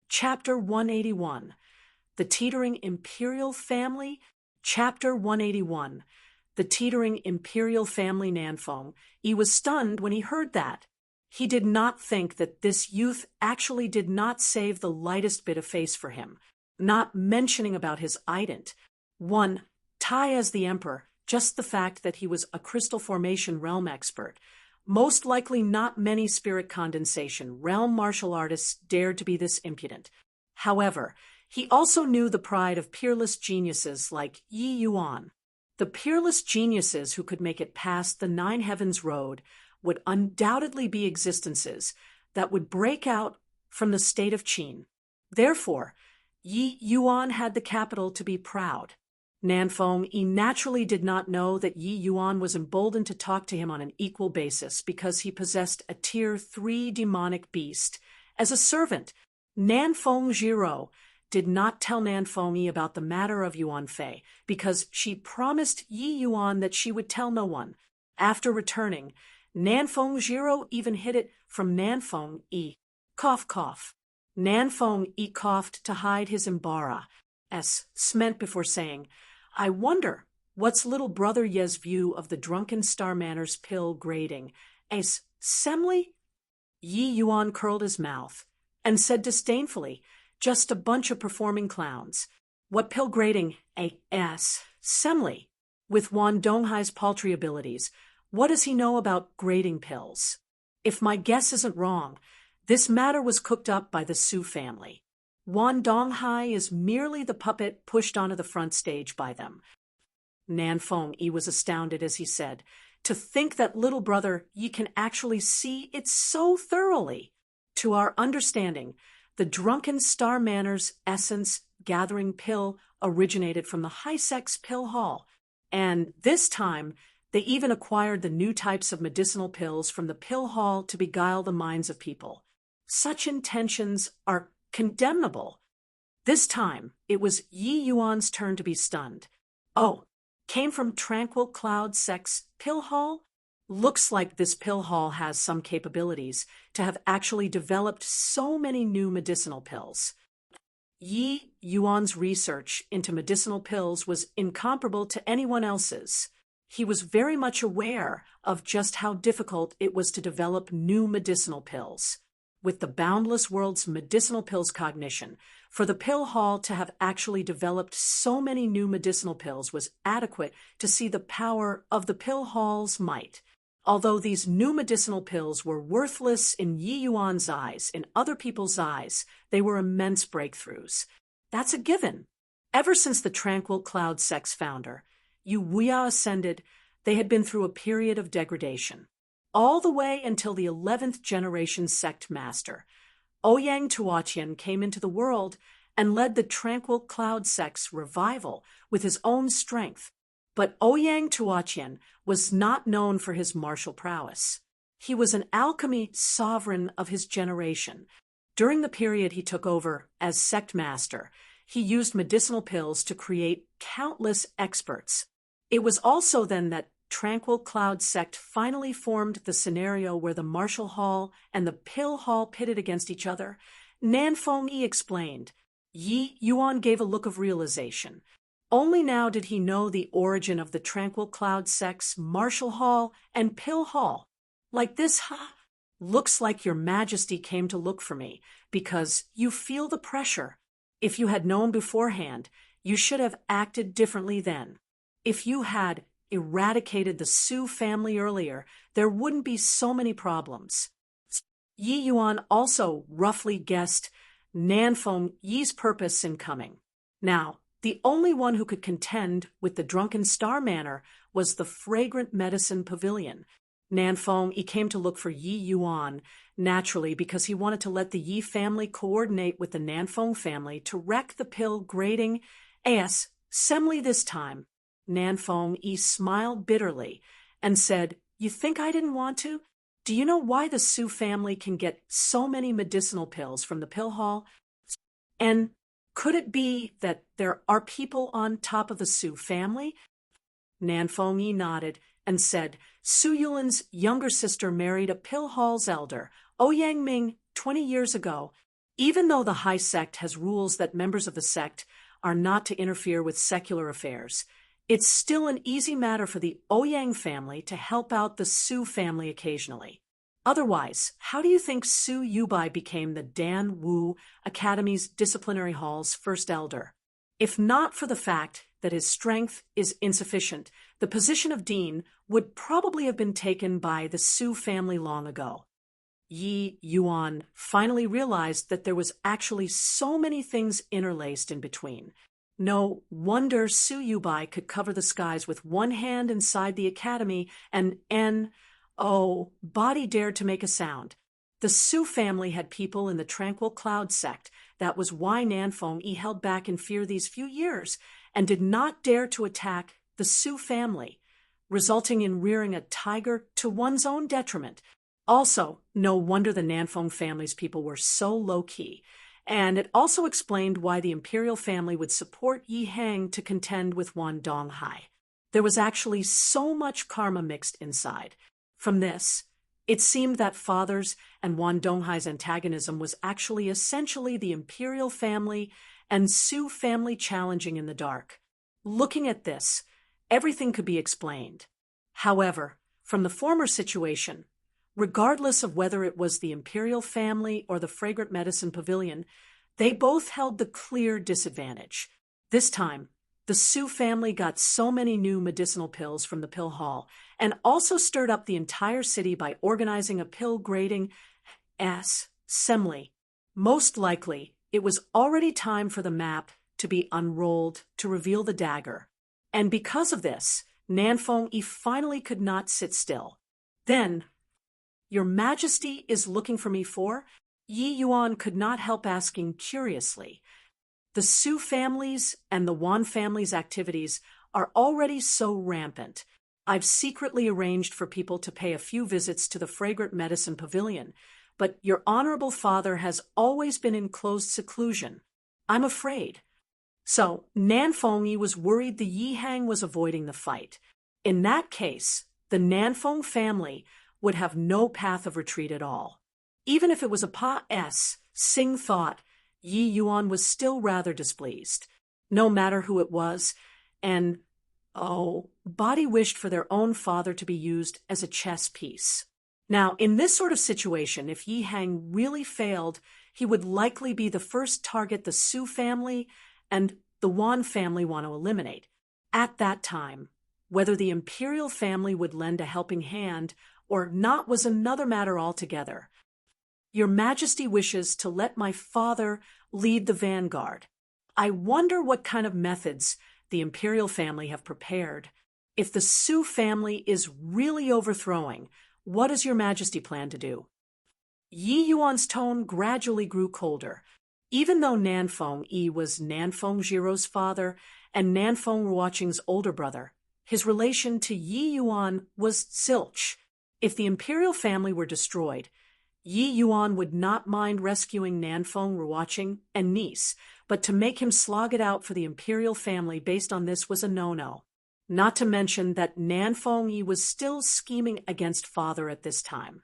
Chapter 181. The Teetering Imperial Family. Chapter 181. The Teetering Imperial Family. Nanfeng Yi was stunned when he heard that. He did not think that this youth actually did not save the lightest bit of face for him, not mentioning about his ident. One, Tai as the Emperor, just the fact that he was a crystal formation realm expert. Most likely not many spirit condensation realm martial artists dared to be this impudent. However, he also knew the pride of peerless geniuses like Yi Yuan. The peerless geniuses who could make it past the Nine Heavens Road would undoubtedly be existences that would break out from the state of Qin. Therefore, Yi Yuan had the capital to be proud. Nanfeng Yi naturally did not know that Yi Yuan was emboldened to talk to him on an equal basis because he possessed a Tier 3 demonic beast. As a servant, Nanfeng Jiro did not tell Nanfeng Yi about the matter of Yuan Fei because she promised Yi Yuan that she would tell no one. After returning, Nanfeng Jiro even hid it from Nanfeng Yi. Cough, cough. Nanfeng Yi coughed to hide his embarrassment before saying, "I wonder what's little brother Ye's view of the drunken Star Manor's pill grading. As Semli?" Yi Yuan curled his mouth and said disdainfully, "Just a bunch of performing clowns. What pill grading? A.S. Semli. With Wan Donghai's paltry abilities, what does he know about grading pills? If my guess isn't wrong, this matter was cooked up by the Su family. Wan Donghai is merely the puppet pushed onto the front stage by them." Nanfeng Yi was astounded as he said, "To think that little brother Yi can actually see it so thoroughly. To our understanding, the drunken Star Manor's essence gathering pill originated from the high-sex pill hall, and this time they even acquired the new types of medicinal pills from the pill hall to beguile the minds of people. Such intentions are condemnable." This time, it was Yi Yuan's turn to be stunned. "Oh, came from Tranquil Cloud Sex Pill Hall? Looks like this pill hall has some capabilities to have actually developed so many new medicinal pills." Yi Yuan's research into medicinal pills was incomparable to anyone else's. He was very much aware of just how difficult it was to develop new medicinal pills. With the boundless world's medicinal pills cognition, for the pill hall to have actually developed so many new medicinal pills was adequate to see the power of the pill hall's might. Although these new medicinal pills were worthless in Yi Yuan's eyes, in other people's eyes, they were immense breakthroughs. That's a given. Ever since the Tranquil Cloud Sex founder, Yu Wuya ascended, they had been through a period of degradation. All the way until the 11th generation sect master, Ouyang Tuotian, came into the world and led the Tranquil Cloud Sect's revival with his own strength. But Ouyang Tuotian was not known for his martial prowess. He was an alchemy sovereign of his generation. During the period he took over as sect master, he used medicinal pills to create countless experts. It was also then that Tranquil Cloud Sect finally formed the scenario where the Martial Hall and the Pill Hall pitted against each other. Nanfeng Yi explained. Yi Yuan gave a look of realization. Only now did he know the origin of the Tranquil Cloud Sect's Martial Hall and Pill Hall. "Like this, huh? Looks like your Majesty came to look for me, because you feel the pressure. If you had known beforehand, you should have acted differently then. If you had eradicated the Su family earlier, there wouldn't be so many problems." Yi Yuan also roughly guessed Nanfeng Yi's purpose in coming. Now, the only one who could contend with the drunken Star Manor was the Fragrant Medicine Pavilion. Nanfeng Yi came to look for Yi Yuan, naturally because he wanted to let the Yi family coordinate with the Nanfeng family to wreck the pill grading as Semli this time. Nanfeng Yi smiled bitterly and said, "You think I didn't want to? Do you know why the Su family can get so many medicinal pills from the pill hall? And could it be that there are people on top of the Su family?" Nanfeng Yi nodded and said, "Su Yulin's younger sister married a pill hall's elder, Ouyang Ming, 20 years ago. Even though the High Sect has rules that members of the sect are not to interfere with secular affairs, it's still an easy matter for the Ouyang family to help out the Su family occasionally. Otherwise, how do you think Su Yubai became the Dan Wu Academy's disciplinary hall's first elder? If not for the fact that his strength is insufficient, the position of dean would probably have been taken by the Su family long ago. Yi Yuan finally realized that there was actually so many things interlaced in between. No wonder Su Yubai could cover the skies with one hand inside the academy and body dared to make a sound. The Su family had people in the Tranquil Cloud sect. That was why Nanfeng Yi held back in fear these few years and did not dare to attack the Su family, resulting in rearing a tiger to one's own detriment. Also, no wonder the Nanfeng family's people were so low-key, and it also explained why the imperial family would support Yi Hang to contend with Wan Donghai. There was actually so much karma mixed inside. From this, it seemed that father's and Wan Donghai's antagonism was actually essentially the imperial family and Su family challenging in the dark. Looking at this, everything could be explained. However, from the former situation, regardless of whether it was the imperial family or the fragrant medicine pavilion, they both held the clear disadvantage. This time, the Su family got so many new medicinal pills from the pill hall and also stirred up the entire city by organizing a pill grading assembly. Most likely, it was already time for the map to be unrolled to reveal the dagger. And because of this, Nanfeng Yi finally could not sit still. Then, "Your Majesty is looking for me for?" Yi Yuan could not help asking curiously. The Su family's and the Wan family's activities are already so rampant. I've secretly arranged for people to pay a few visits to the fragrant medicine pavilion, but your honorable father has always been in closed seclusion. I'm afraid. So, Nanfeng Yi was worried the Yi Hang was avoiding the fight. In that case, the Nanfeng family would have no path of retreat at all. Even if it was a Sing thought, Yi Yuan was still rather displeased. No matter who it was, and Body wished for their own father to be used as a chess piece. Now, in this sort of situation, if Yi Hang really failed, he would likely be the first target the Su family and the Wan family want to eliminate. At that time, whether the imperial family would lend a helping hand or not was another matter altogether. Your Majesty wishes to let my father lead the vanguard. I wonder what kind of methods the imperial family have prepared. If the Su family is really overthrowing, what does your Majesty plan to do? Yi Yuan's tone gradually grew colder. Even though Nanfeng Yi was Nanfeng Jiro's father and Nanfeng Ruoqing's older brother, his relation to Yi Yuan was zilch. If the imperial family were destroyed, Yi Yuan would not mind rescuing Nanfeng Ruoqing and niece, but to make him slog it out for the imperial family based on this was a no-no. Not to mention that Nanfeng Yi was still scheming against father at this time.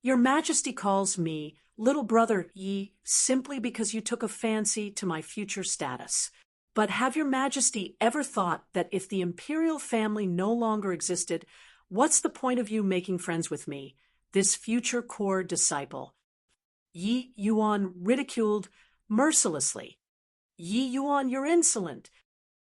Your Majesty calls me little brother Yi simply because you took a fancy to my future status. But have your Majesty ever thought that if the imperial family no longer existed, what's the point of you making friends with me, this future core disciple? Yi Yuan ridiculed mercilessly. Yi Yuan, you're insolent.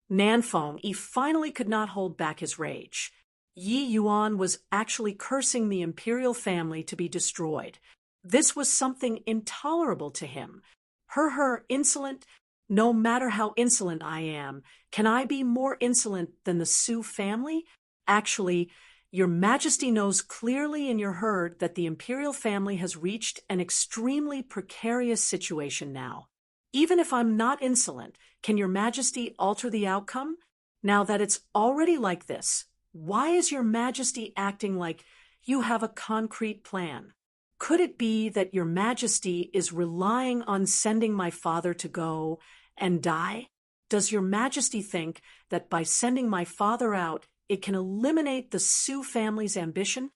Nanfeng Yi finally could not hold back his rage. Yi Yuan was actually cursing the imperial family to be destroyed. This was something intolerable to him. Her insolent? No matter how insolent I am, can I be more insolent than the Su family? Actually, your Majesty knows clearly in your herd that the imperial family has reached an extremely precarious situation now. Even if I'm not insolent, can your Majesty alter the outcome? Now that it's already like this, why is your Majesty acting like you have a concrete plan? Could it be that your Majesty is relying on sending my father to go and die? Does your Majesty think that by sending my father out, it can eliminate the Su family's ambition?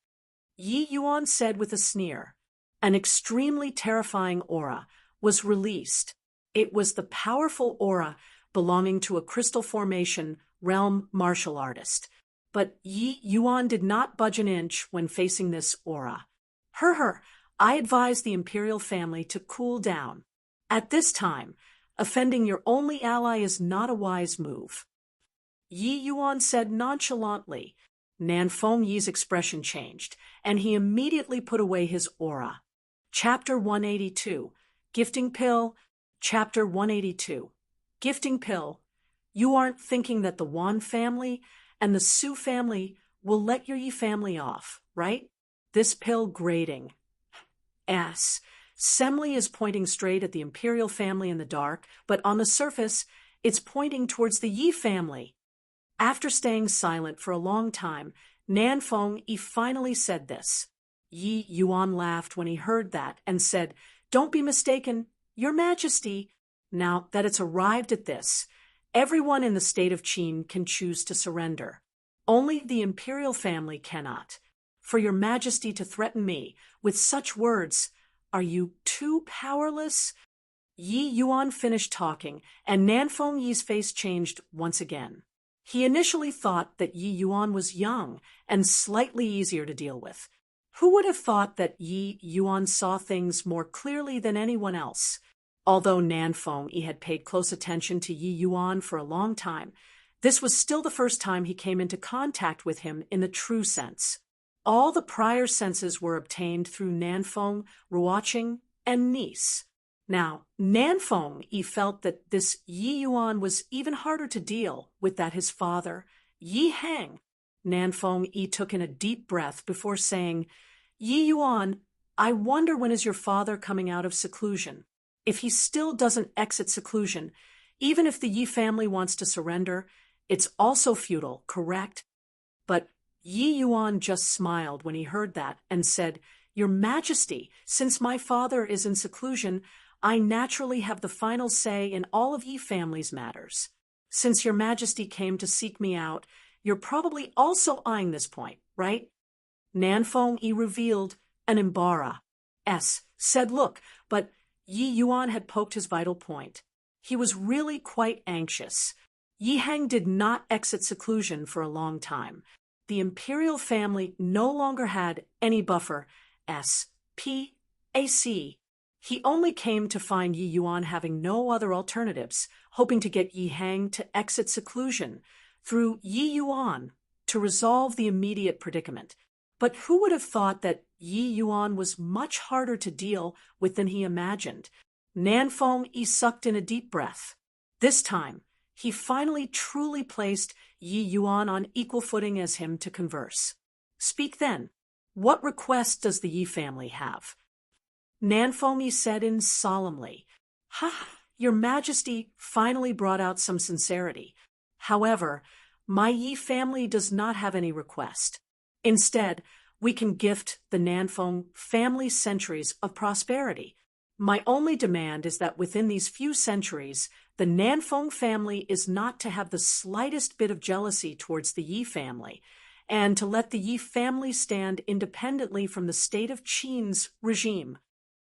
Yi Yuan said with a sneer. an extremely terrifying aura was released. It was the powerful aura belonging to a crystal formation realm martial artist. But Yi Yuan did not budge an inch when facing this aura. I advise the imperial family to cool down. At this time, offending your only ally is not a wise move. Yi Yuan said nonchalantly. Nan Fengyi's expression changed, and he immediately put away his aura. Chapter 182, Gifting Pill. Chapter 182, Gifting Pill. You aren't thinking that the Wan family and the Su family will let your Yi family off, right? This pill grating. Semli is pointing straight at the imperial family in the dark, but on the surface, it's pointing towards the Yi family. After staying silent for a long time, Nan Fengyi finally said this. Yi Yuan laughed when he heard that and said, "Don't be mistaken, Your Majesty. Now that it's arrived at this, everyone in the state of Qin can choose to surrender. Only the imperial family cannot. For Your Majesty to threaten me with such words, are you too powerless?" Yi Yuan finished talking, and Nan Fengyi's face changed once again. He initially thought that Yi Yuan was young and slightly easier to deal with. Who would have thought that Yi Yuan saw things more clearly than anyone else? Although Nan Fengyi had paid close attention to Yi Yuan for a long time, this was still the first time he came into contact with him in the true sense. All the prior senses were obtained through Nan Feng, Ruoqing, and niece. Now, Nan Fengyi felt that this Yi Yuan was even harder to deal with than his father, Yi Hang. Nan Fengyi took in a deep breath before saying, "Yi Yuan, I wonder when is your father coming out of seclusion? If he still doesn't exit seclusion, even if the Yi family wants to surrender, it's also futile, correct?" But Yi Yuan just smiled when he heard that and said, "Your Majesty, since my father is in seclusion, I naturally have the final say in all of Yi family's matters. Since Your Majesty came to seek me out, you're probably also eyeing this point, right?" Nan Fengyi revealed an embarrass. Said look, but Yi Yuan had poked his vital point. He was really quite anxious. Yi Hang did not exit seclusion for a long time. The imperial family no longer had any buffer. He only came to find Yi Yuan having no other alternatives, hoping to get Yi Hang to exit seclusion through Yi Yuan to resolve the immediate predicament. But who would have thought that Yi Yuan was much harder to deal with than he imagined? Nan Fengyi sucked in a deep breath. This time, he finally truly placed Yi Yuan on equal footing as him to converse. "Speak then. What request does the Yi family have?" Nan Fengyi said in solemnly. Your Majesty finally brought out some sincerity. However, my Yi family does not have any request. Instead, we can gift the Nan Feng family centuries of prosperity. My only demand is that within these few centuries, the Nan Feng family is not to have the slightest bit of jealousy towards the Yi family, and to let the Yi family stand independently from the state of Qin's regime.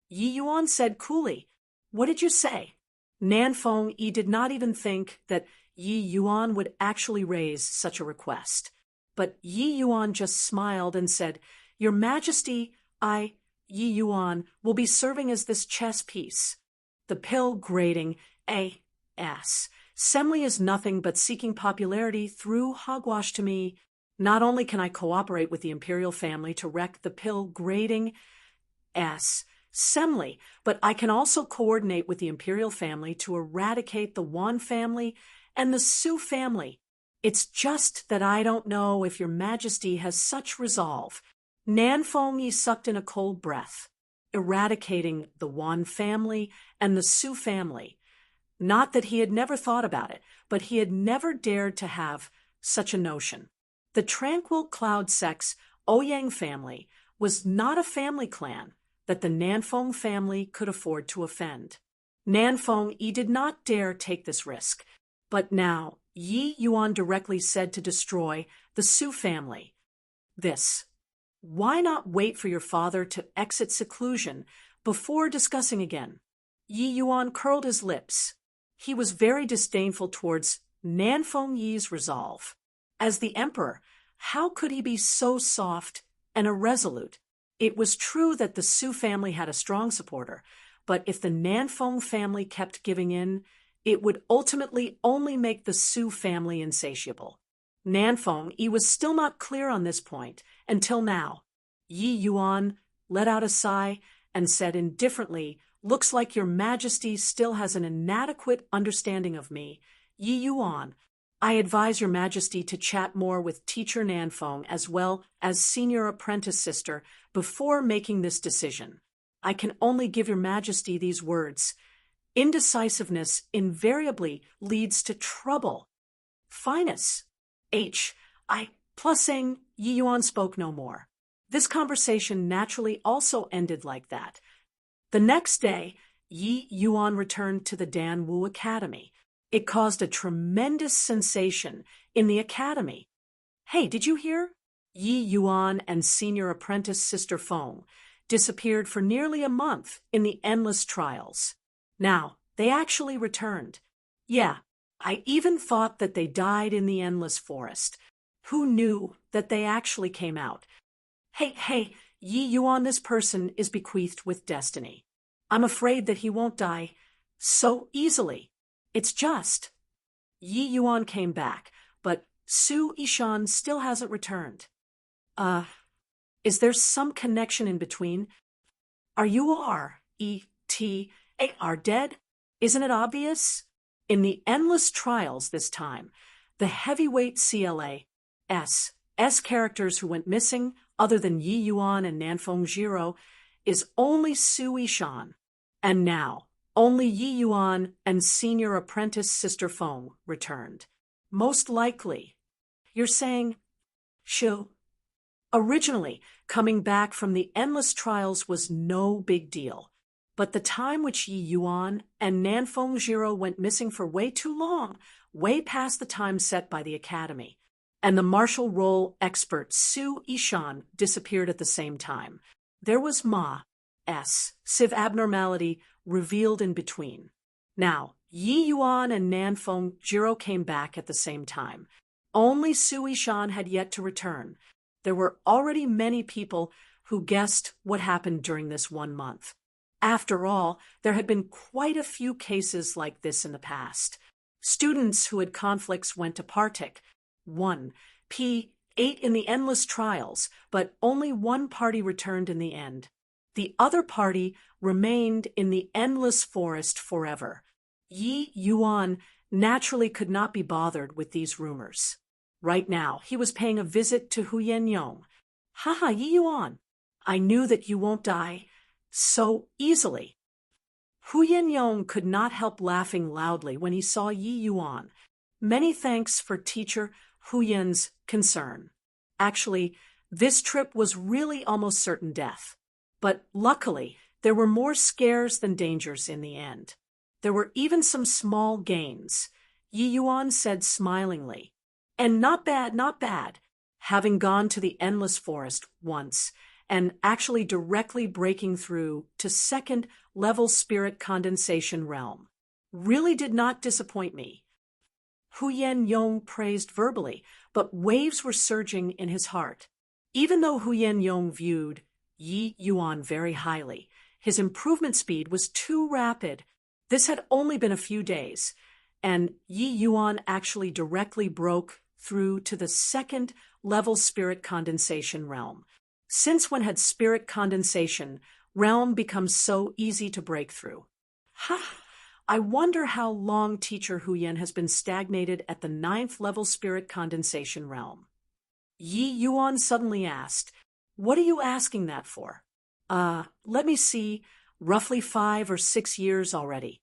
Yi Yuan said coolly, "What did you say?" Nan Fengyi did not even think that Yi Yuan would actually raise such a request. But Yi Yuan just smiled and said, "Your Majesty, Yi Yuan, will be serving as this chess piece." The pill grating, Semli is nothing but seeking popularity through hogwash to me. Not only can I cooperate with the imperial family to wreck the pill grating, Semli, but I can also coordinate with the imperial family to eradicate the Wan family and the Su family. It's just that I don't know if Your Majesty has such resolve. Nan Fengyi sucked in a cold breath. Eradicating the Wan family and the Su family. Not that he had never thought about it, but he had never dared to have such a notion. The tranquil cloud sex Ouyang family was not a family clan that the Nan Feng family could afford to offend. Nan Fengyi did not dare take this risk, but now Yi Yuan directly said to destroy the Su family. This Why not wait for your father to exit seclusion before discussing again? Yi Yuan curled his lips. He was very disdainful towards Nanfeng Yi's resolve. As the emperor, how could he be so soft and irresolute? It was true that the Su family had a strong supporter, but if the Nanfeng family kept giving in, it would ultimately only make the Su family insatiable. Nanfeng Yi was still not clear on this point until now. Yi Yuan let out a sigh and said indifferently, "Looks like your Majesty still has an inadequate understanding of me. Yi Yuan, I advise your Majesty to chat more with teacher Nanfeng as well as senior apprentice sister before making this decision. I can only give your Majesty these words. Indecisiveness invariably leads to trouble. Finus. Plus saying Yi Yuan spoke no more. This conversation naturally also ended like that. The next day, Yi Yuan returned to the Dan Wu Academy. It caused a tremendous sensation in the academy. Hey, did you hear? Yi Yuan and senior apprentice Sister Feng disappeared for nearly a month in the endless trials. Now, they actually returned. Yeah, I even thought that they died in the endless forest. Who knew that they actually came out? Hey, Yi Yuan, this person is bequeathed with destiny. I'm afraid that he won't die so easily. It's just. Yi Yuan came back, but Su Yishan still hasn't returned. Is there some connection in between? Are you are dead? Isn't it obvious? In the endless trials this time, the heavyweight S characters who went missing, other than Yi Yuan and Nanfeng Jiro, is only Su Yishan. And now, only Yi Yuan and senior apprentice Sister Feng returned. Most likely. You're saying, Shu. Originally, coming back from the endless trials was no big deal. But the time which Yi Yuan and Nanfeng Jiro went missing for way too long, way past the time set by the academy, and the martial role expert Su Yishan disappeared at the same time. There was Civ abnormality revealed in between. Now, Yi Yuan and Nanfeng Jiro came back at the same time. Only Su Yishan had yet to return. There were already many people who guessed what happened during this 1 month. After all, there had been quite a few cases like this in the past. Students who had conflicts went to Partik. 1P8 in the endless trials, but only one party returned in the end. The other party remained in the endless forest forever. Yi Yuan naturally could not be bothered with these rumors. Right now, he was paying a visit to Huyen Yong. Haha, Yi Yuan, I knew that you won't die so easily. Huyen Yong could not help laughing loudly when he saw Yi Yuan. Many thanks for teacher Huyen's concern. Actually, this trip was really almost certain death. But luckily, there were more scares than dangers in the end. There were even some small gains, Yi Yuan said smilingly. And not bad, having gone to the endless forest once, and actually directly breaking through to second-level spirit condensation realm. Really did not disappoint me. Huyen Yong praised verbally, but waves were surging in his heart. Even though Huyen Yong viewed Yi Yuan very highly, his improvement speed was too rapid. This had only been a few days, and Yi Yuan actually directly broke through to the second-level spirit condensation realm. Since when had spirit condensation realm become so easy to break through? I wonder how long teacher Huyen has been stagnated at the 9th level spirit condensation realm. Yi Yuan suddenly asked, "What are you asking that for?" Let me see, roughly 5 or 6 years already.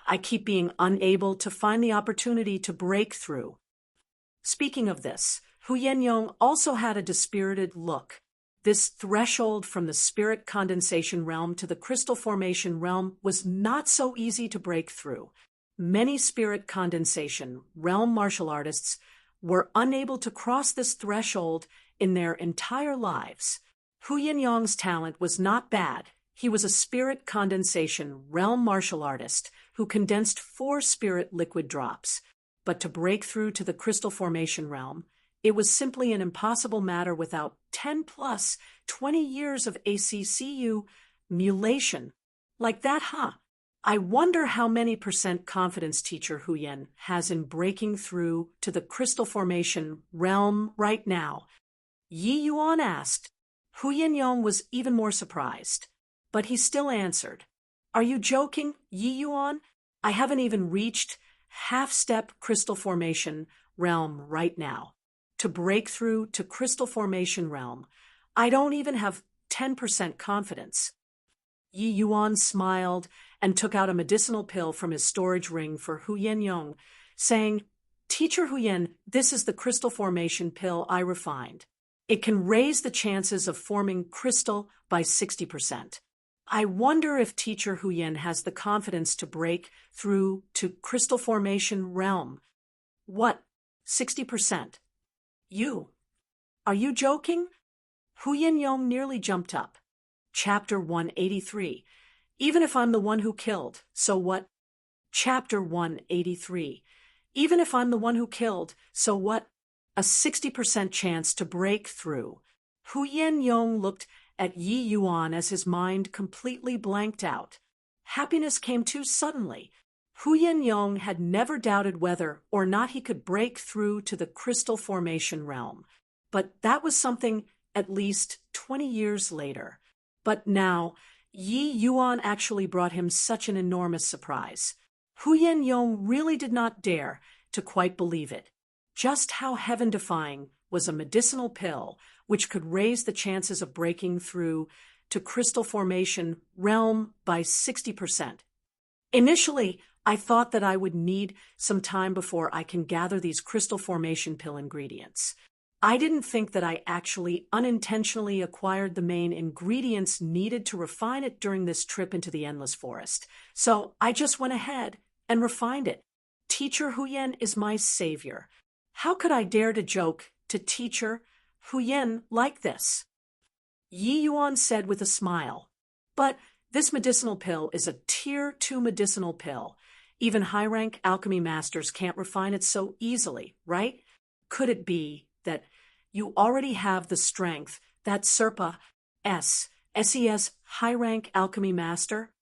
I keep being unable to find the opportunity to break through. Speaking of this, Huyen Yong also had a dispirited look. This threshold from the spirit condensation realm to the crystal formation realm was not so easy to break through. Many spirit condensation realm martial artists were unable to cross this threshold in their entire lives. Hu Yin-yong's talent was not bad. He was a spirit condensation realm martial artist who condensed 4 spirit liquid drops. But to break through to the crystal formation realm, it was simply an impossible matter without 10 plus 20 years of ACCU mulation. Like that, huh? I wonder how many % confidence teacher Hu Yin has in breaking through to the crystal formation realm right now. Yi Yuan asked. Hu Yin-yong was even more surprised, but he still answered. Are you joking, Yi Yuan? I haven't even reached half-step crystal formation realm right now. To break through to crystal formation realm, I don't even have 10% confidence. Yi Yuan smiled and took out a medicinal pill from his storage ring for Hu Yin-yong, saying, Teacher Hu Yin, this is the crystal formation pill I refined. It can raise the chances of forming crystal by 60%. I wonder if Teacher Hu Yin has the confidence to break through to crystal formation realm. What? 60%? Are you joking? Hu Yin-yong nearly jumped up. Chapter 183. Even if I'm the one who killed, so what? Chapter 183. Even if I'm the one who killed, so what? A 60% chance to break through. Hu Yin-yong looked at Yi Yuan as his mind completely blanked out. Happiness came too suddenly. Hu Yin-yong had never doubted whether or not he could break through to the crystal formation realm. But that was something at least 20 years later. But now, Yi Yuan actually brought him such an enormous surprise. Hu Yin-yong really did not dare to quite believe it. Just how heaven-defying was a medicinal pill which could raise the chances of breaking through to crystal formation realm by 60%. Initially, I thought that I would need some time before I can gather these crystal formation pill ingredients. I didn't think that I actually unintentionally acquired the main ingredients needed to refine it during this trip into the Endless Forest. So I just went ahead and refined it. Teacher Hu Yin is my savior. How could I dare to joke to Teacher Hu Yin like this? Yi Yuan said with a smile. But this medicinal pill is a Tier 2 medicinal pill. Even high-rank alchemy masters can't refine it so easily, right? Could it be that you already have the strength that Serpa SES high-rank alchemy master?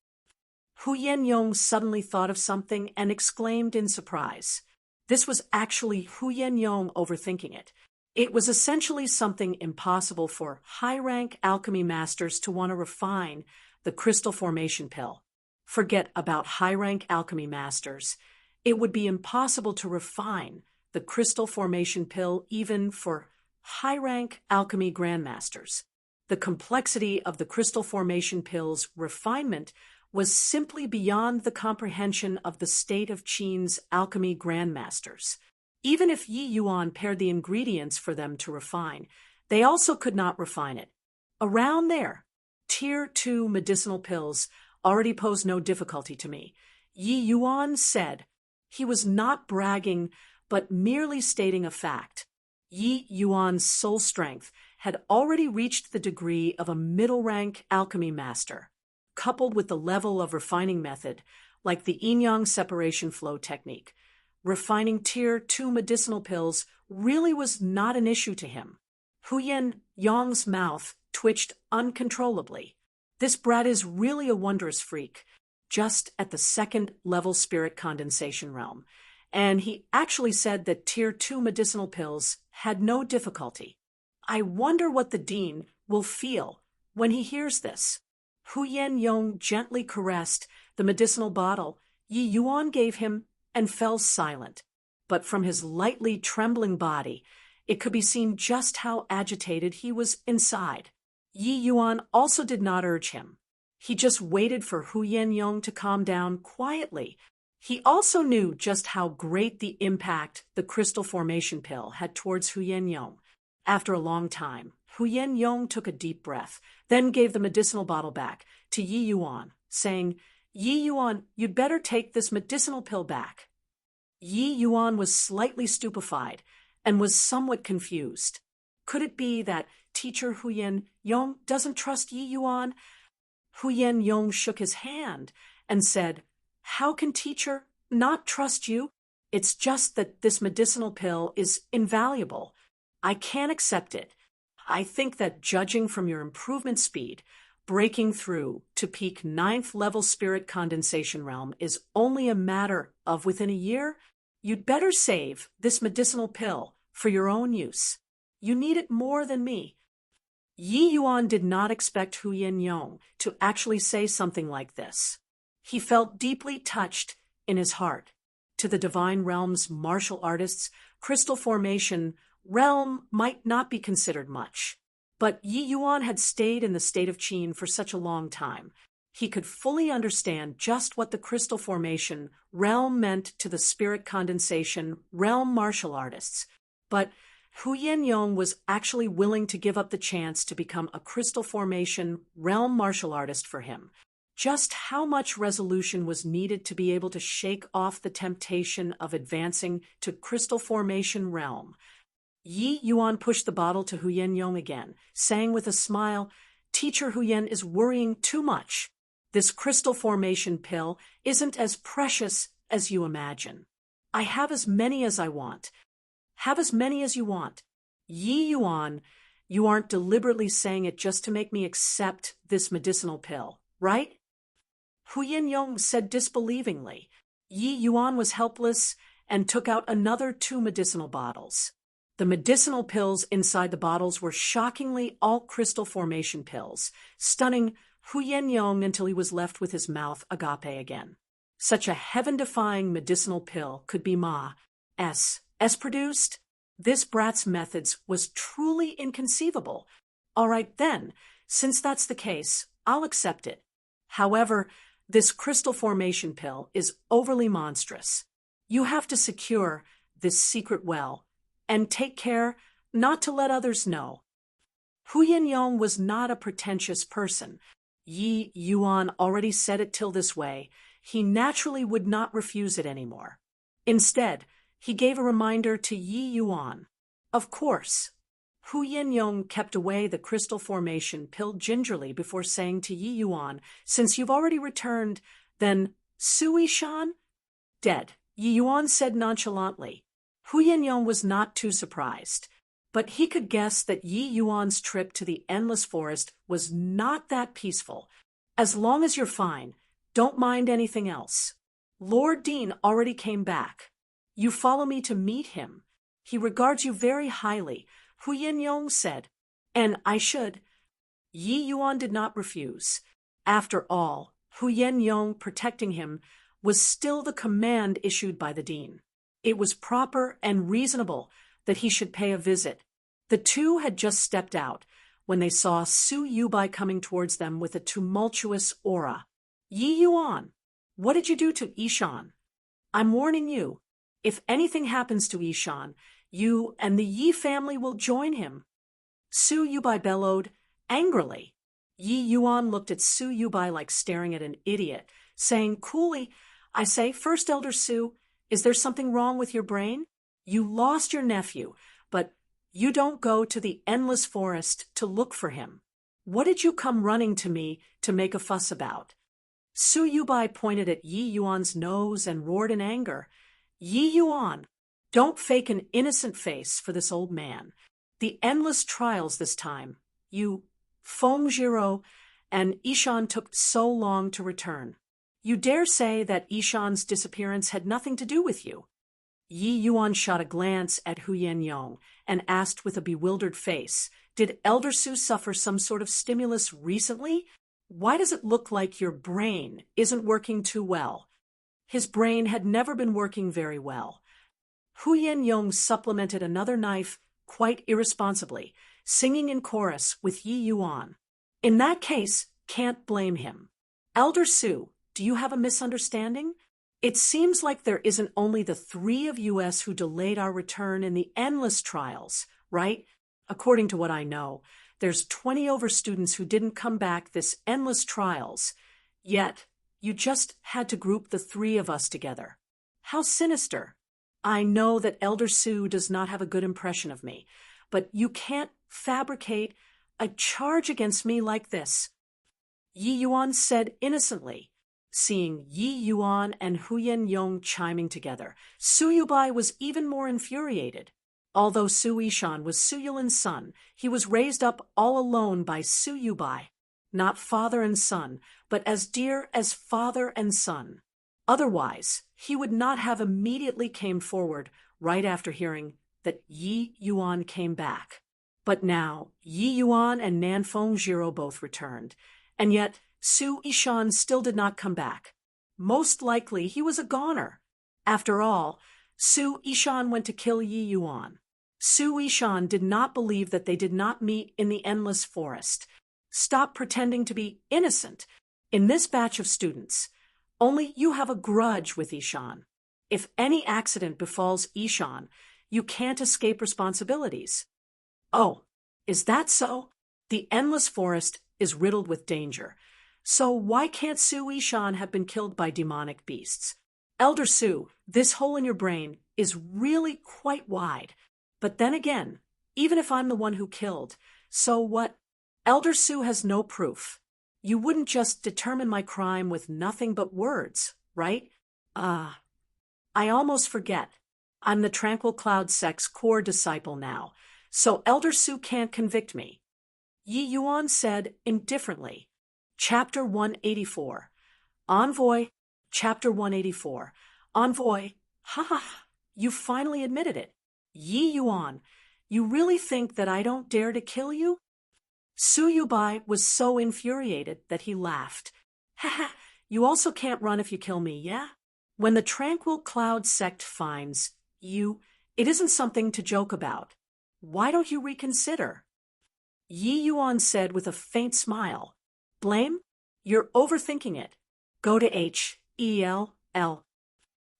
Hu Yin-yong suddenly thought of something and exclaimed in surprise. This was actually Hu Yin-yong overthinking it. It was essentially something impossible for high-rank alchemy masters to want to refine the crystal formation pill. Forget about high-rank alchemy masters. It would be impossible to refine the crystal formation pill even for high-rank alchemy grandmasters. The complexity of the crystal formation pill's refinement was simply beyond the comprehension of the state of Qin's alchemy grandmasters. Even if Yi Yuan paired the ingredients for them to refine, they also could not refine it. Around there, Tier 2 medicinal pills already pose no difficulty to me, Yi Yuan said. He was not bragging, but merely stating a fact. Yi Yuan's soul strength had already reached the degree of a middle-rank alchemy master, coupled with the level of refining method, like the yin-yang separation flow technique. Refining Tier 2 medicinal pills really was not an issue to him. Hu Yin-yong's mouth twitched uncontrollably. This brat is really a wondrous freak, just at the second-level spirit condensation realm. And he actually said that Tier 2 medicinal pills had no difficulty. I wonder what the dean will feel when he hears this. Hu Yin-yong gently caressed the medicinal bottle Yi Yuan gave him and fell silent. But from his lightly trembling body, it could be seen just how agitated he was inside. Yi Yuan also did not urge him. He just waited for Hu Yin-yong to calm down quietly. He also knew just how great the impact the crystal formation pill had towards Hu Yin-yong. After a long time, Hu Yin-yong took a deep breath, then gave the medicinal bottle back to Yi Yuan, saying, Yi Yuan, you'd better take this medicinal pill back. Yi Yuan was slightly stupefied and was somewhat confused. Could it be that Teacher Huyen Yong doesn't trust Yi Yuan? Huyen Yong shook his hand and said, "How can teacher not trust you? It's just that this medicinal pill is invaluable. I can't accept it. I think that judging from your improvement speed, breaking through to peak 9th level spirit condensation realm is only a matter of within a year. You'd better save this medicinal pill for your own use. You need it more than me." Yi Yuan did not expect Huyen Yong to actually say something like this. He felt deeply touched in his heart. To the divine realm's martial artists, crystal formation realm might not be considered much. But Yi Yuan had stayed in the state of Qin for such a long time. He could fully understand just what the crystal formation realm meant to the spirit condensation realm martial artists. But Huyen Yong was actually willing to give up the chance to become a crystal formation realm martial artist for him. Just how much resolution was needed to be able to shake off the temptation of advancing to crystal formation realm? Yi Yuan pushed the bottle to Huyen Yong again, saying with a smile, "Teacher Huyen is worrying too much. This crystal formation pill isn't as precious as you imagine. I have as many as I want. Have as many as you want. Yi Yuan, you aren't deliberately saying it just to make me accept this medicinal pill, right?" Huyen Yong said disbelievingly. Yi Yuan was helpless and took out another 2 medicinal bottles. The medicinal pills inside the bottles were shockingly all crystal formation pills, stunning Huyen Yong until he was left with his mouth agape again. Such a heaven-defying medicinal pill could be mass produced? This brat's methods was truly inconceivable. All right then, since that's the case, I'll accept it. However, this crystal formation pill is overly monstrous. You have to secure this secret well, and take care not to let others know. Huyen Yong was not a pretentious person. Yi Yuan already said it till this way. He naturally would not refuse it anymore. Instead, he gave a reminder to Yi Yuan. Of course. Huyen Yong kept away the crystal formation pill gingerly before saying to Yi Yuan, "Since you've already returned, then Sui Shan?" "Dead," Yi Yuan said nonchalantly. Huyen Yong was not too surprised, but he could guess that Yi Yuan's trip to the Endless Forest was not that peaceful. "As long as you're fine, don't mind anything else. Lord Dean already came back. You follow me to meet him. He regards you very highly," Huyen Yong said. "And I should." Yi Yuan did not refuse. After all, Huyen Yong protecting him was still the command issued by the dean. It was proper and reasonable that he should pay a visit. The two had just stepped out when they saw Su Yubai coming towards them with a tumultuous aura. "Yi Yuan, what did you do to Ishan? I'm warning you. If anything happens to Ishan, you and the Yi family will join him." Su Yubai bellowed, angrily. Yi Yuan looked at Su Yubai like staring at an idiot, saying coolly, "I say, First Elder Su, is there something wrong with your brain? You lost your nephew, but you don't go to the Endless Forest to look for him. What did you come running to me to make a fuss about?" Su Yubai pointed at Yi Yuan's nose and roared in anger. "Yi Yuan, don't fake an innocent face for this old man. The endless trials this time. You, Feng Jiro, and Ishan took so long to return. You dare say that Ishan's disappearance had nothing to do with you?" Yi Yuan shot a glance at Huyen Yong and asked with a bewildered face, "Did Elder Su suffer some sort of stimulus recently? Why does it look like your brain isn't working too well?" His brain had never been working very well. Huyen Yong supplemented another knife quite irresponsibly, singing in chorus with Yi Yuan. "In that case, can't blame him. Elder Su, do you have a misunderstanding? It seems like there isn't only the 3 of us who delayed our return in the endless trials, right? According to what I know, there's 20 over students who didn't come back this endless trials. Yet, you just had to group the 3 of us together. How sinister. I know that Elder Su does not have a good impression of me, but you can't fabricate a charge against me like this?" Yi Yuan said innocently. Seeing Yi Yuan and Huyen Yong chiming together, Su Yubai was even more infuriated. Although Su Yishan was Su Yulin's son, he was raised up all alone by Su Yubai, not father and son, but as dear as father and son. Otherwise, he would not have immediately came forward right after hearing that Yi Yuan came back. But now, Yi Yuan and Nanfeng Jiro both returned, and yet Su Yishan still did not come back. Most likely he was a goner. After all, Su Yishan went to kill Yi Yuan. Su Yishan did not believe that they did not meet in the endless forest. Stop pretending to be innocent. In this batch of students, only you have a grudge with Yishan. If any accident befalls Yishan, you can't escape responsibilities. Oh, is that so? The endless forest is riddled with danger. So why can't Su Yishan have been killed by demonic beasts? Elder Su, this hole in your brain is really quite wide. But then again, even if I'm the one who killed, so what? Elder Su has no proof. You wouldn't just determine my crime with nothing but words, right? I almost forget. I'm the Tranquil Cloud Sect's core disciple now, so Elder Su can't convict me. Yi Yuan said indifferently. Chapter 184. Envoy. Chapter 184. Envoy. Ha ha, you finally admitted it. Yi Yuan, you really think that I don't dare to kill you? Su Yubai was so infuriated that he laughed. Ha ha, you also can't run if you kill me, yeah? When the Tranquil Cloud Sect finds you, it isn't something to joke about. Why don't you reconsider? Yi Yuan said with a faint smile. Blame? You're overthinking it. Go to H-E-L-L.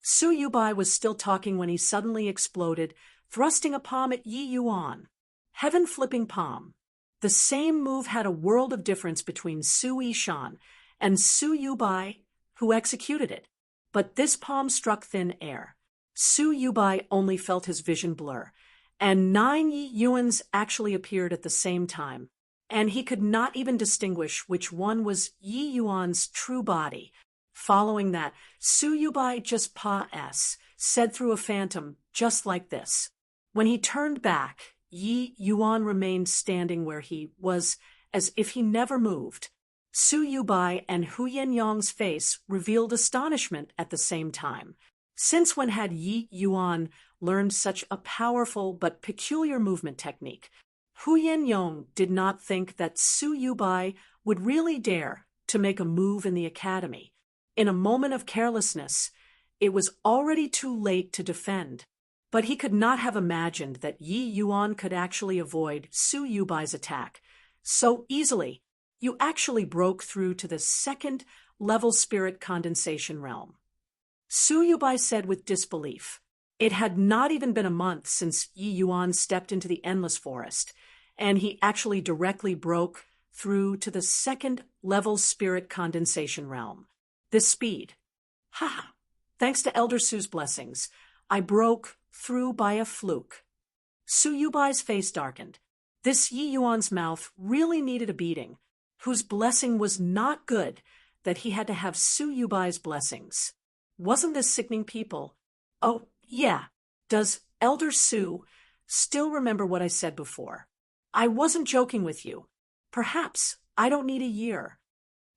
Su Yubai was still talking when he suddenly exploded, thrusting a palm at Yi Yuan. Heaven-flipping palm. The same move had a world of difference between Su Yishan and Su Yubai, who executed it. But this palm struck thin air. Su Yubai only felt his vision blur, and 9 Yi Yuans actually appeared at the same time, and he could not even distinguish which one was Yi Yuan's true body. Following that, Su Yubai just said through a phantom, just like this. When he turned back, Yi Yuan remained standing where he was, as if he never moved. Su Yubai and Huyen Yong's face revealed astonishment at the same time. Since when had Yi Yuan learned such a powerful but peculiar movement technique? Huyen Yong did not think that Su Yubai would really dare to make a move in the academy. In a moment of carelessness, it was already too late to defend. But he could not have imagined that Yi Yuan could actually avoid Su Yubai's attack so easily. You actually broke through to the second-level spirit condensation realm. Su Yubai said with disbelief. It had not even been a month since Yi Yuan stepped into the endless forest, and he actually directly broke through to the second-level spirit condensation realm. This speed. Ha! Thanks to Elder Su's blessings, I broke through by a fluke. Su Yubai's face darkened. This Yi Yuan's mouth really needed a beating, whose blessing was not good, that he had to have Su Yubai's blessings. Wasn't this sickening people? Oh, yeah. Does Elder Su still remember what I said before? I wasn't joking with you. Perhaps I don't need a year.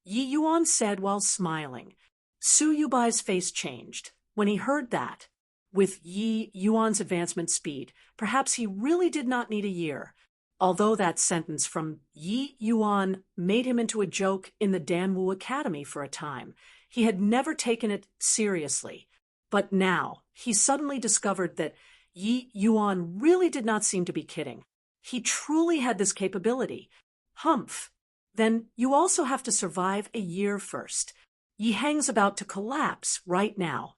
Yi Yuan said while smiling. Su Yubai's face changed when he heard that. With Yi Yuan's advancement speed, perhaps he really did not need a year. Although that sentence from Yi Yuan made him into a joke in the Danwu Academy for a time, he had never taken it seriously. But now, he suddenly discovered that Yi Yuan really did not seem to be kidding. He truly had this capability. Humph. Then you also have to survive a year first. Yi Heng's about to collapse right now.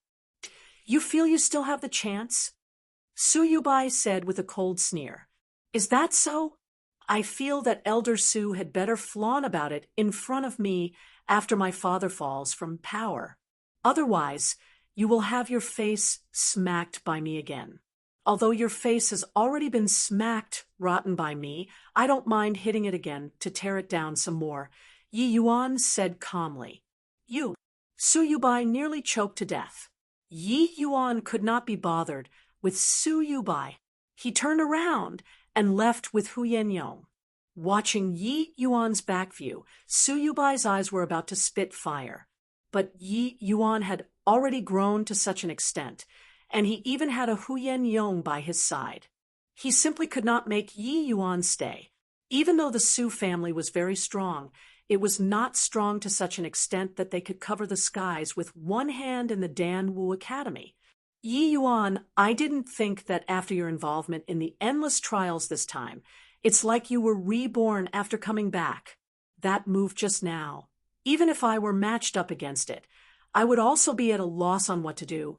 You feel you still have the chance? Su Yubai said with a cold sneer. Is that so? I feel that Elder Su had better flaunt about it in front of me after my father falls from power. Otherwise, you will have your face smacked by me again. Although your face has already been smacked rotten by me, I don't mind hitting it again to tear it down some more, Yi Yuan said calmly. You. Su Yubai nearly choked to death. Yi Yuan could not be bothered with Su Yubai. He turned around and left with Hu Yenyong. Watching Yi Yuan's back view, Su Yubai's eyes were about to spit fire. But Yi Yuan had already grown to such an extent, and he even had a Hu Yenyong by his side. He simply could not make Yi Yuan stay. Even though the Su family was very strong, it was not strong to such an extent that they could cover the skies with one hand in the Dan Wu Academy. Yi Yuan, I didn't think that after your involvement in the endless trials this time, it's like you were reborn after coming back. That move just now. Even if I were matched up against it, I would also be at a loss on what to do.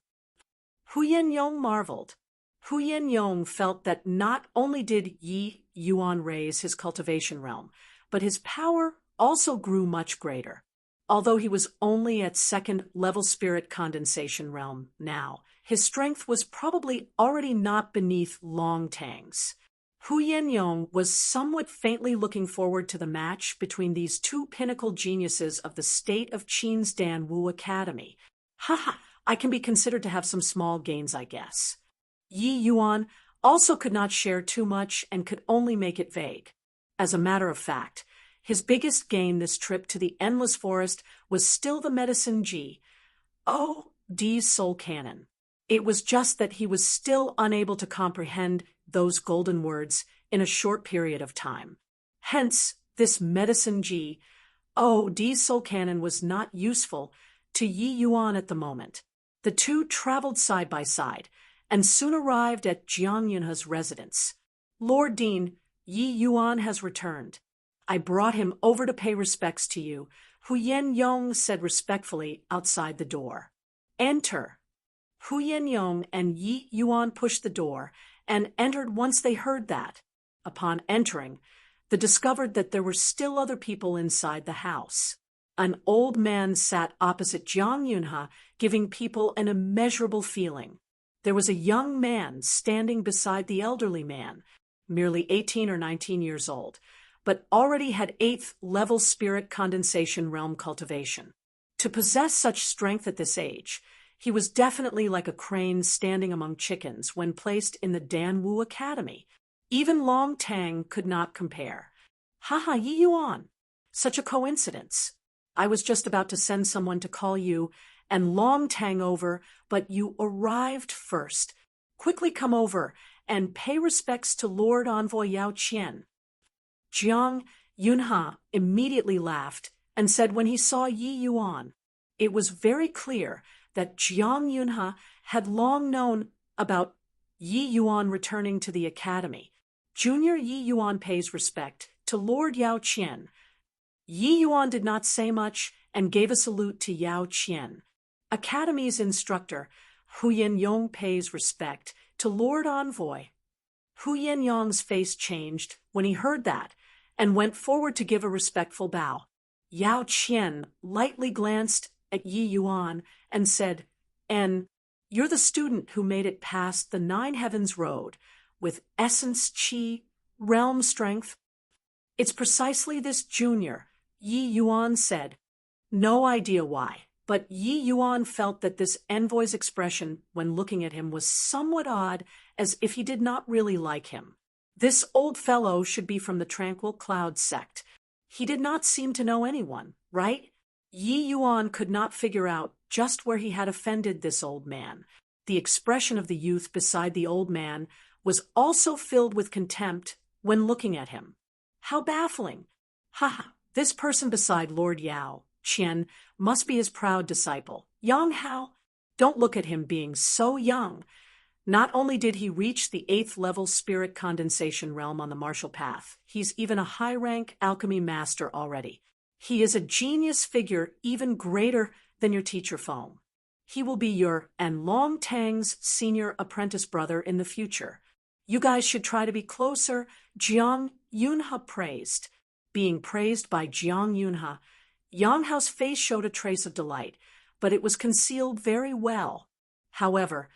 Hu Yenyong marveled. Hu Yenyong felt that not only did Yi Yuan raise his cultivation realm, but his power also grew much greater. Although he was only at second-level spirit condensation realm now, his strength was probably already not beneath Long Tang's. Hu Yenyong was somewhat faintly looking forward to the match between these two pinnacle geniuses of the state of Qin's Dan Wu Academy. Haha, I can be considered to have some small gains, I guess. Yi Yuan also could not share too much and could only make it vague. As a matter of fact, his biggest gain this trip to the Endless Forest was still the medicine D's soul cannon. It was just that he was still unable to comprehend those golden words in a short period of time. Hence, this medicine D's soul cannon was not useful to Yi Yuan at the moment. The two traveled side by side and soon arrived at Jiang Yunhe's residence. Lord Dean, Yi Yuan has returned. I brought him over to pay respects to you, Hu Yenyong said respectfully outside the door. Enter. Hu Yenyong and Yi Yuan pushed the door and entered once they heard that. Upon entering, they discovered that there were still other people inside the house. An old man sat opposite Jiang Yunhe, giving people an immeasurable feeling. There was a young man standing beside the elderly man, merely 18 or 19 years old, but already had 8th-level spirit condensation realm cultivation. To possess such strength at this age, he was definitely like a crane standing among chickens when placed in the Dan Wu Academy. Even Long Tang could not compare. Haha, Yi Yuan. Such a coincidence. I was just about to send someone to call you and Long Tang over, but you arrived first. Quickly come over and pay respects to Lord Envoy Yao Qian. Jiang Yunhe immediately laughed and said when he saw Yi Yuan, it was very clear that Jiang Yunhe had long known about Yi Yuan returning to the academy. Junior Yi Yuan pays respect to Lord Yao Qian. Yi Yuan did not say much and gave a salute to Yao Qian. Academy's instructor, Hu Yenyong, pays respect to Lord Envoy. Hu Yenyong's face changed when he heard that and went forward to give a respectful bow. Yao Qian lightly glanced at Yi Yuan and said, you're the student who made it past the 9 Heavens Road with essence chi, realm strength. It's precisely this junior, Yi Yuan said. No idea why, but Yi Yuan felt that this envoy's expression when looking at him was somewhat odd, as if he did not really like him. This old fellow should be from the Tranquil Cloud sect. He did not seem to know anyone, right? Yi Yuan could not figure out just where he had offended this old man. The expression of the youth beside the old man was also filled with contempt when looking at him. How baffling! Ha! This person beside Lord Yao Qian must be his proud disciple. Yang Hao? Don't look at him being so young. Not only did he reach the 8th-level spirit condensation realm on the martial path, he's even a high-rank alchemy master already. He is a genius figure even greater than your teacher Feng. He will be your and Long Tang's senior apprentice brother in the future. You guys should try to be closer, Jiang Yunhe praised. Being praised by Jiang Yunhe, Yang Hao's face showed a trace of delight, but it was concealed very well. However,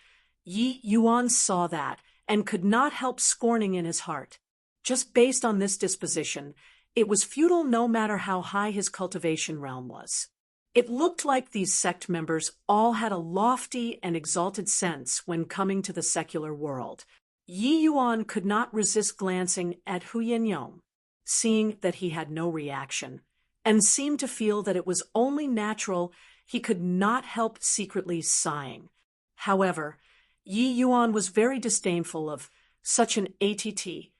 Yi Yuan saw that and could not help scorning in his heart. Just based on this disposition, it was futile no matter how high his cultivation realm was. It looked like these sect members all had a lofty and exalted sense when coming to the secular world. Yi Yuan could not resist glancing at Hu Yinyong, seeing that he had no reaction, and seemed to feel that it was only natural. He could not help secretly sighing. However, Yi Yuan was very disdainful of such an attitude.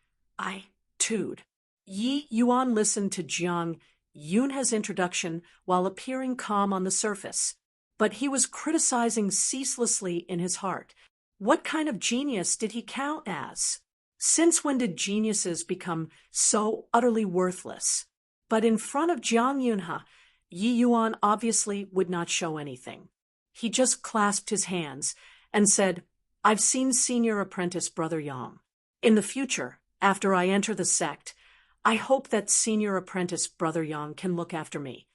Yi Yuan listened to Jiang Yunhe's introduction while appearing calm on the surface, but he was criticizing ceaselessly in his heart. What kind of genius did he count as? Since when did geniuses become so utterly worthless? But in front of Jiang Yunhe, Yi Yuan obviously would not show anything. He just clasped his hands and said, "I've seen Senior Apprentice Brother Yang. In the future, after I enter the sect, I hope that Senior Apprentice Brother Yang can look after me."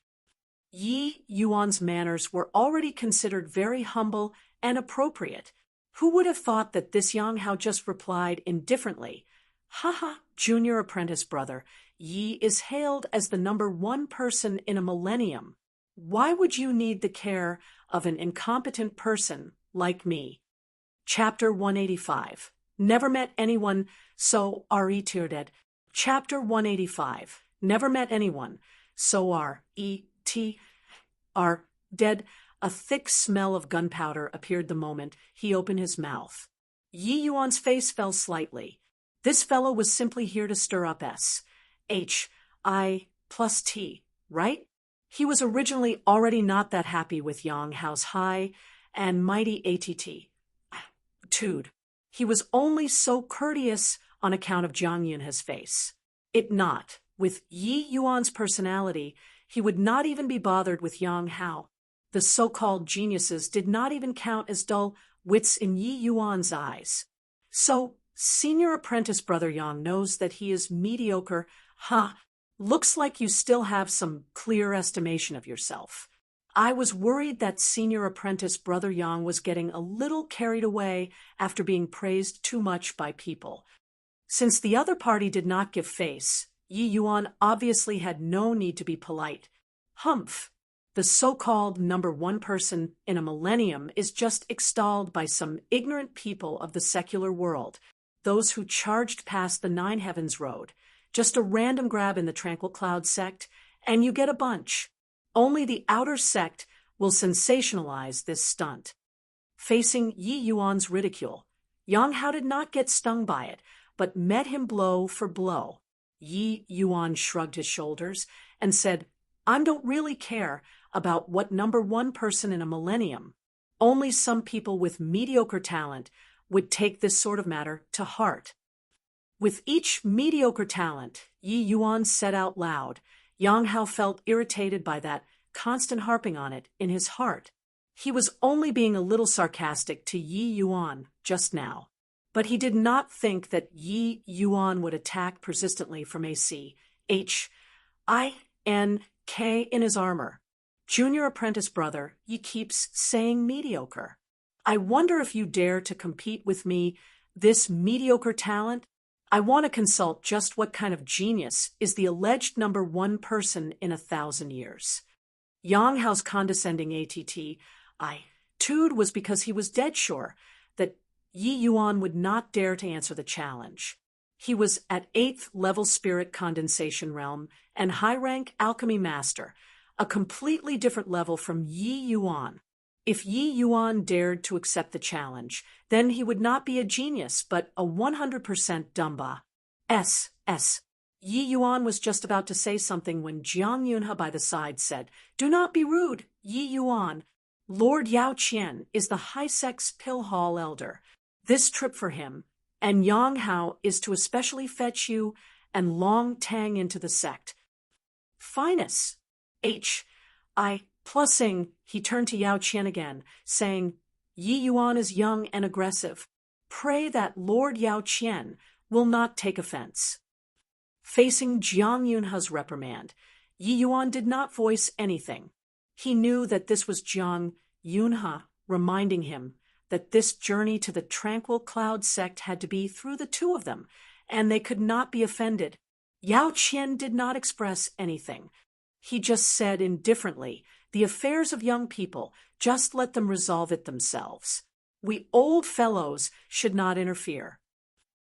Yi Yuan's manners were already considered very humble and appropriate. Who would have thought that this Yang Hao just replied indifferently, "Haha, Junior Apprentice Brother, Yi is hailed as the #1 person in a millennium. Why would you need the care of an incompetent person like me?" Chapter 185. Never met anyone so retarded. Chapter 185. Never met anyone so dead. A thick smell of gunpowder appeared the moment he opened his mouth. Yi Yuan's face fell slightly. This fellow was simply here to stir up SHI+T, right? He was originally already not that happy with Yang Hao's high and mighty attitude. He was only so courteous on account of Jiang Yunhe's face. With Yi Yuan's personality, he would not even be bothered with Yang Hao. The so-called geniuses did not even count as dull wits in Yi Yuan's eyes. So, Senior Apprentice Brother Yang knows that he is mediocre. Looks like you still have some clear estimation of yourself. I was worried that Senior Apprentice Brother Yang was getting a little carried away after being praised too much by people. Since the other party did not give face, Yi Yuan obviously had no need to be polite. The so-called #1 person in a millennium is just extolled by some ignorant people of the secular world, those who charged past the Nine Heavens Road. Just a random grab in the Tranquil Cloud sect, and you get a bunch. Only the outer sect will sensationalize this stunt. Facing Yi Yuan's ridicule, Yang Hao did not get stung by it, but met him blow for blow. Yi Yuan shrugged his shoulders and said, "I don't really care about what #1 person in a millennium. Only some people with mediocre talent would take this sort of matter to heart." With each mediocre talent Yi Yuan said out loud, Yang Hao felt irritated by that constant harping on it in his heart. He was only being a little sarcastic to Yi Yuan just now, but he did not think that Yi Yuan would attack persistently from ACHINK in his armor. "Junior Apprentice Brother, you keeps saying mediocre. I wonder if you dare to compete with me, this mediocre talent? I want to consult just what kind of genius is the alleged #1 person in 1,000 years. Yang Hao's condescending attitude was because he was dead sure that Yi Yuan would not dare to answer the challenge. He was at 8th level spirit condensation realm and high-rank alchemy master, a completely different level from Yi Yuan. If Yi Yuan dared to accept the challenge, then he would not be a genius, but a 100% dumba. Yi Yuan was just about to say something when Jiang Yunhe by the side said, "Do not be rude, Yi Yuan. Lord Yao Qian is the high-sex pill hall elder. This trip for him, and Yang Hao is to especially fetch you and Long Tang into the sect." "Finest. Plussing," he turned to Yao Qian again, saying, "Yi Yuan is young and aggressive. Pray that Lord Yao Qian will not take offense." Facing Jiang Yunhe's reprimand, Yi Yuan did not voice anything. He knew that this was Jiang Yunhe reminding him that this journey to the tranquil cloud sect had to be through the two of them, and they could not be offended. Yao Qian did not express anything. He just said indifferently, "The affairs of young people, just let them resolve it themselves. We old fellows should not interfere."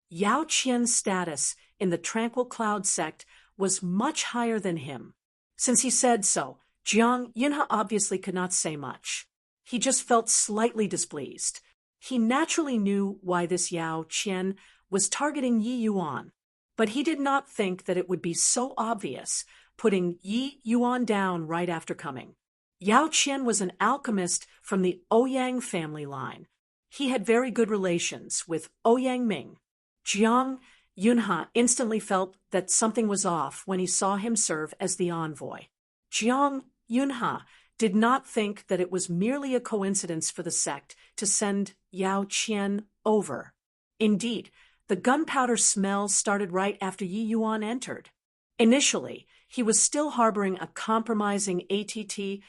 Yao Qian's status in the Tranquil Cloud sect was much higher than him. Since he said so, Jiang Yunhe obviously could not say much. He just felt slightly displeased. He naturally knew why this Yao Qian was targeting Yi Yuan, but he did not think that it would be so obvious, putting Yi Yuan down right after coming. Yao Qian was an alchemist from the Ouyang family line. He had very good relations with Ouyang Ming. Jiang Yunhe instantly felt that something was off when he saw him serve as the envoy. Jiang Yunhe did not think that it was merely a coincidence for the sect to send Yao Qian over. Indeed, the gunpowder smell started right after Yi Yuan entered. Initially, he was still harboring a compromising attitude,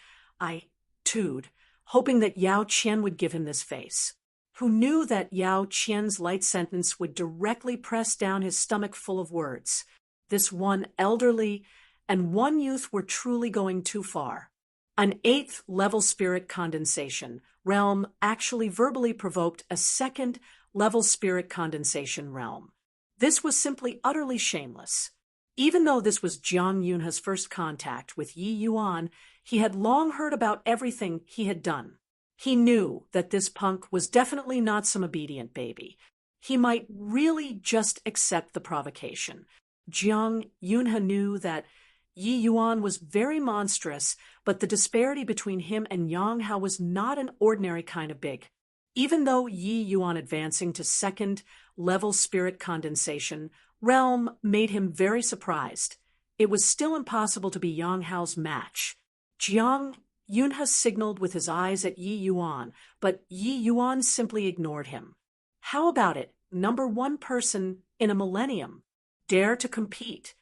hoping that Yao Qian would give him this face. Who knew that Yao Qian's light sentence would directly press down his stomach full of words. This one elderly and one youth were truly going too far. An 8th level spirit condensation realm actually verbally provoked a 2nd level spirit condensation realm. This was simply utterly shameless. Even though this was Jiang Yunhe's first contact with Yi Yuan, he had long heard about everything he had done. He knew that this punk was definitely not some obedient baby. He might really just accept the provocation. Jiang Yunhe knew that Yi Yuan was very monstrous, but the disparity between him and Yang Hao was not an ordinary kind of big. Even though Yi Yuan advancing to 2nd level spirit condensation realm made him very surprised, it was still impossible to be Yang Hao's match. Jiang Yunhe signaled with his eyes at Yi Yuan, but Yi Yuan simply ignored him. How about it, number 1 person in a millennium? Dare to compete?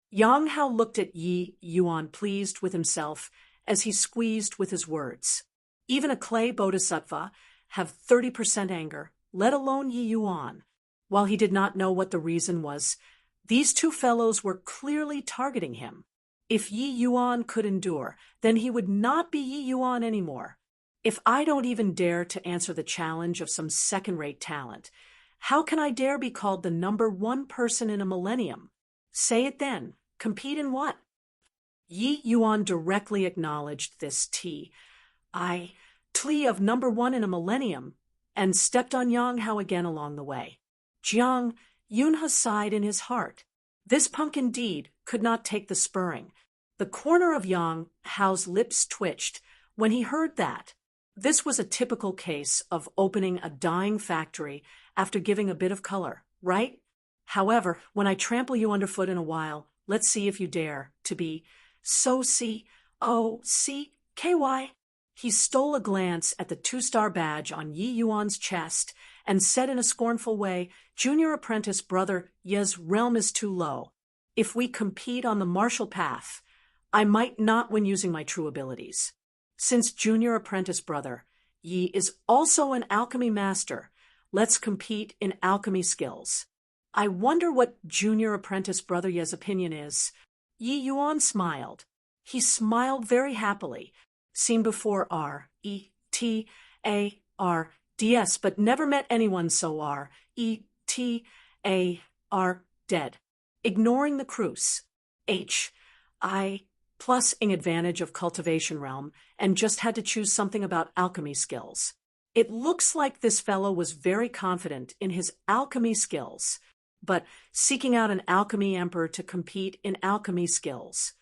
Yang Hao looked at Yi Yuan pleased with himself as he squeezed with his words. Even a clay bodhisattva have 30% anger, let alone Yi Yuan. While he did not know what the reason was, these two fellows were clearly targeting him. If Yi Yuan could endure, then he would not be Yi Yuan anymore. If I don't even dare to answer the challenge of some second-rate talent, how can I dare be called the number 1 person in a millennium? Say it then. Compete in what? Yi Yuan directly acknowledged this plea of number 1 in a millennium and stepped on Yang Hao again along the way. Jiang Yunhe sighed in his heart. This punk indeed could not take the spurring. The corner of Yang Hao's lips twitched when he heard that. This was a typical case of opening a dying factory after giving a bit of color, right? However, when I trample you underfoot in a while, let's see if you dare to be so COCKY. He stole a glance at the 2-star badge on Yi Yuan's chest and said in a scornful way, "Junior apprentice brother Ye's realm is too low. If we compete on the martial path, I might not win using my true abilities. Since junior apprentice brother Yi is also an alchemy master, let's compete in alchemy skills. I wonder what junior apprentice brother Ye's opinion is." Yi Yuan smiled. He smiled very happily. Seen before RETARDS, but never met anyone so RETAR dead. Ignoring the cruce. Plus-ing advantage of cultivation realm, and just had to choose something about alchemy skills. It looks like this fellow was very confident in his alchemy skills, but seeking out an alchemy emperor to compete in alchemy skills.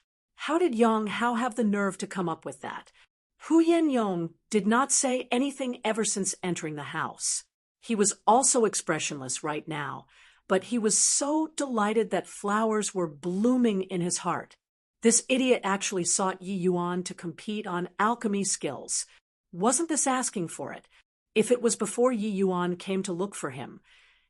How did Yang Hao have the nerve to come up with that? Hu Yong did not say anything ever since entering the house. He was also expressionless right now, but he was so delighted that flowers were blooming in his heart. This idiot actually sought Yi Yuan to compete on alchemy skills. Wasn't this asking for it? If it was before Yi Yuan came to look for him,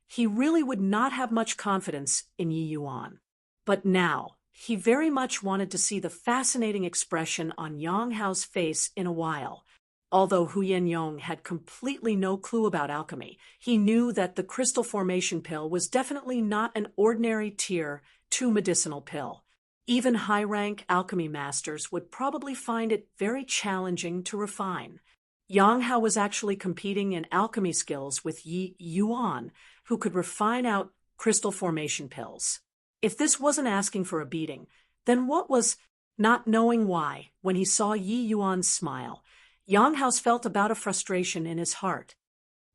he really would not have much confidence in Yi Yuan. But now, he very much wanted to see the fascinating expression on Yang Hao's face in a while. Although Hu Yong had completely no clue about alchemy, he knew that the crystal formation pill was definitely not an ordinary tier 2 medicinal pill. Even high-rank alchemy masters would probably find it very challenging to refine. Yang Hao was actually competing in alchemy skills with Yi Yuan, who could refine out crystal formation pills. If this wasn't asking for a beating, then what was? Not knowing why, when he saw Yi Yuan's smile, Yang Hao felt about a frustration in his heart.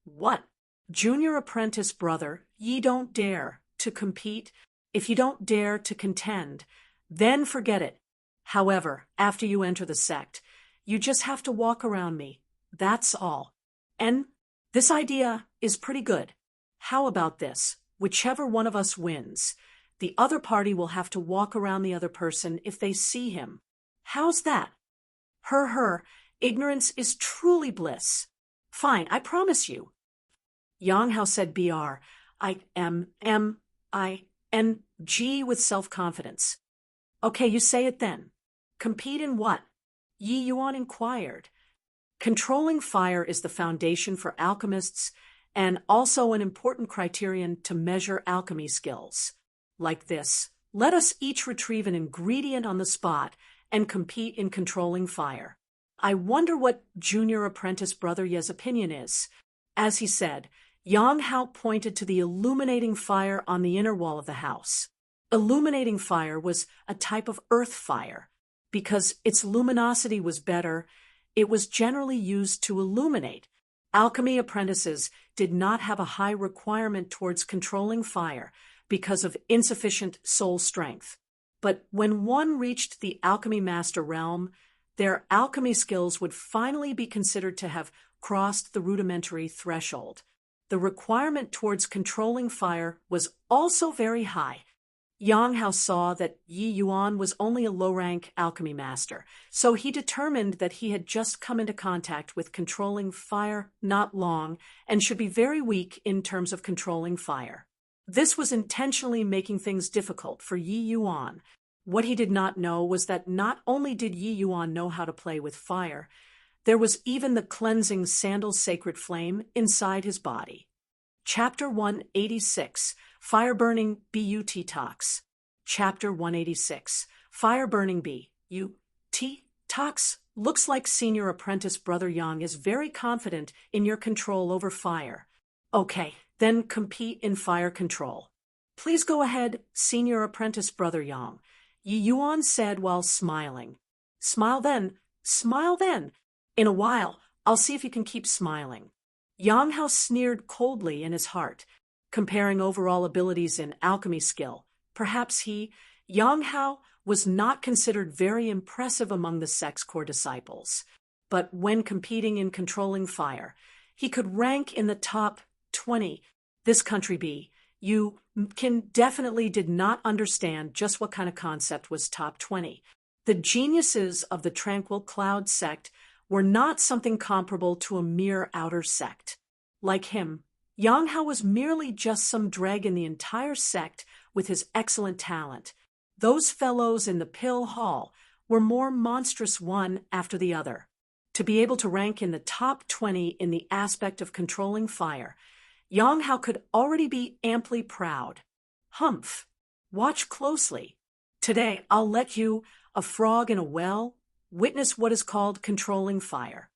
What? Junior apprentice brother, ye don't dare to compete? If you don't dare to contend, then forget it. However, after you enter the sect, you just have to walk around me. That's all. And this idea is pretty good. How about this? Whichever one of us wins, the other party will have to walk around the other person if they see him. How's that? Her. Ignorance is truly bliss. Fine, I promise you. Yang Hao said B-R-I-M-M-I-N-G with self-confidence. Okay, you say it then. Compete in what? Yi Yuan inquired. Controlling fire is the foundation for alchemists and also an important criterion to measure alchemy skills. Like this, let us each retrieve an ingredient on the spot and compete in controlling fire. I wonder what junior apprentice brother Ye's opinion is. As he said, Yang Hao pointed to the illuminating fire on the inner wall of the house. Illuminating fire was a type of earth fire. Because its luminosity was better, it was generally used to illuminate. Alchemy apprentices did not have a high requirement towards controlling fire because of insufficient soul strength. But when one reached the alchemy master realm, their alchemy skills would finally be considered to have crossed the rudimentary threshold. The requirement towards controlling fire was also very high. Yang Hao saw that Yi Yuan was only a low-rank alchemy master, so he determined that he had just come into contact with controlling fire not long and should be very weak in terms of controlling fire. This was intentionally making things difficult for Yi Yuan. What he did not know was that not only did Yi Yuan know how to play with fire, there was even the cleansing sandal sacred flame inside his body. Chapter 186, Fire Burning B.U.T. Tox. Chapter 186, Fire Burning B.U.T. Tox. Looks like senior apprentice brother Yang is very confident in your control over fire. Okay, then compete in fire control. Please go ahead, senior apprentice brother Yang, Yi Yuan said while smiling. Smile then. In a while, I'll see if you can keep smiling. Yang Hao sneered coldly in his heart, comparing overall abilities in alchemy skill. Perhaps Yang Hao, was not considered very impressive among the sect's core disciples. But when competing in controlling fire, he could rank in the top 20. This country you definitely did not understand just what kind of concept was top 20. The geniuses of the Tranquil Cloud sect were not something comparable to a mere outer sect. Like him, Yang Hao was merely just some dreg in the entire sect with his excellent talent. Those fellows in the pill hall were more monstrous one after the other. To be able to rank in the top 20 in the aspect of controlling fire, Yang Hao could already be amply proud. Humph! Watch closely. Today I'll let you, a frog in a well, witness what is called controlling fire.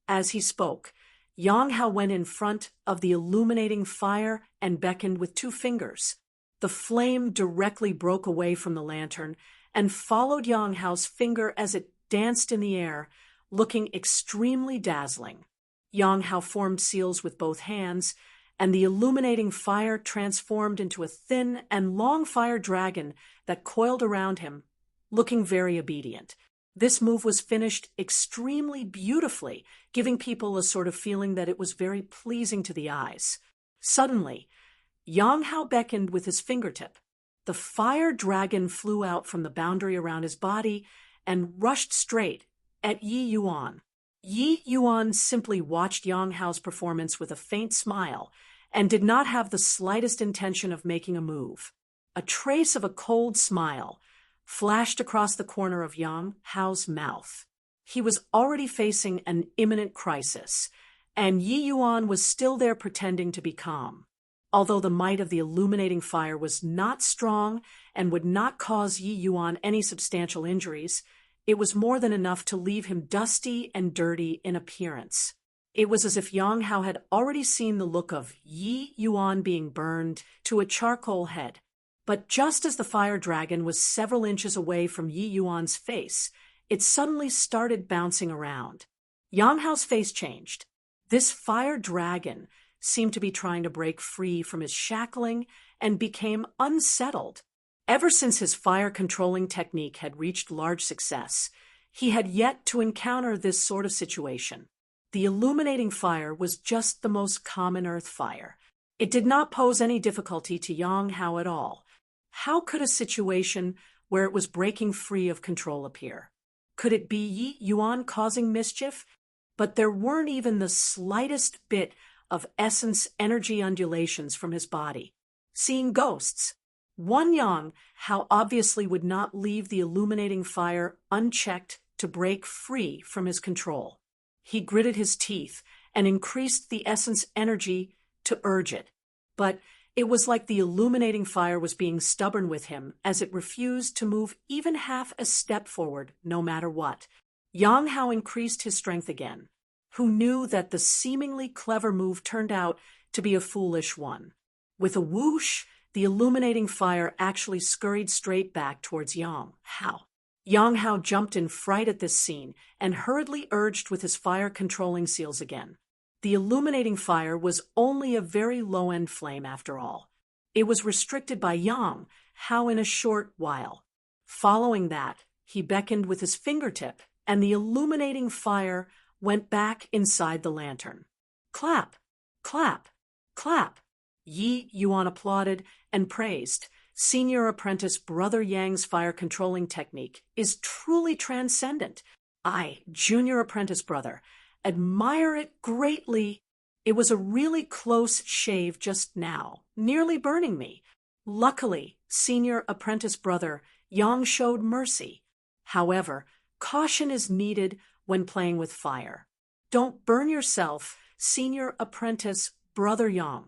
As he spoke, Yang Hao went in front of the illuminating fire and beckoned with 2 fingers. The flame directly broke away from the lantern and followed Yang Hao's finger as it danced in the air, looking extremely dazzling. Yang Hao formed seals with both hands, and the illuminating fire transformed into a thin and long fire dragon that coiled around him, looking very obedient. This move was finished extremely beautifully, giving people a sort of feeling that it was very pleasing to the eyes. Suddenly, Yang Hao beckoned with his fingertip. The fire dragon flew out from the boundary around his body and rushed straight at Yi Yuan. Yi Yuan simply watched Yang Hao's performance with a faint smile and did not have the slightest intention of making a move. A trace of a cold smile flashed across the corner of Yang Hao's mouth. He was already facing an imminent crisis, and Yi Yuan was still there pretending to be calm. Although the might of the illuminating fire was not strong and would not cause Yi Yuan any substantial injuries, it was more than enough to leave him dusty and dirty in appearance. It was as if Yang Hao had already seen the look of Yi Yuan being burned to a charcoal head. But just as the fire dragon was several inches away from Yi Yuan's face, it suddenly started bouncing around. Yang Hao's face changed. This fire dragon seemed to be trying to break free from his shackling and became unsettled. Ever since his fire-controlling technique had reached large success, he had yet to encounter this sort of situation. The illuminating fire was just the most common earth fire. It did not pose any difficulty to Yang Hao at all. How could a situation where it was breaking free of control appear? Could it be Yi Yuan causing mischief? But there weren't even the slightest bit of essence energy undulations from his body. Seeing ghosts. Yang Hao obviously would not leave the illuminating fire unchecked to break free from his control. He gritted his teeth and increased the essence energy to urge it. But it was like the illuminating fire was being stubborn with him as it refused to move even half a step forward no matter what. Yang Hao increased his strength again. Who knew that the seemingly clever move turned out to be a foolish one? With a whoosh, the illuminating fire actually scurried straight back towards Yang Hao. Yang Hao jumped in fright at this scene and hurriedly urged with his fire-controlling seals again. The illuminating fire was only a very low-end flame after all. It was restricted by Yang Hao in a short while. Following that, he beckoned with his fingertip, and the illuminating fire went back inside the lantern. Clap, clap, clap. Yi Yuan applauded and praised. Senior apprentice Brother Yang's fire-controlling technique is truly transcendent. I, junior apprentice brother, admire it greatly. It was a really close shave just now, nearly burning me. Luckily, senior apprentice brother Yang showed mercy. However, caution is needed when playing with fire. Don't burn yourself, senior apprentice brother Yang.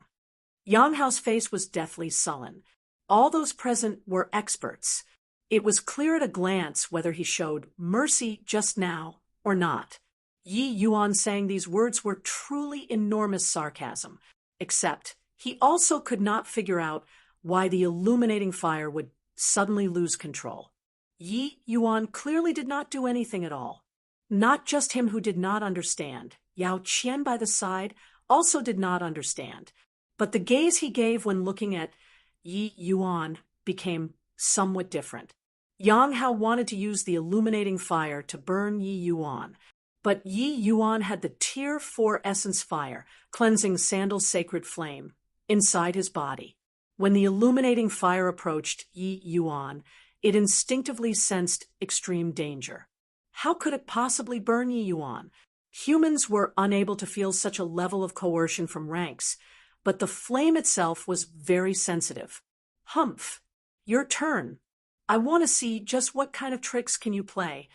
Yang Hao's face was deathly sullen. All those present were experts. It was clear at a glance whether he showed mercy just now or not. Yi Yuan saying these words were truly enormous sarcasm, except he also could not figure out why the illuminating fire would suddenly lose control. Yi Yuan clearly did not do anything at all. Not just him who did not understand. Yao Qian by the side also did not understand. But the gaze he gave when looking at Yi Yuan became somewhat different. Yang Hao wanted to use the illuminating fire to burn Yi Yuan, but Yi Yuan had the Tier 4 essence fire, cleansing sandal's sacred flame, inside his body. When the illuminating fire approached Yi Yuan, it instinctively sensed extreme danger. How could it possibly burn Yi Yuan? Humans were unable to feel such a level of coercion from ranks, but the flame itself was very sensitive. Humph, your turn. I want to see just what kind of tricks can you play.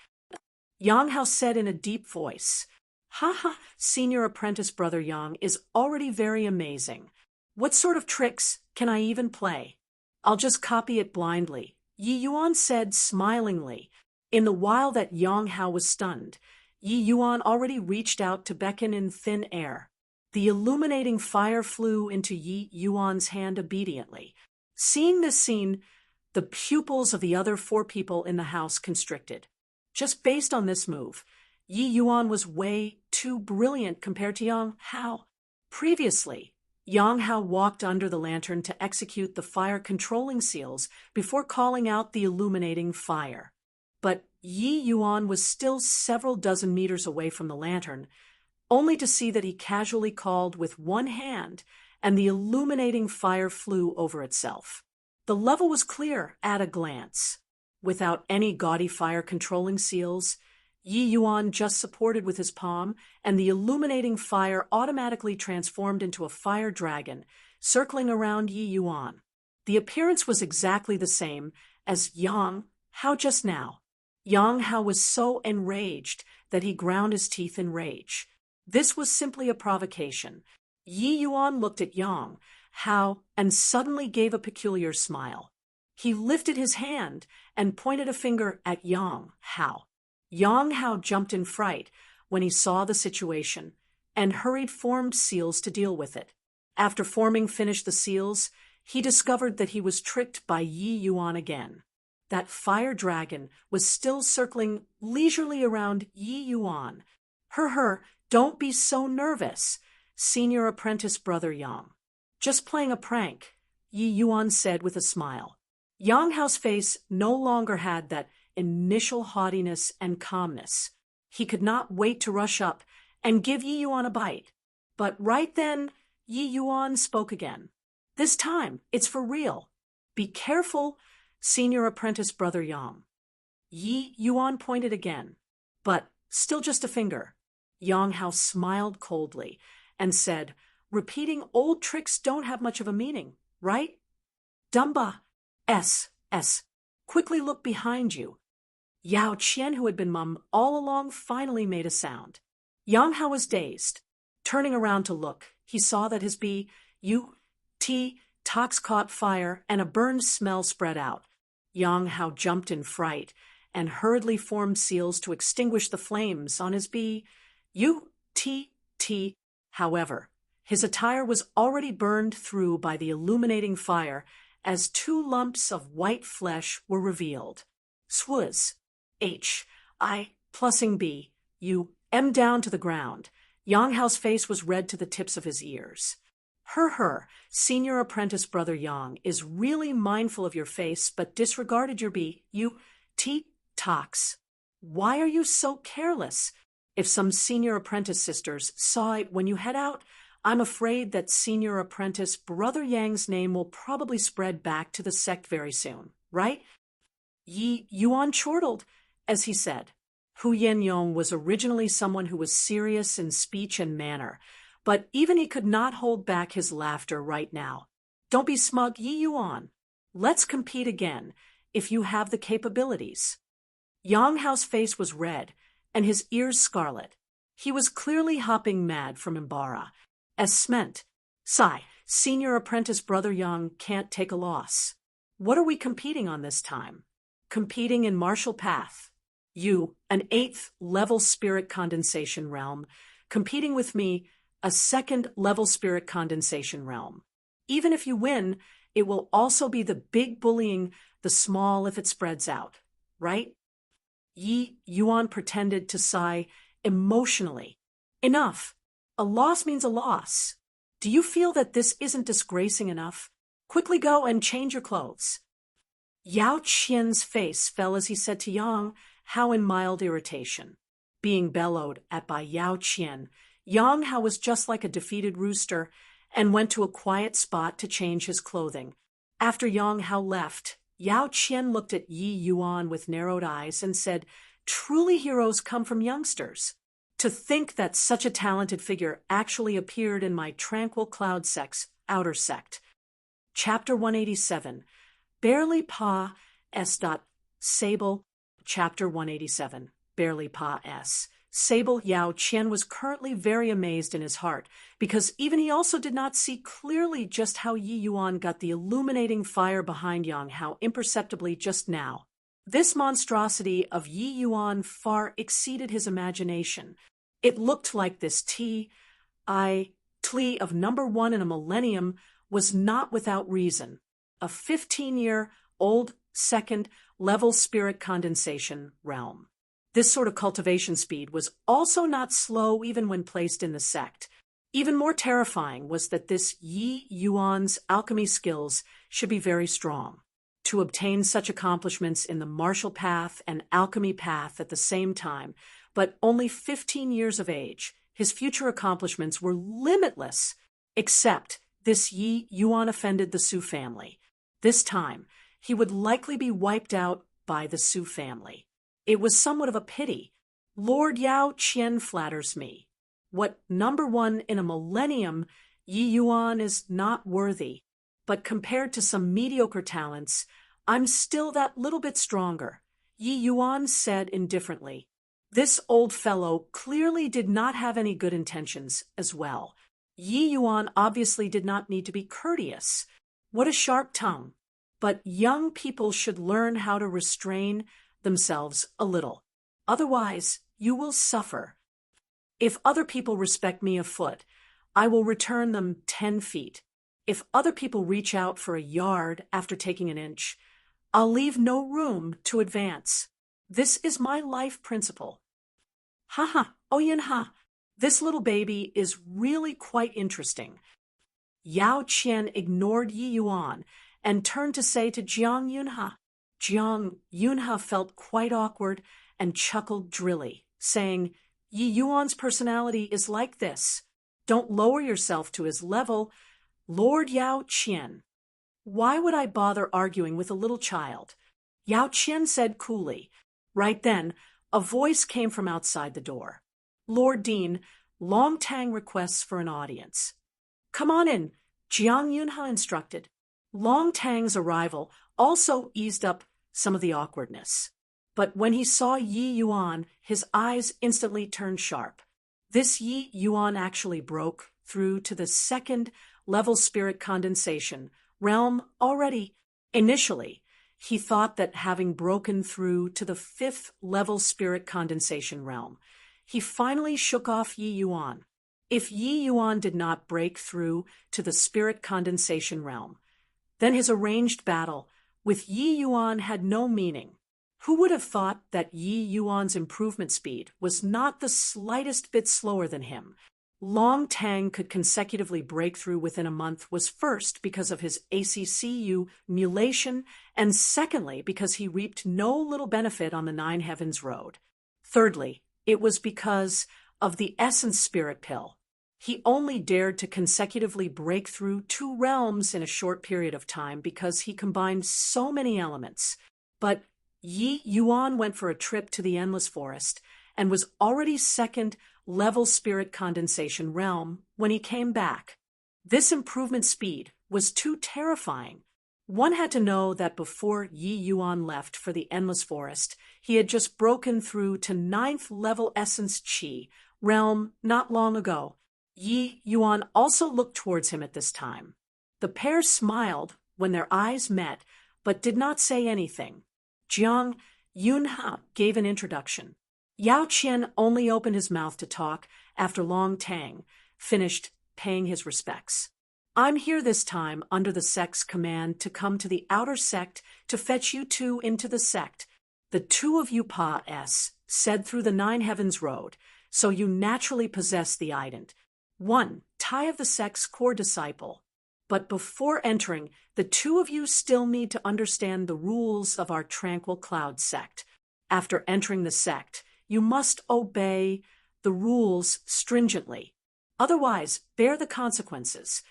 Yang Hao said in a deep voice. Ha, senior apprentice brother Yang is already very amazing. What sort of tricks can I even play? I'll just copy it blindly, Yi Yuan said smilingly. In the while that Yang Hao was stunned, Yi Yuan already reached out to beckon in thin air. The illuminating fire flew into Yi Yuan's hand obediently. Seeing this scene, the pupils of the other 4 people in the house constricted. Just based on this move, Yi Yuan was way too brilliant compared to Yang Hao. Previously, Yang Hao walked under the lantern to execute the fire-controlling seals before calling out the illuminating fire. But Yi Yuan was still several dozen meters away from the lantern, only to see that he casually called with one hand, and the illuminating fire flew over itself. The level was clear at a glance. Without any gaudy fire-controlling seals, Yi Yuan just supported with his palm, and the illuminating fire automatically transformed into a fire dragon, circling around Yi Yuan. The appearance was exactly the same as Yang Hao just now. Yang Hao was so enraged that he ground his teeth in rage. This was simply a provocation. Yi Yuan looked at Yang Hao and suddenly gave a peculiar smile. He lifted his hand and pointed a finger at Yang Hao. Yang Hao jumped in fright when he saw the situation and hurried formed seals to deal with it. After forming finished the seals, he discovered that he was tricked by Yi Yuan again. That fire dragon was still circling leisurely around Yi Yuan. Don't be so nervous, senior apprentice brother Yang. Just playing a prank, Yi Yuan said with a smile. Yang Hao's face no longer had that initial haughtiness and calmness. He could not wait to rush up and give Yi Yuan a bite. But right then, Yi Yuan spoke again. This time, it's for real. Be careful, senior apprentice brother Yang. Yi Yuan pointed again, but still just a finger. Yang Hao smiled coldly and said, repeating old tricks don't have much of a meaning, right? Dumba, S. Quickly look behind you. Yao Qian, who had been mum all along, finally made a sound. Yang Hao was dazed. Turning around to look, he saw that his tox caught fire and a burned smell spread out. Yang Hao jumped in fright and hurriedly formed seals to extinguish the flames on his However, his attire was already burned through by the illuminating fire as two lumps of white flesh were revealed. Swuz, plussing down to the ground. Yang Hao's face was red to the tips of his ears. Senior apprentice brother Yang is really mindful of your face but disregarded your tox. Why are you so careless? If some senior apprentice sisters saw it when you head out, I'm afraid that senior apprentice brother Yang's name will probably spread back to the sect very soon, right? Yi Yuan chortled as he said. Hu Yenyong was originally someone who was serious in speech and manner, but even he could not hold back his laughter right now. Don't be smug, Yi Yuan. Let's compete again, if you have the capabilities. Yang Hao's face was red, and his ears scarlet. He was clearly hopping mad from embarrass. Senior apprentice brother Yang can't take a loss. What are we competing on this time? Competing in martial path. You, an 8th level spirit condensation realm, competing with me, a 2nd level spirit condensation realm. Even if you win, it will also be the big bullying the small if it spreads out, right? Yi Yuan pretended to sigh emotionally. Enough. A loss means a loss. Do you feel that this isn't disgracing enough? Quickly go and change your clothes. Yao Qian's face fell as he said to Yang Hao in mild irritation. Being bellowed at by Yao Qian, Yang Hao was just like a defeated rooster and went to a quiet spot to change his clothing. After Yang Hao left, Yao Qian looked at Yi Yuan with narrowed eyes and said, truly heroes come from youngsters. To think that such a talented figure actually appeared in my tranquil cloud sect's outer sect. Chapter 187. Barely Pa S. Sable. Chapter 187. Barely Pa S. Sable. Yao Qian was currently very amazed in his heart, because even he also did not see clearly just how Yi Yuan got the illuminating fire behind Yang Hao imperceptibly just now. This monstrosity of Yi Yuan far exceeded his imagination. It looked like this Tlee of number 1 in a millennium was not without reason. A 15-year-old 2nd level spirit condensation realm. This sort of cultivation speed was also not slow even when placed in the sect. Even more terrifying was that this Yi Yuan's alchemy skills should be very strong. To obtain such accomplishments in the martial path and alchemy path at the same time, but only 15 years of age, his future accomplishments were limitless, except this Yi Yuan offended the Su family. This time, he would likely be wiped out by the Su family. It was somewhat of a pity. Lord Yao Qian flatters me. What number 1 in a millennium, Yi Yuan is not worthy. But compared to some mediocre talents, I'm still that little bit stronger. Yi Yuan said indifferently. This old fellow clearly did not have any good intentions as well. Yi Yuan obviously did not need to be courteous. What a sharp tongue. But young people should learn how to restrain themselves a little. Otherwise, you will suffer. If other people respect me a foot, I will return them 10 feet. If other people reach out for a yard after taking an inch, I'll leave no room to advance. This is my life principle. Ha, Oyen ha. This little baby is really quite interesting. Yao Qian ignored Yi Yuan and turned to say to Jiang Yunha. Jiang Yunha felt quite awkward and chuckled drily, saying, Yi Yuan's personality is like this. Don't lower yourself to his level. Lord Yao Qian. Why would I bother arguing with a little child? Yao Qian said coolly. Right then, a voice came from outside the door. Lord Dean, Long Tang requests for an audience. Come on in, Jiang Yunha instructed. Long Tang's arrival also eased up some of the awkwardness. But when he saw Yi Yuan, his eyes instantly turned sharp. This Yi Yuan actually broke through to the second level spirit condensation realm already. Initially, he thought that having broken through to the 5th level spirit condensation realm, he finally shook off Yi Yuan. If Yi Yuan did not break through to the spirit condensation realm, then his arranged battle with Yi Yuan had no meaning. Who would have thought that Yi Yuan's improvement speed was not the slightest bit slower than him? Long Tang could consecutively break through within a month was first because of his ACCU mulation, and secondly because he reaped no little benefit on the Nine Heavens Road. Thirdly, it was because of the Essence Spirit Pill. He only dared to consecutively break through 2 realms in a short period of time because he combined so many elements. But Yi Yuan went for a trip to the Endless Forest and was already 2nd level spirit condensation realm when he came back. This improvement speed was too terrifying. One had to know that before Yi Yuan left for the Endless Forest, he had just broken through to 9th level Essence Qi realm not long ago. Yi Yuan also looked towards him at this time. The pair smiled when their eyes met, but did not say anything. Jiang Yunha gave an introduction. Yao Qian only opened his mouth to talk after Long Tang finished paying his respects. I'm here this time under the sect's command to come to the outer sect to fetch you 2 into the sect. The 2 of you Pa-S said through the Nine Heavens Road, so you naturally possess the ident. 1. Tai of the sect's core disciple. But before entering, the 2 of you still need to understand the rules of our Tranquil Cloud sect. After entering the sect, you must obey the rules stringently. Otherwise, bear the consequences.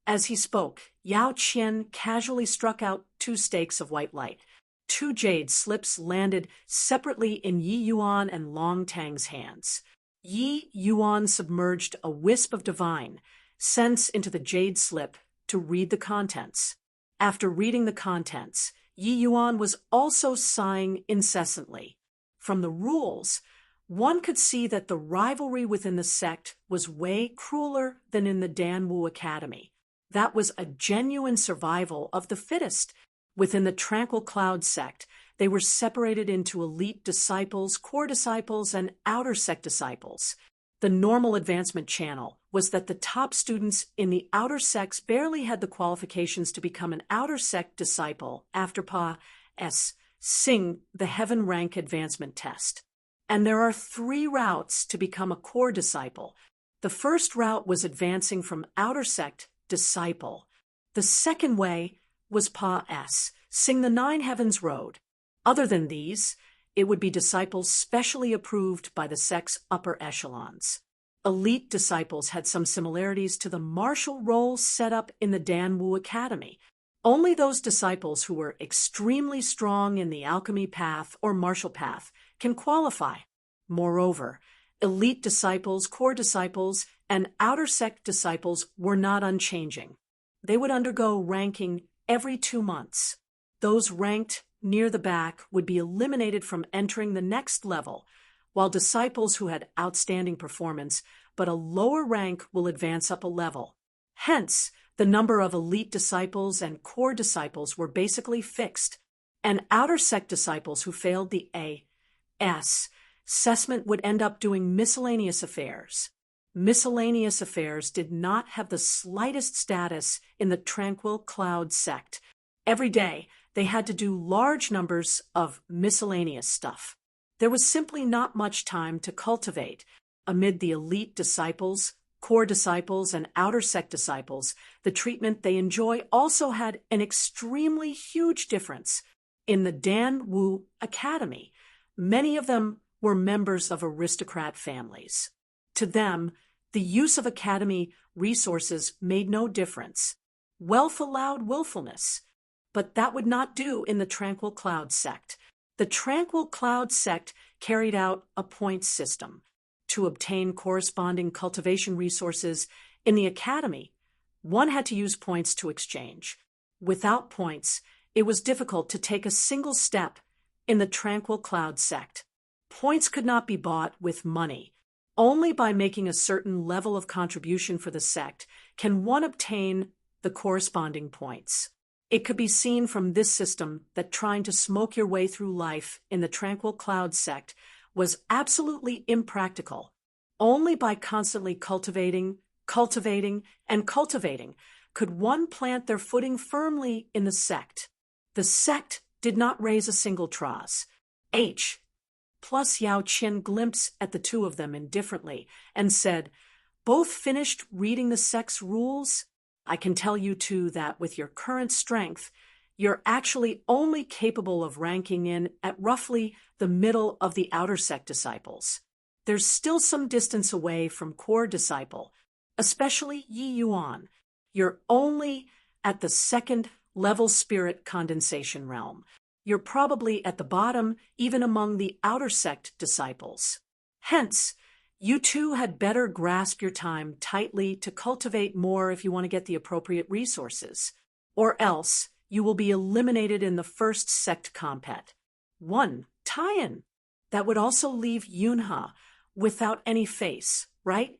As he spoke, Yao Qian casually struck out 2 stakes of white light. 2 jade slips landed separately in Yi Yuan and Long Tang's hands. Yi Yuan submerged a wisp of divine sense into the jade slip to read the contents. After reading the contents, Yi Yuan was also sighing incessantly. From the rules, one could see that the rivalry within the sect was way crueler than in the Danwu Academy. That was a genuine survival of the fittest. Within the Tranquil Cloud sect, they were separated into elite disciples, core disciples, and outer sect disciples. The normal advancement channel was that the top students in the outer sects barely had the qualifications to become an outer sect disciple after Pa-S sing the heaven rank advancement test. And there are 3 routes to become a core disciple. The first route was advancing from outer sect disciple. The second way was Pa-S, sing the Nine Heavens Road. Other than these, it would be disciples specially approved by the sect's upper echelons. Elite disciples had some similarities to the martial roles set up in the Danwu Academy. Only those disciples who were extremely strong in the alchemy path or martial path can qualify. Moreover, elite disciples, core disciples, and outer sect disciples were not unchanging. They would undergo ranking every 2 months. Those ranked near the back would be eliminated from entering the next level, while disciples who had outstanding performance but a lower rank will advance up a level. Hence, the number of elite disciples and core disciples were basically fixed, and outer sect disciples who failed the A.S. assessment would end up doing miscellaneous affairs. Miscellaneous affairs did not have the slightest status in the Tranquil Cloud sect. Every day, they had to do large numbers of miscellaneous stuff. There was simply not much time to cultivate. Amid the elite disciples, core disciples, and outer sect disciples, the treatment they enjoy also had an extremely huge difference. In the Dan Wu Academy, many of them were members of aristocrat families. To them, the use of academy resources made no difference. Wealth allowed willfulness, but that would not do in the Tranquil Cloud sect. The Tranquil Cloud sect carried out a points system. To obtain corresponding cultivation resources in the academy, one had to use points to exchange. Without points, it was difficult to take a single step in the Tranquil Cloud sect. Points could not be bought with money. Only by making a certain level of contribution for the sect can one obtain the corresponding points. It could be seen from this system that trying to smoke your way through life in the Tranquil Cloud sect was absolutely impractical. Only by constantly cultivating, and cultivating could one plant their footing firmly in the sect. The sect did not raise a single traz. Plus Yao Qian glimpsed at the two of them indifferently and said, "Both finished reading the sect's rules? I can tell you too that with your current strength, you're actually only capable of ranking in at roughly the middle of the outer sect disciples. There's still some distance away from core disciple, especially Yi Yuan. You're only at the second level spirit condensation realm. You're probably at the bottom even among the outer sect disciples. Hence, you two had better grasp your time tightly to cultivate more if you want to get the appropriate resources, or else you will be eliminated in the first sect compet. 1. Tie-in. That would also leave Yunha without any face, right?"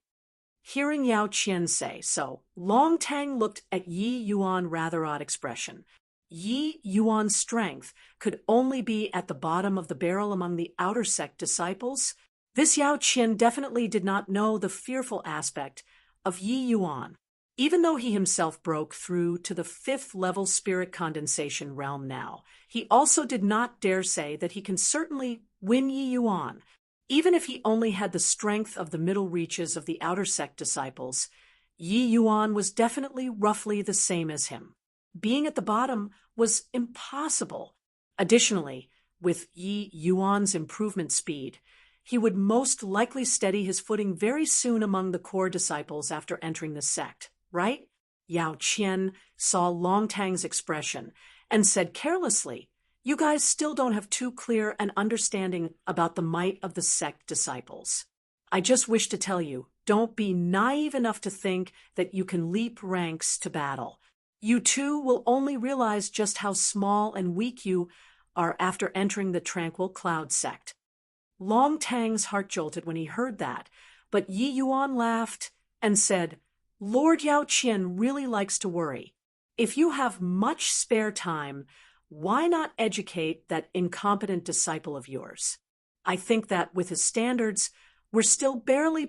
Hearing Yao Qian say so, Long Tang looked at Yi Yuan rather odd expression. Yi Yuan's strength could only be at the bottom of the barrel among the outer sect disciples. This Yao Qian definitely did not know the fearful aspect of Yi Yuan. Even though he himself broke through to the 5th level spirit condensation realm now, he also did not dare say that he can certainly win Yi Yuan. Even if he only had the strength of the middle reaches of the outer sect disciples, Yi Yuan was definitely roughly the same as him. Being at the bottom was impossible. Additionally, with Yi Yuan's improvement speed, he would most likely steady his footing very soon among the core disciples after entering the sect, right? Yao Qian saw Long Tang's expression and said carelessly, "You guys still don't have too clear an understanding about the might of the sect disciples. I just wish to tell you, don't be naive enough to think that you can leap ranks to battle. You too will only realize just how small and weak you are after entering the Tranquil Cloud sect." Long Tang's heart jolted when he heard that, but Yi Yuan laughed and said, "Lord Yao Qian really likes to worry. If you have much spare time, why not educate that incompetent disciple of yours? I think that with his standards, we're still barely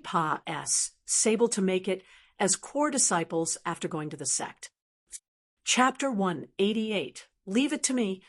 able to make it as core disciples after going to the sect." Chapter 188. Leave it to me.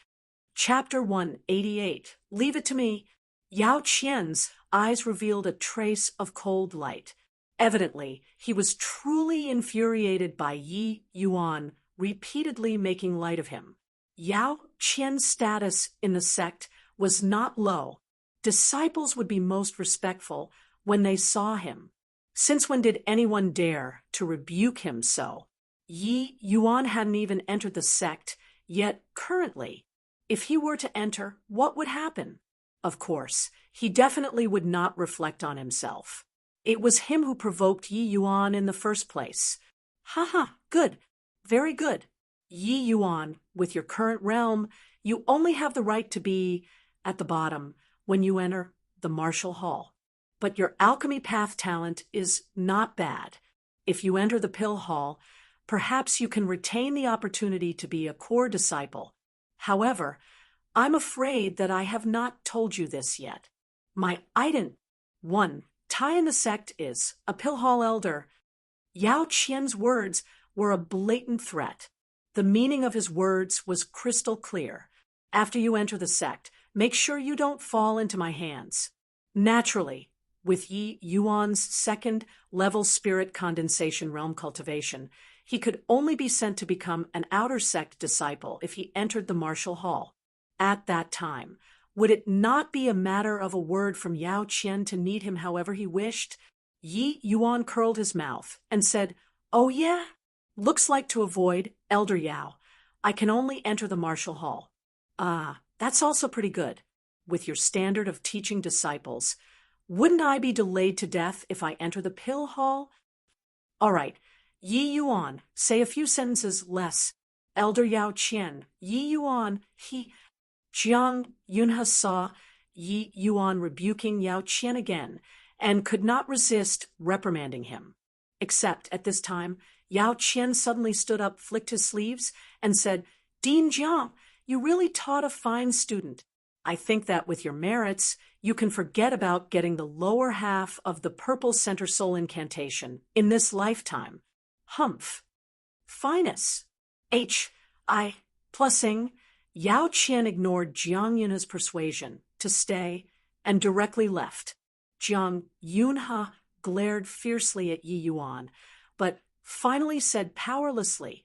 Chapter 188. Leave it to me. Yao Qian's eyes revealed a trace of cold light. Evidently, he was truly infuriated by Yi Yuan repeatedly making light of him. Yao Qian's status in the sect was not low. Disciples would be most respectful when they saw him. Since when did anyone dare to rebuke him so? Yi Yuan hadn't even entered the sect, yet currently, if he were to enter, what would happen? Of course, he definitely would not reflect on himself. It was him who provoked Yi Yuan in the first place. Good, very good. Yi Yuan, with your current realm, you only have the right to be at the bottom when you enter the martial hall. But your alchemy path talent is not bad. If you enter the pill hall, perhaps you can retain the opportunity to be a core disciple. However, I'm afraid that I have not told you this yet. My item 1 tie in the sect is a pill hall elder. Yao Qian's words were a blatant threat. The meaning of his words was crystal clear. After you enter the sect, make sure you don't fall into my hands. Naturally, with Yi Yuan's second-level spirit condensation realm cultivation, he could only be sent to become an outer sect disciple if he entered the martial hall. At that time, would it not be a matter of a word from Yao Qian to need him however he wished? Yi Yuan curled his mouth and said, "Oh yeah? Looks like to avoid Elder Yao, I can only enter the martial hall." Ah, that's also pretty good. With your standard of teaching disciples, wouldn't I be delayed to death if I enter the pill hall? All right, Yi Yuan, say a few sentences less. Elder Yao Qian, Yi Yuan, he... Jiang Yunhe saw Yi Yuan rebuking Yao Qian again and could not resist reprimanding him. Except at this time, Yao Qian suddenly stood up, flicked his sleeves, and said, "Dean Jiang, you really taught a fine student. I think that with your merits, you can forget about getting the lower half of the purple center soul incantation in this lifetime. Humph. Finus. H.I. Plussing." Yao Qian ignored Jiang Yunhe's persuasion to stay and directly left. Jiang Yunhe glared fiercely at Yi Yuan, but finally said powerlessly,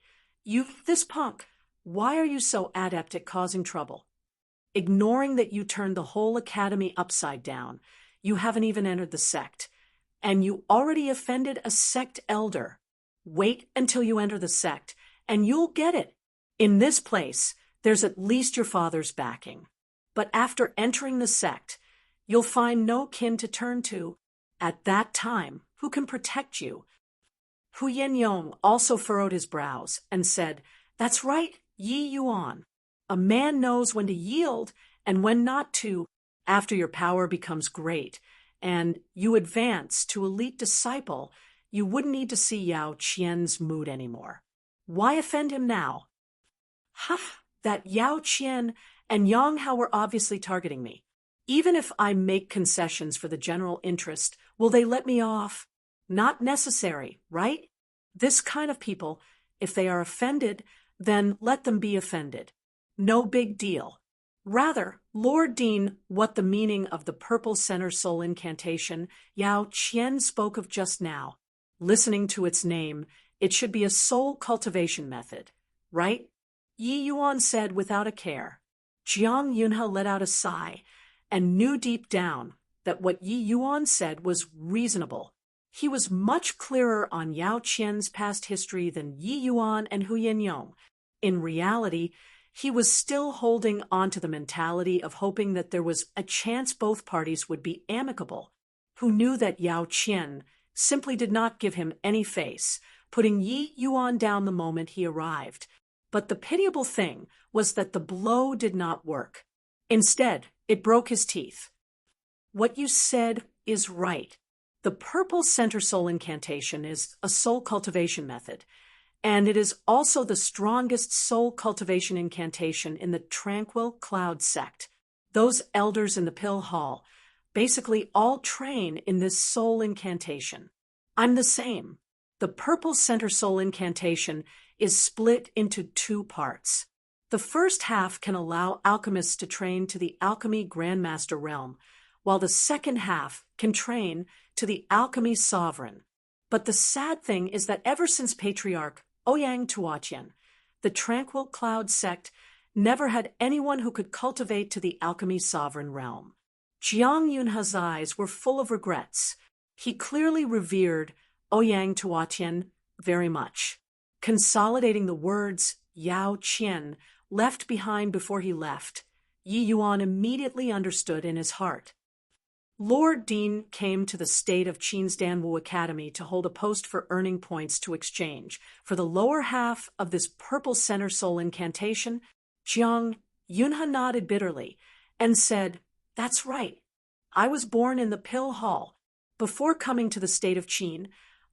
"This punk, why are you so adept at causing trouble? Ignoring that you turned the whole academy upside down, you haven't even entered the sect, and you already offended a sect elder. Wait until you enter the sect, and you'll get it. In this place, there's at least your father's backing. But after entering the sect, you'll find no kin to turn to. At that time, who can protect you?" Hu Yenyong also furrowed his brows and said, "That's right, Yi Yuan. A man knows when to yield and when not to after your power becomes great, and you advance to elite disciple, you wouldn't need to see Yao Qian's mood anymore. Why offend him now?" "Ha! That Yao Qian and Yang Hao were obviously targeting me. Even if I make concessions for the general interest, will they let me off? Not necessary, right? This kind of people, if they are offended, then let them be offended. No big deal. Rather, Lord Dean, what the meaning of the purple center soul incantation Yao Qian spoke of just now. Listening to its name, it should be a soul cultivation method, right?" Yi Yuan said without a care. Jiang Yunhe let out a sigh and knew deep down that what Yi Yuan said was reasonable. He was much clearer on Yao Qian's past history than Yi Yuan and Hu Yenyong. In reality, he was still holding on to the mentality of hoping that there was a chance both parties would be amicable. Who knew that Yao Qian simply did not give him any face, putting Yi Yuan down the moment he arrived. But the pitiable thing was that the blow did not work. Instead, it broke his teeth. "What you said is right. The purple center soul incantation is a soul cultivation method, and it is also the strongest soul cultivation incantation in the Tranquil Cloud sect. Those elders in the pill hall basically all train in this soul incantation. I'm the same. The purple center soul incantation is split into two parts. The first half can allow alchemists to train to the alchemy grandmaster realm, while the second half can train to the alchemy sovereign. But the sad thing is that ever since Patriarch Ouyang Tuotian, the Tranquil Cloud sect never had anyone who could cultivate to the alchemy sovereign realm. Jiang Yunhe's eyes were full of regrets. He clearly revered Ouyang Tuotian very much. Consolidating the words Yao Qian left behind before he left, Yi Yuan immediately understood in his heart. Lord Dean came to the state of Qin's Danwu Academy to hold a post for earning points to exchange. For the lower half of this purple center soul incantation, Jiang Yunhe nodded bitterly and said, "That's right. I was born in the Pill Hall. Before coming to the state of Qin,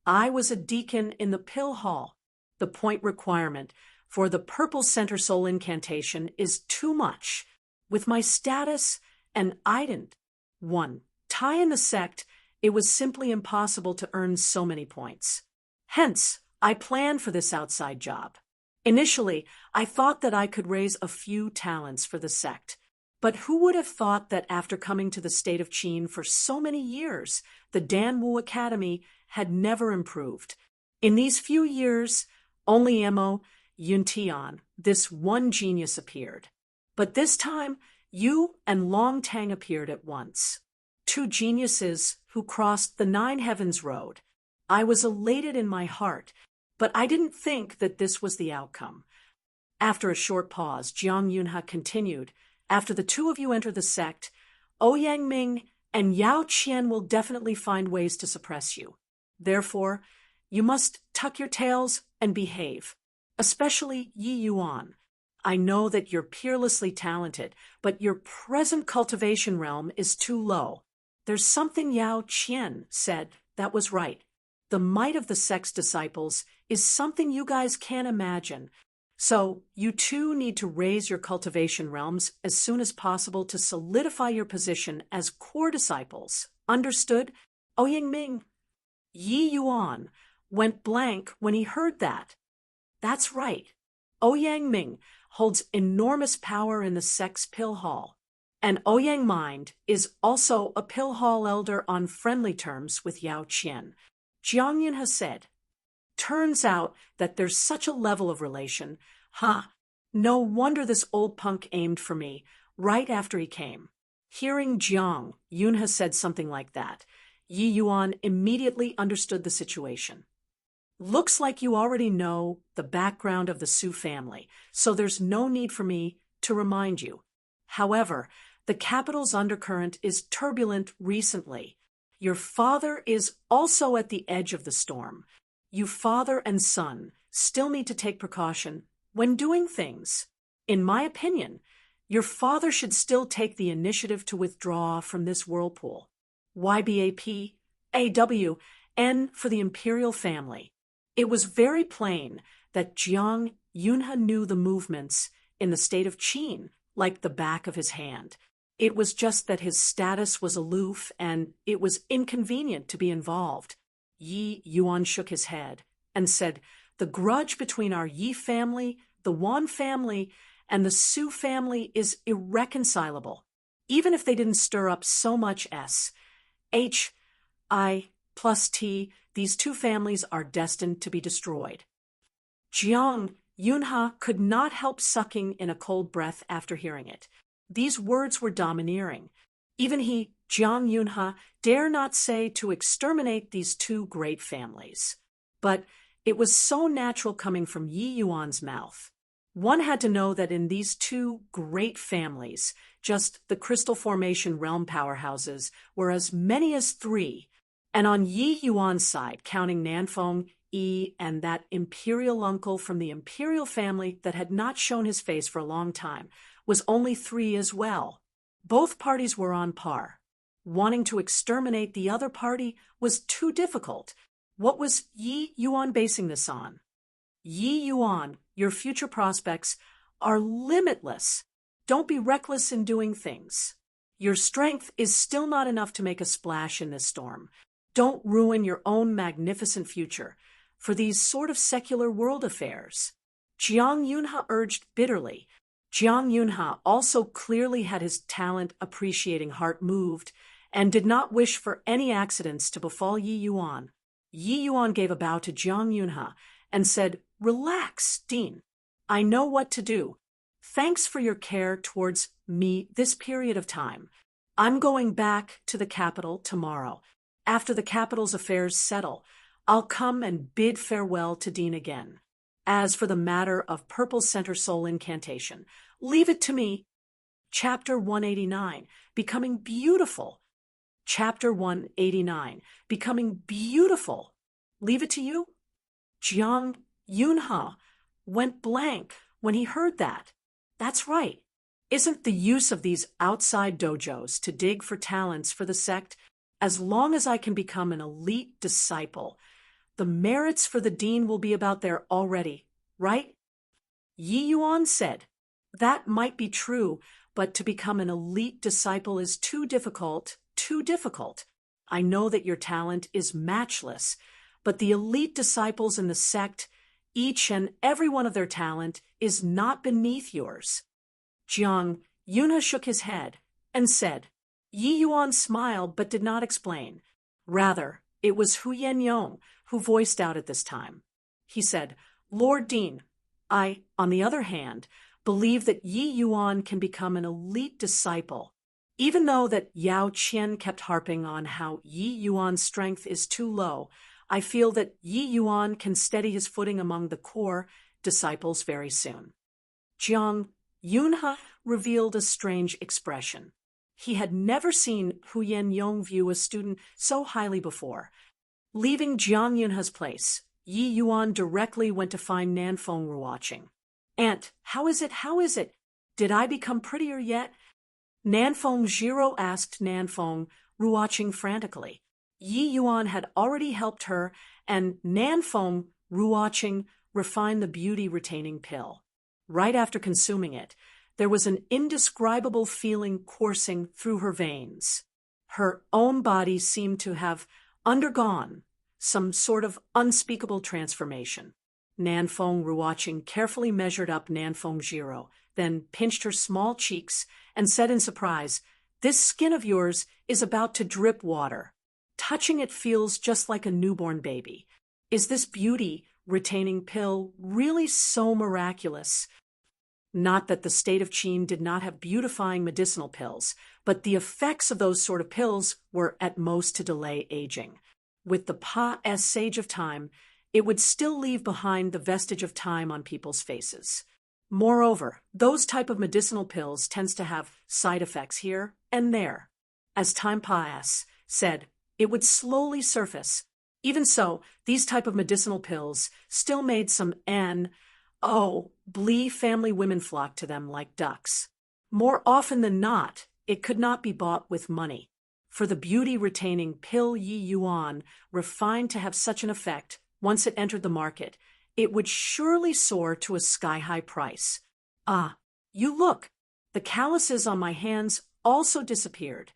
I was a deacon in the Pill Hall. The point requirement for the purple center soul incantation is too much. With my status and ident, 1. tie in the sect, it was simply impossible to earn so many points. Hence, I planned for this outside job. Initially, I thought that I could raise a few talents for the sect. But who would have thought that after coming to the state of Qin for so many years, the Danwu Academy had never improved? In these few years, only Mo Yuntian, this one genius, appeared. But this time, Yu and Long Tang appeared at once. Two geniuses who crossed the Nine Heavens Road. I was elated in my heart, but I didn't think that this was the outcome. After a short pause, Jiang Yunhe continued, "After the two of you enter the sect, Ouyang Ming and Yao Qian will definitely find ways to suppress you. Therefore, you must tuck your tails and behave, especially Yi Yuan. I know that you're peerlessly talented, but your present cultivation realm is too low. There's something Yao Qian said that was right. The might of the sect's disciples is something you guys can't imagine. So you too need to raise your cultivation realms as soon as possible to solidify your position as core disciples. Understood?" Ouyang Ming, Yi Yuan, went blank when he heard that. That's right. Ouyang Ming holds enormous power in the sect's Pill Hall. And Ouyang Mind is also a Pill Hall elder on friendly terms with Yao Qian. Jiang Yun has said, "Turns out that there's such a level of relation. No wonder this old punk aimed for me right after he came." Hearing Jiang Yun has said something like that, Yi Yuan immediately understood the situation. "Looks like you already know the background of the Su family, so there's no need for me to remind you. However, the capital's undercurrent is turbulent recently. Your father is also at the edge of the storm. You father and son still need to take precaution when doing things. In my opinion, your father should still take the initiative to withdraw from this whirlpool. YBAP, AW, N for the imperial family." It was very plain that Jiang Yunhe knew the movements in the state of Qin like the back of his hand. It was just that his status was aloof and it was inconvenient to be involved. Yi Yuan shook his head and said, "The grudge between our Yi family, the Wan family, and the Su family is irreconcilable, even if they didn't stir up so much S. H, I plus T, these two families are destined to be destroyed." Jiang Yunhe could not help sucking in a cold breath after hearing it. These words were domineering. Even he, Jiang Yunhe, dare not say to exterminate these two great families. But it was so natural coming from Yi Yuan's mouth. One had to know that in these two great families, just the crystal formation realm powerhouses were as many as 3. And on Yi Yuan's side, counting Nanfeng, Yi, and that imperial uncle from the imperial family that had not shown his face for a long time, was only 3 as well. Both parties were on par. Wanting to exterminate the other party was too difficult. What was Yi Yuan basing this on? Yi Yuan, your future prospects are limitless. Don't be reckless in doing things. Your strength is still not enough to make a splash in this storm. Don't ruin your own magnificent future for these sort of secular world affairs." Jiang Yunhe urged bitterly. Jiang Yunhe also clearly had his talent-appreciating heart moved and did not wish for any accidents to befall Yi Yuan. Yi Yuan gave a bow to Jiang Yunhe and said, "Relax, Dean. I know what to do. Thanks for your care towards me this period of time. I'm going back to the capital tomorrow. After the capital's affairs settle, I'll come and bid farewell to Dean again. As for the matter of Purple Center Soul Incantation, leave it to me." Chapter 189, Becoming Beautiful. Chapter 189, Becoming Beautiful. Leave it to you? Jiang Yunhe went blank when he heard that. That's right. Isn't the use of these outside dojos to dig for talents for the sect, as long as I can become an elite disciple, the merits for the dean will be about there already, right? Yi Yuan said, that might be true, but to become an elite disciple is too difficult, too difficult. I know that your talent is matchless, but the elite disciples in the sect, each and every one of their talent, is not beneath yours. Jiang Yunhe shook his head and said, Yi Yuan smiled but did not explain. Rather, it was Hu Yenyong who voiced out at this time. He said, Lord Dean, I, on the other hand, believe that Yi Yuan can become an elite disciple. Even though that Yao Qian kept harping on how Yi Yuan's strength is too low, I feel that Yi Yuan can steady his footing among the core disciples very soon. Jiang Yunhe revealed a strange expression. He had never seen Hu Yenyong view a student so highly before. Leaving Jiang Yunhe's place, Yi Yuan directly went to find Nanfeng watching. Aunt, how is it? Did I become prettier yet? Nanfeng Jiro asked Nanfeng, watching frantically. Yi Yuan had already helped her, and Nanfeng, watching, refined the beauty-retaining pill. Right after consuming it, there was an indescribable feeling coursing through her veins. Her own body seemed to have undergone some sort of unspeakable transformation. Nanfeng Ruoqing carefully measured up Nanfeng Jiro, then pinched her small cheeks and said in surprise, This skin of yours is about to drip water. Touching it feels just like a newborn baby. Is this beauty-retaining pill really so miraculous? Not that the state of Qin did not have beautifying medicinal pills, but the effects of those sort of pills were at most to delay aging. With the passage of time, it would still leave behind the vestige of time on people's faces. Moreover, those type of medicinal pills tends to have side effects here and there. As time said, it would slowly surface. Even so, these type of medicinal pills still made some Blee family women flock to them like ducks. More often than not, it could not be bought with money. For the beauty-retaining pill Yi Yuan, refined to have such an effect, once it entered the market, it would surely soar to a sky-high price. Ah, you look! The calluses on my hands also disappeared.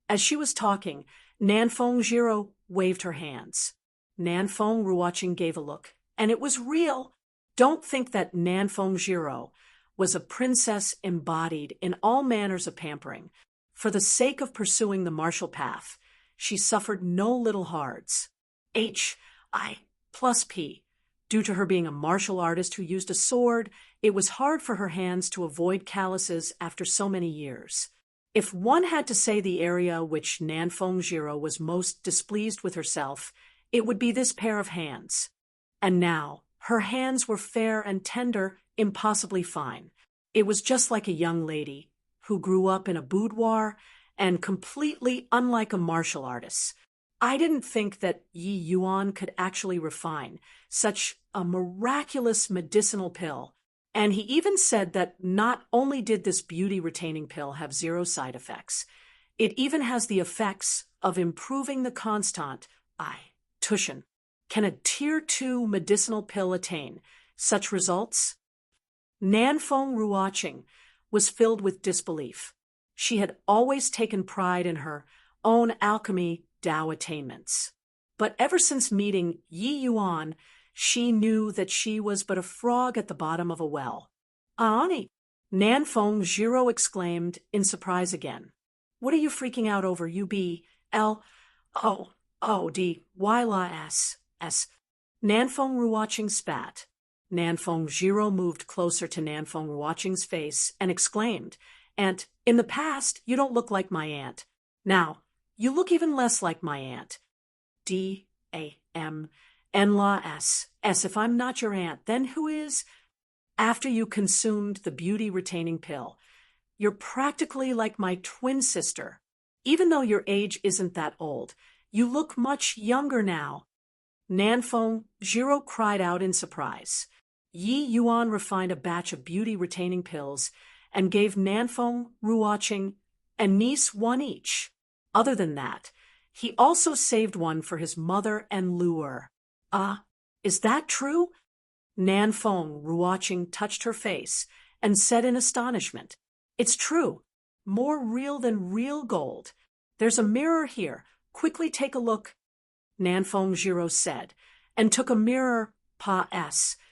As she was talking, Nanfeng Jiro waved her hands. Nanfeng Ruoqing gave a look, and it was real. Don't think that Nanfeng Jiro was a princess embodied in all manners of pampering. For the sake of pursuing the martial path, she suffered no little hards. H.I.+P. Due to her being a martial artist who used a sword, it was hard for her hands to avoid calluses after so many years. If one had to say the area which Nanfeng Jiro was most displeased with herself, it would be this pair of hands. And now, her hands were fair and tender, impossibly fine. It was just like a young lady who grew up in a boudoir and completely unlike a martial artist. I didn't think that Yi Yuan could actually refine such a miraculous medicinal pill. And he even said that not only did this beauty-retaining pill have 0 side effects, it even has the effects of improving the constant tuition. Can a Tier 2 medicinal pill attain such results? Nanfeng Ruoqing was filled with disbelief. She had always taken pride in her own alchemy Tao attainments. But ever since meeting Yi Yuan, she knew that she was but a frog at the bottom of a well. Ani! Nanfeng Jiro exclaimed in surprise again. What are you freaking out over, UBLOODYLAS? Nanfeng Ruoqing spat. Nanfeng Jiro moved closer to Nanfeng Ruoqing's face and exclaimed, Aunt, in the past, you don't look like my aunt. Now, you look even less like my aunt. DAMNLAS. If I'm not your aunt, then who is? After you consumed the beauty-retaining pill, you're practically like my twin sister. Even though your age isn't that old, you look much younger now. Nanfeng Jiro cried out in surprise. Yi Yuan refined a batch of beauty-retaining pills and gave Nanfeng, Ruoqing, and niece one each. Other than that, he also saved one for his mother and Luer. Is that true? Nanfeng, Ruoqing, touched her face and said in astonishment, "It's true. More real than real gold. There's a mirror here. Quickly take a look." Nanfeng Jiro said, and took a mirror,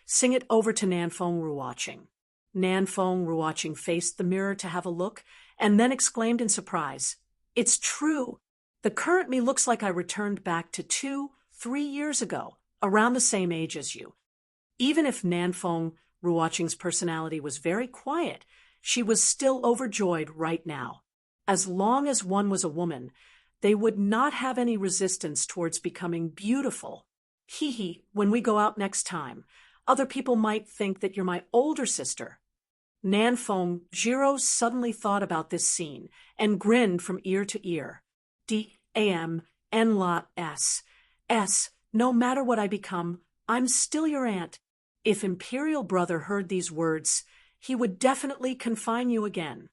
sing it over to Nanfeng Ruoqing. Nanfeng Ruoqing faced the mirror to have a look, and then exclaimed in surprise, "It's true. The current me looks like I returned back to 2-3 years ago, around the same age as you." Even if Nanfeng Ruoqing's personality was very quiet, she was still overjoyed right now. As long as one was a woman, they would not have any resistance towards becoming beautiful. When we go out next time, other people might think that you're my older sister. Nanfeng Jiro suddenly thought about this scene and grinned from ear to ear. No matter what I become, I'm still your aunt. If Imperial Brother heard these words, he would definitely confine you again.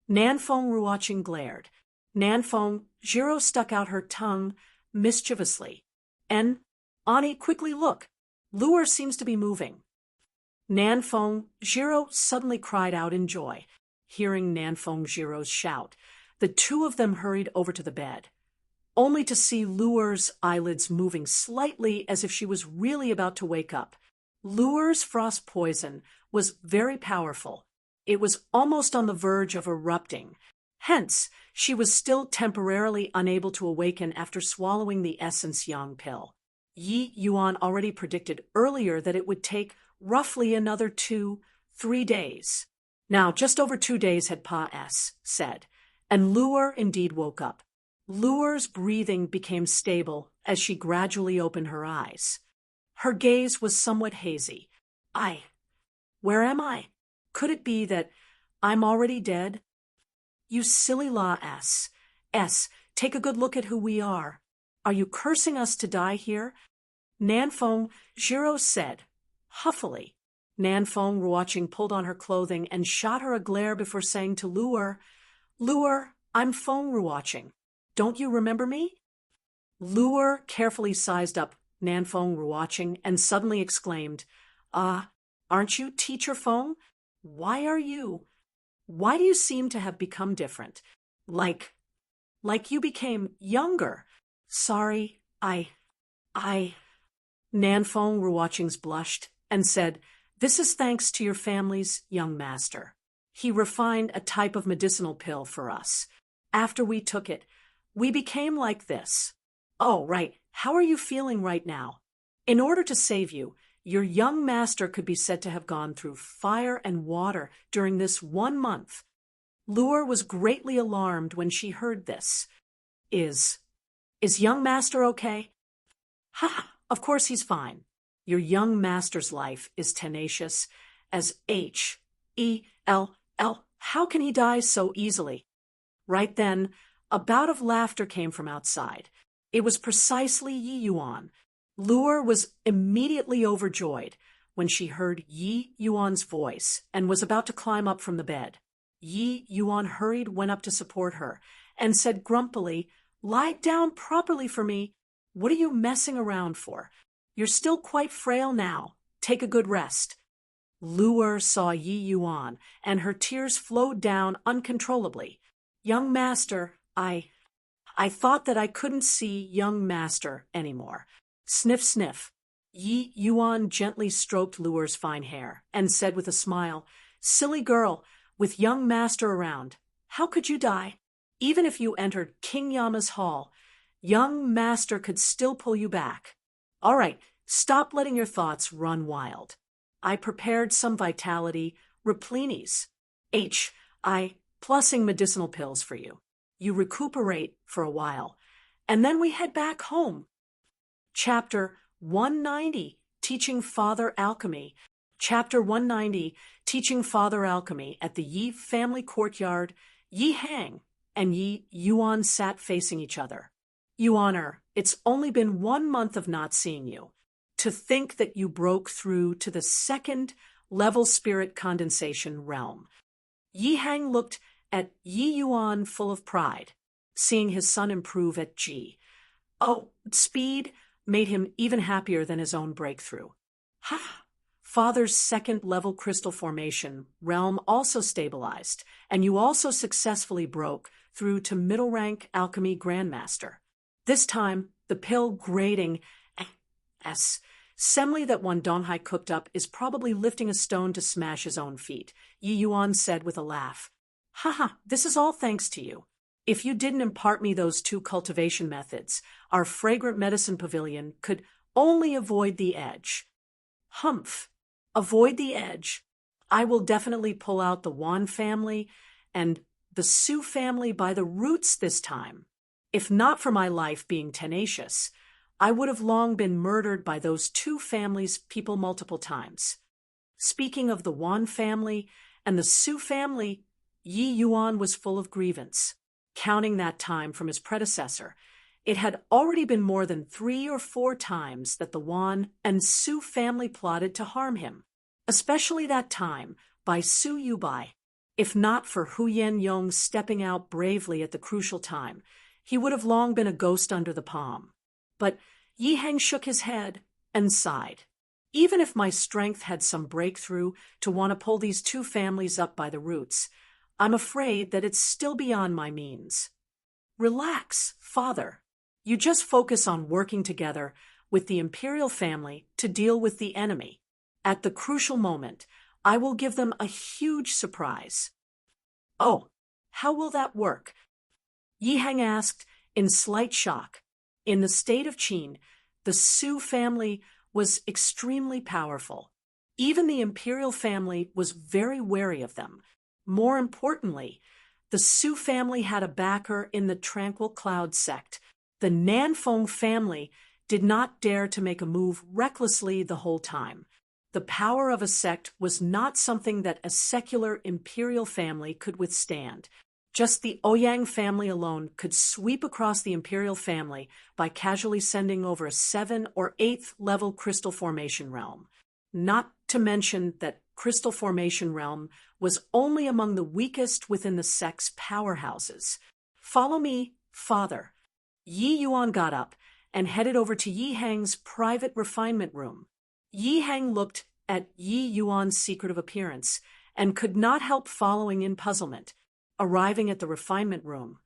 Nanfeng Ruoqing glared. Nanfeng Jiro stuck out her tongue mischievously. Ani, quickly look. Luer seems to be moving. Nanfeng Jiro suddenly cried out in joy. Hearing Nanfeng Jiro's shout, the two of them hurried over to the bed, only to see Luer's eyelids moving slightly as if she was really about to wake up. Luer's frost poison was very powerful. It was almost on the verge of erupting. Hence, she was still temporarily unable to awaken after swallowing the Essence Yang pill. Yi Yuan already predicted earlier that it would take roughly another 2-3 days. Now, just over 2 days had said, and Luer indeed woke up. Luer's breathing became stable as she gradually opened her eyes. Her gaze was somewhat hazy. Where am I? Could it be that I'm already dead? You silly take a good look at who we are. Are you cursing us to die here? Nanfeng Jiro said, huffily. Nanfeng Ruoqing pulled on her clothing and shot her a glare before saying to Luer, I'm Feng Ruoqing. Don't you remember me? Luer carefully sized up Nanfeng Ruoqing and suddenly exclaimed, aren't you Teacher Feng? Why do you seem to have become different? Like you became younger. Sorry, Nanfeng Ruoqing's blushed and said, this is thanks to your family's young master. He refined a type of medicinal pill for us. After we took it, we became like this. Oh, right. How are you feeling right now? In order to save you, your young master could be said to have gone through fire and water during this 1 month. Luer was greatly alarmed when she heard this. Is young master okay? Of course he's fine. Your young master's life is tenacious as Hell. How can he die so easily? Right then, a bout of laughter came from outside. It was precisely Yi Yuan. Luer was immediately overjoyed when she heard Yi Yuan's voice and was about to climb up from the bed. Yi Yuan went up to support her, and said grumpily, lie down properly for me. What are you messing around for? You're still quite frail now. Take a good rest. Luer saw Yi Yuan, and her tears flowed down uncontrollably. Young master, I thought that I couldn't see young master anymore. Sniff, sniff. Yi Yuan gently stroked Luer's fine hair, and said with a smile, silly girl, with young master around, how could you die? Even if you entered King Yama's hall, young master could still pull you back. All right, stop letting your thoughts run wild. I prepared some vitality Replinis, plussing medicinal pills for you. You recuperate for a while, and then we head back home. Chapter 190, Teaching Father Alchemy. Chapter 190, Teaching Father Alchemy at the Yi family courtyard, Yi Hang, and Yi Yuan sat facing each other. Yuaner, it's only been 1 month of not seeing you. To think that you broke through to the second-level spirit condensation realm. Yi Hang looked at Yi Yuan full of pride, seeing his son improve at G. Oh, speed made him even happier than his own breakthrough. Ha! Father's second-level crystal formation realm also stabilized, and you also successfully broke through to middle-rank alchemy grandmaster. This time, the pill grating semblly that one Donghai cooked up is probably lifting a stone to smash his own feet, Yi Yuan said with a laugh. Haha, this is all thanks to you. If you didn't impart me those 2 cultivation methods, our fragrant medicine pavilion could only avoid the edge. Humph. Avoid the edge. I will definitely pull out the Wan family and the Su family by the roots this time. If not for my life being tenacious, I would have long been murdered by those 2 families' people multiple times. Speaking of the Wan family and the Su family, Yi Yuan was full of grievance. Counting that time from his predecessor, it had already been more than 3 or 4 times that the Wan and Su family plotted to harm him, especially that time by Su Yubai. If not for Hu Yen Yong stepping out bravely at the crucial time, he would have long been a ghost under the palm. But Yi Hang shook his head and sighed. Even if my strength had some breakthrough to want to pull these 2 families up by the roots, I'm afraid that it's still beyond my means. Relax, father. You just focus on working together with the imperial family to deal with the enemy. At the crucial moment, I will give them a huge surprise. Oh, how will that work? Yi Hang asked in slight shock. In the state of Qin, the Su family was extremely powerful. Even the imperial family was very wary of them. More importantly, the Su family had a backer in the Tranquil Cloud sect. The Nanfeng family did not dare to make a move recklessly the whole time. The power of a sect was not something that a secular imperial family could withstand. Just the Ouyang family alone could sweep across the imperial family by casually sending over a 7th or 8th level crystal formation realm. Not to mention that crystal formation realm was only among the weakest within the sect's powerhouses. Follow me, father. Yi Yuan got up and headed over to Yi Hang's private refinement room. Yi Hang looked at Yi Yuan's secretive appearance and could not help following in puzzlement. Arriving at the refinement room,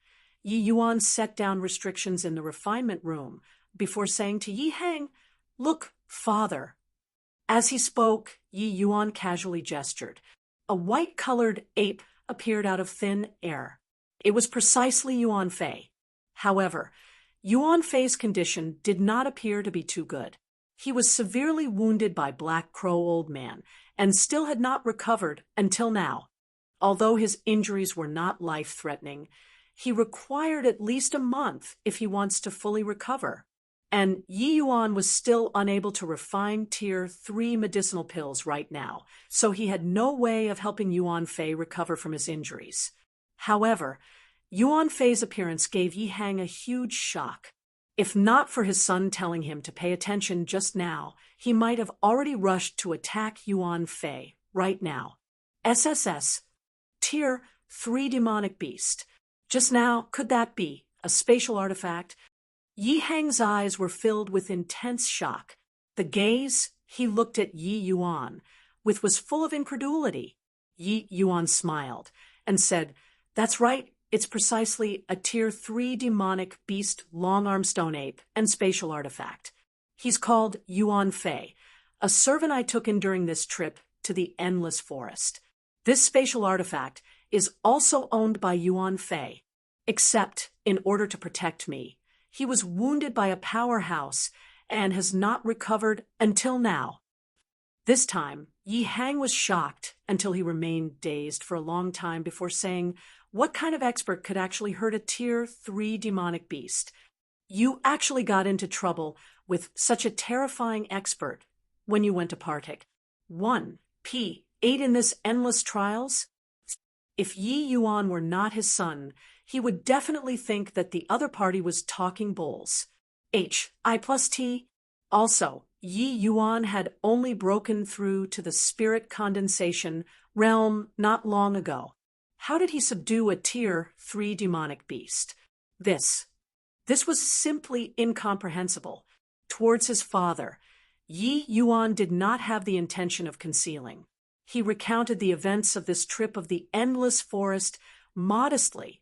Yi Yuan set down restrictions in the refinement room before saying to Yi Hang, "Look, father." As he spoke, Yi Yuan casually gestured. A white-colored ape appeared out of thin air. It was precisely Yuan Fei. However, Yuan Fei's condition did not appear to be too good. He was severely wounded by Black Crow Old Man and still had not recovered until now. Although his injuries were not life-threatening, he required at least a month if he wants to fully recover. And Yi Yuan was still unable to refine Tier 3 medicinal pills right now, so he had no way of helping Yuan Fei recover from his injuries. However, Yuan Fei's appearance gave Yi Hang a huge shock. If not for his son telling him to pay attention just now, he might have already rushed to attack Yuan Fei right now. SSS. Tier 3 demonic beast. Just now, could that be a spatial artifact? Yi Hang's eyes were filled with intense shock. The gaze he looked at Yi Yuan with was full of incredulity. Yi Yuan smiled and said, "That's right, it's precisely a Tier 3 demonic beast long-arm stone ape and spatial artifact. He's called Yuan Fei, a servant I took in during this trip to the Endless Forest. This spatial artifact is also owned by Yuan Fei, except in order to protect me. He was wounded by a powerhouse and has not recovered until now." This time, Yi Hang was shocked until he remained dazed for a long time before saying, "What kind of expert could actually hurt a Tier 3 demonic beast? You actually got into trouble with such a terrifying expert when you went to Partic. 1P8 in this endless trials?" If Yi Yuan were not his son, he would definitely think that the other party was talking bulls. I plus T. Also, Yi Yuan had only broken through to the spirit condensation realm not long ago. How did he subdue a Tier 3 demonic beast? This was simply incomprehensible. Towards his father, Yi Yuan did not have the intention of concealing. He recounted the events of this trip of the endless forest modestly,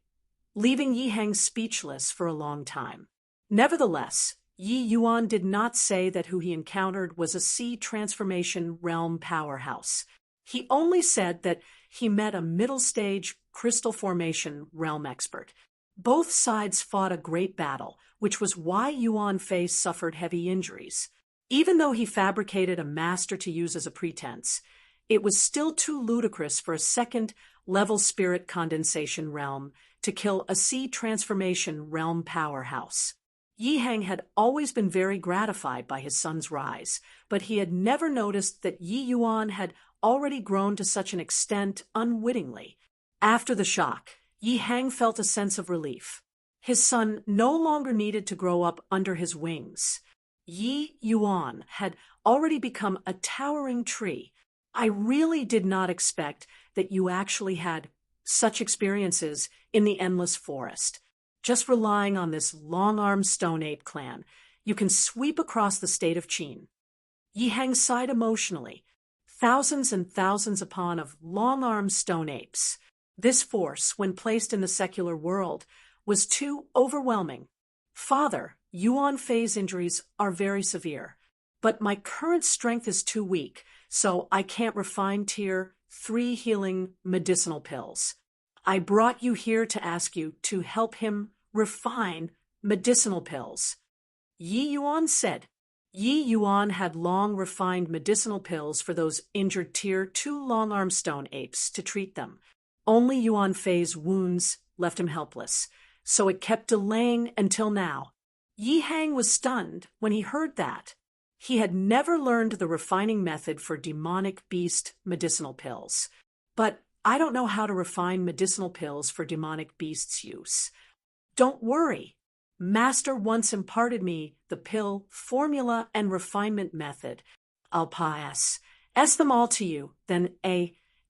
leaving Yi Hang speechless for a long time. Nevertheless, Yi Yuan did not say that who he encountered was a sea transformation realm powerhouse. He only said that he met a middle-stage crystal formation realm expert. Both sides fought a great battle, which was why Yuan Fei suffered heavy injuries. Even though he fabricated a master to use as a pretense, it was still too ludicrous for a second-level spirit condensation realm to kill a sea transformation realm powerhouse. Yi Hang had always been very gratified by his son's rise, but he had never noticed that Yi Yuan had already grown to such an extent unwittingly. After the shock, Yi Hang felt a sense of relief. His son no longer needed to grow up under his wings. Yi Yuan had already become a towering tree. I really did not expect that you actually had such experiences in the endless forest. Just relying on this long-armed stone ape clan, you can sweep across the state of Qin. Yi Hang sighed emotionally. Thousands and thousands upon of long-armed stone apes. This force, when placed in the secular world, was too overwhelming. Father, Yuan Fei's injuries are very severe, but my current strength is too weak, so I can't refine Tier 3 healing medicinal pills. I brought you here to ask you to help him refine medicinal pills. Yi Yuan said. Yi Yuan had long refined medicinal pills for those injured Tier 2 long-armed stone apes to treat them. Only Yuan Fei's wounds left him helpless, so it kept delaying until now. Yi Hang was stunned when he heard that. He had never learned the refining method for demonic beast medicinal pills. But I don't know how to refine medicinal pills for demonic beasts' use. Don't worry. Master once imparted me the pill formula and refinement method. I'll pass them all to you, then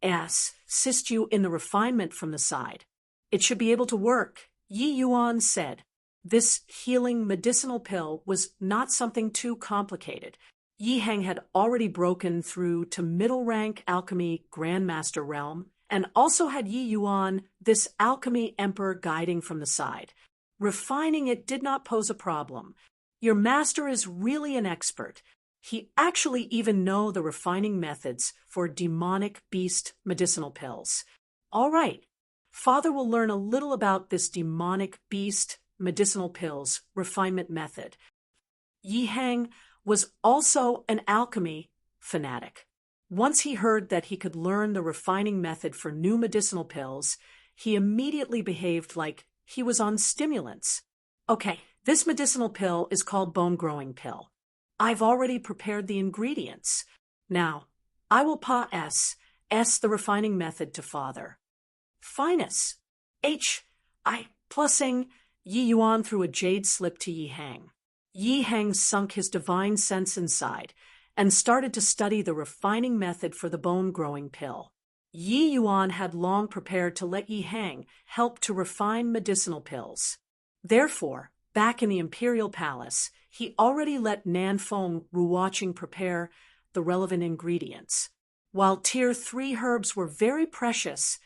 assist you in the refinement from the side. It should be able to work, Yi Yuan said. This healing medicinal pill was not something too complicated. Yi Hang had already broken through to middle-rank alchemy grandmaster realm, and also had Yi Yuan, this alchemy emperor, guiding from the side. Refining it did not pose a problem. Your master is really an expert. He actually even knows the refining methods for demonic beast medicinal pills. All right, Father will learn a little about this demonic beast medicinal pills refinement method. Yi Hang was also an alchemy fanatic. Once he heard that he could learn the refining method for new medicinal pills, he immediately behaved like he was on stimulants. Okay, this medicinal pill is called bone growing pill. I've already prepared the ingredients. Now, I will pass the refining method to Father. Finus. Plussing Yi Yuan threw a jade slip to Yi Hang. Yi Hang sunk his divine sense inside and started to study the refining method for the bone-growing pill. Yi Yuan had long prepared to let Yi Hang help to refine medicinal pills. Therefore, back in the Imperial Palace, he already let Nanfeng Ruoqing prepare the relevant ingredients. While Tier 3 herbs were very precious,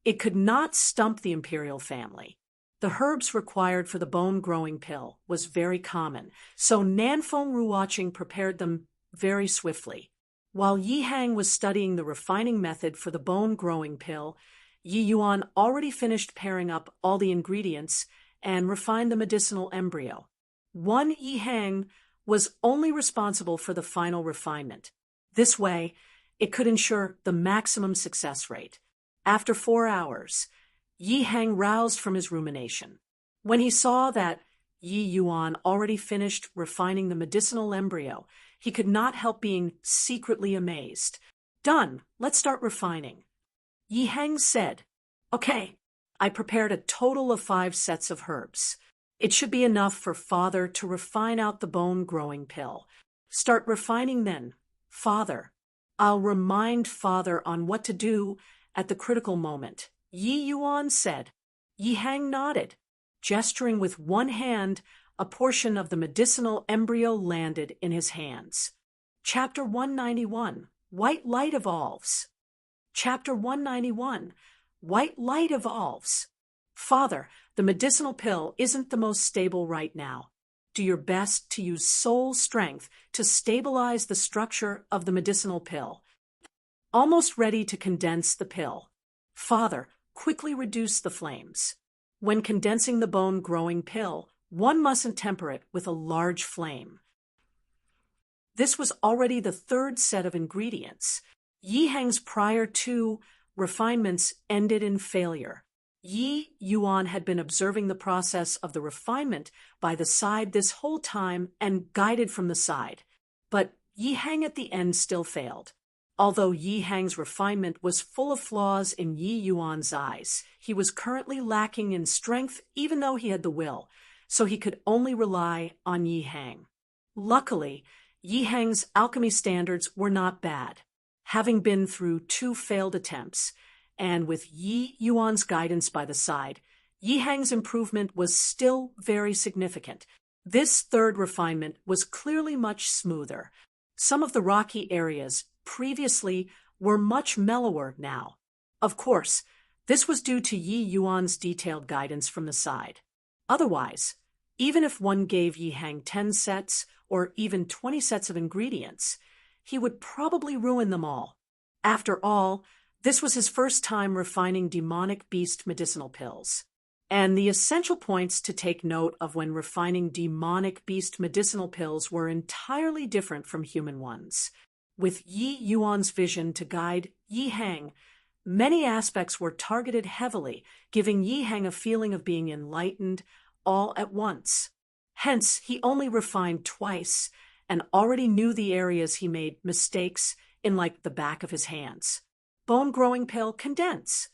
it could not stump the Imperial family. The herbs required for the bone-growing pill was very common, so Nanfeng Ruoqing prepared them very swiftly. While Yi Hang was studying the refining method for the bone-growing pill, Yi Yuan already finished pairing up all the ingredients and refined the medicinal embryo. One Yi Hang was only responsible for the final refinement. This way, it could ensure the maximum success rate. After 4 hours, Yi Hang roused from his rumination. When he saw that Yi Yuan already finished refining the medicinal embryo, he could not help being secretly amazed. Done. Let's start refining. Yi Hang said. Okay, I prepared a total of 5 sets of herbs. It should be enough for Father to refine out the bone-growing pill. Start refining then, Father. I'll remind Father on what to do at the critical moment, Yi Yuan said. Yi Hang nodded. Gesturing with one hand, a portion of the medicinal embryo landed in his hands. Chapter 191, White Light Evolves. Chapter 191, White Light Evolves. Father, the medicinal pill isn't the most stable right now. Do your best to use soul strength to stabilize the structure of the medicinal pill. Almost ready to condense the pill. Father, quickly reduce the flames. When condensing the bone-growing pill, one mustn't temper it with a large flame. This was already the 3rd set of ingredients. Yi Hang's prior 2 refinements ended in failure. Yi Yuan had been observing the process of the refinement by the side this whole time and guided from the side. But Yi Hang at the end still failed. Although Yi Hang's refinement was full of flaws in Yi Yuan's eyes, he was currently lacking in strength even though he had the will, so he could only rely on Yi Hang. Luckily, Yi Hang's alchemy standards were not bad. Having been through 2 failed attempts, and with Yi Yuan's guidance by the side, Yi Hang's improvement was still very significant. This 3rd refinement was clearly much smoother. Some of the rocky areas previously were much mellower now. Of course, this was due to Yi Yuan's detailed guidance from the side. Otherwise, even if one gave Yi Hang 10 sets or even 20 sets of ingredients, he would probably ruin them all. After all, this was his first time refining demonic beast medicinal pills. And the essential points to take note of when refining demonic beast medicinal pills were entirely different from human ones. With Yi Yuan's vision to guide Yi Hang, many aspects were targeted heavily, giving Yi Hang a feeling of being enlightened all at once. Hence, he only refined twice and already knew the areas he made mistakes in like the back of his hands. Bone-growing pill condense.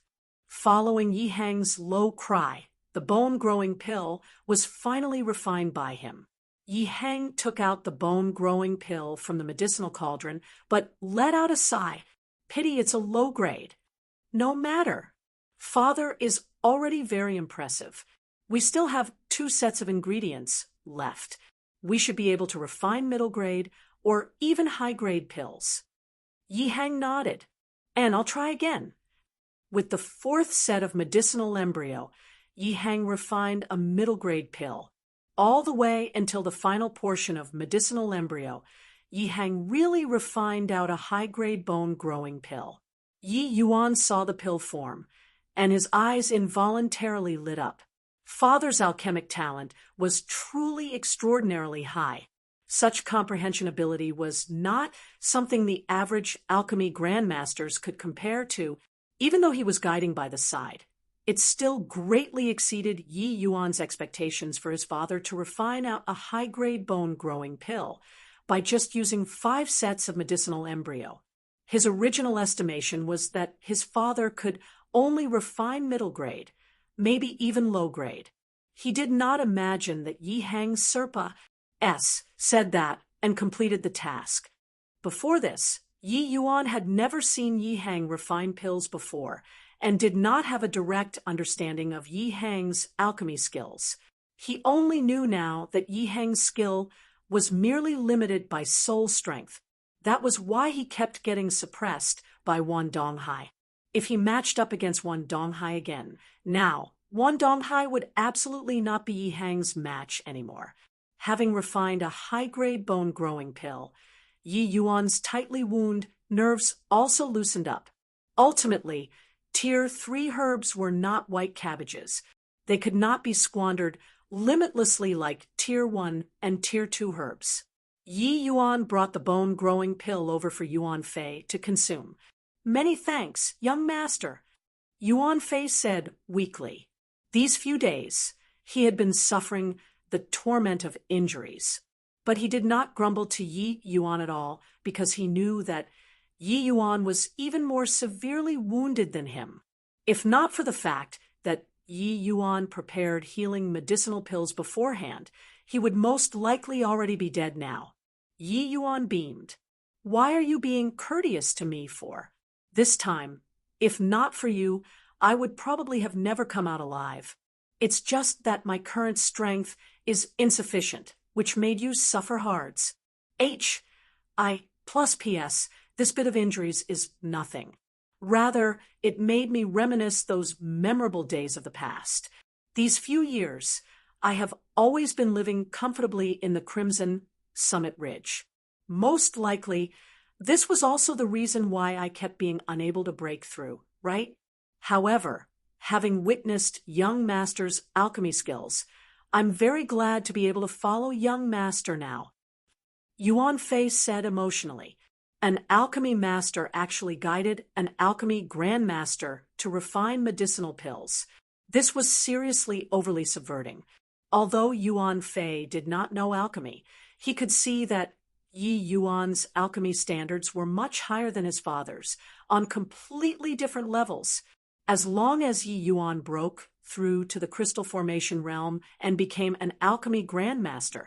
Following Yi Hang's low cry, the bone-growing pill was finally refined by him. Yi Hang took out the bone-growing pill from the medicinal cauldron, but let out a sigh. Pity it's a low grade. No matter. Father is already very impressive. We still have 2 sets of ingredients left. We should be able to refine middle grade or even high grade pills. Yi Hang nodded. And I'll try again. With the 4th set of medicinal embryo, Yi Hang refined a middle grade pill. All the way until the final portion of medicinal embryo, Yi Hang really refined out a high-grade bone-growing pill. Yi Yuan saw the pill form, and his eyes involuntarily lit up. Father's alchemic talent was truly extraordinarily high. Such comprehension ability was not something the average alchemy grandmasters could compare to, even though he was guiding by the side. It still greatly exceeded Yi Yuan's expectations for his father to refine out a high-grade bone-growing pill by just using 5 sets of medicinal embryo. His original estimation was that his father could only refine middle grade, maybe even low grade. He did not imagine that Yi Hang Serpa said that and completed the task. Before this, Yi Yuan had never seen Yi Hang refine pills before and did not have a direct understanding of Yi Hang's alchemy skills. He only knew now that Yi Hang's skill was merely limited by soul strength. That was why he kept getting suppressed by Wan Donghai. If he matched up against Wan Donghai again, now, Wan Donghai would absolutely not be Yi Hang's match anymore. Having refined a high-grade bone-growing pill, Yi Yuan's tightly wound nerves also loosened up. Ultimately, Tier 3 herbs were not white cabbages. They could not be squandered limitlessly like Tier 1 and Tier 2 herbs. Yi Yuan brought the bone-growing pill over for Yuan Fei to consume. "Many thanks, young master," Yuan Fei said weakly. These few days, he had been suffering the torment of injuries. But he did not grumble to Yi Yuan at all because he knew that Yi Yuan was even more severely wounded than him. If not for the fact that Yi Yuan prepared healing medicinal pills beforehand, he would most likely already be dead now. Yi Yuan beamed. Why are you being courteous to me for? This time, if not for you, I would probably have never come out alive. It's just that my current strength is insufficient, which made you suffer hards. Plus PS, this bit of injuries is nothing. Rather, it made me reminisce those memorable days of the past. These few years, I have always been living comfortably in the Crimson Summit Ridge. Most likely, this was also the reason why I kept being unable to break through, right? However, having witnessed young master's alchemy skills, I'm very glad to be able to follow young master now. Yuan Fei said emotionally. An alchemy master actually guided an alchemy grandmaster to refine medicinal pills. This was seriously overly subverting. Although Yuan Fei did not know alchemy, he could see that Yi Yuan's alchemy standards were much higher than his father's, on completely different levels. As long as Yi Yuan broke through to the crystal formation realm and became an alchemy grandmaster,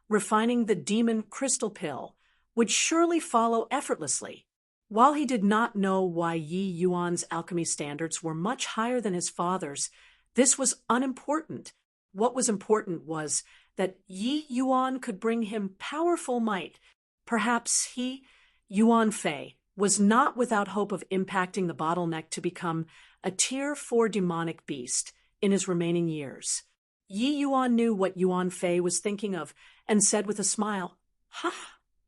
refining the demon crystal pill would surely follow effortlessly. While he did not know why Yi Yuan's alchemy standards were much higher than his father's, this was unimportant. What was important was that Yi Yuan could bring him powerful might. Perhaps he, Yuan Fei, was not without hope of impacting the bottleneck to become a Tier 4 demonic beast in his remaining years. Yi Yuan knew what Yuan Fei was thinking of and said with a smile,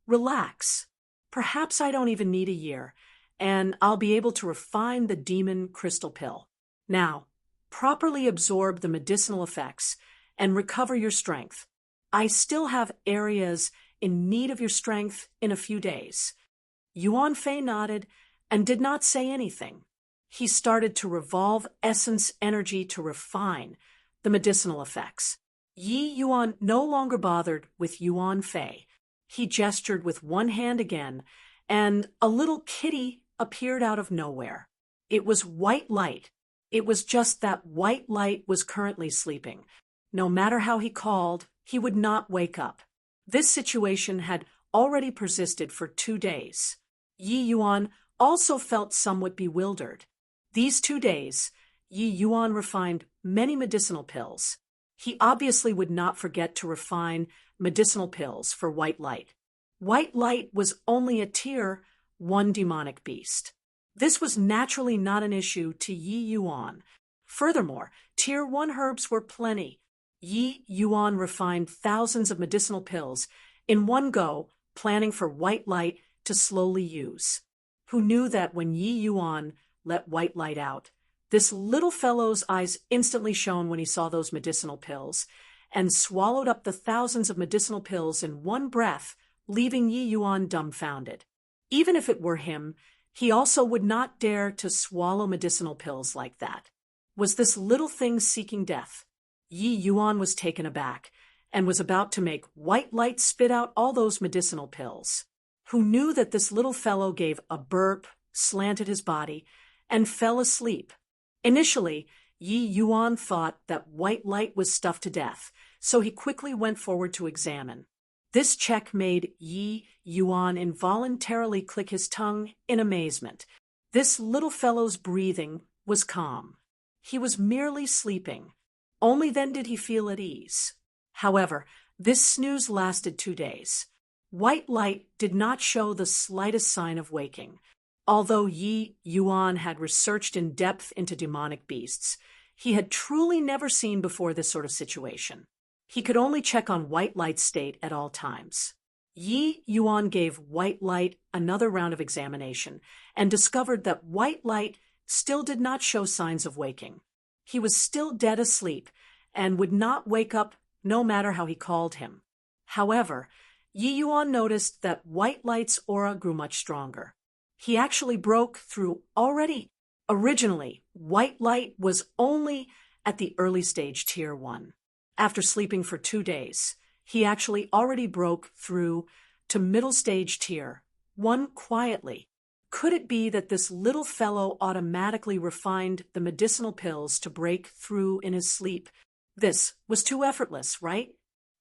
relax. Perhaps I don't even need a year, and I'll be able to refine the demon crystal pill. Now, properly absorb the medicinal effects and recover your strength. I still have areas in need of your strength in a few days. Yuan Fei nodded and did not say anything. He started to revolve essence energy to refine the medicinal effects. Yi Yuan no longer bothered with Yuan Fei. He gestured with one hand again, and a little kitty appeared out of nowhere. It was white light. It was just that white light was currently sleeping. No matter how he called, he would not wake up. This situation had already persisted for 2 days. Yi Yuan also felt somewhat bewildered. These 2 days, Yi Yuan refined many medicinal pills. He obviously would not forget to refine medicinal pills for white light. White light was only a Tier 1 demonic beast. This was naturally not an issue to Yi Yuan. Furthermore, Tier 1 herbs were plenty. Yi Yuan refined thousands of medicinal pills in one go, planning for white light to slowly use. Who knew that when Yi Yuan let white light out, this little fellow's eyes instantly shone when he saw those medicinal pills, and swallowed up the thousands of medicinal pills in one breath, leaving Yi Yuan dumbfounded. Even if it were him, he also would not dare to swallow medicinal pills like that. Was this little thing seeking death? Yi Yuan was taken aback, and was about to make white light spit out all those medicinal pills. Who knew that this little fellow gave a burp, slanted his body, and fell asleep. Initially, Yi Yuan thought that white light was stuffed to death, so he quickly went forward to examine. This check made Yi Yuan involuntarily click his tongue in amazement. This little fellow's breathing was calm. He was merely sleeping. Only then did he feel at ease. However, this snooze lasted 2 days. White light did not show the slightest sign of waking. Although Yi Yuan had researched in depth into demonic beasts, he had truly never seen before this sort of situation. He could only check on white light's state at all times. Yi Yuan gave white light another round of examination and discovered that white light still did not show signs of waking. He was still dead asleep and would not wake up no matter how he called him. However, Yi Yuan noticed that white light's aura grew much stronger. He actually broke through already. Originally, white light was only at the early stage Tier 1. After sleeping for 2 days, he actually already broke through to middle stage Tier 1 quietly. Could it be that this little fellow automatically refined the medicinal pills to break through in his sleep? This was too effortless, right?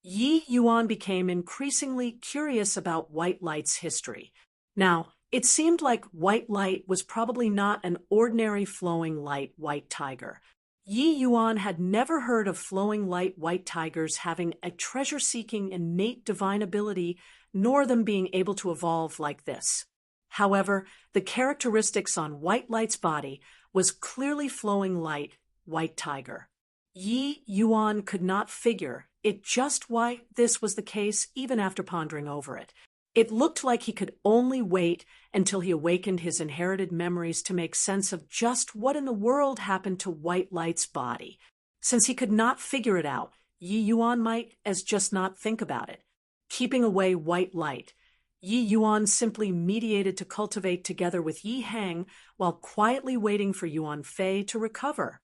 Yi Yuan became increasingly curious about white light's history. Now, it seemed like white light was probably not an ordinary flowing light white tiger. Yi Yuan had never heard of flowing light white tigers having a treasure-seeking innate divine ability, nor them being able to evolve like this. However, the characteristics on white light's body was clearly flowing light white tiger. Yi Yuan could not figure it just why this was the case even after pondering over it. It looked like he could only wait until he awakened his inherited memories to make sense of just what in the world happened to white light's body. Since he could not figure it out, Yi Yuan might as just not think about it. Keeping away white light, Yi Yuan simply mediated to cultivate together with Yi Hang while quietly waiting for Yuan Fei to recover.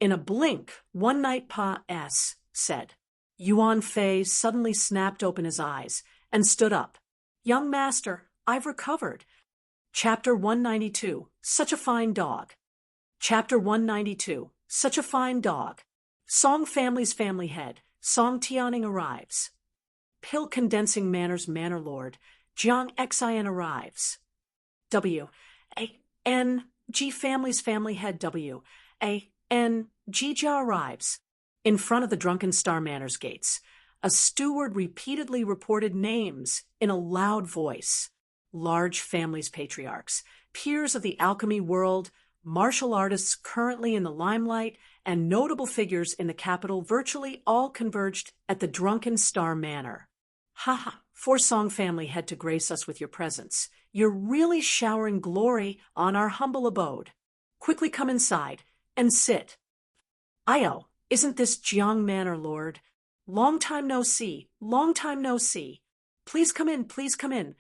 In a blink, one night Pa S. said. Yuan Fei suddenly snapped open his eyes and stood up. "Young master, I've recovered." Chapter 192, Such a Fine Dog. Chapter 192, Such a Fine Dog. Song Family's Family Head, Song Tianing arrives. Pill Condensing Manor's Manor Lord, Jiang Xin arrives. W. A. N. G Family's Family Head W. A. N. G Jia arrives. In front of the Drunken Star Manor's gates, a steward repeatedly reported names in a loud voice. Large families' patriarchs, peers of the alchemy world, martial artists currently in the limelight, and notable figures in the capital virtually all converged at the Drunken Star Manor. "Ha! For Song Family Head to grace us with your presence. You're really showering glory on our humble abode. Quickly come inside and sit." "Io, isn't this Jiang Manor Lord? Long time no see, long time no see. Please come in, please come in."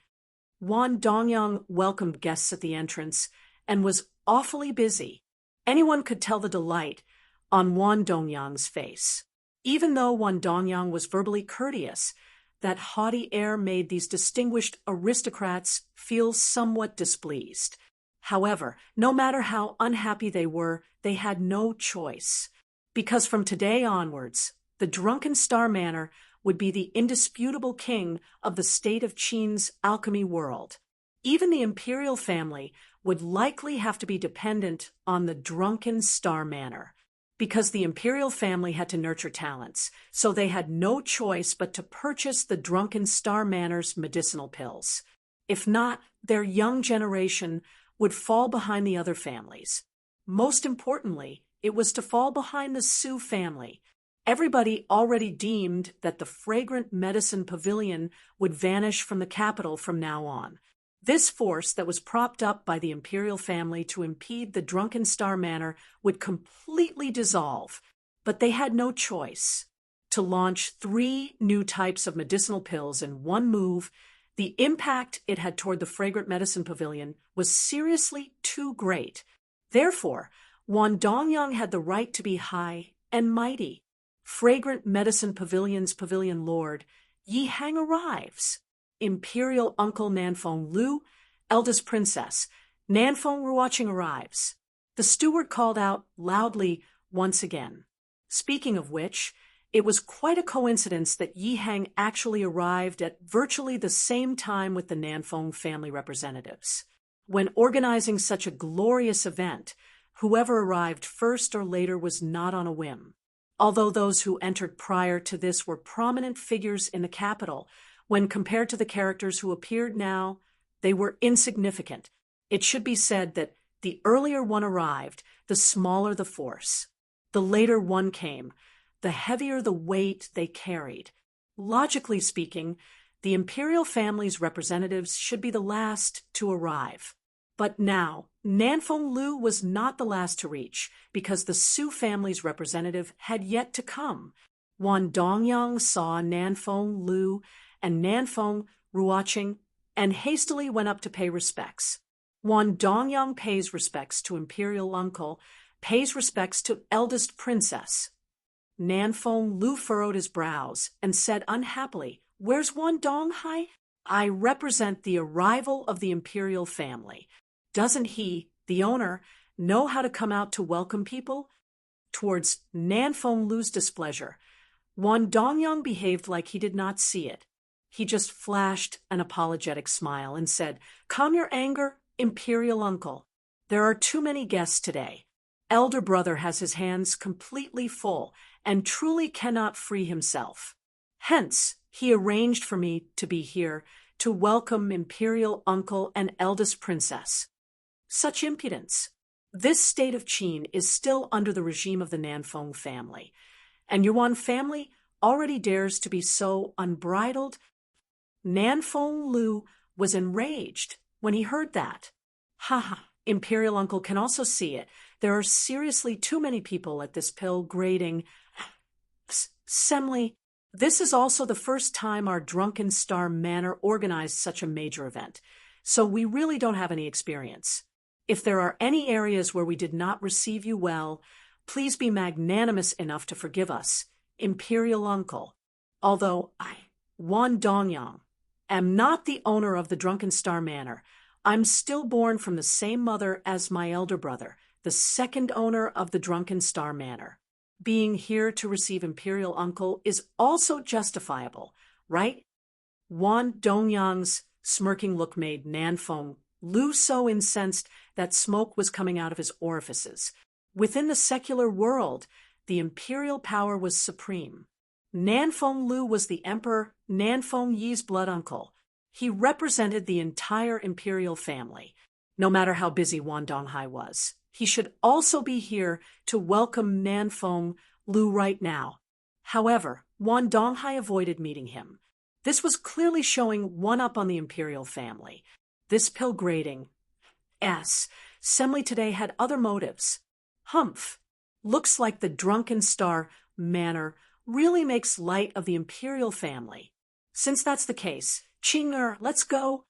Wan Dongyang welcomed guests at the entrance and was awfully busy. Anyone could tell the delight on Wan Dongyang's face. Even though Wan Dongyang was verbally courteous, that haughty air made these distinguished aristocrats feel somewhat displeased. However, no matter how unhappy they were, they had no choice. Because from today onwards, the Drunken Star Manor would be the indisputable king of the state of Qin's alchemy world. Even the imperial family would likely have to be dependent on the Drunken Star Manor, because the imperial family had to nurture talents, so they had no choice but to purchase the Drunken Star Manor's medicinal pills. If not, their young generation would fall behind the other families. Most importantly, it was to fall behind the Su family. Everybody already deemed that the fragrant medicine pavilion would vanish from the capital from now on. This force that was propped up by the imperial family to impede the Drunken Star Manor would completely dissolve, but they had no choice. To launch 3 new types of medicinal pills in one move, the impact it had toward the fragrant medicine pavilion was seriously too great. Therefore, Wan Dongyang had the right to be high and mighty. Fragrant Medicine Pavilion's pavilion lord, Yi Hang arrives. Imperial Uncle Nanfeng Lu, eldest princess, Nanfeng Ruoqing arrives. The steward called out loudly once again. Speaking of which, it was quite a coincidence that Yi Hang actually arrived at virtually the same time with the Nanfeng family representatives. When organizing such a glorious event, whoever arrived first or later was not on a whim. Although those who entered prior to this were prominent figures in the capital, when compared to the characters who appeared now, they were insignificant. It should be said that the earlier one arrived, the smaller the force. The later one came, the heavier the weight they carried. Logically speaking, the imperial family's representatives should be the last to arrive. But now, Nanfeng Lu was not the last to reach, because the Su family's representative had yet to come. Wan Dongyang saw Nanfeng Lu and Nanfeng Ruoqing and hastily went up to pay respects. Wan Dongyang pays respects to imperial uncle, pays respects to eldest princess. Nanfeng Lu furrowed his brows and said unhappily, "Where's Wan Donghai? I represent the arrival of the imperial family." Doesn't he, the owner, know how to come out to welcome people? Towards Nanfeng Lu's displeasure, Wan Dongyang behaved like he did not see it. He just flashed an apologetic smile and said, "Calm your anger, imperial uncle. There are too many guests today. Elder brother has his hands completely full and truly cannot free himself. Hence, he arranged for me to be here to welcome imperial uncle and eldest princess." Such impudence! This state of Qin is still under the regime of the Nanfeng family, and Yuan family already dares to be so unbridled. Nanfeng Lu was enraged when he heard that. Ha! Imperial uncle can also see it. There are seriously too many people at this pill-grading assembly. This is also the first time our Drunken Star Manor organized such a major event, so we really don't have any experience. If there are any areas where we did not receive you well, please be magnanimous enough to forgive us, Imperial Uncle. Although I, Wan Dongyang, am not the owner of the Drunken Star Manor, I'm still born from the same mother as my elder brother, the second owner of the Drunken Star Manor. Being here to receive Imperial Uncle is also justifiable, right? Wan Dongyang's smirking look made Nanfeng Lu so incensed that smoke was coming out of his orifices. Within the secular world, the imperial power was supreme. Nanfeng Lu was the Emperor Nanfeng Yi's blood uncle. He represented the entire imperial family. No matter how busy Wan Donghai was, he should also be here to welcome Nanfeng Lu right now. However, Wan Donghai avoided meeting him. This was clearly showing one up on the imperial family. This pill-grading assembly today had other motives. Humph! Looks like the Drunken Star Manor really makes light of the imperial family. Since that's the case, Qing'er, let's go.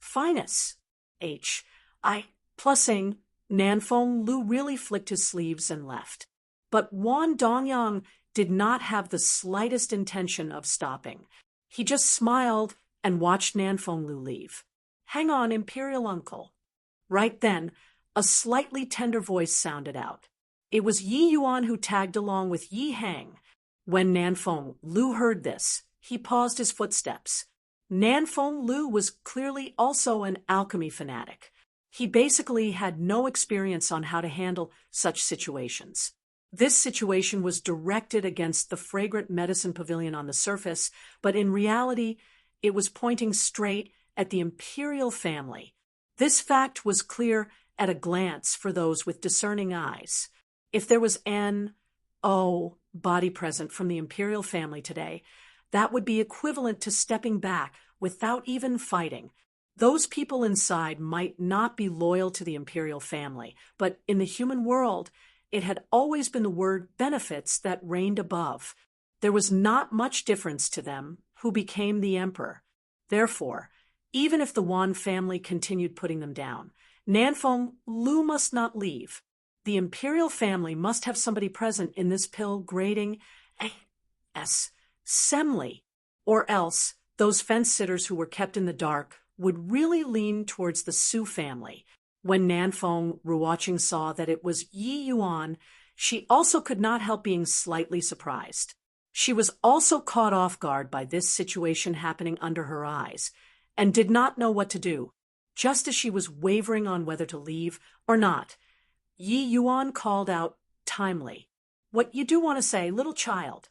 Finus. Plussing, Nanfeng Lu really flicked his sleeves and left. But Wan Dongyang did not have the slightest intention of stopping. He just smiled and watched Nanfeng Lu leave. "Hang on, Imperial Uncle." Right then, a slightly tender voice sounded out. It was Yi Yuan who tagged along with Yi Hang. When Nanfeng Lu heard this, he paused his footsteps. Nanfeng Lu was clearly also an alchemy fanatic. He basically had no experience on how to handle such situations. This situation was directed against the fragrant medicine pavilion on the surface, but in reality, it was pointing straight at the imperial family. This fact was clear at a glance for those with discerning eyes. If there was an body present from the imperial family today, that would be equivalent to stepping back without even fighting. Those people inside might not be loyal to the imperial family, but in the human world, it had always been the word benefits that reigned above. There was not much difference to them who became the emperor. Therefore, even if the Wan family continued putting them down, Nanfeng Lu must not leave. The imperial family must have somebody present in this pill-grading assembly, or else those fence-sitters who were kept in the dark would really lean towards the Su family. When Nanfeng Ruoqing saw that it was Yi Yuan, she also could not help being slightly surprised. She was also caught off guard by this situation happening under her eyes, and did not know what to do. Just as she was wavering on whether to leave or not, Yi Yuan called out timely, "What you do want to say, little child?"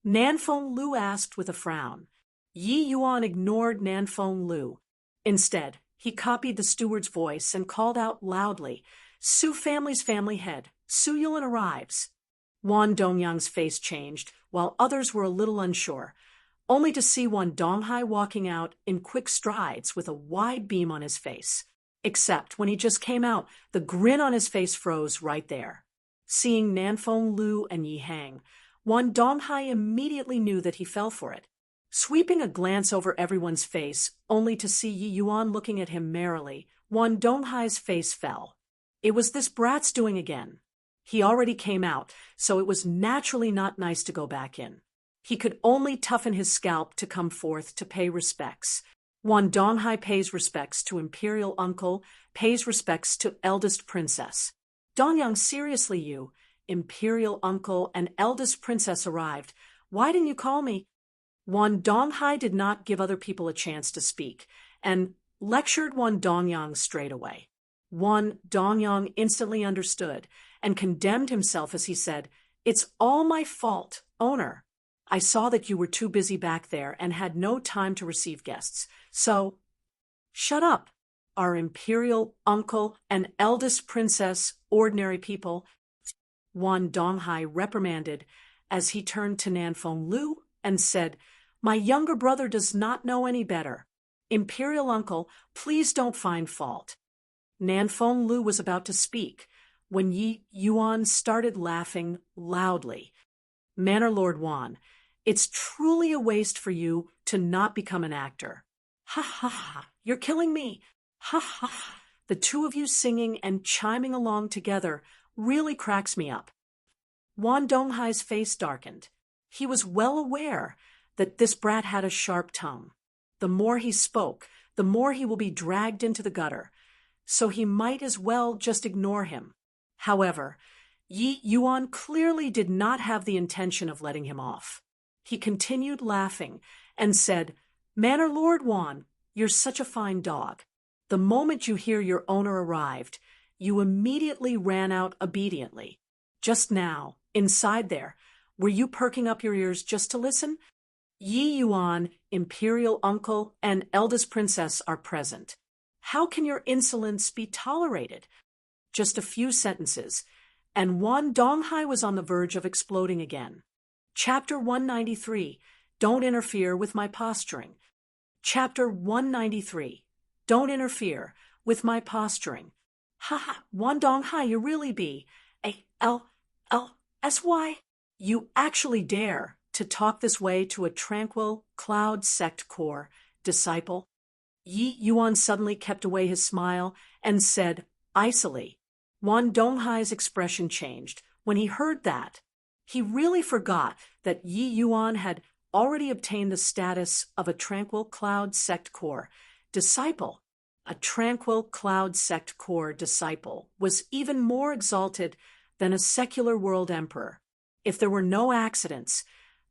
Nanfeng Lu asked with a frown. Yi Yuan ignored Nanfeng Lu. Instead, he copied the steward's voice and called out loudly, "Su family's family head, Su Yulin arrives." Wan Dongyang's face changed, while others were a little unsure, only to see Wan Donghai walking out in quick strides with a wide beam on his face. Except when he just came out, the grin on his face froze right there. Seeing Nanfeng Lu and Yi Hang, Wan Donghai immediately knew that he fell for it. Sweeping a glance over everyone's face, only to see Yi Yuan looking at him merrily, Wan Donghai's face fell. It was this brat's doing again. He already came out, so it was naturally not nice to go back in. He could only toughen his scalp to come forth to pay respects. Wan Donghai pays respects to imperial uncle, pays respects to eldest princess. Dongyang, seriously, you, imperial uncle and eldest princess arrived. Why didn't you call me? Wan Donghai did not give other people a chance to speak, and lectured Wan Dongyang straight away. Wan Dongyang instantly understood and condemned himself as he said, "It's all my fault, owner. I saw that you were too busy back there and had no time to receive guests. So, shut up. Our imperial uncle and eldest princess, ordinary people," Wan Donghai reprimanded as he turned to Nanfeng Lu and said, "My younger brother does not know any better. Imperial uncle, please don't find fault." Nanfeng Lu was about to speak when Yi Yuan started laughing loudly. "Manor Lord Wan, it's truly a waste for you to not become an actor. Ha ha ha, you're killing me. Ha ha ha. The two of you singing and chiming along together really cracks me up." Wan Donghai's face darkened. He was well aware that this brat had a sharp tongue. The more he spoke, the more he will be dragged into the gutter, so he might as well just ignore him. However, Yi Yuan clearly did not have the intention of letting him off. He continued laughing and said, "Manor Lord Wan, you're such a fine dog. The moment you hear your owner arrived, you immediately ran out obediently. Just now, inside there, were you perking up your ears just to listen? Yi Yuan, imperial uncle, and eldest princess are present. How can your insolence be tolerated?" Just a few sentences, and Wan Donghai was on the verge of exploding again. Chapter 193, Don't Interfere with My Posturing. Chapter 193, Don't Interfere with My Posturing. Ha ha, Wan Donghai, you really be. A-L-L-S-Y. You actually dare to talk this way to a tranquil cloud sect core disciple? Yi Yuan suddenly kept away his smile and said, icily. Wan Donghai's expression changed when he heard that. He really forgot that Yi Yuan had already obtained the status of a tranquil cloud sect core disciple. A tranquil cloud sect core disciple was even more exalted than a secular world emperor. If there were no accidents,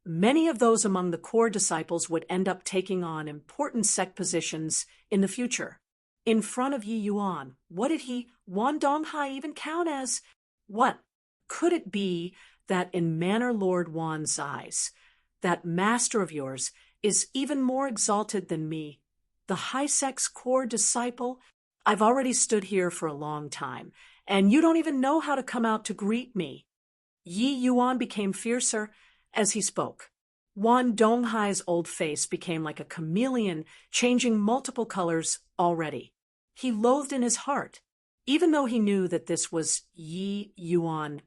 many of those among the core disciples would end up taking on important sect positions in the future. In front of Yi Yuan, what did Wan Donghai even count as? What could it be that in Manor Lord Wan's eyes, that master of yours is even more exalted than me, the high sect's core disciple? I've already stood here for a long time, and you don't even know how to come out to greet me. Yi Yuan became fiercer as he spoke. Wan Donghai's old face became like a chameleon, changing multiple colors already. He loathed in his heart, even though he knew that this was Yi Yuan's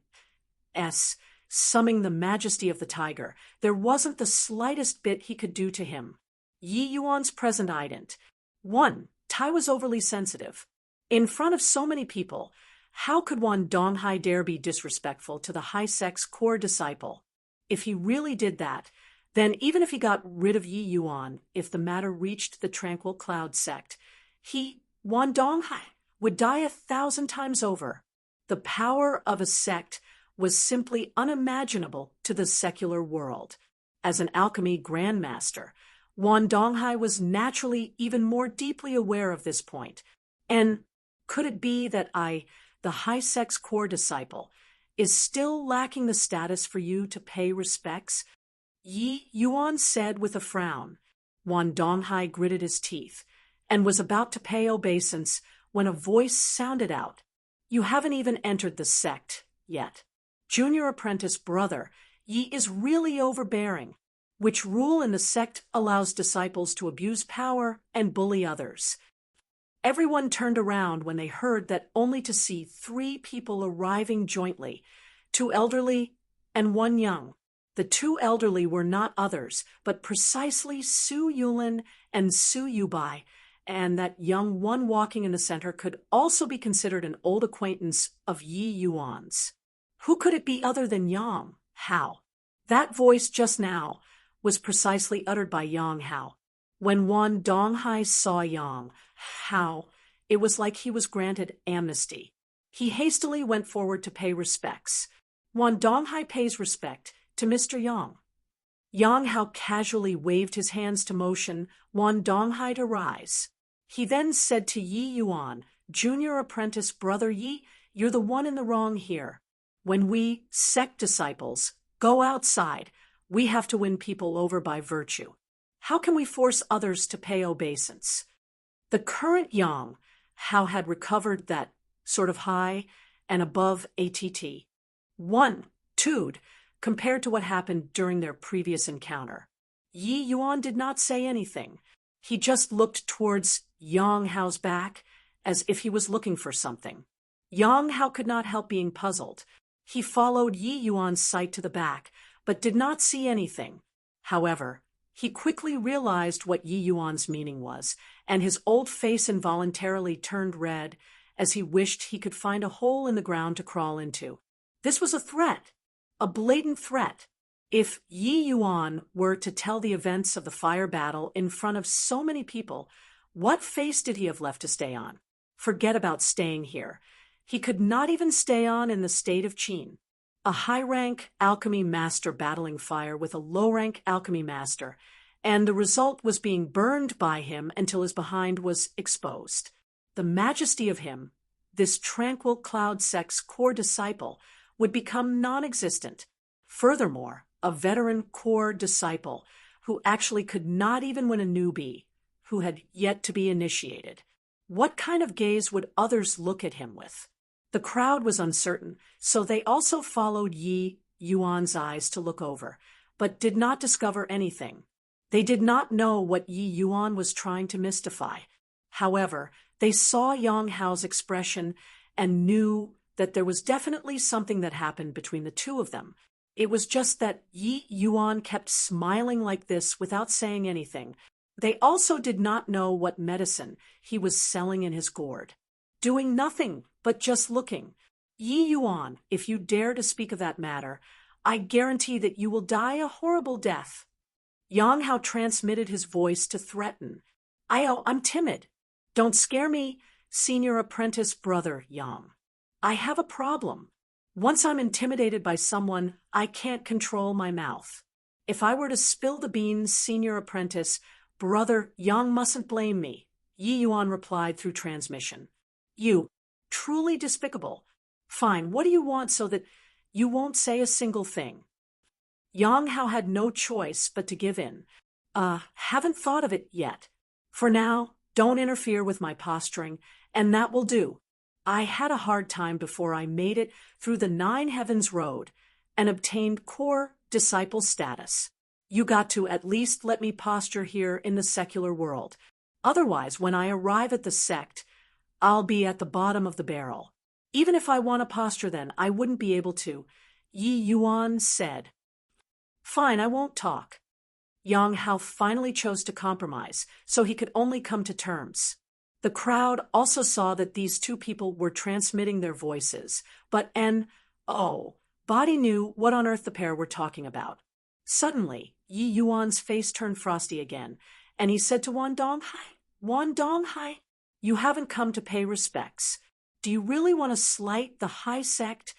summing the majesty of the tiger. There wasn't the slightest bit he could do to him. Yi Yuan's present ident. 1. Tai was overly sensitive. In front of so many people, how could Wan Donghai dare be disrespectful to the high sect's core disciple? If he really did that, then even if he got rid of Yi Yuan, if the matter reached the tranquil cloud sect, Wan Donghai, would die 1,000 times over. The power of a sect was simply unimaginable to the secular world. As an alchemy grandmaster, Wan Donghai was naturally even more deeply aware of this point. And could it be that the high sect's core disciple, is still lacking the status for you to pay respects? Yi Yuan said with a frown. Wan Donghai gritted his teeth and was about to pay obeisance when a voice sounded out. You haven't even entered the sect yet. Junior apprentice brother, Yi is really overbearing. Which rule in the sect allows disciples to abuse power and bully others? Everyone turned around when they heard that, only to see 3 people arriving jointly, 2 elderly and 1 young. The 2 elderly were not others, but precisely Su Yulin and Su Yubai, and that young one walking in the center could also be considered an old acquaintance of Yi Yuan's. Who could it be other than Yang Hao? That voice just now was precisely uttered by Yang Hao. When Wan Donghai saw Yang Hao, it was like he was granted amnesty. He hastily went forward to pay respects. Wan Donghai pays respect to Mr. Yang. Yang Hao casually waved his hands to motion Wan Donghai to rise. He then said to Yi Yuan, "Junior apprentice brother Yi, you're the one in the wrong here. When we, sect disciples, go outside, we have to win people over by virtue. How can we force others to pay obeisance?" The current Yang Hao had recovered that sort of high and above ATT. One, two'd, compared to what happened during their previous encounter. Yi Yuan did not say anything. He just looked towards Yang Hao's back as if he was looking for something. Yang Hao could not help being puzzled. He followed Yi Yuan's sight to the back, but did not see anything. However, he quickly realized what Yi Yuan's meaning was, and his old face involuntarily turned red as he wished he could find a hole in the ground to crawl into. This was a threat, a blatant threat. If Yi Yuan were to tell the events of the fire battle in front of so many people, what face did he have left to stay on? Forget about staying here. He could not even stay on in the state of Qin. A high-rank alchemy master battling fire with a low-rank alchemy master, and the result was being burned by him until his behind was exposed. The majesty of him, this tranquil Cloud Sect's core disciple, would become non-existent. Furthermore, a veteran core disciple who actually could not even win a newbie, who had yet to be initiated. What kind of gaze would others look at him with? The crowd was uncertain, so they also followed Yi Yuan's eyes to look over, but did not discover anything. They did not know what Yi Yuan was trying to mystify. However, they saw Yang Hao's expression and knew that there was definitely something that happened between the two of them. It was just that Yi Yuan kept smiling like this without saying anything. They also did not know what medicine he was selling in his gourd. Doing nothing but just looking. Yi Yuan, if you dare to speak of that matter, I guarantee that you will die a horrible death. Yang Hao transmitted his voice to threaten. I'm timid. Don't scare me, senior apprentice brother Yang. I have a problem. Once I'm intimidated by someone, I can't control my mouth. If I were to spill the beans, senior apprentice, brother Yang mustn't blame me, Yi Yuan replied through transmission. You, truly despicable. Fine, what do you want so that you won't say a single thing? Yang Hao had no choice but to give in. Haven't thought of it yet. For now, don't interfere with my posturing, and that will do. I had a hard time before I made it through the 9 Heavens Road and obtained core disciple status. You got to at least let me posture here in the secular world. Otherwise, when I arrive at the sect, I'll be at the bottom of the barrel. Even if I want to posture then, I wouldn't be able to, Yi Yuan said. Fine, I won't talk. Yang Hao finally chose to compromise, so he could only come to terms. The crowd also saw that these two people were transmitting their voices, but Body knew what on earth the pair were talking about. Suddenly, Yi Yuan's face turned frosty again, and he said to Wan Donghai, you haven't come to pay respects. Do you really want to slight the high sect?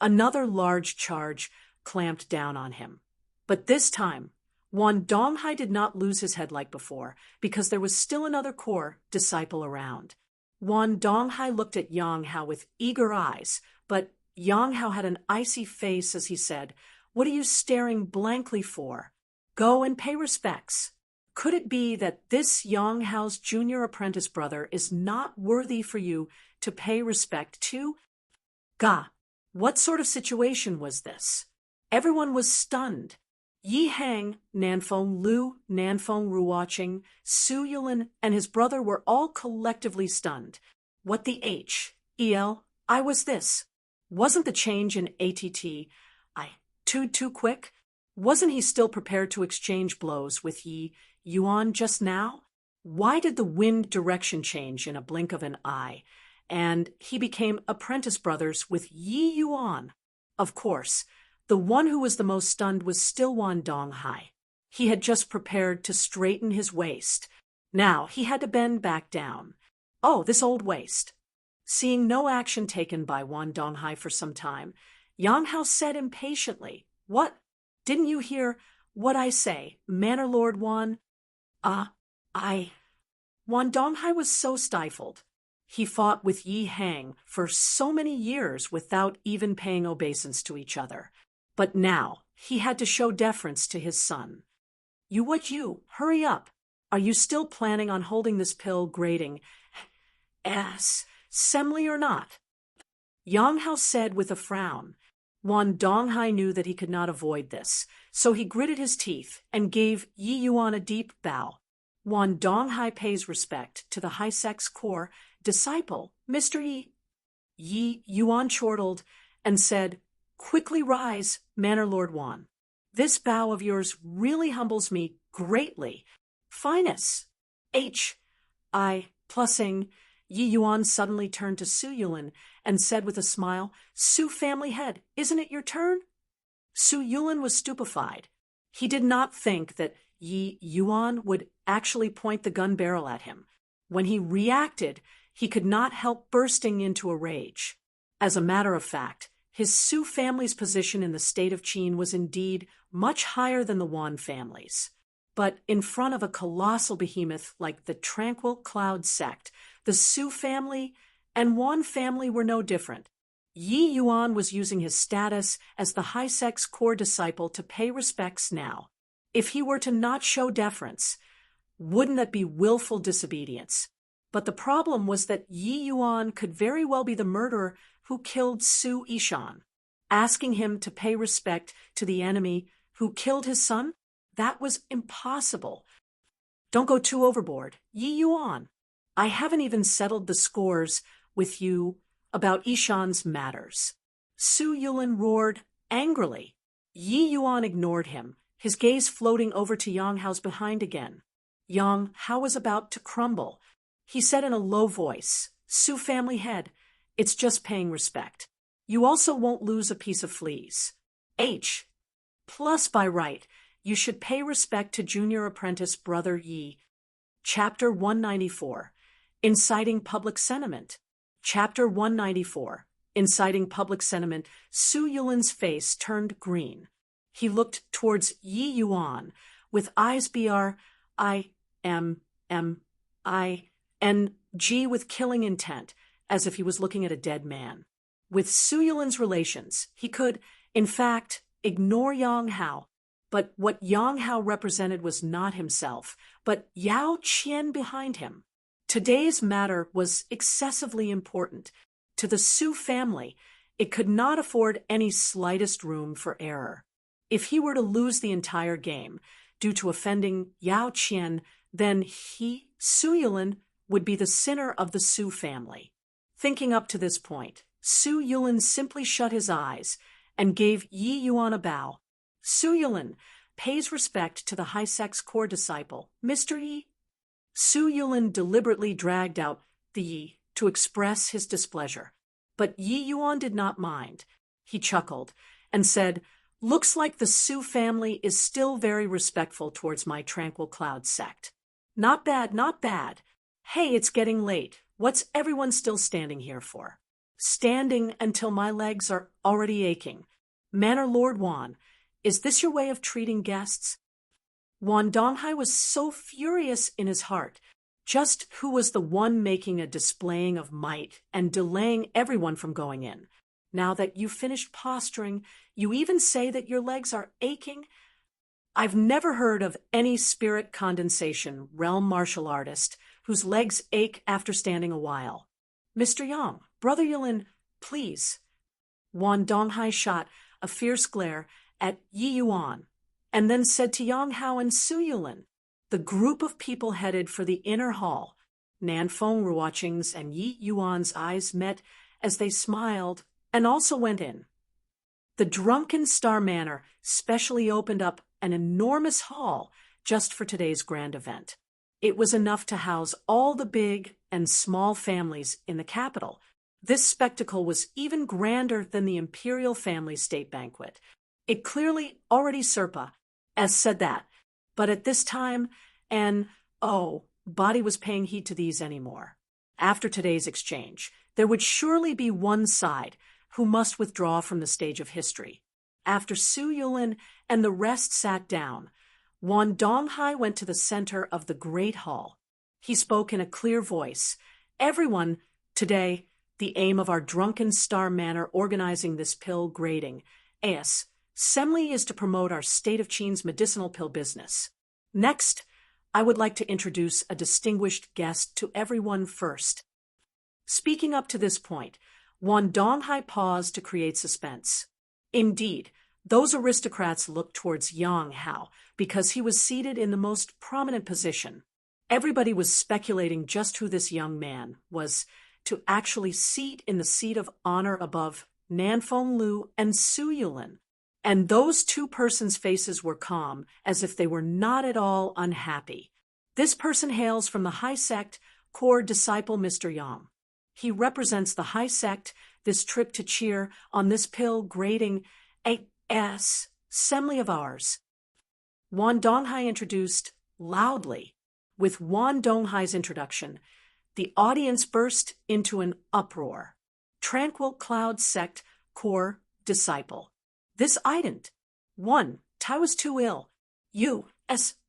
Another large charge clamped down on him. But this time, Wan Donghai did not lose his head like before, because there was still another core disciple around. Wan Donghai looked at Yang Hao with eager eyes, but Yang Hao had an icy face as he said, What are you staring blankly for? Go and pay respects. Could it be that this Yang Hao's junior apprentice brother is not worthy for you to pay respect to? Gah, what sort of situation was this? Everyone was stunned. Yi Hang, Nanfeng Lu, Nanfeng Ruwatching, Su Yulin, and his brother were all collectively stunned. What the hell? I was this. Wasn't the change in ATT too quick? Wasn't he still prepared to exchange blows with Yi Yuan just now? Why did the wind direction change in a blink of an eye? And he became apprentice brothers with Yi Yuan. Of course, the one who was the most stunned was still Wan Donghai. He had just prepared to straighten his waist. Now he had to bend back down. Oh, this old waist. Seeing no action taken by Wan Donghai for some time, Yang Hao said impatiently, "What? Didn't you hear what I say, Manor Lord Wan?" I... Wan Donghai was so stifled. He fought with Yi Hang for so many years without even paying obeisance to each other. But now he had to show deference to his son. You, hurry up. Are you still planning on holding this pill grating ass, semly or not? Yang Hao said with a frown. Wan Donghai knew that he could not avoid this, so he gritted his teeth and gave Yi Yuan a deep bow. Wan Donghai pays respect to the high sex core disciple, Mr. Yi. Yi Yuan chortled and said, "Quickly rise, Manor Lord Wan. This bow of yours really humbles me greatly. Finus." Plussing, Yi Yuan suddenly turned to Su Yulin and said with a smile, "Su family head, isn't it your turn?" Su Yulin was stupefied. He did not think that Yi Yuan would actually point the gun barrel at him. When he reacted, he could not help bursting into a rage. As a matter of fact, his Su family's position in the state of Qin was indeed much higher than the Wan family's. But in front of a colossal behemoth like the Tranquil Cloud sect, the Su family and Wan family were no different. Yi Yuan was using his status as the high-sex core disciple to pay respects now. If he were to not show deference, wouldn't that be willful disobedience? But the problem was that Yi Yuan could very well be the murderer who killed Su Yishan. Asking him to pay respect to the enemy who killed his son? That was impossible. Don't go too overboard. Yi Yuan, I haven't even settled the scores with you about Yishan's matters. Su Yulin roared angrily. Yi Yuan ignored him, his gaze floating over to Yang Hao's behind again. Yang Hao was about to crumble. He said in a low voice, "Su family head, it's just paying respect. You also won't lose a piece of fleas. Plus by right, you should pay respect to junior apprentice brother Yi." Chapter 194, Inciting Public Sentiment. Chapter 194, Inciting Public Sentiment. Su Yulin's face turned green. He looked towards Yi Yuan with eyes BRIMMING with killing intent, as if he was looking at a dead man. With Su Yulin's relations, he could, in fact, ignore Yang Hao. But what Yang Hao represented was not himself, but Yao Qian behind him. Today's matter was excessively important. To the Su family, it could not afford any slightest room for error. If he were to lose the entire game due to offending Yao Qian, then he, Su Yulin, would be the sinner of the Su family. Thinking up to this point, Su Yulin simply shut his eyes and gave Yi Yuan a bow. Su Yulin pays respect to the high-sex core disciple, Mr. Yi. Su Yulin deliberately dragged out the Yi to express his displeasure, but Yi Yuan did not mind. He chuckled and said, "Looks like the Su family is still very respectful towards my Tranquil Cloud sect. Not bad, not bad. Hey, it's getting late. What's everyone still standing here for? Standing until my legs are already aching. Manor Lord Wan, is this your way of treating guests?" Wan Donghai was so furious in his heart. Just who was the one making a displaying of might and delaying everyone from going in? Now that you've finished posturing, you even say that your legs are aching? I've never heard of any spirit condensation realm martial artist whose legs ache after standing a while. Mr. Yang, Brother Yulin, please. Wan Donghai shot a fierce glare at Yi Yuan, and then said to Yang Hao and Su Yulin. The group of people headed for the inner hall. Nanfeng Ruoqing's and Yi Yuan's eyes met as they smiled and also went in. The Drunken Star Manor specially opened up an enormous hall just for today's grand event. It was enough to house all the big and small families in the capital. This spectacle was even grander than the imperial family state banquet. It clearly already said that But at this time, and oh, Body was paying heed to these anymore. After today's exchange, there would surely be one side who must withdraw from the stage of history. After Su Yulin and the rest sat down, Wan Donghai went to the center of the great hall. He spoke in a clear voice. Everyone, today, the aim of our drunken star manner organizing this pill grading, assembly is to promote our state of Qin's medicinal pill business. Next, I would like to introduce a distinguished guest to everyone first. Speaking up to this point, Wan Donghai paused to create suspense. Indeed, those aristocrats looked towards Yang Hao because he was seated in the most prominent position. Everybody was speculating just who this young man was to actually seat in the seat of honor above Nanfeng Lu and Su Yulin. And those two persons' faces were calm, as if they were not at all unhappy. This person hails from the high sect core disciple Mr. Yang. He represents the high sect this trip to cheer on this pill grading assembly of ours. Wan Donghai introduced loudly. With Wan Donghai's introduction, the audience burst into an uproar. Tranquil Cloud sect core disciple. This ident. 1. Tai was too ill.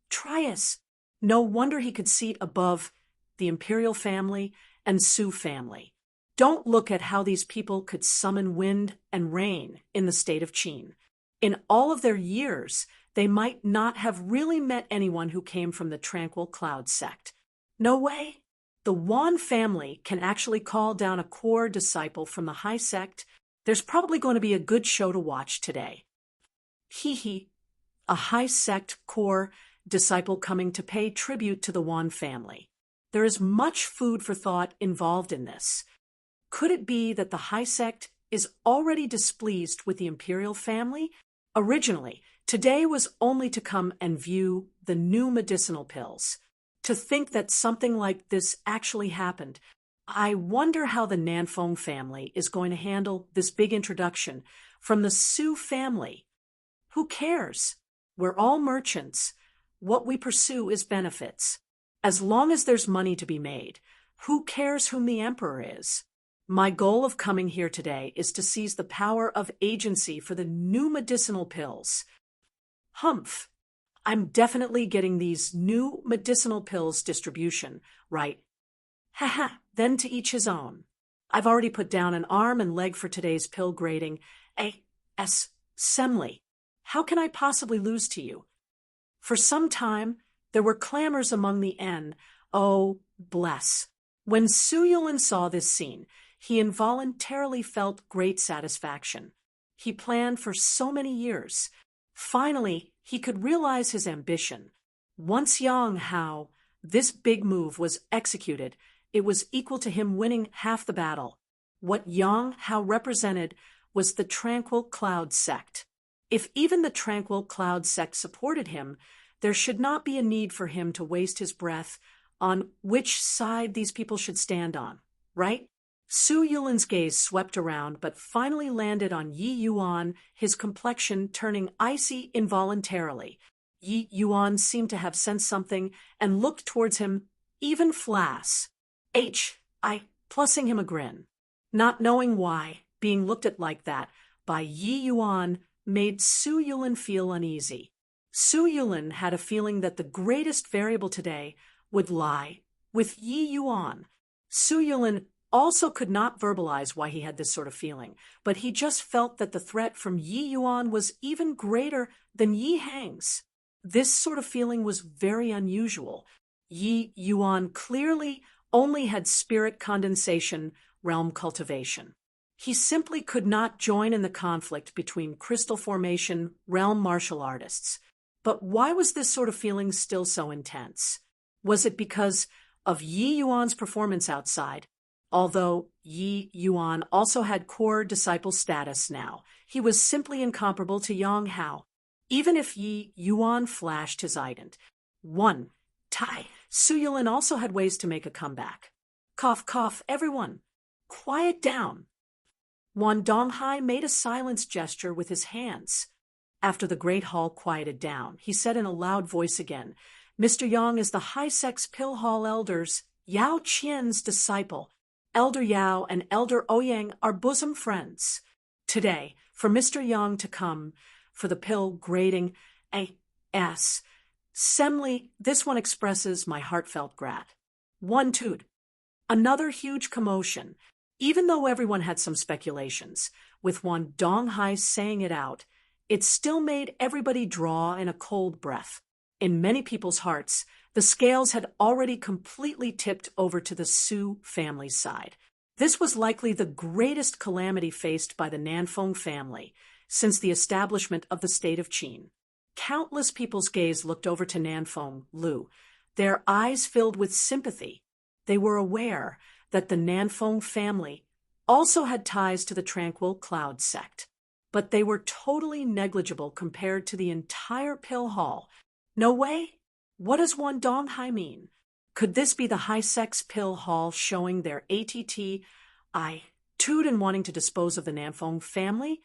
Trias. No wonder he could seat above the imperial family and Su family. Don't look at how these people could summon wind and rain in the state of Qin. In all of their years, they might not have really met anyone who came from the Tranquil Cloud sect. No way. The Wan family can actually call down a core disciple from the high sect. There's probably going to be a good show to watch today. A high sect core disciple coming to pay tribute to the Wan family. There is much food for thought involved in this. Could it be that the high sect is already displeased with the imperial family? Originally, today was only to come and view the new medicinal pills. To think that something like this actually happened. I wonder how the Nanfeng family is going to handle this big introduction from the Su family. Who cares? We're all merchants. What we pursue is benefits. As long as there's money to be made, who cares whom the emperor is? My goal of coming here today is to seize the power of agency for the new medicinal pills. Humph. I'm definitely getting these new medicinal pills distribution, right? Haha, then to each his own. I've already put down an arm and leg for today's pill grading. Assembly. How can I possibly lose to you? For some time, there were clamors among the N. Oh, bless. When Su Yulin saw this scene, he involuntarily felt great satisfaction. He planned for so many years. Finally, he could realize his ambition. Once Yang Hao, this big move was executed, it was equal to him winning half the battle. What Yang Hao represented was the Tranquil Cloud sect. If even the Tranquil Cloud sect supported him, there should not be a need for him to waste his breath on which side these people should stand on, right? Su Yulin's gaze swept around but finally landed on Yi Yuan, his complexion turning icy involuntarily. Yi Yuan seemed to have sensed something and looked towards him, even flas. Plussing him a grin. Not knowing why, being looked at like that by Yi Yuan made Su Yulin feel uneasy. Su Yulin had a feeling that the greatest variable today would lie with Yi Yuan. Su Yulin also could not verbalize why he had this sort of feeling, but he just felt that the threat from Yi Yuan was even greater than Yi Hang's. This sort of feeling was very unusual. Yi Yuan clearly only had spirit condensation, realm cultivation. He simply could not join in the conflict between crystal formation, realm martial artists. But why was this sort of feeling still so intense? Was it because of Yi Yuan's performance outside? Although Yi Yuan also had core disciple status now, he was simply incomparable to Yang Hao. Even if Yi Yuan flashed his ident. 1. Su Yulin also had ways to make a comeback. Cough, cough, everyone. Quiet down. Wan Donghai made a silence gesture with his hands. After the great hall quieted down, he said in a loud voice again, "Mr. Yang is the high-sex Pill Hall elders, Yao Qian's disciple. Elder Yao and Elder Ouyang are bosom friends. Today, for Mr. Yang to come, for the pill grading A.S. Semly, this one expresses my heartfelt grat." One toot. Another huge commotion. Even though everyone had some speculations, with one Donghai saying it out, it still made everybody draw in a cold breath. In many people's hearts, the scales had already completely tipped over to the Su family's side. This was likely the greatest calamity faced by the Nanfeng family since the establishment of the state of Qin. Countless people's gaze looked over to Nanfeng Lu, their eyes filled with sympathy. They were aware that the Nanfeng family also had ties to the Tranquil Cloud sect, but they were totally negligible compared to the entire Pill Hall. No way? What does one Donghai mean? Could this be the high-sex Pill Hall showing their attitude in wanting to dispose of the Nanfeng family?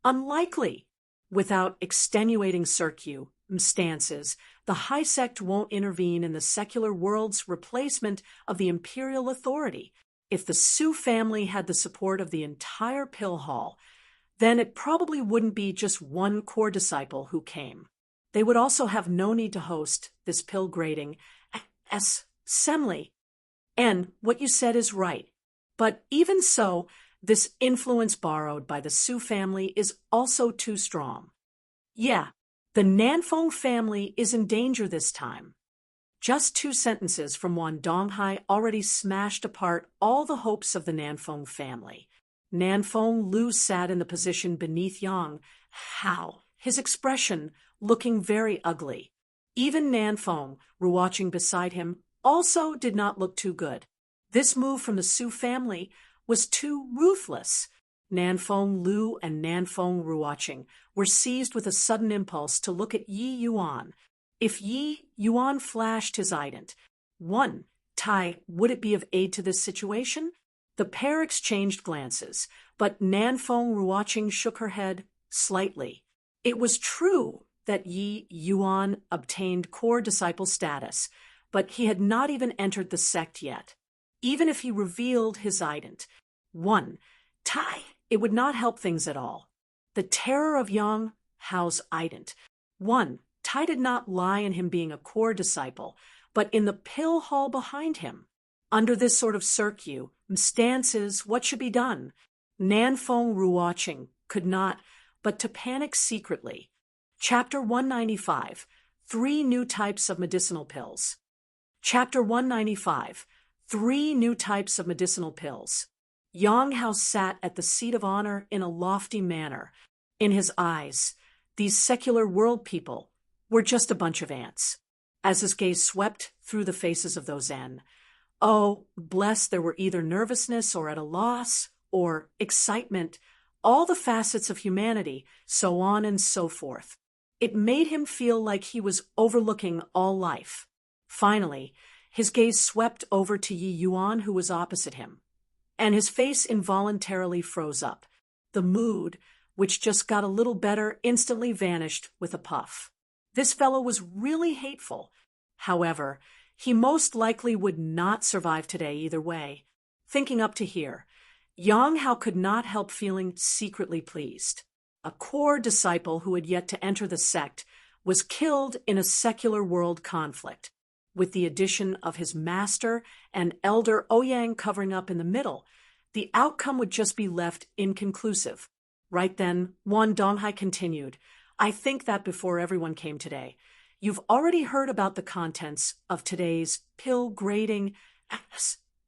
Unlikely. Without extenuating circumstances, the high sect won't intervene in the secular world's replacement of the imperial authority. If the Su family had the support of the entire Pill Hall, then it probably wouldn't be just one core disciple who came. They would also have no need to host this pill grading assembly. And what you said is right. But even so, this influence borrowed by the Su family is also too strong. Yeah, the Nanfeng family is in danger this time. Just 2 sentences from Wan Donghai already smashed apart all the hopes of the Nanfeng family. Nanfeng Lu sat in the position beneath Yang Hao, his expression looking very ugly. Even Nanfeng, watching beside him, also did not look too good. This move from the Su family was too ruthless. Nanfeng Lu and Nanfeng Ruoqing were seized with a sudden impulse to look at Yi Yuan. If Yi Yuan flashed his ident, one, Tai, would it be of aid to this situation? The pair exchanged glances, but Nanfeng Ruoqing shook her head slightly. It was true that Yi Yuan obtained core disciple status, but he had not even entered the sect yet. Even if he revealed his ident, one, Tai, it would not help things at all. The terror of Yang Hao's ident. One, Tai did not lie in him being a core disciple, but in the pill hall behind him. Under this sort of circumstances, what should be done? Nanfeng Ruoqing could not but to panic secretly. Chapter 195, 3 New Types of Medicinal Pills. Chapter 195, 3 New Types of Medicinal Pills. Yang Hao sat at the seat of honor in a lofty manner. In his eyes, these secular world people were just a bunch of ants. As his gaze swept through the faces of those N, oh, bless, there were either nervousness or at a loss or excitement, all the facets of humanity, so on and so forth. It made him feel like he was overlooking all life. Finally, his gaze swept over to Yi Yuan, who was opposite him, and his face involuntarily froze up. The mood, which just got a little better, instantly vanished with a puff. This fellow was really hateful. However, he most likely would not survive today either way. Thinking up to here, Yang Hao could not help feeling secretly pleased. A core disciple who had yet to enter the sect was killed in a secular world conflict. With the addition of his master and Elder Ouyang covering up in the middle, the outcome would just be left inconclusive. Right then, Wan Donghai continued, I think that before everyone came today, you've already heard about the contents of today's pill grading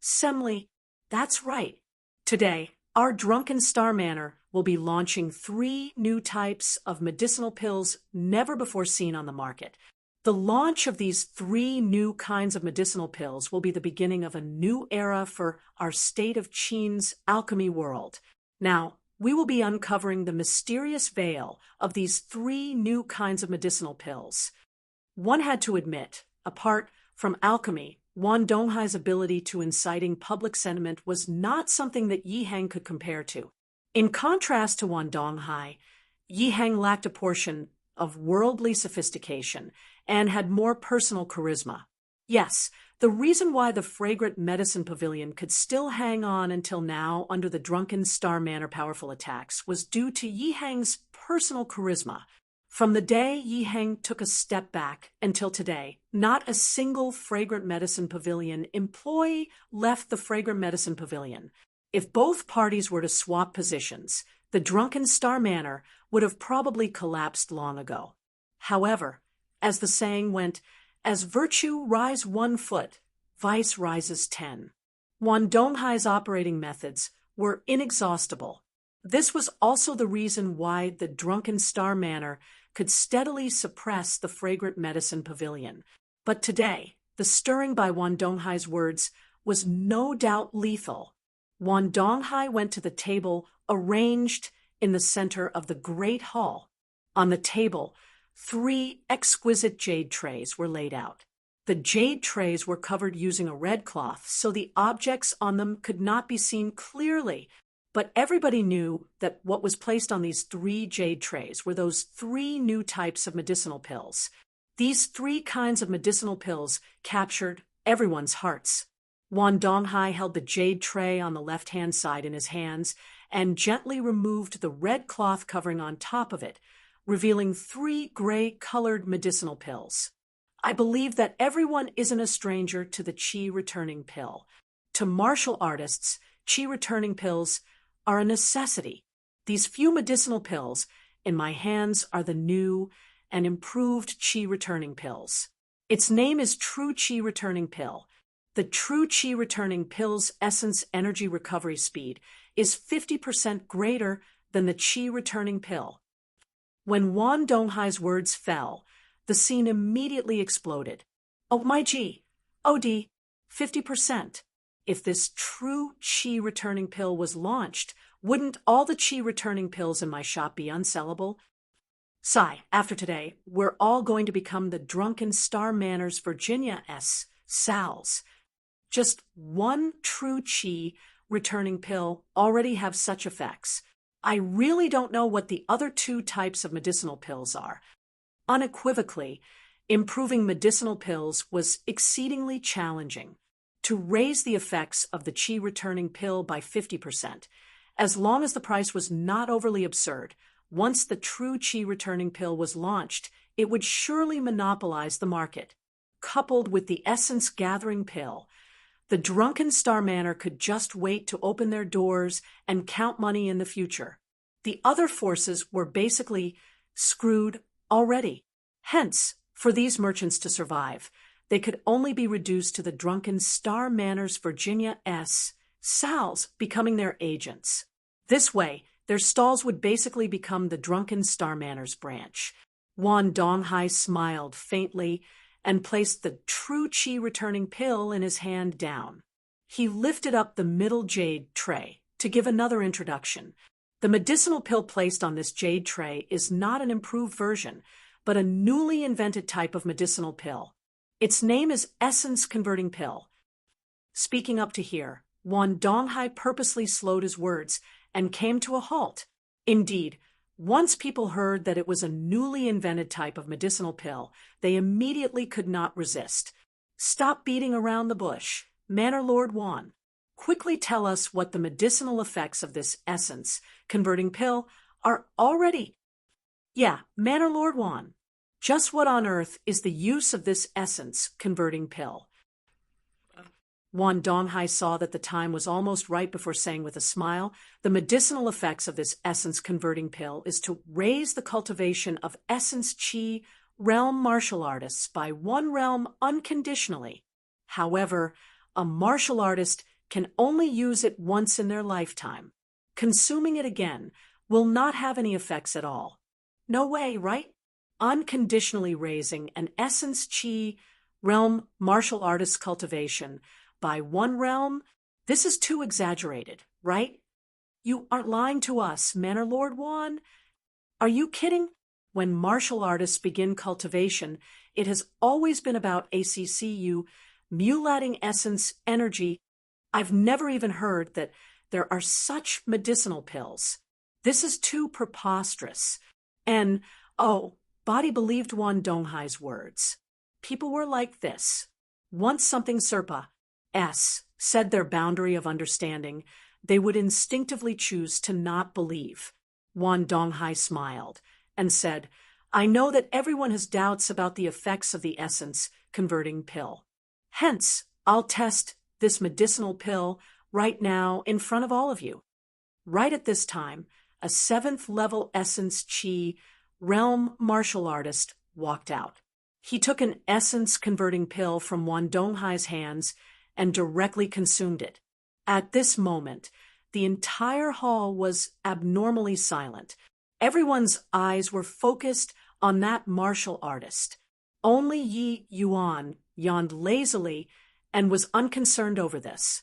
assembly. That's right. Today, our Drunken Star Manor will be launching 3 new types of medicinal pills never before seen on the market. The launch of these 3 new kinds of medicinal pills will be the beginning of a new era for our state of Qin's alchemy world. Now, we will be uncovering the mysterious veil of these 3 new kinds of medicinal pills. One had to admit, apart from alchemy, Wan Donghai's ability to inciting public sentiment was not something that Yi Heng could compare to. In contrast to Wan Donghai, Yi Hang lacked a portion of worldly sophistication and had more personal charisma. Yes, the reason why the fragrant medicine pavilion could still hang on until now under the drunken Star Manor powerful attacks was due to Yi Hang's personal charisma. From the day Yi Hang took a step back until today, not a single fragrant medicine pavilion employee left the fragrant medicine pavilion. If both parties were to swap positions, the drunken Star Manor would have probably collapsed long ago. However, as the saying went, as virtue rise 1 foot, vice rises 10. Wan Donghai's operating methods were inexhaustible. This was also the reason why the drunken Star Manor could steadily suppress the fragrant medicine pavilion. But today, the stirring by Wan Donghai's words was no doubt lethal. Wan Donghai went to the table arranged in the center of the great hall. On the table, 3 exquisite jade trays were laid out. The jade trays were covered using a red cloth, so the objects on them could not be seen clearly. But everybody knew that what was placed on these 3 jade trays were those 3 new types of medicinal pills. These 3 kinds of medicinal pills captured everyone's hearts. Wan Donghai held the jade tray on the left-hand side in his hands and gently removed the red cloth covering on top of it, revealing 3 gray-colored medicinal pills. I believe that everyone isn't a stranger to the qi returning pill. To martial artists, qi returning pills are a necessity. These few medicinal pills in my hands are the new and improved qi returning pills. Its name is True Qi Returning Pill. The True Qi Returning Pill's essence energy recovery speed is 50% greater than the qi returning pill. When Wan Donghai's words fell, the scene immediately exploded. Oh my G! OD! 50%. If this true qi returning pill was launched, wouldn't all the qi returning pills in my shop be unsellable? Sigh, after today, we're all going to become the drunken Star Manor's Virginia S. Sal's. Just 1 true qi returning pill already have such effects. I really don't know what the other 2 types of medicinal pills are. Unequivocally, improving medicinal pills was exceedingly challenging. To raise the effects of the qi returning pill by 50%, as long as the price was not overly absurd, once the true qi returning pill was launched, it would surely monopolize the market. Coupled with the essence gathering pill, the drunken Star Manor could just wait to open their doors and count money in the future. The other forces were basically screwed already. Hence, for these merchants to survive, they could only be reduced to the drunken Star Manor's Virginia S. Sal's becoming their agents. This way, their stalls would basically become the drunken Star Manor's branch. Wan Donghai smiled faintly and placed the true qi returning pill in his hand down. He lifted up the middle jade tray to give another introduction. The medicinal pill placed on this jade tray is not an improved version, but a newly invented type of medicinal pill. Its name is Essence Converting Pill. Speaking up to here, Wan Donghai purposely slowed his words and came to a halt. Indeed, once people heard that it was a newly invented type of medicinal pill, they immediately could not resist. Stop beating around the bush. Manor Lord Wan, quickly tell us what the medicinal effects of this essence converting pill are already. Yeah, Manor Lord Wan. Just what on earth is the use of this essence converting pill? Wan Donghai saw that the time was almost right before saying with a smile, the medicinal effects of this essence converting pill is to raise the cultivation of essence qi realm martial artists by 1 realm unconditionally. However, a martial artist can only use it once in their lifetime. Consuming it again will not have any effects at all. No way, right? Unconditionally raising an essence qi realm martial artist cultivation by 1 realm, this is too exaggerated, right? You aren't lying to us, Manor Lord Wan. Are you kidding? When martial artists begin cultivation, it has always been about ACCU, mulating essence energy. I've never even heard that there are such medicinal pills. This is too preposterous. And, oh, Body believed Wan Donghai's words. People were like this. Once something Serpa S said their boundary of understanding, they would instinctively choose to not believe. Wan Donghai smiled and said, I know that everyone has doubts about the effects of the essence converting pill. Hence, I'll test this medicinal pill right now in front of all of you. Right at this time, a 7th level essence chi realm martial artist walked out. He took an essence converting pill from Wan Donghai's hands and directly consumed it. At this moment, the entire hall was abnormally silent. Everyone's eyes were focused on that martial artist. Only Yi Yuan yawned lazily and was unconcerned over this.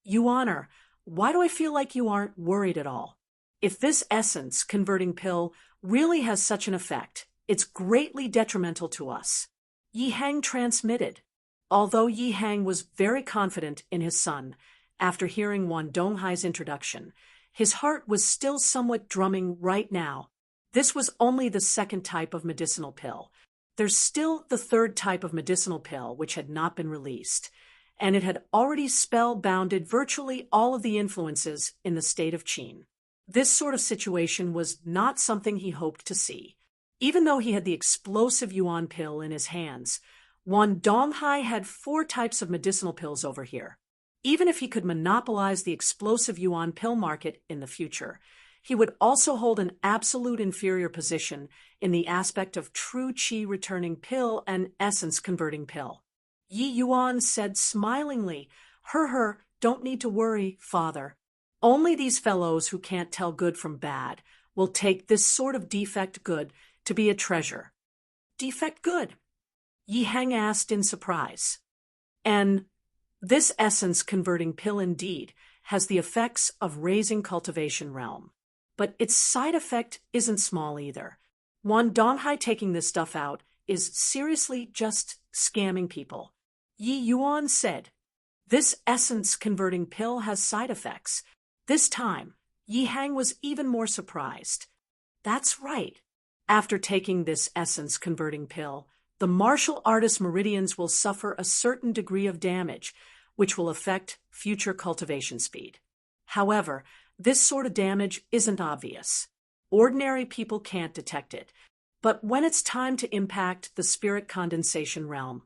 Yuaner, why do I feel like you aren't worried at all? If this essence converting pill really has such an effect, it's greatly detrimental to us. Yi Hang transmitted. Although Yi Hang was very confident in his son, after hearing Wan Donghai's introduction, his heart was still somewhat drumming right now. This was only the 2nd type of medicinal pill. There's still the 3rd type of medicinal pill, which had not been released, and it had already spell-bounded virtually all of the influences in the state of Qin. This sort of situation was not something he hoped to see. Even though he had the explosive Yuan pill in his hands, Wan Donghai had 4 types of medicinal pills over here. Even if he could monopolize the explosive Yuan pill market in the future, he would also hold an absolute inferior position in the aspect of true qi returning pill and essence converting pill. Yi Yuan said smilingly, Her, don't need to worry, father. Only these fellows who can't tell good from bad will take this sort of defect good to be a treasure. Defect good? Yi Hang asked in surprise. And this essence converting pill indeed has the effects of raising cultivation realm. But its side effect isn't small either. Wan Donghai taking this stuff out is seriously just scamming people. Yi Yuan said, This essence converting pill has side effects. This time, Yi Hang was even more surprised. That's right. After taking this essence converting pill, the martial artist meridians will suffer a certain degree of damage, which will affect future cultivation speed. However, this sort of damage isn't obvious. Ordinary people can't detect it. But when it's time to impact the spirit condensation realm,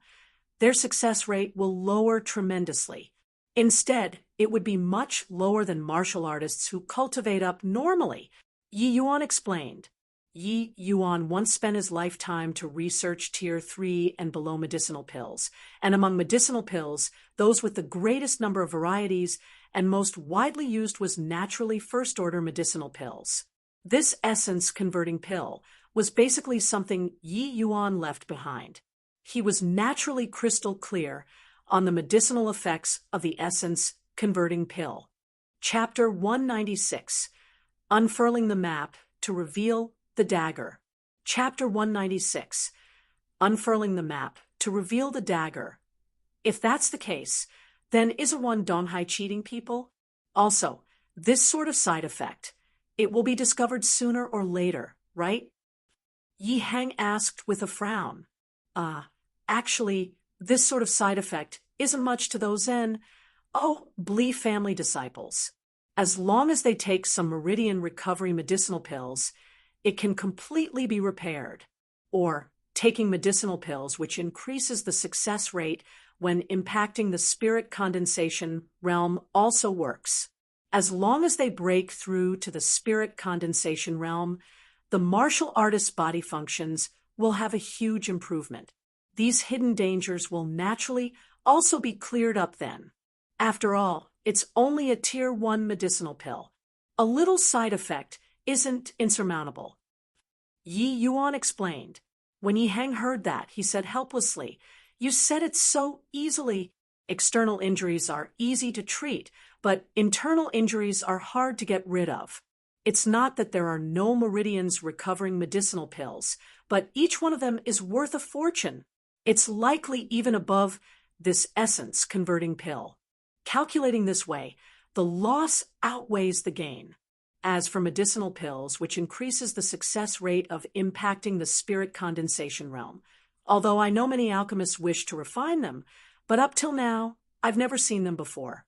their success rate will lower tremendously. Instead, it would be much lower than martial artists who cultivate up normally. Yi Yuan explained. Yi Yuan once spent his lifetime to research Tier 3 and below medicinal pills, and among medicinal pills, those with the greatest number of varieties and most widely used was naturally first-order medicinal pills. This essence-converting pill was basically something Yi Yuan left behind. He was naturally crystal clear on the medicinal effects of the essence-converting pill. Chapter 196, Unfurling the Map to Reveal the Dagger. Chapter 196, Unfurling the Map to Reveal the Dagger. If that's the case, then isn't Wan Donghai cheating people? Also, this sort of side effect, it will be discovered sooner or later, right? Yi Hang asked with a frown. Actually, this sort of side effect isn't much to those Blee family disciples. As long as they take some meridian recovery medicinal pills, it can completely be repaired. Or taking medicinal pills, which increases the success rate when impacting the spirit condensation realm, also works. As long as they break through to the spirit condensation realm, the martial artist's body functions will have a huge improvement. These hidden dangers will naturally also be cleared up then. After all, it's only a Tier 1 medicinal pill. A little side effect isn't insurmountable. Yi Yuan explained. When Yi Hang heard that, he said helplessly, You said it so easily. External injuries are easy to treat, but internal injuries are hard to get rid of. It's not that there are no meridians recovering medicinal pills, but each one of them is worth a fortune. It's likely even above this essence converting pill. Calculating this way, the loss outweighs the gain. As for medicinal pills, which increases the success rate of impacting the spirit condensation realm. Although I know many alchemists wish to refine them, but up till now, I've never seen them before.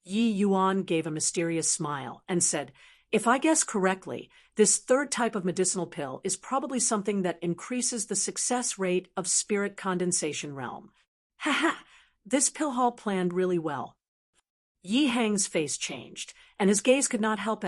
Yi Yuan gave a mysterious smile and said, "If I guess correctly, this third type of medicinal pill is probably something that increases the success rate of spirit condensation realm." Ha ha! This pill haul planned really well. Yi Hang's face changed, and his gaze could not help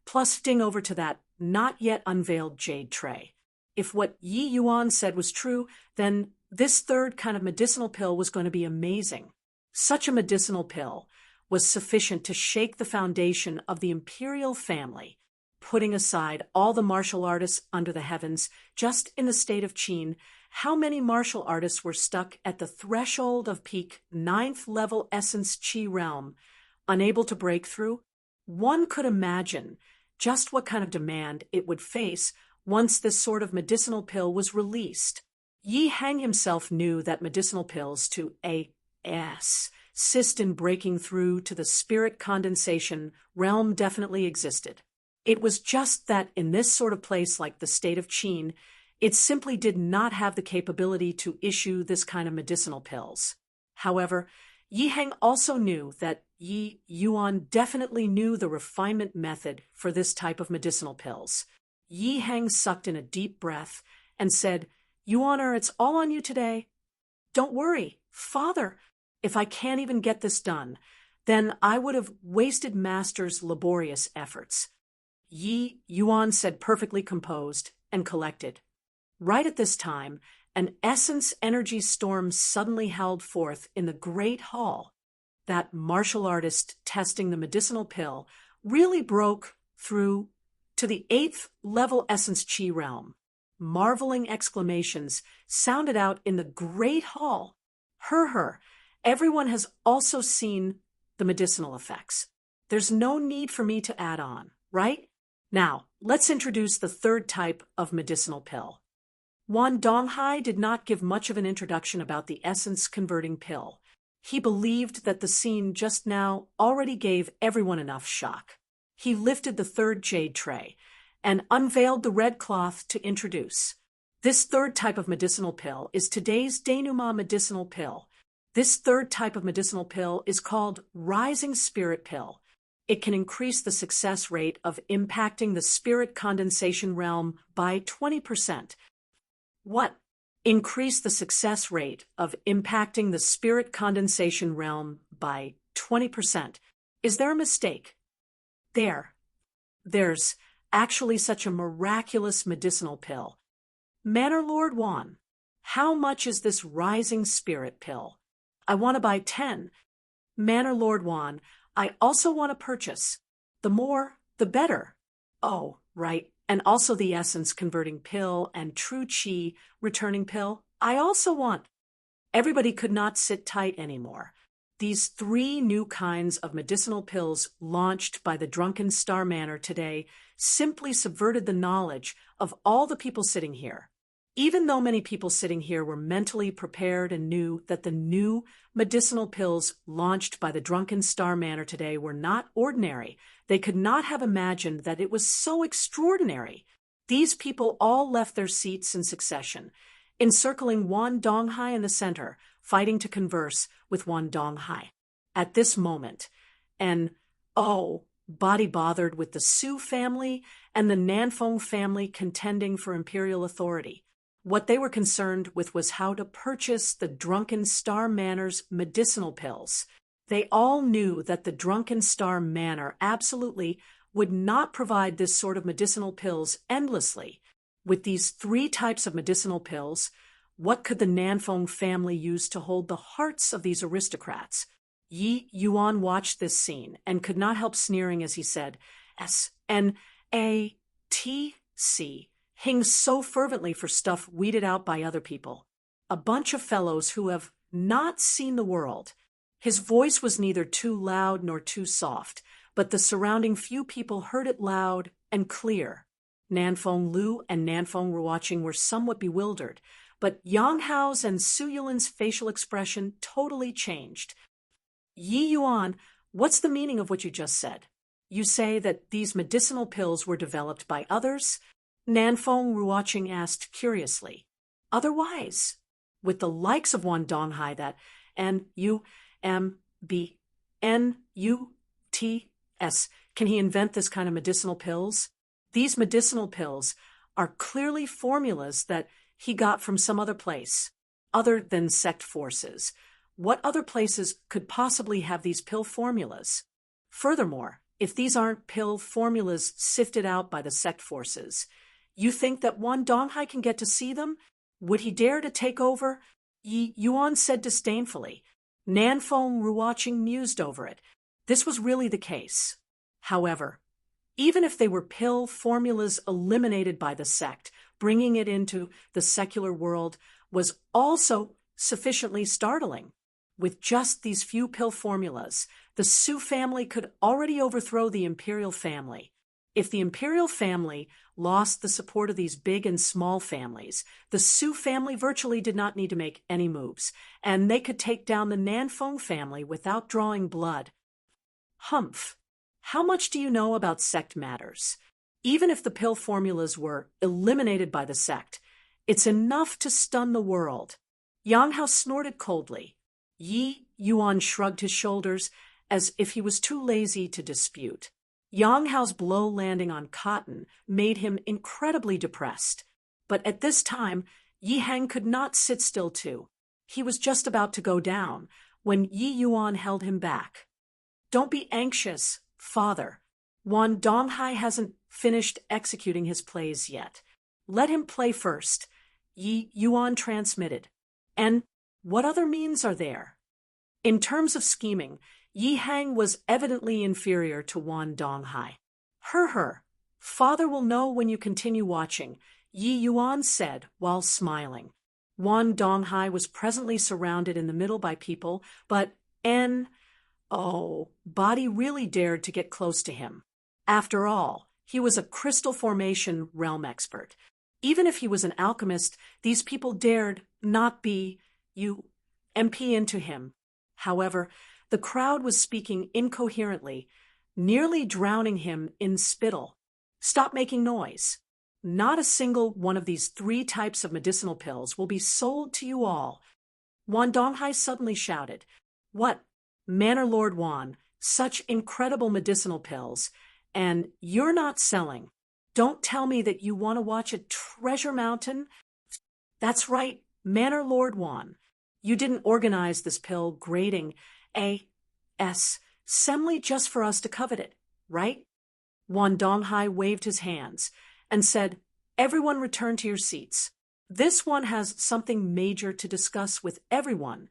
plus sting over to that not yet unveiled jade tray. If what Yi Yuan said was true, then this third kind of medicinal pill was going to be amazing. Such a medicinal pill was sufficient to shake the foundation of the imperial family, putting aside all the martial artists under the heavens. Just in the state of Qin, how many martial artists were stuck at the threshold of peak 9th level essence Qi realm, unable to break through? One could imagine just what kind of demand it would face once this sort of medicinal pill was released. Yi Hang himself knew that medicinal pills to assist in breaking through to the spirit condensation realm definitely existed. It was just that in this sort of place like the state of Qin, it simply did not have the capability to issue this kind of medicinal pills. However, Yi Hang also knew that Yi Yuan definitely knew the refinement method for this type of medicinal pills. Yi Hang sucked in a deep breath and said, "Yuaner, it's all on you today." "Don't worry, Father. If I can't even get this done, then I would have wasted Master's laborious efforts." Yi Yuan said, perfectly composed and collected. Right at this time, an essence energy storm suddenly howled forth in the great hall. That martial artist testing the medicinal pill really broke through to the 8th level essence Qi realm. Marveling exclamations sounded out in the great hall. Everyone has also seen the medicinal effects. There's no need for me to add on, right? Now, let's introduce the third type of medicinal pill. Wan Donghai did not give much of an introduction about the essence-converting pill. He believed that the scene just now already gave everyone enough shock. He lifted the third jade tray and unveiled the red cloth to introduce. This third type of medicinal pill is today's denouement medicinal pill. This third type of medicinal pill is called Rising Spirit Pill. It can increase the success rate of impacting the spirit condensation realm by 20%. What? Increase the success rate of impacting the spirit condensation realm by 20%. Is there a mistake? There's actually such a miraculous medicinal pill. Manor Lord Wan, how much is this Rising Spirit Pill? I want to buy 10. Manor Lord Wan, I also want to purchase. The more, the better. Oh, right. And also the essence converting pill and true Qi returning pill. I also want. Everybody could not sit tight anymore. These 3 new kinds of medicinal pills launched by the Drunken Star Manor today simply subverted the knowledge of all the people sitting here. Even though many people sitting here were mentally prepared and knew that the new medicinal pills launched by the Drunken Star Manor today were not ordinary, they could not have imagined that it was so extraordinary. These people all left their seats in succession, encircling Wan Donghai in the center, fighting to converse with Wan Donghai. At this moment, body bothered with the Su family and the Nanfeng family contending for imperial authority. What they were concerned with was how to purchase the Drunken Star Manor's medicinal pills. They all knew that the Drunken Star Manor absolutely would not provide this sort of medicinal pills endlessly. With these 3 types of medicinal pills, what could the Nanfeng family use to hold the hearts of these aristocrats? Yi Yuan watched this scene and could not help sneering as he said, "SNATC, hing so fervently for stuff weeded out by other people. A bunch of fellows who have not seen the world." His voice was neither too loud nor too soft, but the surrounding few people heard it loud and clear. Nanfeng Lu and Nanfeng Ruoqing were somewhat bewildered, but Yang Hao's and Su Yulin's facial expression totally changed. "Yi Yuan, what's the meaning of what you just said?" You say that these medicinal pills were developed by others? Nanfeng Ruoqing asked curiously. Otherwise, with the likes of Wan Donghai that N-U-M-B-N-U-T-S, can he invent this kind of medicinal pills? These medicinal pills are clearly formulas that he got from some other place, other than sect forces. What other places could possibly have these pill formulas? Furthermore, if these aren't pill formulas sifted out by the sect forces, you think that Wan Donghai can get to see them? Would he dare to take over? Yi Yuan said disdainfully. Nanfeng Ruoqing mused over it. This was really the case. However, even if they were pill formulas eliminated by the sect, bringing it into the secular world was also sufficiently startling. With just these few pill formulas, the Su family could already overthrow the imperial family. If the imperial family lost the support of these big and small families, the Su family virtually did not need to make any moves, and they could take down the Nanfeng family without drawing blood. Humph! How much do you know about sect matters? Even if the pill formulas were eliminated by the sect, it's enough to stun the world. Yang Hao snorted coldly. Yi Yuan shrugged his shoulders as if he was too lazy to dispute. Yang Hao's blow landing on cotton made him incredibly depressed. But at this time, Yi Heng could not sit still too. He was just about to go down when Yi Yuan held him back. Don't be anxious, father. Wan Donghai hasn't finished executing his plays yet. Let him play first, Yi Yuan transmitted. And what other means are there? In terms of scheming, Yi Heng was evidently inferior to Wan Donghai. Her. Father will know when you continue watching, Yi Yuan said while smiling. Wan Donghai was presently surrounded in the middle by people, but Body really dared to get close to him. After all, he was a crystal formation realm expert. Even if he was an alchemist, these people dared not be MP into him. However, the crowd was speaking incoherently, nearly drowning him in spittle. Stop making noise. Not a single one of these 3 types of medicinal pills will be sold to you all. Wan Donghai suddenly shouted. What? Manor Lord Wan, such incredible medicinal pills, and you're not selling. Don't tell me that you want to watch a treasure mountain. That's right, Manor Lord Wan. You didn't organize this pill grading assembly just for us to covet it, right? Wan Donghai waved his hands and said, Everyone return to your seats. This one has something major to discuss with everyone.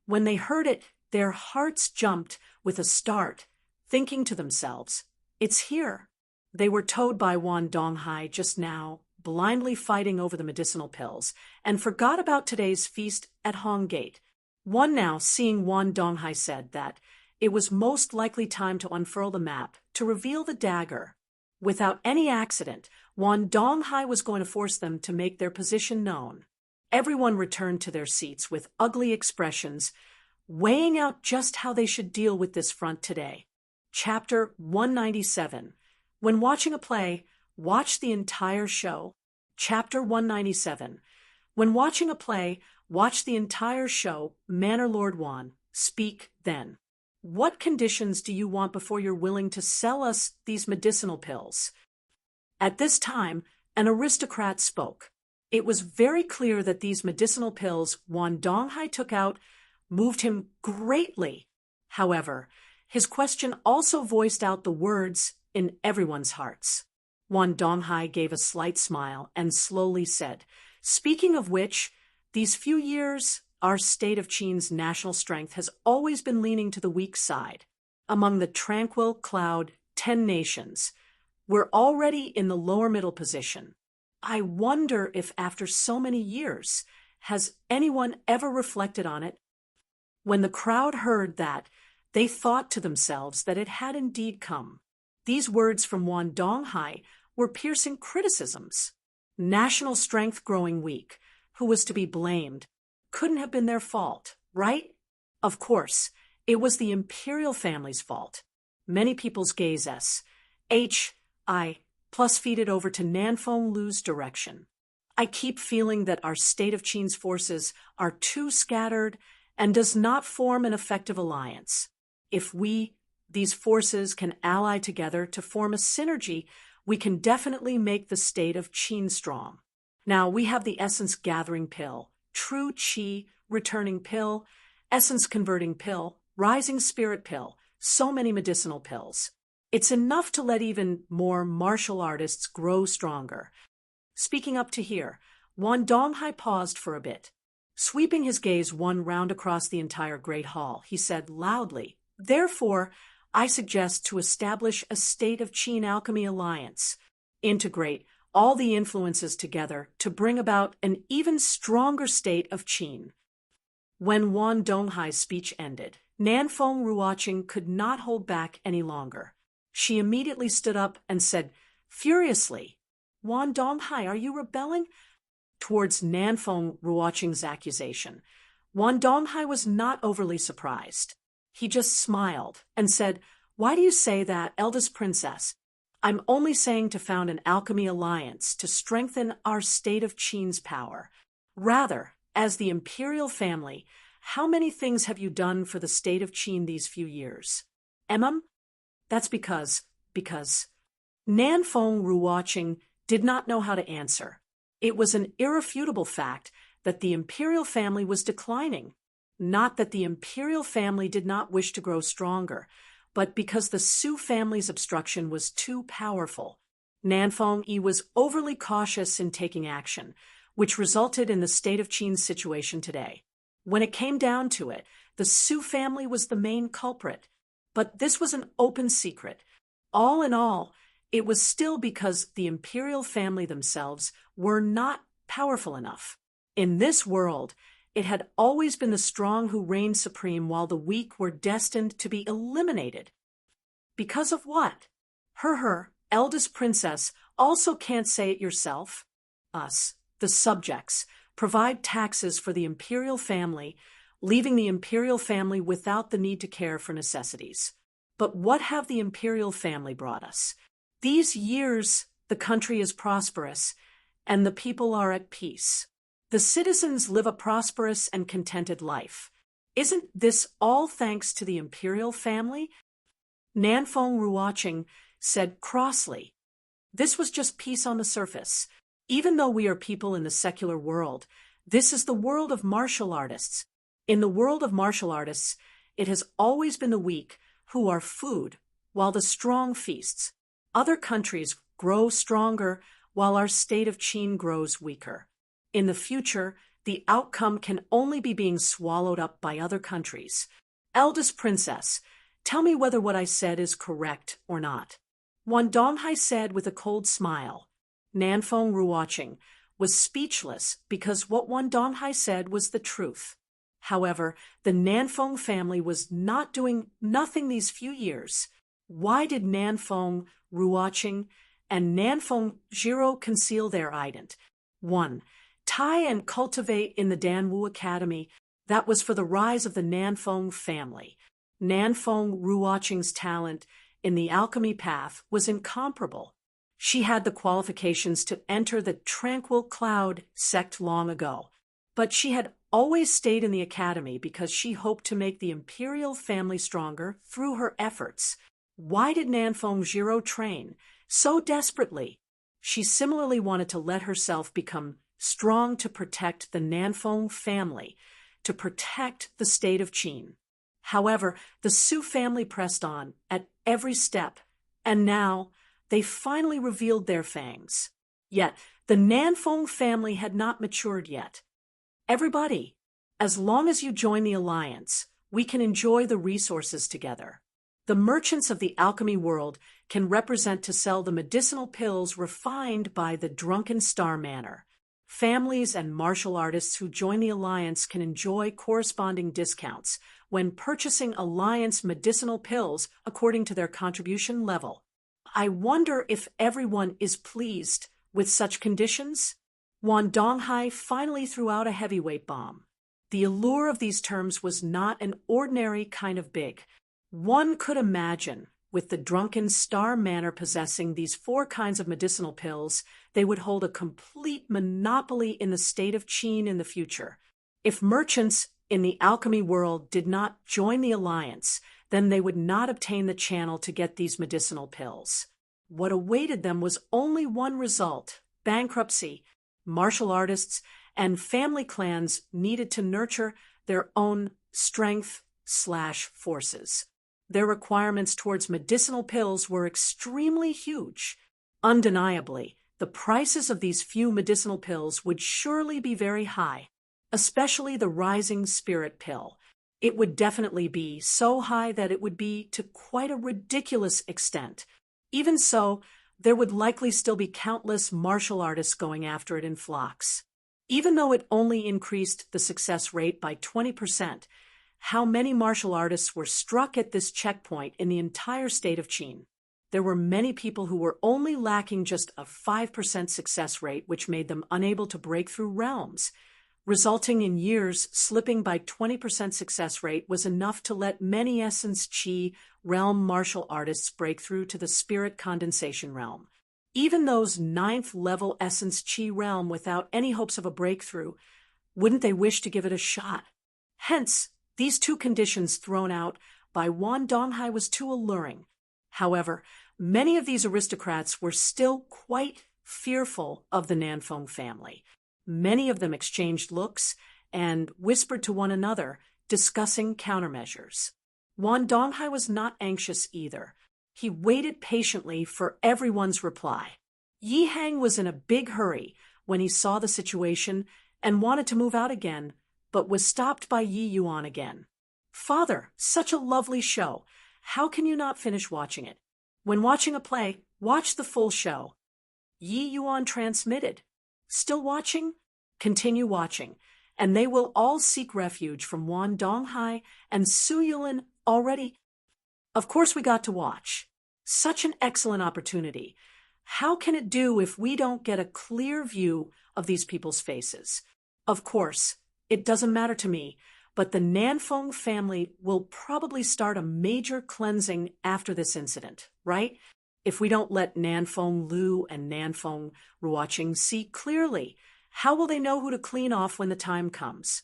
When they heard it, their hearts jumped with a start, thinking to themselves, It's here. They were towed by Wan Donghai just now, blindly fighting over the medicinal pills, and forgot about today's feast at Hong Gate. One now, seeing Wan Donghai, said that it was most likely time to unfurl the map to reveal the dagger. Without any accident, Wan Donghai was going to force them to make their position known. Everyone returned to their seats with ugly expressions, weighing out just how they should deal with this front today. Chapter 197. When watching a play, watch the entire show. Chapter 197. When watching a play, watch the entire show. Manor Lord Wan, speak then. What conditions do you want before you're willing to sell us these medicinal pills? At this time, an aristocrat spoke. It was very clear that these medicinal pills Wan Donghai took out moved him greatly. However, his question also voiced out the words in everyone's hearts. Wan Donghai gave a slight smile and slowly said, Speaking of which, these few years, our state of Qin's national strength has always been leaning to the weak side. Among the tranquil cloud 10 nations, we're already in the lower middle position. I wonder if after so many years, has anyone ever reflected on it? When the crowd heard that, they thought to themselves that it had indeed come. These words from Wan Donghai were piercing criticisms. National strength growing weak, who was to be blamed, couldn't have been their fault, right? Of course, it was the imperial family's fault. Many people's gaze S. H. I. Plus feed it over to Nanfeng Lu's direction. I keep feeling that our state of Qin's forces are too scattered and does not form an effective alliance. If these forces, can ally together to form a synergy, we can definitely make the state of Qin strong. Now, we have the essence gathering pill, true Qi returning pill, essence converting pill, rising spirit pill, so many medicinal pills. It's enough to let even more martial artists grow stronger. Speaking up to here, Wan Donghai paused for a bit. Sweeping his gaze one round across the entire great hall, he said loudly, "Therefore, I suggest to establish a state of Qin alchemy alliance. Integrate all the influences together to bring about an even stronger state of Qin." When Wan Donghai's speech ended, Nanfeng Ruoqing could not hold back any longer. She immediately stood up and said furiously, "Wan Donghai, are you rebelling?" Towards Nanfeng Ruoqing's accusation, Wan Donghai was not overly surprised. He just smiled and said, "Why do you say that, eldest princess? I'm only saying to found an alchemy alliance to strengthen our state of Qin's power. Rather, as the imperial family, how many things have you done for the state of Qin these few years?" That's because Nanfeng Ruoqing did not know how to answer. It was an irrefutable fact that the imperial family was declining. Not that the imperial family did not wish to grow stronger, but because the Su family's obstruction was too powerful. Nanfeng Yi was overly cautious in taking action, which resulted in the state of Qin's situation today. When it came down to it, the Su family was the main culprit. But this was an open secret. All in all, it was still because the imperial family themselves were not powerful enough. In this world, it had always been the strong who reigned supreme while the weak were destined to be eliminated. Because of what? Her, eldest princess, also can't say it yourself. Us, the subjects, provide taxes for the imperial family, leaving the imperial family without the need to care for necessities. But what have the imperial family brought us? These years, the country is prosperous, and the people are at peace. The citizens live a prosperous and contented life. Isn't this all thanks to the imperial family? Nanfeng Ruoqing said crossly, "This was just peace on the surface. Even though we are people in the secular world, this is the world of martial artists. In the world of martial artists, it has always been the weak who are food, while the strong feasts. Other countries grow stronger, while our state of Qin grows weaker. In the future, the outcome can only be being swallowed up by other countries. Eldest princess, tell me whether what I said is correct or not." Wan Donghai said with a cold smile. Nanfeng Ruoqing was speechless because what Wan Donghai said was the truth. However, the Nanfeng family was not doing nothing these few years. Why did Nanfeng Ruoqing and Nanfeng Jiro conceal their ident? 1. Tie and cultivate in the Danwu Academy. That was for the rise of the Nanfeng family. Nanfeng Ruoqing's talent in the alchemy path was incomparable. She had the qualifications to enter the Tranquil Cloud sect long ago, but she had always stayed in the academy because she hoped to make the imperial family stronger through her efforts. Why did Nanfeng Jiro train so desperately? She similarly wanted to let herself become strong to protect the Nanfeng family, to protect the state of Qin. However, the Su family pressed on at every step, and now they finally revealed their fangs. Yet, the Nanfeng family had not matured yet. Everybody, as long as you join the alliance, we can enjoy the resources together. The merchants of the alchemy world can represent to sell the medicinal pills refined by the Drunken Star manner. Families and martial artists who join the alliance can enjoy corresponding discounts when purchasing alliance medicinal pills according to their contribution level. I wonder if everyone is pleased with such conditions? Wan Donghai finally threw out a heavyweight bomb. The allure of these terms was not an ordinary kind of big. One could imagine, with the drunken star manor possessing these 4 kinds of medicinal pills, they would hold a complete monopoly in the state of Qin in the future. If merchants in the alchemy world did not join the alliance, then they would not obtain the channel to get these medicinal pills. What awaited them was only one result: bankruptcy. Martial artists and family clans needed to nurture their own strength/forces. Their requirements towards medicinal pills were extremely huge. Undeniably, the prices of these few medicinal pills would surely be very high, especially the rising spirit pill. It would definitely be so high that it would be to quite a ridiculous extent. Even so, there would likely still be countless martial artists going after it in flocks. Even though it only increased the success rate by 20%, how many martial artists were struck at this checkpoint in the entire state of Qin? There were many people who were only lacking just a 5% success rate, which made them unable to break through realms. Resulting in years slipping by 20% success rate was enough to let many Essence Qi realm martial artists break through to the spirit condensation realm. Even those 9th-level Essence Qi realm without any hopes of a breakthrough, wouldn't they wish to give it a shot? Hence, these 2 conditions thrown out by Wan Donghai was too alluring. However, many of these aristocrats were still quite fearful of the Nanfeng family. Many of them exchanged looks and whispered to one another, discussing countermeasures. Wan Donghai was not anxious either. He waited patiently for everyone's reply. Yi Hang was in a big hurry when he saw the situation and wanted to move out again, but was stopped by Yi Yuan again. "Father, such a lovely show. How can you not finish watching it? When watching a play, watch the full show." Yi Yuan transmitted. "Still watching? Continue watching, and they will all seek refuge from Wan Donghai and Su Yulin already. Of course we got to watch. Such an excellent opportunity. How can it do if we don't get a clear view of these people's faces? Of course, it doesn't matter to me, but the Nanfeng family will probably start a major cleansing after this incident, right? If we don't let Nanfeng Lu and Nanfeng Ruoqing see clearly, how will they know who to clean off when the time comes?"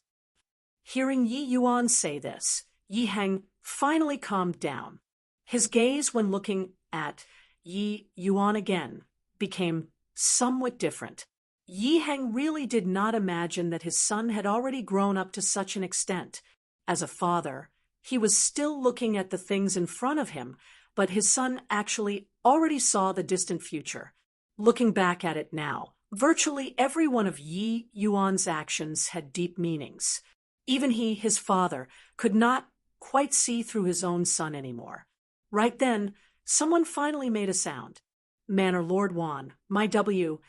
Hearing Yi Yuan say this, Yi Hang finally calmed down. His gaze, when looking at Yi Yuan again, became somewhat different. Yi Hang really did not imagine that his son had already grown up to such an extent. As a father, he was still looking at the things in front of him, but his son actually already saw the distant future. Looking back at it now, virtually every one of Yi Yuan's actions had deep meanings. Even he, his father, could not quite see through his own son anymore. Right then, someone finally made a sound. "Manor Lord Wan, my W.A.N.G.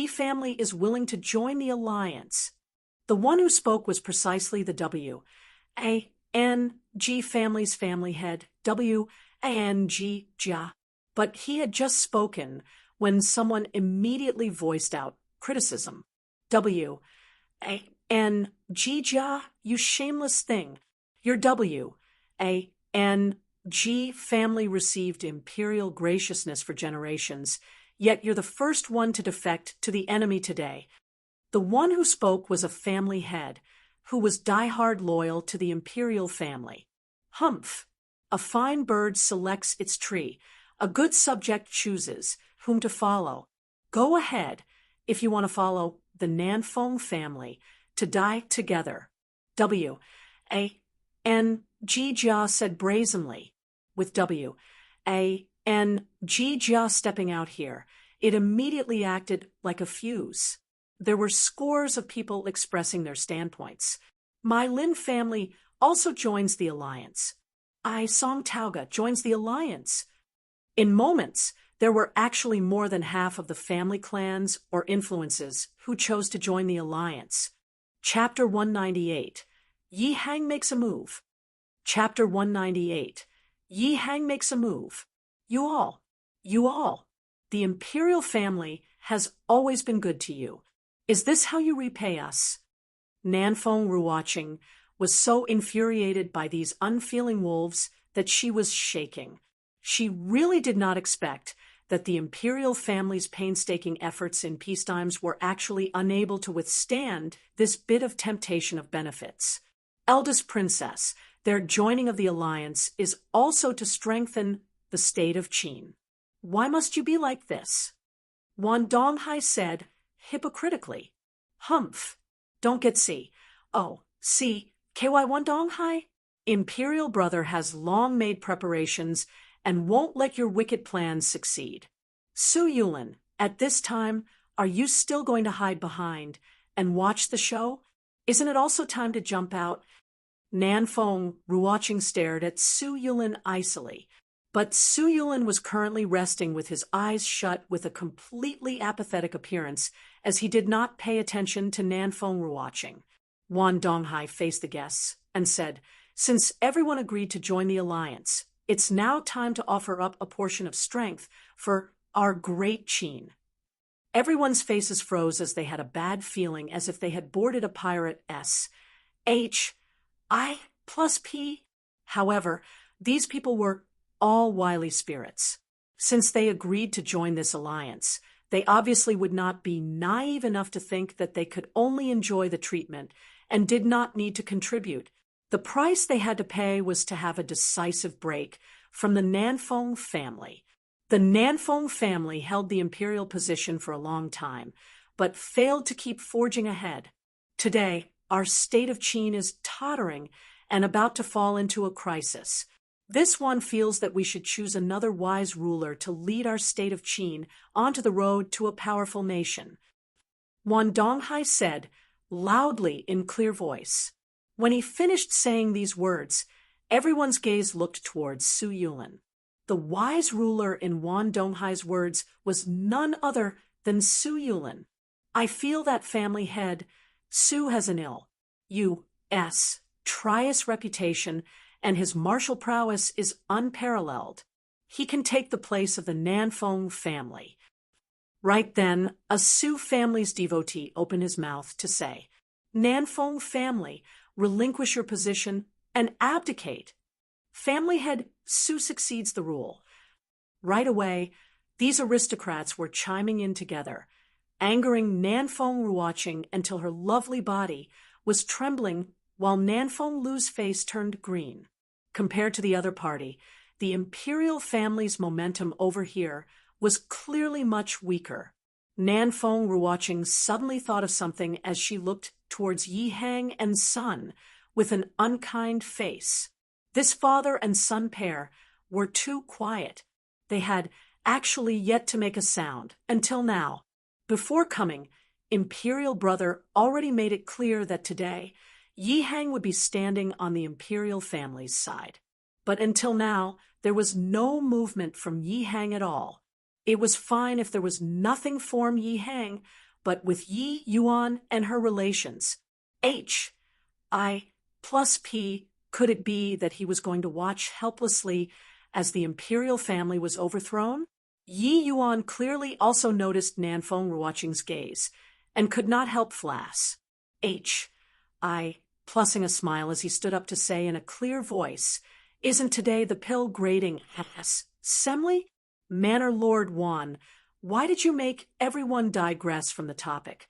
family is willing to join the alliance." The one who spoke was precisely the W.A.N.G. family's family head, W.A.N.G. Jia. But he had just spoken when someone immediately voiced out criticism. "W.A.N.G. Jia, you shameless thing. Your W.A.N.G. family received imperial graciousness for generations, yet you're the first one to defect to the enemy today." The one who spoke was a family head, who was die-hard loyal to the imperial family. "Humph! A fine bird selects its tree. A good subject chooses whom to follow. Go ahead, if you want to follow the Nanfeng family, to die together." W.A.N.G. Jia said brazenly. With W.A.N.G. Jia stepping out here, it immediately acted like a fuse. There were scores of people expressing their standpoints. "My Lin family also joins the alliance. I Song Tauga joins the alliance." In moments, there were actually more than half of the family clans or influences who chose to join the alliance. Chapter 198. Yi Hang makes a move. Chapter 198. Yi Hang makes a move. You all, the imperial family has always been good to you. Is this how you repay us? Nanfeng Ruoqing was so infuriated by these unfeeling wolves that she was shaking. She really did not expect that the imperial family's painstaking efforts in peacetimes were actually unable to withstand this bit of temptation of benefits. Eldest princess, their joining of the alliance is also to strengthen the state of Qin. Why must you be like this? Wan Donghai said, hypocritically. Humph. Don't get see. Oh, see, KY Wan Donghai? Imperial brother has long made preparations and won't let your wicked plans succeed. Su Yulin, at this time, are you still going to hide behind and watch the show? Isn't it also time to jump out? Nan Feng, watching, stared at Su Yulin icily, but Su Yulin was currently resting with his eyes shut with a completely apathetic appearance as he did not pay attention to Nan Feng watching. Wan Donghai faced the guests and said, since everyone agreed to join the alliance, it's now time to offer up a portion of strength for our great Qin. Everyone's faces froze as they had a bad feeling as if they had boarded a pirate SHI+P. However, these people were all wily spirits. Since they agreed to join this alliance, they obviously would not be naive enough to think that they could only enjoy the treatment and did not need to contribute. The price they had to pay was to have a decisive break from the Nanfeng family. The Nanfeng family held the imperial position for a long time, but failed to keep forging ahead. Today, our state of Qin is tottering and about to fall into a crisis. This one feels that we should choose another wise ruler to lead our state of Qin onto the road to a powerful nation. Wan Donghai said, loudly in clear voice. When he finished saying these words, everyone's gaze looked towards Su Yulin. The wise ruler in Wan Donghai's words was none other than Su Yulin. I feel that family head. Su has an U.S. Trius reputation, and his martial prowess is unparalleled. He can take the place of the Nanfeng family. Right then, a Su family's devotee opened his mouth to say, Nanfeng family, relinquish your position and abdicate. Family head Su succeeds the rule. Right away, these aristocrats were chiming in together, angering Nanfeng watching until her lovely body was trembling while Nanfeng Lu's face turned green. Compared to the other party, the imperial family's momentum over here was clearly much weaker. Nanfeng watching suddenly thought of something as she looked towards Yi Hang and Sun with an unkind face. This father and son pair were too quiet. They had actually yet to make a sound until now. Before coming, imperial brother already made it clear that today Yi Hang would be standing on the imperial family's side. But until now, there was no movement from Yi Hang at all. It was fine if there was nothing from Yi Hang, but with Yi Yuan and her relations, HI+P, could it be that he was going to watch helplessly as the imperial family was overthrown? Yi Yuan clearly also noticed Nanfeng watching's gaze and could not help flash. HI+ing a smile as he stood up to say in a clear voice, isn't today the pill grading assembly? Manor Lord Wan, why did you make everyone digress from the topic?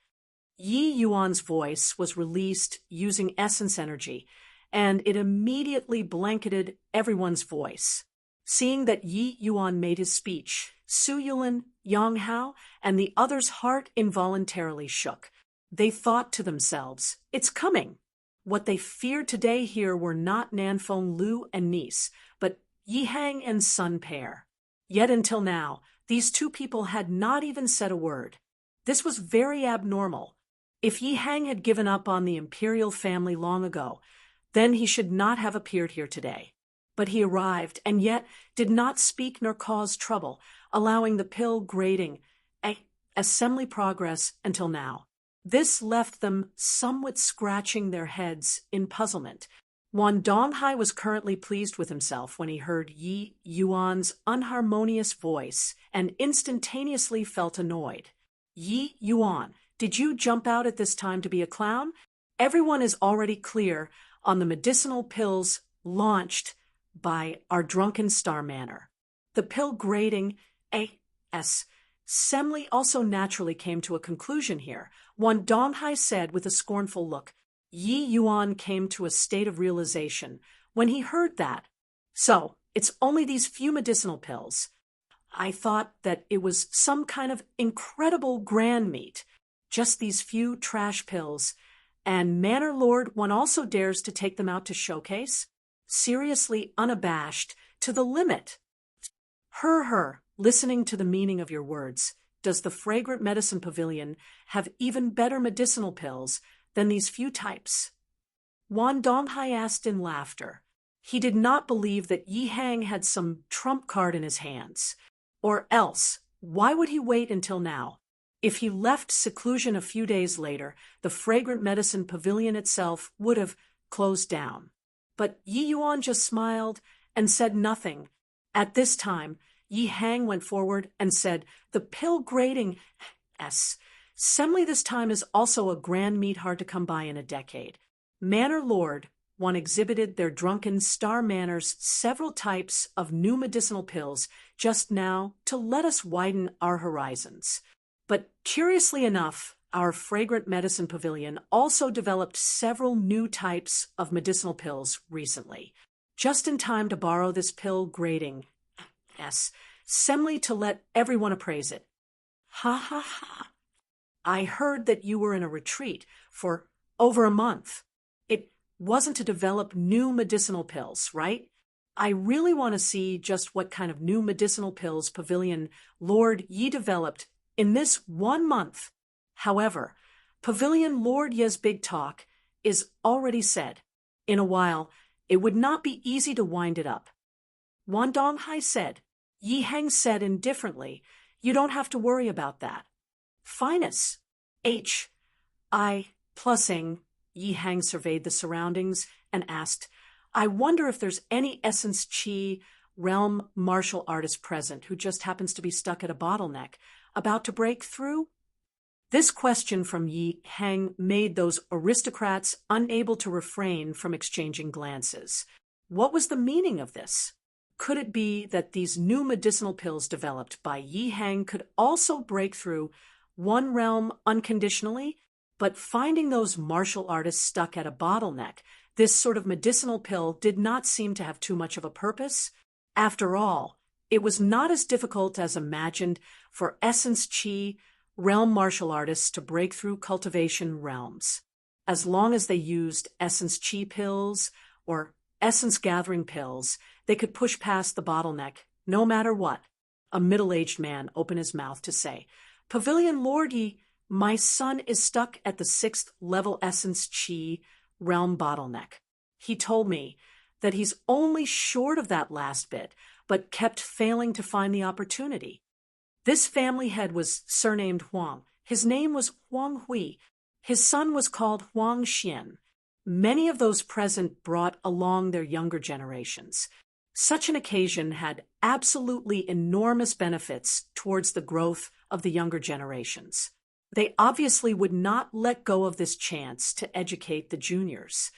Yi Yuan's voice was released using essence energy, and it immediately blanketed everyone's voice. Seeing that Yi Yuan made his speech, Su Yulin, Yang Hao, and the others' heart involuntarily shook. They thought to themselves, it's coming. What they feared today here were not Nanfeng Lu and niece, but Yi Hang and Sun pair. Yet until now, these two people had not even said a word. This was very abnormal. If Yi Hang had given up on the imperial family long ago, then he should not have appeared here today. But he arrived, and yet did not speak nor cause trouble, allowing the pill grading assembly progress until now. This left them somewhat scratching their heads in puzzlement. Wan Donghai was currently pleased with himself when he heard Yi Yuan's unharmonious voice and instantaneously felt annoyed. Yi Yuan, did you jump out at this time to be a clown? Everyone is already clear on the medicinal pills launched by Our Drunken Star Manor. The pill grating A.S. Semli also naturally came to a conclusion here. Wan Donghai said with a scornful look. Yi Yuan came to a state of realization when he heard that. So, it's only these few medicinal pills. I thought that it was some kind of incredible grand meat. Just these few trash pills. And Manor Lord, one also dares to take them out to showcase? Seriously unabashed, to the limit. Her, listening to the meaning of your words, does the Fragrant Medicine Pavilion have even better medicinal pills than these few types? Wan Donghai asked in laughter. He did not believe that Yi Hang had some trump card in his hands. Or else, why would he wait until now? If he left seclusion a few days later, the Fragrant Medicine Pavilion itself would have closed down. But Yi Yuan just smiled and said nothing. At this time, Yi Hang went forward and said, the pill grating S. Semli this time is also a grand meat hard to come by in a decade. Manor Lord, one exhibited their drunken Star Manor's several types of new medicinal pills just now to let us widen our horizons. But curiously enough, our Fragrant Medicine Pavilion also developed several new types of medicinal pills recently, just in time to borrow this pill grating S. Semli to let everyone appraise it. Ha ha ha. I heard that you were in a retreat for over a month. It wasn't to develop new medicinal pills, right? I really want to see just what kind of new medicinal pills Pavilion Lord Yi developed in this 1 month. However, Pavilion Lord Ye's big talk is already said. In a while, it would not be easy to wind it up. Wan Donghai said. Yi Hang said indifferently, you don't have to worry about that. Finus. Plussing. Yi Hang surveyed the surroundings and asked, I wonder if there's any Essence Chi realm martial artist present who just happens to be stuck at a bottleneck, about to break through? This question from Yi Hang made those aristocrats unable to refrain from exchanging glances. What was the meaning of this? Could it be that these new medicinal pills developed by Yi Hang could also break through one realm unconditionally? But finding those martial artists stuck at a bottleneck, this sort of medicinal pill did not seem to have too much of a purpose. After all, it was not as difficult as imagined for Essence Chi realm martial artists to break through cultivation realms. As long as they used Essence Chi pills or Essence Gathering pills, they could push past the bottleneck, no matter what. A middle-aged man opened his mouth to say, Pavilion Lord Yi, my son is stuck at the 6th level Essence Chi realm bottleneck. He told me that he's only short of that last bit, but kept failing to find the opportunity. This family head was surnamed Huang. His name was Huang Hui. His son was called Huang Xian. Many of those present brought along their younger generations. Such an occasion had absolutely enormous benefits towards the growth of the younger generations. They obviously would not let go of this chance to educate the juniors.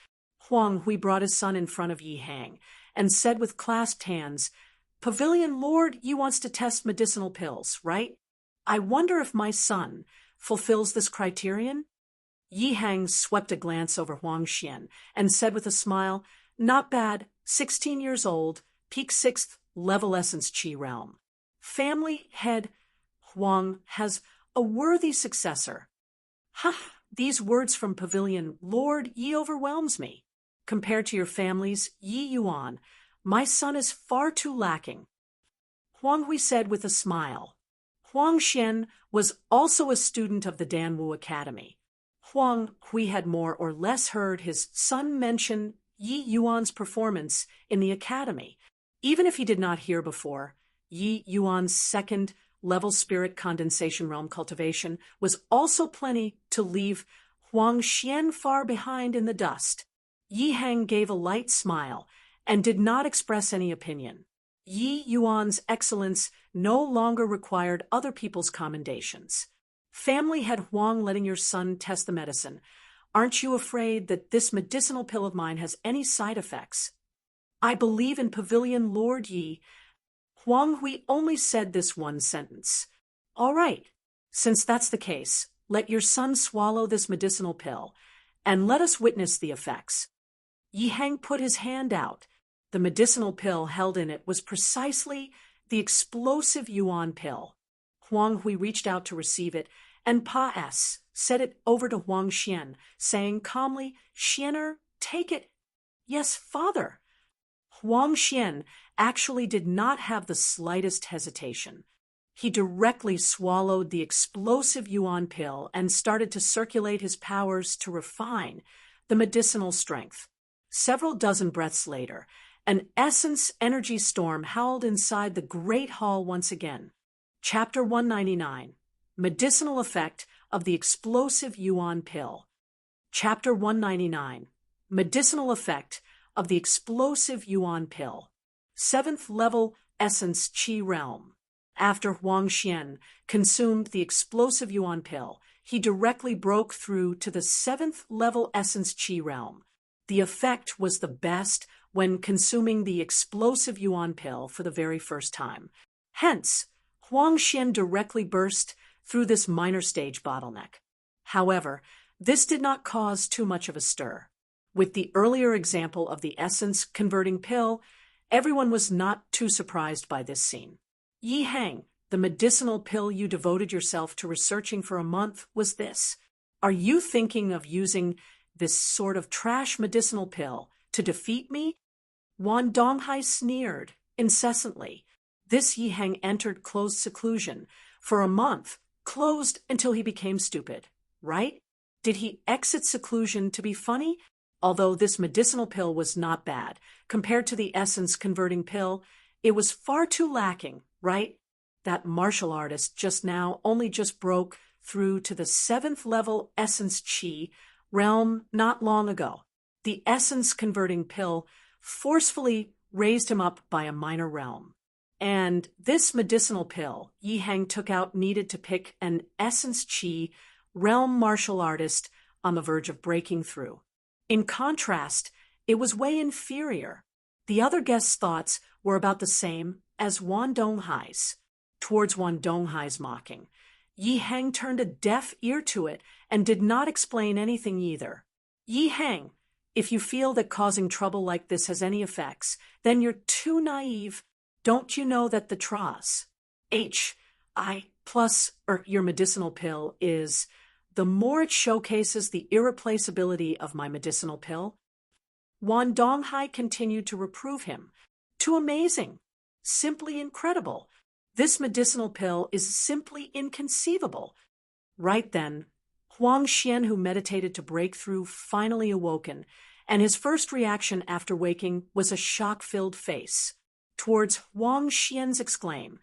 Huang Hui brought his son in front of Yi Hang and said with clasped hands, Pavilion Lord Yi wants to test medicinal pills, right? I wonder if my son fulfills this criterion? Yi Hang swept a glance over Huang Xian and said with a smile, not bad, 16 years old, peak 6th level Essence Chi realm. Family head Huang has a worthy successor. Ha! These words from Pavilion Lord Yi overwhelms me. Compared to your family's Yi Yuan, my son is far too lacking. Huang Hui said with a smile. Huang Xian was also a student of the Danwu Academy. Huang Hui had more or less heard his son mention Yi Yuan's performance in the academy. Even if he did not hear before, Yi Yuan's 2nd level spirit condensation realm cultivation was also plenty to leave Huang Xian far behind in the dust. Yi Hang gave a light smile and did not express any opinion. Yi Yuan's excellence no longer required other people's commendations. Family head Huang letting your son test the medicine. Aren't you afraid that this medicinal pill of mine has any side effects? I believe in Pavilion Lord Yi. Huang Hui only said this one sentence. All right, since that's the case, let your son swallow this medicinal pill, and let us witness the effects. Yi Heng put his hand out. The medicinal pill held in it was precisely the explosive yuan pill. Huang Hui reached out to receive it, and Pa S set it over to Huang Xian, saying calmly, "Xianer, take it." "Yes, father." Huang Xian actually did not have the slightest hesitation. He directly swallowed the explosive yuan pill and started to circulate his powers to refine the medicinal strength. Several dozen breaths later, an essence energy storm howled inside the great hall once again. Chapter 199, Medicinal Effect of the Explosive Yuan Pill. Chapter 199, Medicinal Effect of the Explosive Yuan Pill. 7th Level Essence Qi Realm. After Huang Xian consumed the explosive yuan pill, he directly broke through to the 7th Level Essence Qi Realm. The effect was the best when consuming the explosive yuan pill for the very first time. Hence, Huang Xian directly burst through this minor stage bottleneck. However, this did not cause too much of a stir. With the earlier example of the essence-converting pill, everyone was not too surprised by this scene. Yi Heng, the medicinal pill you devoted yourself to researching for a month was this. Are you thinking of using this sort of trash medicinal pill to defeat me? Wan Donghai sneered incessantly. This Yi Heng entered closed seclusion for a month, closed until he became stupid, right? Did he exit seclusion to be funny? Although this medicinal pill was not bad, compared to the essence-converting pill, it was far too lacking, right? That martial artist just now only just broke through to the 7th level essence Qi realm not long ago. The essence-converting pill forcefully raised him up by a minor realm. And this medicinal pill Yi Heng took out needed to pick an essence Qi realm martial artist on the verge of breaking through. In contrast, it was way inferior. The other guests' thoughts were about the same as Wan Donghai's. Towards Wan Donghai's mocking, Yi Heng turned a deaf ear to it and did not explain anything either. Yi Heng, if you feel that causing trouble like this has any effects, then you're too naive. Don't you know that the TRAS, H-I plus your medicinal pill is, the more it showcases the irreplaceability of my medicinal pill? Wan Donghai continued to reprove him. Too amazing. Simply incredible. This medicinal pill is simply inconceivable. Right then, Huang Xian, who meditated to break through, finally awoken, and his first reaction after waking was a shock-filled face. Towards Huang Xian's exclaim,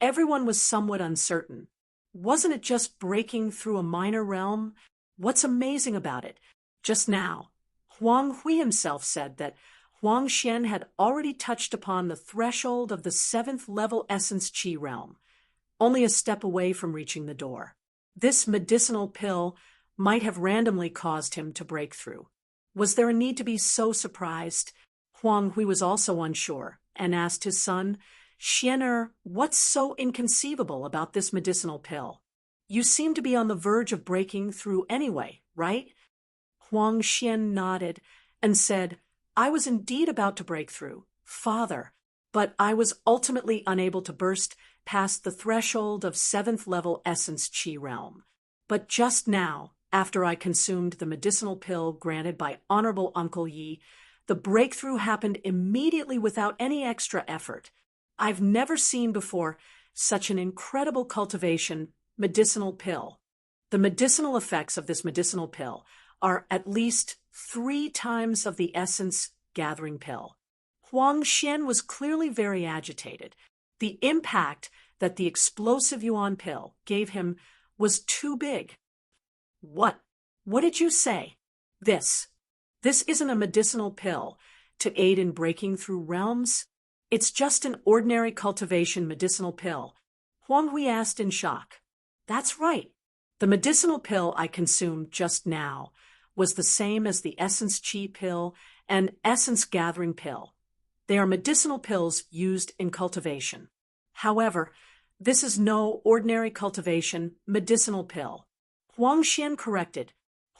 everyone was somewhat uncertain. Wasn't it just breaking through a minor realm? What's amazing about it? Just now, Huang Hui himself said that Huang Xian had already touched upon the threshold of the 7th level essence Qi realm, only a step away from reaching the door. This medicinal pill might have randomly caused him to break through. Was there a need to be so surprised? Huang Hui was also unsure and asked his son, "Xianer, what's so inconceivable about this medicinal pill? You seem to be on the verge of breaking through anyway, right?" Huang Xian nodded and said, "I was indeed about to break through, father, but I was ultimately unable to burst past the threshold of 7th level essence Qi realm. But just now, after I consumed the medicinal pill granted by Honorable Uncle Yi, the breakthrough happened immediately without any extra effort. I've never seen before such an incredible cultivation medicinal pill. The medicinal effects of this medicinal pill are at least 3 times of the essence gathering pill." Huang Xian was clearly very agitated. The impact that the explosive yuan pill gave him was too big. What did you say? This isn't a medicinal pill to aid in breaking through realms. It's just an ordinary cultivation medicinal pill, Huang Hui asked in shock. That's right. The medicinal pill I consumed just now was the same as the essence Qi pill and essence gathering pill. They are medicinal pills used in cultivation. However, this is no ordinary cultivation medicinal pill. Huang Xian corrected.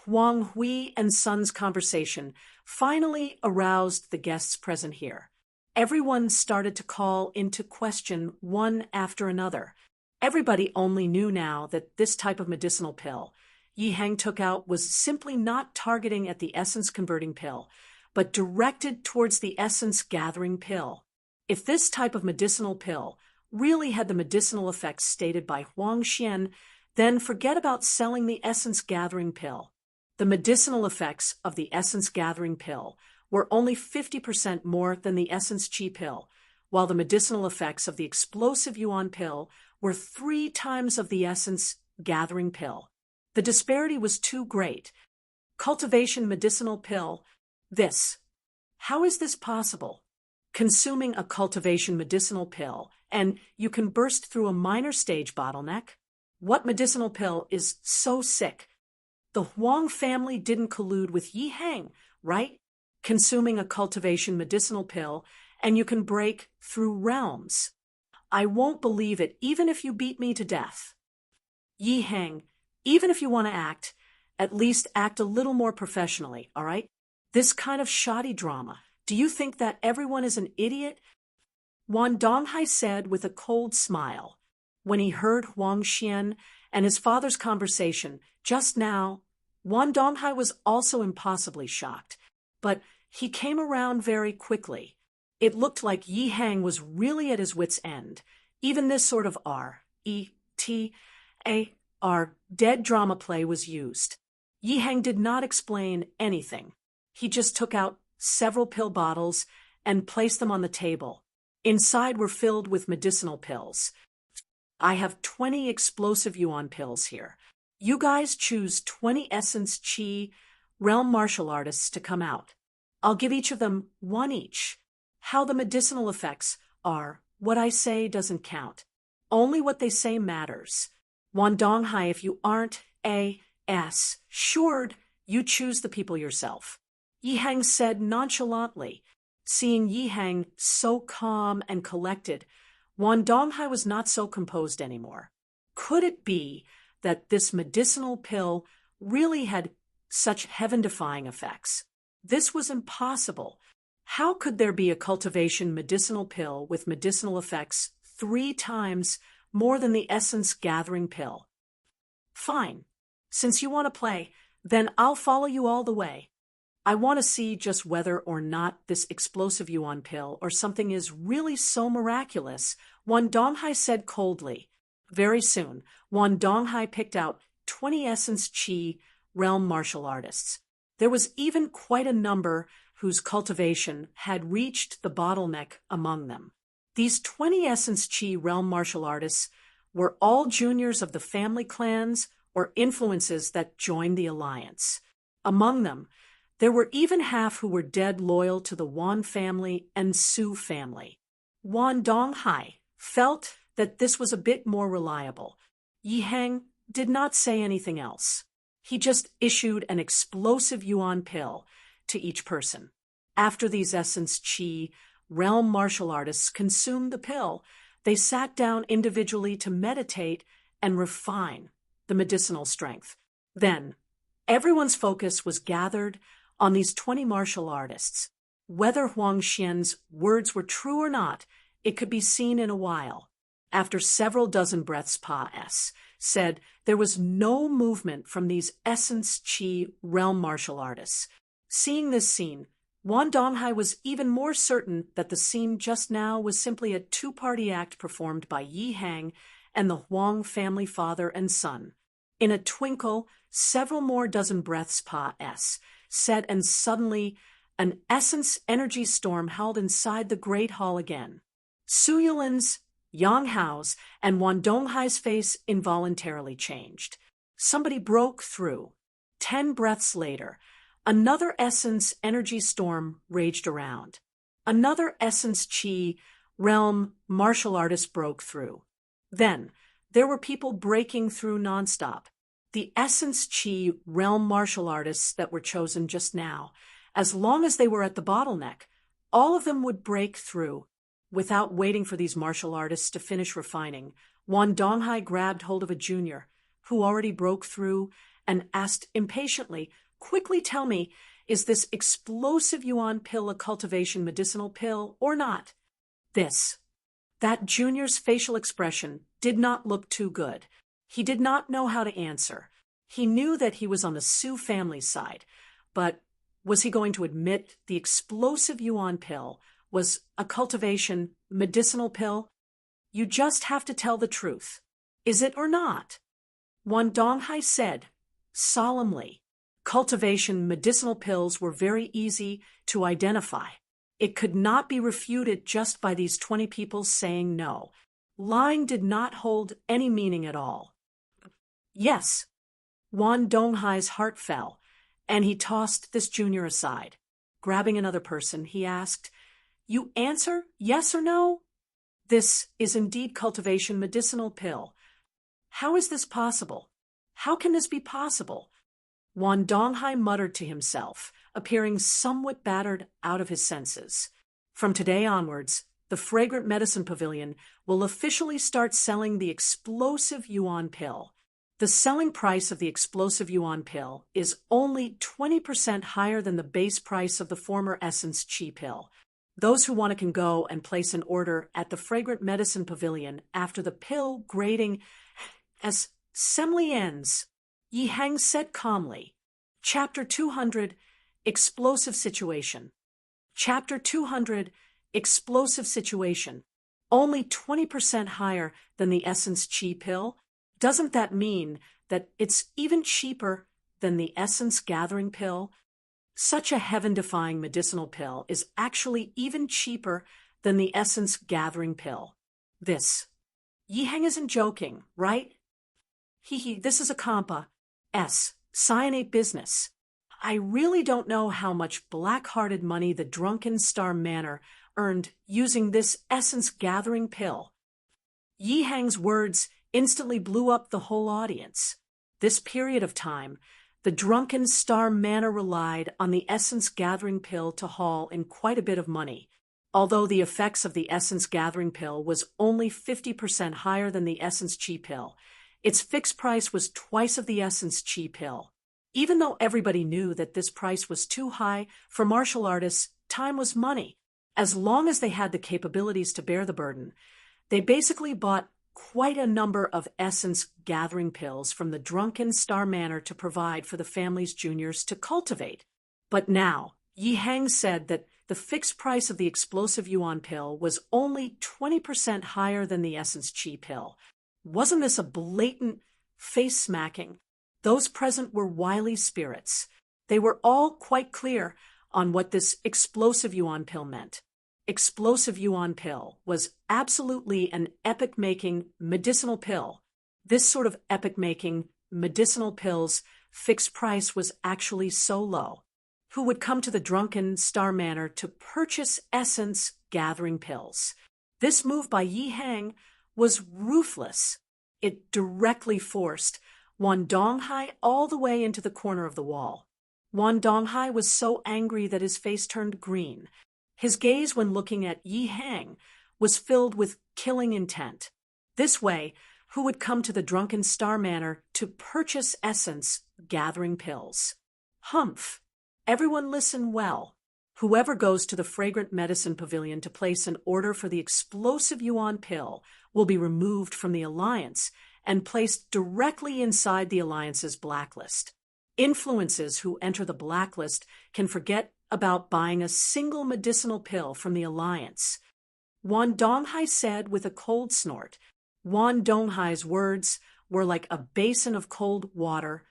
Huang Hui and Sun's conversation finally aroused the guests present here. Everyone started to call into question one after another. Everybody only knew now that this type of medicinal pill Yi Hang took out was simply not targeting at the essence-converting pill, but directed towards the essence-gathering pill. If this type of medicinal pill really had the medicinal effects stated by Huang Xian, then forget about selling the essence-gathering pill. The medicinal effects of the essence-gathering pill were only 50% more than the essence qi pill, while the medicinal effects of the explosive yuan pill were 3 times of the essence-gathering pill. The disparity was too great. Cultivation medicinal pill. How is this possible? Consuming a cultivation medicinal pill, and you can burst through a minor stage bottleneck? What medicinal pill is so sick? The Huang family didn't collude with Yi Hang, right? Consuming a cultivation medicinal pill, and you can break through realms. I won't believe it, even if you beat me to death. Yi Hang, even if you want to act, at least act a little more professionally, all right? This kind of shoddy drama. Do you think that everyone is an idiot? Wan Donghai said with a cold smile. When he heard Huang Xian and his father's conversation just now, Wan Donghai was also impossibly shocked. But he came around very quickly. It looked like Yi Hang was really at his wit's end. Even this sort of dead drama play was used. Yi Hang did not explain anything. He just took out several pill bottles and placed them on the table. Inside were filled with medicinal pills. I have 20 explosive yuan pills here. You guys choose 20 essence qi realm martial artists to come out. I'll give each of them 1 each. How the medicinal effects are, what I say doesn't count. Only what they say matters. Wan Donghai, if you aren't assured, you choose the people yourself. Yi Hang said nonchalantly. Seeing Yi Hang so calm and collected, Wan Donghai was not so composed anymore. Could it be that this medicinal pill really had such heaven-defying effects? This was impossible. How could there be a cultivation medicinal pill with medicinal effects 3 times more than the essence-gathering pill? Fine. Since you want to play, then I'll follow you all the way. I want to see just whether or not this explosive yuan pill or something is really so miraculous, Wan Donghai said coldly. Very soon, Wan Donghai picked out 20 essence qi realm martial artists. There was even quite a number whose cultivation had reached the bottleneck among them. These 20 essence qi realm martial artists were all juniors of the family clans or influences that joined the alliance. Among them, there were even half who were dead loyal to the Wan family and Su family. Wan Donghai felt that this was a bit more reliable. Yi Hang did not say anything else. He just issued an explosive yuan pill to each person. After these essence qi realm martial artists consumed the pill, they sat down individually to meditate and refine the medicinal strength. Then, everyone's focus was gathered on these 20 martial artists. Whether Huang Xian's words were true or not, it could be seen in a while. After several dozen breaths, Pa S said there was no movement from these essence qi realm martial artists. Seeing this scene, Wan Donghai was even more certain that the scene just now was simply a 2-party act performed by Yi Hang and the Huang family father and son. In a twinkle, several more dozen breaths, Pa S said, and suddenly an essence energy storm howled inside the great hall again. Su Yulin's, Yang Hao's, and Wan Donghai's face involuntarily changed. Somebody broke through. 10 breaths later, another essence energy storm raged around. Another essence qi realm martial artist broke through. Then, there were people breaking through nonstop. The essence qi realm martial artists that were chosen just now, as long as they were at the bottleneck, all of them would break through. Without waiting for these martial artists to finish refining, Wan Donghai grabbed hold of a junior who already broke through and asked impatiently, "Quickly tell me, is this explosive yuan pill a cultivation medicinal pill or not?" That junior's facial expression did not look too good. He did not know how to answer. He knew that he was on the Su family's side, but was he going to admit the explosive yuan pill was a cultivation medicinal pill? "You just have to tell the truth. Is it or not?" Wan Donghai said, solemnly. Cultivation medicinal pills were very easy to identify. It could not be refuted just by these 20 people saying no. Lying did not hold any meaning at all. "Yes." Wan Donghai's heart fell, and he tossed this junior aside. Grabbing another person, he asked, "You answer yes or no?" "This is indeed cultivation medicinal pill." "How is this possible? How can this be possible?" Wan Donghai muttered to himself, appearing somewhat battered out of his senses. From today onwards, the Fragrant Medicine Pavilion will officially start selling the explosive yuan pill. The selling price of the explosive yuan pill is only 20% higher than the base price of the former Essence Chi pill. Those who want it can go and place an order at the Fragrant Medicine Pavilion after the pill grading as assembly ends. Yi Hang said calmly. Chapter 200, Explosive Situation. Chapter 200, Explosive Situation. Only 20% higher than the Essence Chi pill? Doesn't that mean that it's even cheaper than the Essence Gathering pill? Such a heaven-defying medicinal pill is actually even cheaper than the Essence Gathering pill. Yi Hang isn't joking, right? This is a Compa cyanate business. I really don't know how much black-hearted money the Drunken Star Manor earned using this Essence Gathering pill. Yi Hang's words instantly blew up the whole audience. This period of time, the Drunken Star Manor relied on the Essence Gathering pill to haul in quite a bit of money. Although the effects of the Essence Gathering pill was only 50% higher than the Essence Chi pill, its fixed price was twice of the Essence Chi pill. Even though everybody knew that this price was too high for martial artists, time was money. As long as they had the capabilities to bear the burden, they basically bought quite a number of Essence Gathering pills from the Drunken Star Manor to provide for the family's juniors to cultivate. But now, Yi Hang said that the fixed price of the explosive yuan pill was only 20% higher than the Essence Chi pill. Wasn't this a blatant face-smacking? Those present were wily spirits. They were all quite clear on what this explosive yuan pill meant. Explosive yuan pill was absolutely an epic-making medicinal pill. This sort of epic-making medicinal pill's fixed price was actually so low. Who would come to the Drunken Star Manor to purchase Essence Gathering pills? This move by Yi Hang was ruthless. It directly forced Wan Donghai all the way into the corner of the wall. Wan Donghai was so angry that his face turned green. His gaze when looking at Yi Hang was filled with killing intent. This way, who would come to the Drunken Star Manor to purchase Essence Gathering pills? Humph! Everyone listen well. Whoever goes to the Fragrant Medicine Pavilion to place an order for the explosive yuan pill will be removed from the Alliance and placed directly inside the Alliance's blacklist. Influences who enter the blacklist can forget about buying a single medicinal pill from the Alliance. Wan Donghai said with a cold snort. Wan Donghai's words were like a basin of cold water,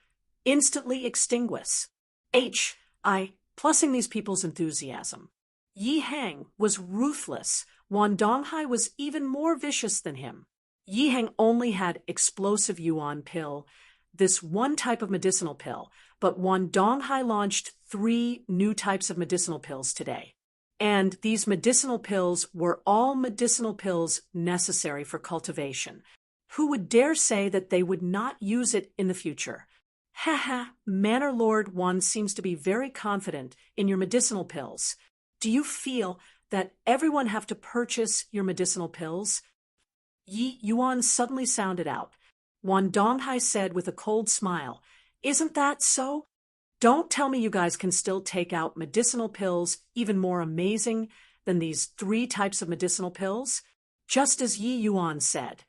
instantly extinguished. Plussing these people's enthusiasm. Yi Hang was ruthless. Wan Donghai was even more vicious than him. Yi Hang only had explosive yuan pill, this one type of medicinal pill, but Wan Donghai launched 3 new types of medicinal pills today. And these medicinal pills were all medicinal pills necessary for cultivation. Who would dare say that they would not use it in the future? Manor Lord Wan seems to be very confident in your medicinal pills. Do you feel that everyone have to purchase your medicinal pills? Yi Yuan suddenly sounded out. Wan Donghai said with a cold smile, "Isn't that so? Don't tell me you guys can still take out medicinal pills even more amazing than these 3 types of medicinal pills?" Just as Yi Yuan said,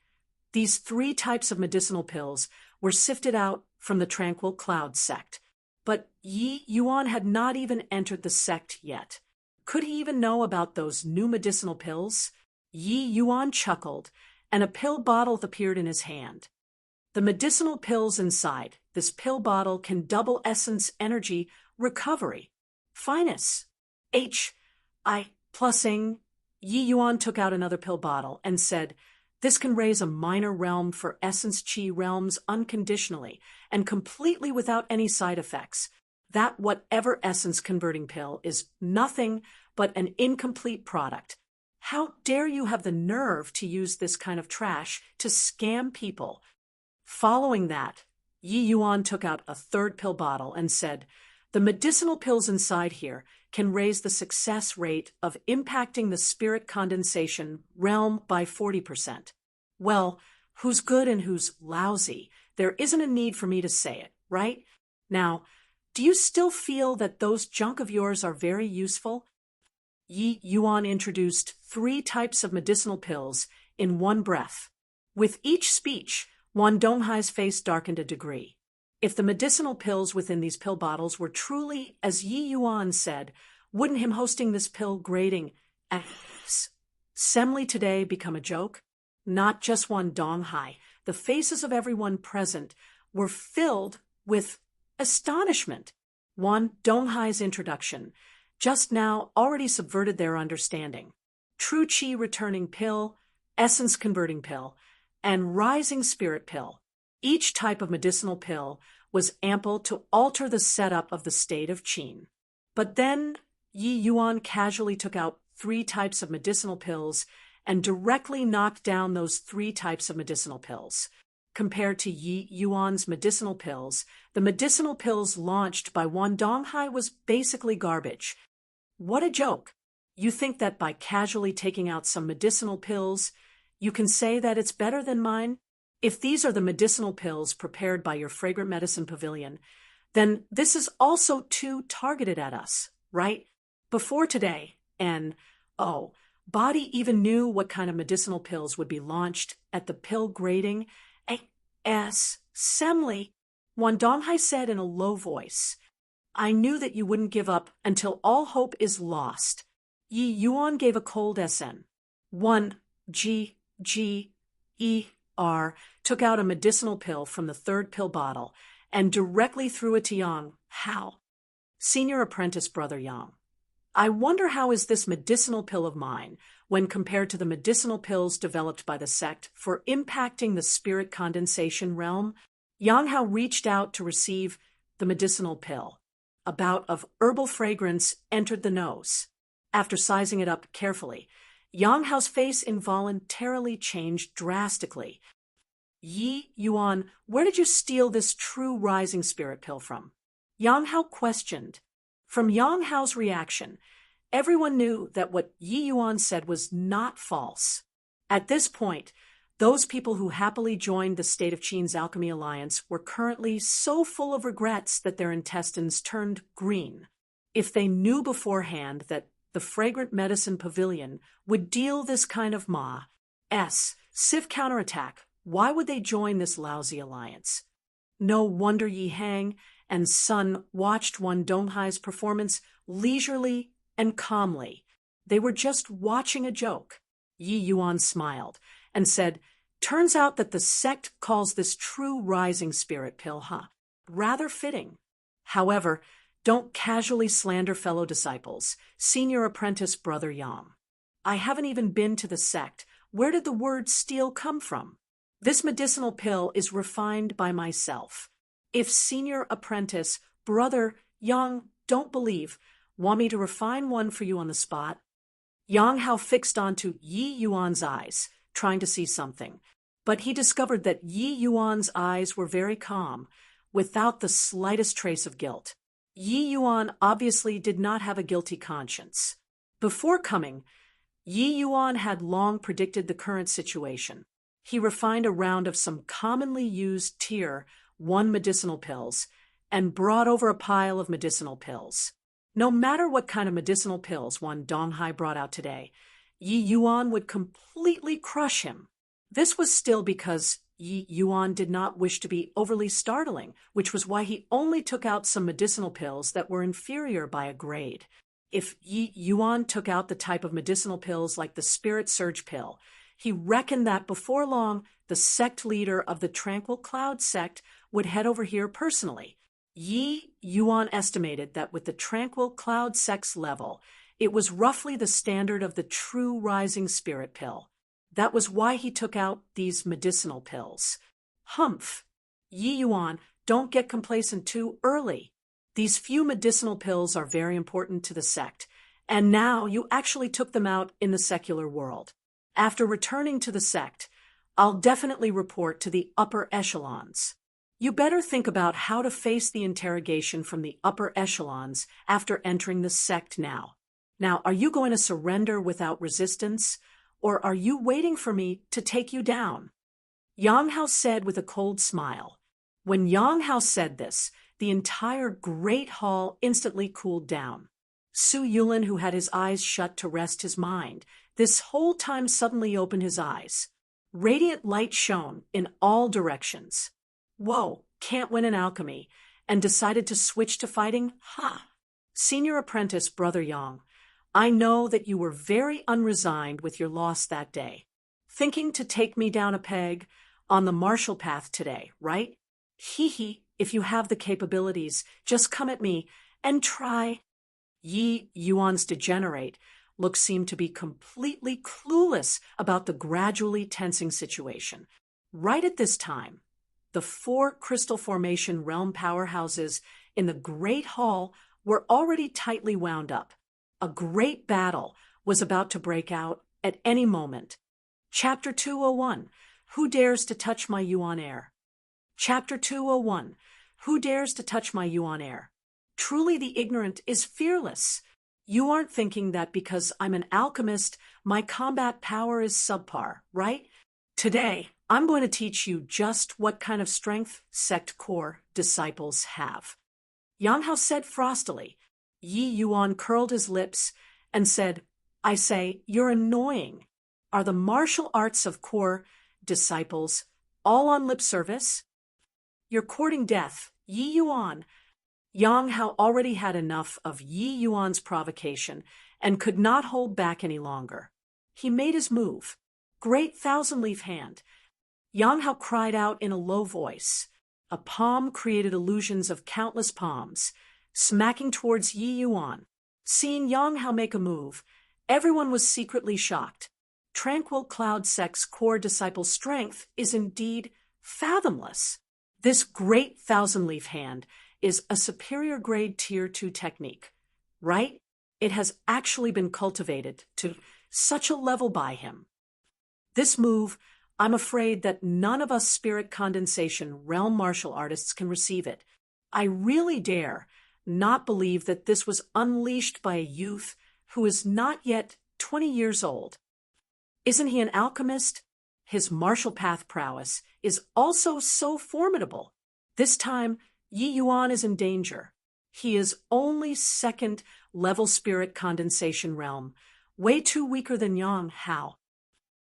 these 3 types of medicinal pills were sifted out from the Tranquil Cloud sect. But Yi Yuan had not even entered the sect yet. Could he even know about those new medicinal pills? Yi Yuan chuckled, and a pill bottle appeared in his hand. The medicinal pills inside this pill bottle can double essence energy recovery. Finus. H.I. Plusing. Yi Yuan took out another pill bottle and said, "This can raise a minor realm for essence chi realms unconditionally and completely without any side effects. That whatever essence converting pill is nothing but an incomplete product. How dare you have the nerve to use this kind of trash to scam people?" Following that, Yi Yuan took out a 3rd pill bottle and said, "The medicinal pills inside here can raise the success rate of impacting the spirit condensation realm by 40%. Well, who's good and who's lousy? There isn't a need for me to say it, right? Now, do you still feel that those junk of yours are very useful?" Yi Yuan introduced 3 types of medicinal pills in one breath. With each speech, Wan Donghai's face darkened a degree. If the medicinal pills within these pill bottles were truly, as Yi Yuan said, wouldn't him hosting this pill grading assembly today become a joke? Not just Wan Donghai. The faces of everyone present were filled with astonishment. Wan Donghai's introduction just now already subverted their understanding. True Chi returning pill, essence converting pill, and rising spirit pill. Each type of medicinal pill was ample to alter the setup of the state of Qin. But then Yi Yuan casually took out 3 types of medicinal pills and directly knocked down those 3 types of medicinal pills. Compared to Yi Yuan's medicinal pills, the medicinal pills launched by Wan Donghai was basically garbage. What a joke! You think that by casually taking out some medicinal pills, you can say that it's better than mine? If these are the medicinal pills prepared by your fragrant medicine pavilion, then this is also too targeted at us, right? Before today, and, Body even knew what kind of medicinal pills would be launched at the pill grading assembly. Wan Donghai said in a low voice, "I knew that you wouldn't give up until all hope is lost." Yi Yuan gave a cold SN. 1GGER took out a medicinal pill from the 3rd pill bottle and directly threw it to Yang. "How? Senior apprentice brother Yang. I wonder how is this medicinal pill of mine when compared to the medicinal pills developed by the sect for impacting the spirit condensation realm?" Yang Hao reached out to receive the medicinal pill. A bout of herbal fragrance entered the nose. After sizing it up carefully, Yang Hao's face involuntarily changed drastically. "Yi Yuan, where did you steal this true rising spirit pill from?" Yang Hao questioned. From Yang Hao's reaction, everyone knew that what Yi Yuan said was not false. At this point, those people who happily joined the State of Qin's Alchemy Alliance were currently so full of regrets that their intestines turned green. If they knew beforehand that the Fragrant Medicine Pavilion would deal this kind of Civ counterattack, why would they join this lousy alliance? No wonder Yi Hang and Sun watched Wan Donghai's performance leisurely and calmly. They were just watching a joke. Yi Yuan smiled and said, "Turns out that the sect calls this true rising spirit pill, huh? Rather fitting. However, don't casually slander fellow disciples, senior apprentice brother Yang. I haven't even been to the sect. Where did the word steal come from? This medicinal pill is refined by myself. If senior apprentice brother Yang don't believe, want me to refine one for you on the spot?" Yang Hao fixed onto Yi Yuan's eyes, trying to see something, but he discovered that Yi Yuan's eyes were very calm, without the slightest trace of guilt. Yi Yuan obviously did not have a guilty conscience. Before coming, Yi Yuan had long predicted the current situation. He refined a round of some commonly used Tier 1 medicinal pills and brought over a pile of medicinal pills. No matter what kind of medicinal pills one Donghai brought out today, Yi Yuan would completely crush him. This was still because Yi Yuan did not wish to be overly startling, which was why he only took out some medicinal pills that were inferior by a grade. If Yi Yuan took out the type of medicinal pills like the Spirit Surge pill, he reckoned that before long, the sect leader of the Tranquil Cloud sect would head over here personally. Yi Yuan estimated that with the Tranquil Cloud sect's level, it was roughly the standard of the true Rising Spirit pill. That was why he took out these medicinal pills. Humph! Yi Yuan, don't get complacent too early. These few medicinal pills are very important to the sect, and now you actually took them out in the secular world. After returning to the sect, I'll definitely report to the upper echelons. You better think about how to face the interrogation from the upper echelons after entering the sect now. Now, are you going to surrender without resistance, or are you waiting for me to take you down? Yang Hao said with a cold smile. When Yang Hao said this, the entire great hall instantly cooled down. Su Yulin, who had his eyes shut to rest his mind, this whole time suddenly opened his eyes. Radiant light shone in all directions. Whoa, can't win in alchemy, and decided to switch to fighting? Ha! Senior apprentice Brother Yang, I know that you were very unresigned with your loss that day. Thinking to take me down a peg on the martial path today, right? Hee hee, if you have the capabilities, just come at me and try. Yi Yuan's degenerate look seemed to be completely clueless about the gradually tensing situation. Right at this time, the 4 crystal formation realm powerhouses in the Great Hall were already tightly wound up. A great battle was about to break out at any moment. Chapter 201, Who Dares to Touch My Yuan Heir? Chapter 201, Who Dares to Touch My Yuan Heir? Truly the ignorant is fearless. You aren't thinking that because I'm an alchemist, my combat power is subpar, right? Today, I'm going to teach you just what kind of strength sect core disciples have. Yang Hao said frostily. Yi Yuan curled his lips and said, I say, you're annoying. Are the martial arts of core disciples all on lip service? You're courting death, Yi Yuan. Yang Hao already had enough of Yi Yuan's provocation and could not hold back any longer. He made his move. Great thousand-leaf hand. Yang Hao cried out in a low voice. A palm created illusions of countless palms, smacking towards Yi Yuan. Seeing Yang Hao make a move, everyone was secretly shocked. Tranquil Cloud Sect's core disciple's strength is indeed fathomless. This great thousand-leaf hand is a superior grade Tier 2 technique, right? It has actually been cultivated to such a level by him. This move, I'm afraid that none of us spirit condensation realm martial artists can receive it. I really dare not believe that this was unleashed by a youth who is not yet 20 years old. Isn't he an alchemist? His martial path prowess is also so formidable. This time, Yi Yuan is in danger. He is only second-level spirit condensation realm, way too weaker than Yang Hao.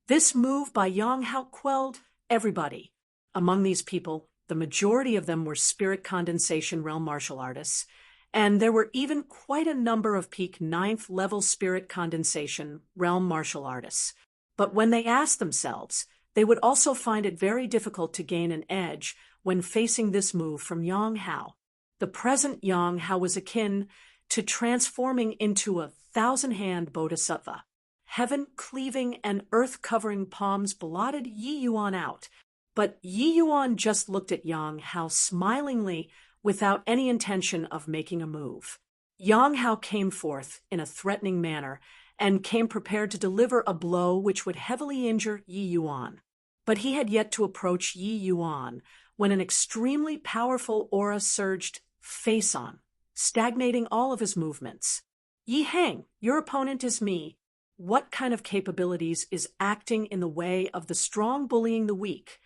This move by Yang Hao quelled everybody. Among these people, the majority of them were spirit condensation realm martial artists, and there were even quite a number of peak 9th-level spirit condensation realm martial artists. But when they asked themselves, they would also find it very difficult to gain an edge when facing this move from Yang Hao. The present Yang Hao was akin to transforming into a 1,000-hand bodhisattva. Heaven-cleaving and earth-covering palms blotted Yi Yuan out, but Yi Yuan just looked at Yang Hao smilingly without any intention of making a move. Yang Hao came forth in a threatening manner and came prepared to deliver a blow which would heavily injure Yi Yuan. But he had yet to approach Yi Yuan when an extremely powerful aura surged face-on, stagnating all of his movements. Yi Hang, your opponent is me. What kind of capabilities is acting in the way of the strong bullying the weak?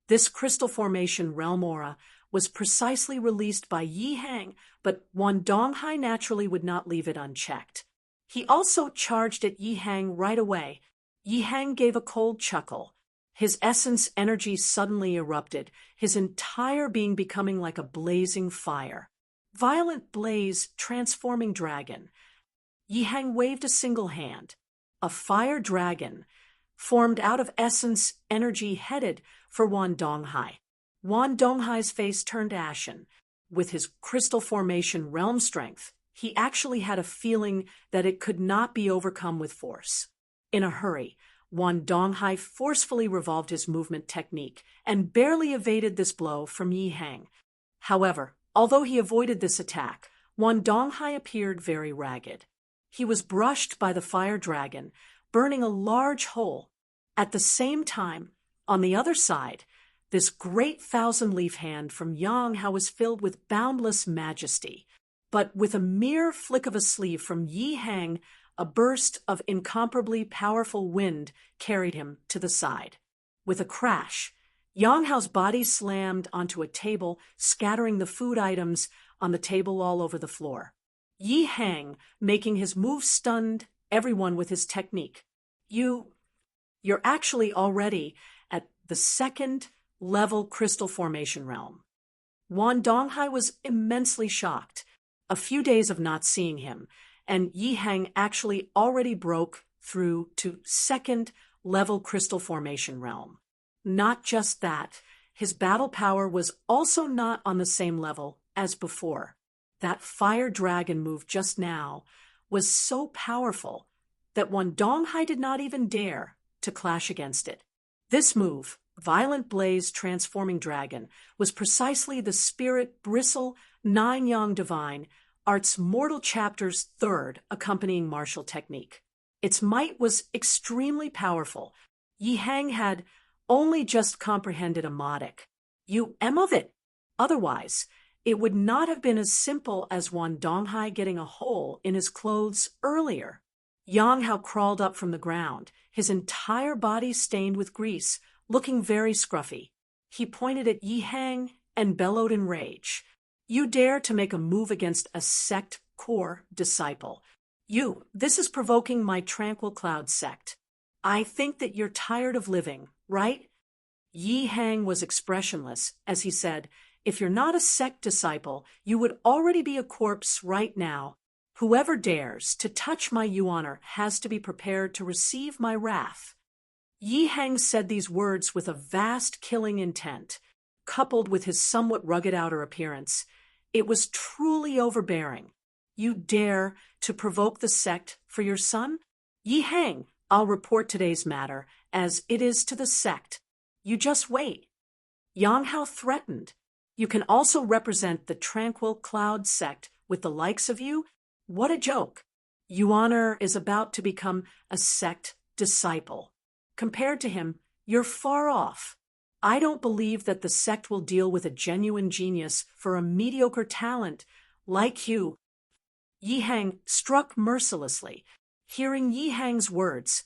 This crystal formation realm aura was precisely released by Yi Hang, but Wan Donghai naturally would not leave it unchecked. He also charged at Yi Hang right away. Yi Hang gave a cold chuckle. His essence energy suddenly erupted, his entire being becoming like a blazing fire. Violent blaze, transforming dragon. Yi Hang waved a single hand. A fire dragon formed out of essence energy headed for Wan Donghai. Wan Donghai's face turned ashen. With his crystal formation realm strength, he actually had a feeling that it could not be overcome with force. In a hurry, Wan Donghai forcefully revolved his movement technique and barely evaded this blow from Yi Hang. However, although he avoided this attack, Wan Donghai appeared very ragged. He was brushed by the fire dragon, burning a large hole. At the same time, on the other side, this great thousand-leaf hand from Yang Hao was filled with boundless majesty. But with a mere flick of a sleeve from Yi Hang, a burst of incomparably powerful wind carried him to the side. With a crash, Yang Hao's body slammed onto a table, scattering the food items on the table all over the floor. Yi Hang, making his move, stunned everyone with his technique. You're actually already at the second-level crystal formation realm. Wan Donghai was immensely shocked. A few days of not seeing him, and Yi Hang actually already broke through to second-level crystal formation realm. Not just that, his battle power was also not on the same level as before. That fire dragon move just now was so powerful that Wan Donghai did not even dare to clash against it. This move, Violent Blaze Transforming Dragon, was precisely the Spirit Bristle Nine Yang Divine Art's Mortal Chapter's third accompanying martial technique. Its might was extremely powerful. Yi Hang had only just comprehended a modic "you-em" of it. Otherwise, it would not have been as simple as Wan Donghai getting a hole in his clothes earlier. Yang Hao crawled up from the ground, his entire body stained with grease, looking very scruffy. He pointed at Yi Hang and bellowed in rage. "You dare to make a move against a sect core disciple. This is provoking my Tranquil Cloud sect. I think that you're tired of living, right?" Yi Hang was expressionless as he said, "If you're not a sect disciple, you would already be a corpse right now. Whoever dares to touch my Yuaner has to be prepared to receive my wrath." Yi Hang said these words with a vast killing intent. Coupled with his somewhat rugged outer appearance, it was truly overbearing. "You dare to provoke the sect for your son? Yi Hang, I'll report today's matter as it is to the sect. You just wait." Yang Hao threatened. "You can also represent the Tranquil Cloud sect with the likes of you? What a joke. Yuaner is about to become a sect disciple. Compared to him, you're far off. I don't believe that the sect will deal with a genuine genius for a mediocre talent like you." Yi Hang struck mercilessly. Hearing Yi Hang's words,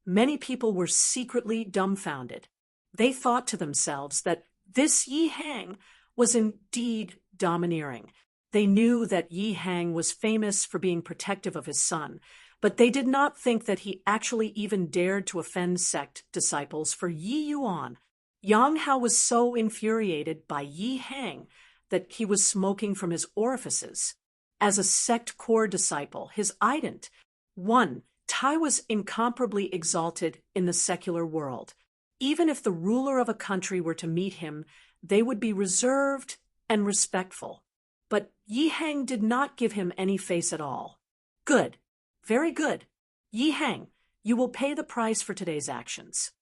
many people were secretly dumbfounded. They thought to themselves that this Yi Hang was indeed domineering. They knew that Yi Hang was famous for being protective of his son, but they did not think that he actually even dared to offend sect disciples for Yi Yuan. Yang Hao was so infuriated by Yi Hang that he was smoking from his orifices. As a sect core disciple, his ident, Tai was incomparably exalted in the secular world. Even if the ruler of a country were to meet him, they would be reserved and respectful. But Yi Hang did not give him any face at all. "Good. Very good. Yi Hang, you will pay the price for today's actions."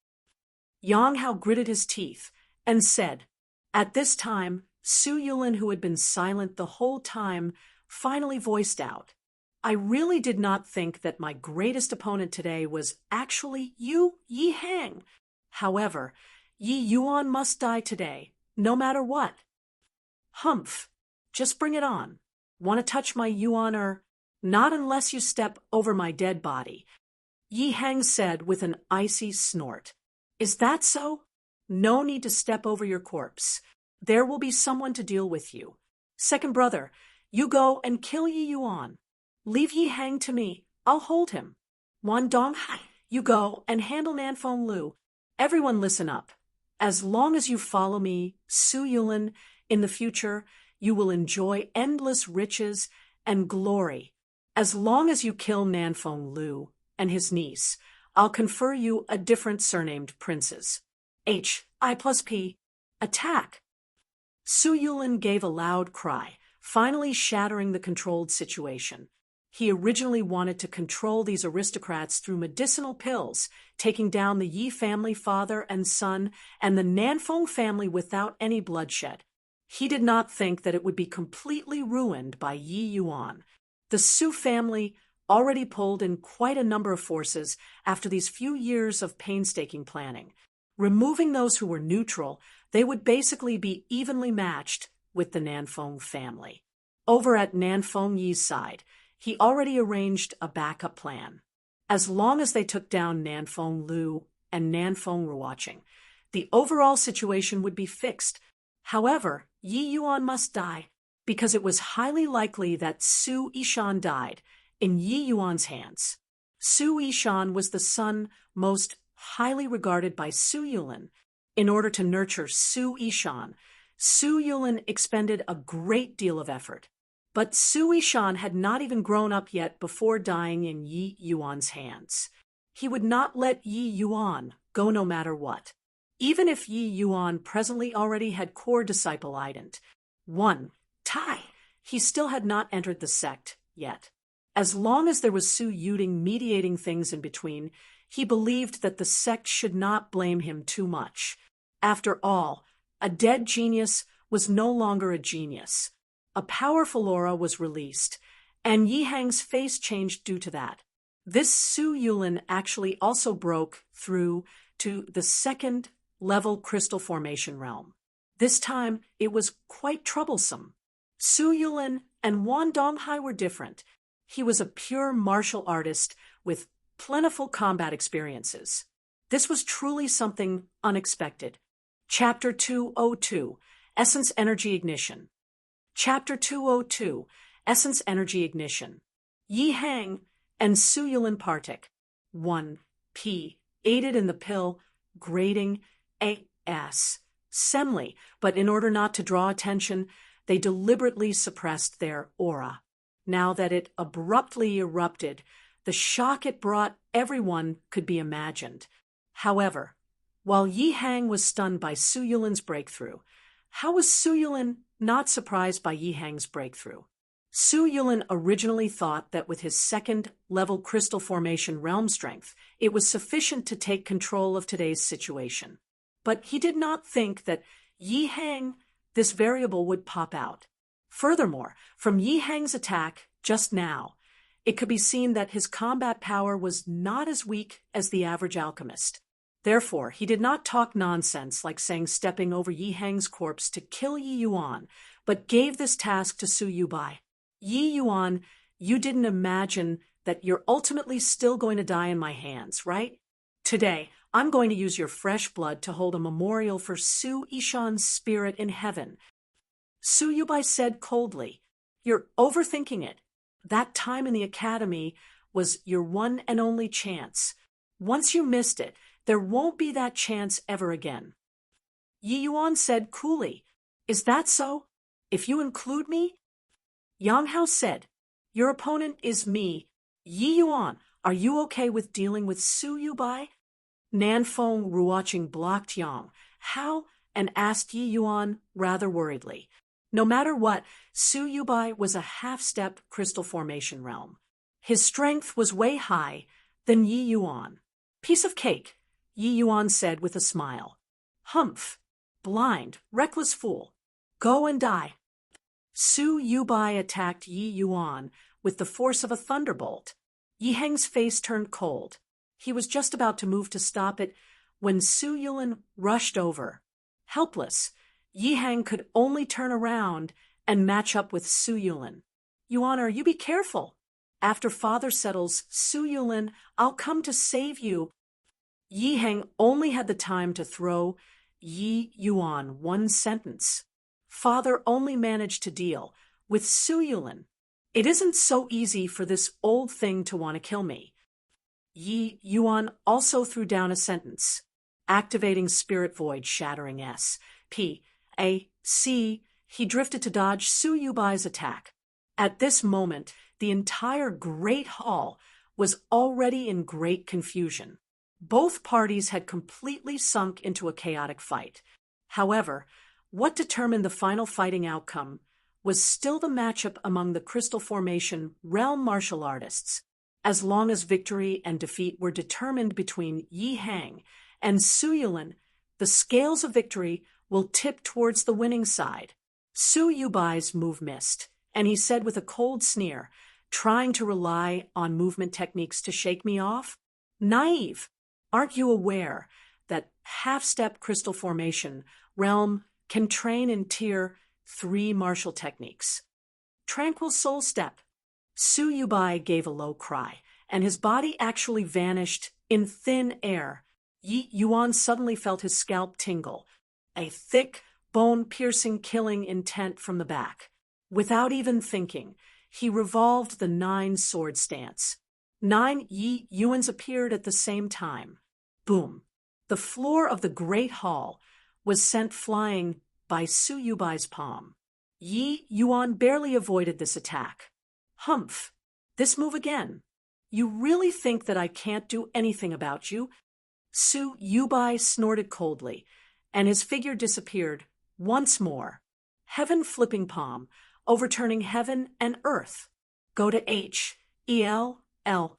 Yang Hao gritted his teeth and said, at this time, Su Yulin, who had been silent the whole time, finally voiced out, "I really did not think that my greatest opponent today was actually you, Yi Hang. However, Yi Yuan must die today, no matter what." "Humph. Just bring it on. Want to touch my Yuaner Not unless you step over my dead body, Yi Hang said with an icy snort. Is that so? No need to step over your corpse. There will be someone to deal with you. Second brother, you go and kill Yi Yuan. Leave Yi Hang to me. I'll hold him. Wan Donghai, you go and handle Nanfeng Lu. Everyone listen up. As long as you follow me, Su Yulin, in the future, you will enjoy endless riches and glory. As long as you kill Nanfeng Lu and his niece, I'll confer you a different surnamed princes. H-I+P. Attack! Su Yulin gave a loud cry, finally shattering the controlled situation. He originally wanted to control these aristocrats through medicinal pills, taking down the Yi family father and son and the Nanfeng family without any bloodshed. He did not think that it would be completely ruined by Yi Yuan. The Su family already pulled in quite a number of forces after these few years of painstaking planning. Removing those who were neutral, they would basically be evenly matched with the Nanfeng family. Over at Nanfeng Yi's side, he already arranged a backup plan. As long as they took down Nanfeng Lu and Nanfeng Ruoqing, the overall situation would be fixed. However, Yi Yuan must die, because it was highly likely that Su Yishan died in Yi Yuan's hands. Su Yishan was the son most highly regarded by Su Yulin. In order to nurture Su Yishan, Su Yulin expended a great deal of effort. But Su Yishan had not even grown up yet before dying in Yi Yuan's hands. He would not let Yi Yuan go no matter what. Even if Yi Yuan presently already had core disciple ident, one, Tai, he still had not entered the sect yet. As long as there was Su Yuding mediating things in between, he believed that the sect should not blame him too much. After all, a dead genius was no longer a genius. A powerful aura was released, and Yi Hang's face changed due to that. This Su Yulin actually also broke through to the second-level crystal formation realm. This time, it was quite troublesome. Su Yulin and Wan Donghai were different. He was a pure martial artist with plentiful combat experiences. This was truly something unexpected. Chapter 202, Essence Energy Ignition. Chapter 202, Essence Energy Ignition. Yi Hang and Su Yulin Partik. 1. P. Aided in the pill, grading A.S. Semly, but in order not to draw attention, they deliberately suppressed their aura. Now that it abruptly erupted, the shock it brought everyone could be imagined. However, while Yi Hang was stunned by Su Yulin's breakthrough, how was Su Yulin not surprised by Yi Hang's breakthrough? Su Yulin originally thought that with his second-level crystal formation realm strength, it was sufficient to take control of today's situation. But he did not think that Yi Hang, this variable, would pop out. Furthermore, from Yi Hang's attack just now, it could be seen that his combat power was not as weak as the average alchemist. Therefore, he did not talk nonsense like saying stepping over Yi Hang's corpse to kill Yi Yuan, but gave this task to Su Yubai. Yi Yuan, you didn't imagine that you're ultimately still going to die in my hands, right? Today, I'm going to use your fresh blood to hold a memorial for Su Yishan's spirit in heaven. Su Yubai said coldly, "You're overthinking it. That time in the academy was your one and only chance. Once you missed it, there won't be that chance ever again." Yi Yuan said coolly, "Is that so? If you include me?" Yang Hao said, "Your opponent is me. Yi Yuan, are you okay with dealing with Su Yubai?" Nanfeng Ruoqing blocked Yang Hao and asked Yi Yuan rather worriedly. No matter what, Su Yubai was a half-step crystal formation realm. His strength was way high than Yi Yuan. "Piece of cake," Yi Yuan said with a smile. "Humph, blind, reckless fool. Go and die." Su Yubai attacked Yi Yuan with the force of a thunderbolt. Yi Hang's face turned cold. He was just about to move to stop it when Su Yulin rushed over. Helpless, Yi Hang could only turn around and match up with Su Yulin. "Yuan, you be careful." After father settles, Su Yulin, I'll come to save you. Yi Heng only had the time to throw Yi Yuan one sentence. Father only managed to deal with Su Yulin. It isn't so easy for this old thing to want to kill me. Yi Yuan also threw down a sentence, activating Spirit Void shattering S.P.A.C. He drifted to dodge Su Yubai's attack. At this moment, the entire Great Hall was already in great confusion. Both parties had completely sunk into a chaotic fight. However, what determined the final fighting outcome was still the matchup among the Crystal Formation realm martial artists. As long as victory and defeat were determined between Yi Heng and Su Yulin, the scales of victory will tip towards the winning side. Su Yubai's move missed, and he said with a cold sneer, trying to rely on movement techniques to shake me off? Naive! Aren't you aware that half-step Crystal Formation realm can train in Tier 3 martial techniques? Tranquil Soul Step. Su Yubai gave a low cry, and his body actually vanished in thin air. Yi Yuan suddenly felt his scalp tingle, a thick, bone-piercing killing intent from the back. Without even thinking, he revolved the 9-sword stance. 9 Yi Yuans appeared at the same time. Boom! The floor of the Great Hall was sent flying by Su Yubai's palm. Yi Yuan barely avoided this attack. Humph! This move again. You really think that I can't do anything about you? Su Yubai snorted coldly, and his figure disappeared once more. Heaven flipping palm, overturning heaven and earth. Go to H-E-L-L.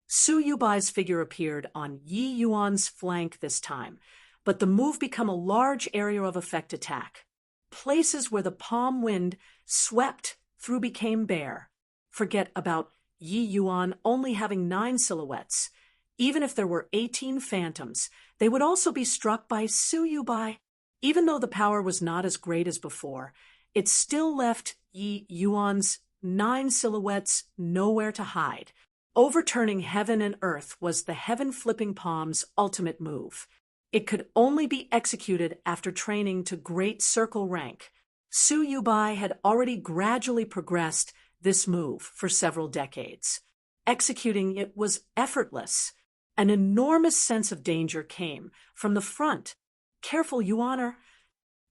Su Yubai's figure appeared on Yi Yuan's flank this time, but the move became a large area of effect attack. Places where the palm wind swept through became bare. Forget about Yi Yuan only having 9 silhouettes. Even if there were 18 phantoms, they would also be struck by Su Yubai. Even though the power was not as great as before, it still left Yi Yuan's 9 silhouettes nowhere to hide. Overturning heaven and earth was the heaven-flipping palm's ultimate move. It could only be executed after training to Great Circle rank. Su Yubai had already gradually progressed this move for several decades. Executing it was effortless. An enormous sense of danger came from the front. Careful, Yuaner.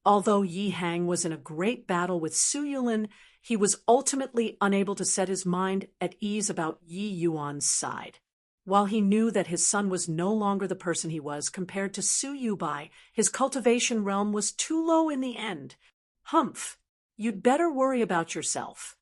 Although Yi Heng was in a great battle with Su Yulin, he was ultimately unable to set his mind at ease about Yi Yuan's side. While he knew that his son was no longer the person he was compared to Su Yubai, his cultivation realm was too low in the end. Humph! You'd better worry about yourself.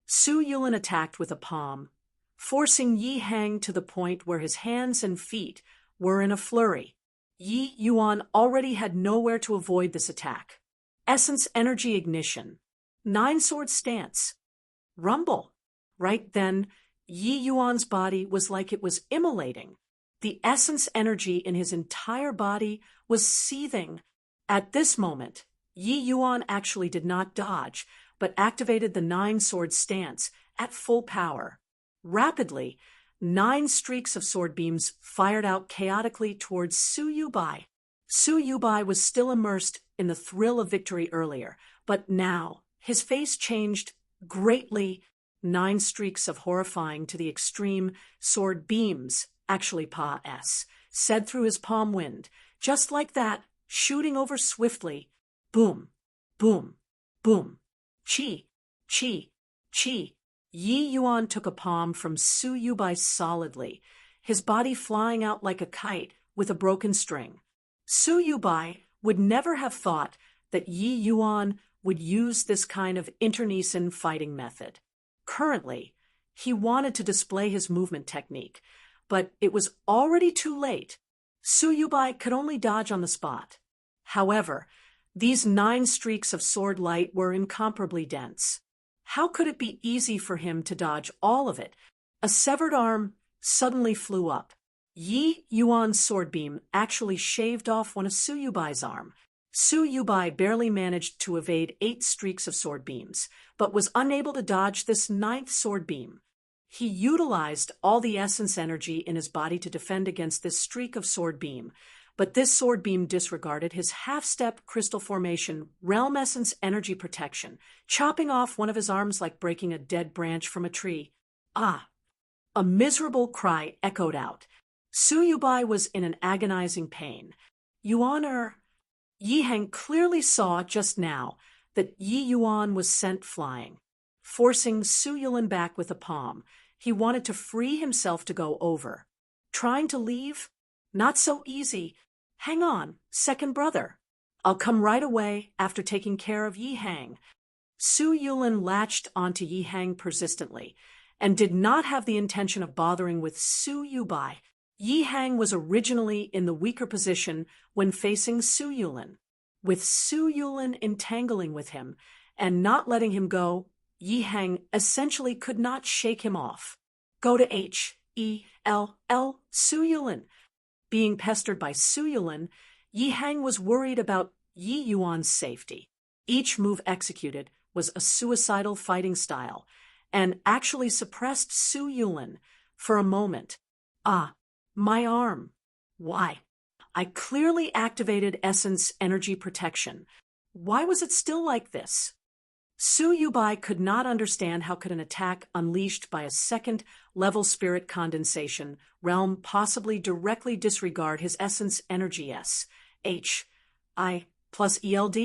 Su Yulin attacked with a palm, forcing Yi Heng to the point where his hands and feet were in a flurry. Yi Yuan already had nowhere to avoid this attack. Essence Energy Ignition. 9-sword stance. Rumble. Right then, Yi Yuan's body was like it was immolating. The essence energy in his entire body was seething. At this moment, Yi Yuan actually did not dodge, but activated the 9-sword stance at full power. Rapidly, 9 streaks of sword beams fired out chaotically towards Su Yubai. Su Yubai was still immersed in the thrill of victory earlier, but now his face changed greatly. 9 streaks of horrifying to the extreme sword beams, actually Pa-S, said through his palm wind, just like that, shooting over swiftly. Boom, boom, boom. Chi, chi, chi. Yi Yuan took a palm from Su Yubai solidly, his body flying out like a kite with a broken string. Su Yubai would never have thought that Yi Yuan would use this kind of internecine fighting method. Currently, he wanted to display his movement technique, but it was already too late. Su Yubai could only dodge on the spot. However, these 9 streaks of sword light were incomparably dense. How could it be easy for him to dodge all of it? A severed arm suddenly flew up. Yi Yuan's sword beam actually shaved off one of Su Yubai's arm. Su Yubai barely managed to evade 8 streaks of sword beams, but was unable to dodge this 9th sword beam. He utilized all the essence energy in his body to defend against this streak of sword beam, but this sword beam disregarded his half-step crystal formation realm essence energy protection, chopping off one of his arms like breaking a dead branch from a tree. Ah! A miserable cry echoed out. Su Yubai was in an agonizing pain. Yuan Yi Hang clearly saw just now that Yi Yuan was sent flying, forcing Su Yulin back with a palm. He wanted to free himself to go over. Trying to leave? Not so easy. Hang on, second brother. I'll come right away after taking care of Yi Hang. Su Yulin latched onto Yi Hang persistently and did not have the intention of bothering with Su Yubai. Yi Hang was originally in the weaker position when facing Su Yulin. With Su Yulin entangling with him and not letting him go, Yi Hang essentially could not shake him off. Go to H-E-L-L, Su Yulin. Being pestered by Su Yulin, Yi Hang was worried about Yi Yuan's safety. Each move executed was a suicidal fighting style, and actually suppressed Su Yulin for a moment. Ah, my arm. Why? I clearly activated essence energy protection. Why was it still like this? Su Yubai could not understand how could an attack unleashed by a second-level spirit condensation realm possibly directly disregard his essence energy S-H-I plus ELD?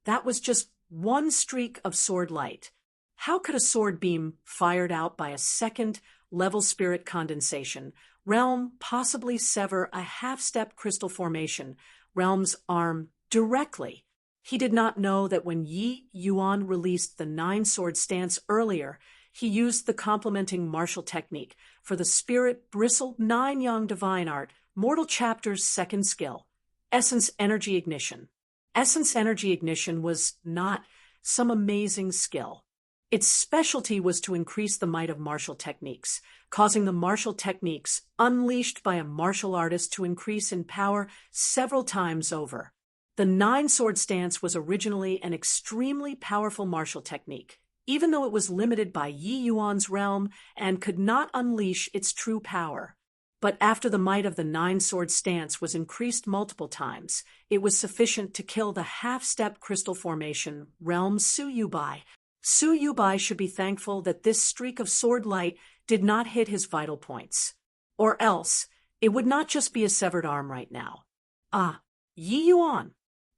That was just one streak of sword light. How could a sword beam fired out by a second-level spirit condensation realm possibly sever a half-step crystal formation realm's arm directly? He did not know that when Yi Yuan released the nine-sword stance earlier, he used the complementing martial technique for the spirit bristled nine-yang divine art, Mortal Chapter's second skill, Essence Energy Ignition. Essence Energy Ignition was not some amazing skill. Its specialty was to increase the might of martial techniques, causing the martial techniques unleashed by a martial artist to increase in power several times over. The nine-sword stance was originally an extremely powerful martial technique, even though it was limited by Yi Yuan's realm and could not unleash its true power. But after the might of the nine-sword stance was increased multiple times, it was sufficient to kill the half-step crystal formation realm Su Yubai. Su Yubai should be thankful that this streak of sword light did not hit his vital points. Or else, it would not just be a severed arm right now. Ah, Yi Yuan,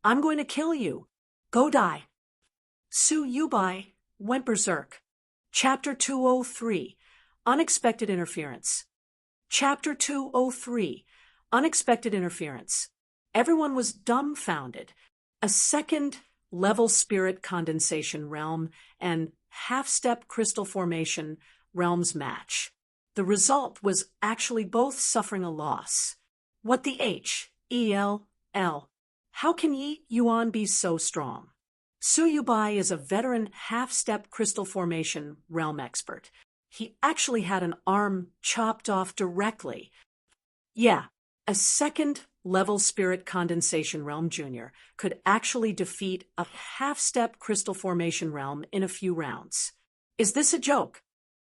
I'm going to kill you. Go die. Su Yubai went berserk. Chapter 203, Unexpected Interference. Chapter 203, Unexpected Interference. Everyone was dumbfounded. A second-level spirit condensation realm and half-step crystal formation realms match. The result was actually both suffering a loss. What the H-E-L-L? How can Yi Yuan be so strong? Su Yubai is a veteran half-step crystal formation realm expert. He actually had an arm chopped off directly. Yeah, a second-level spirit condensation realm junior could actually defeat a half-step crystal formation realm in a few rounds. Is this a joke?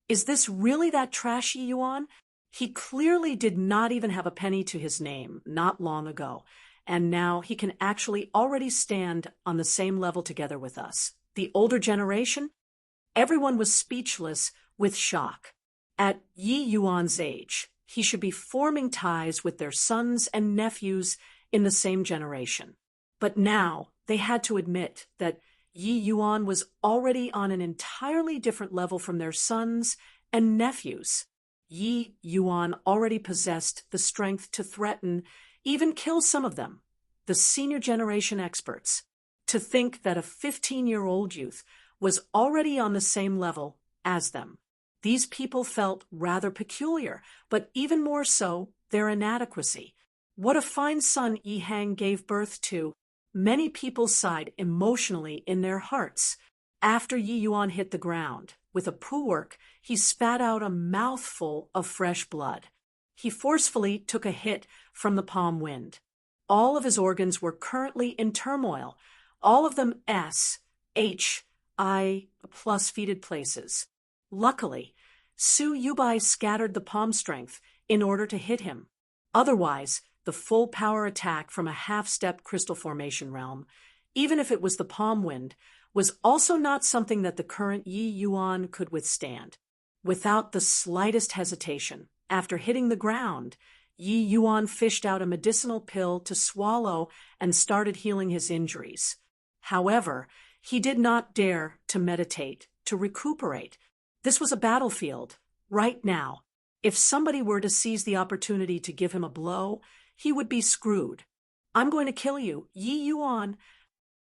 Is this really that trashy Yuan? He clearly did not even have a penny to his name not long ago, and now he can actually already stand on the same level together with us. The older generation? Everyone was speechless with shock. At Yi Yuan's age, he should be forming ties with their sons and nephews in the same generation. But now they had to admit that Yi Yuan was already on an entirely different level from their sons and nephews. Yi Yuan already possessed the strength to threaten, even kill some of them, the senior generation experts. To think that a 15-year-old youth was already on the same level as them. These people felt rather peculiar, but even more so, their inadequacy. What a fine son Yi Hang gave birth to. Many people sighed emotionally in their hearts. After Yi Yuan hit the ground, with a poo-work, he spat out a mouthful of fresh blood. He forcefully took a hit from the palm wind. All of his organs were currently in turmoil, all of them S, H, I plus feeded places. Luckily, Su Yubai scattered the palm strength in order to hit him. Otherwise, the full power attack from a half-step crystal formation realm, even if it was the palm wind, was also not something that the current Yi Yuan could withstand. Without the slightest hesitation, after hitting the ground, Yi Yuan fished out a medicinal pill to swallow and started healing his injuries. However, he did not dare to meditate, to recuperate. This was a battlefield, right now. If somebody were to seize the opportunity to give him a blow, he would be screwed. "I'm going to kill you, Yi Yuan."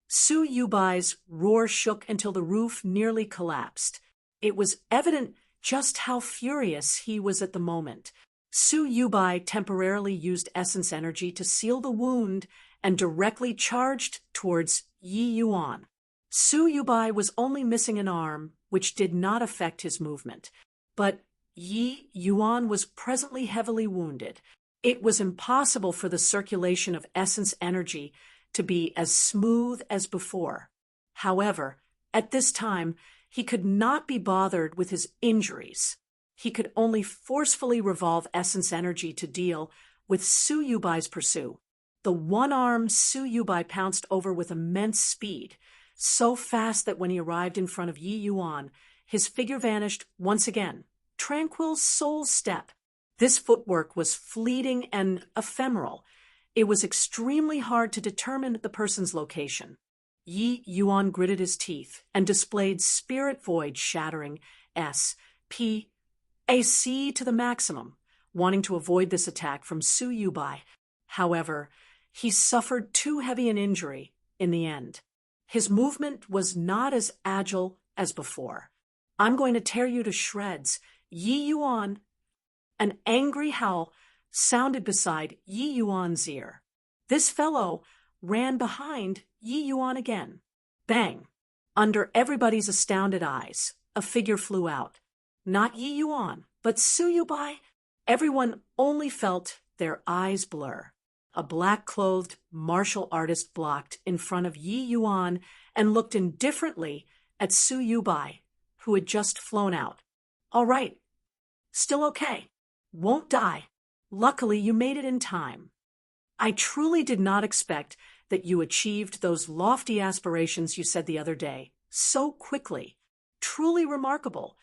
Su Yubai's roar shook until the roof nearly collapsed. It was evident just how furious he was at the moment. Su Yubai temporarily used essence energy to seal the wound and directly charged towards Yi Yuan. Su Yubai was only missing an arm, which did not affect his movement. But Yi Yuan was presently heavily wounded. It was impossible for the circulation of essence energy to be as smooth as before. However, at this time, he could not be bothered with his injuries. He could only forcefully revolve essence energy to deal with Su Yubai's pursuit. The one-armed Su Yubai pounced over with immense speed, so fast that when he arrived in front of Yi Yuan, his figure vanished once again. Tranquil soul step. This footwork was fleeting and ephemeral. It was extremely hard to determine the person's location. Yi Yuan gritted his teeth and displayed spirit void shattering S.P. AC to the maximum, wanting to avoid this attack from Su Yubai. However, he suffered too heavy an injury in the end. His movement was not as agile as before. "I'm going to tear you to shreds, Yi Yuan." An angry howl sounded beside Yi Yuan's ear. This fellow ran behind Yi Yuan again. Bang! Under everybody's astounded eyes, a figure flew out. Not Yi Yuan, but Su Yubai. Everyone only felt their eyes blur. A black-clothed martial artist blocked in front of Yi Yuan and looked indifferently at Su Yubai, who had just flown out. "All right. Still okay. Won't die. Luckily, you made it in time. I truly did not expect that you achieved those lofty aspirations you said the other day so quickly. Truly remarkable.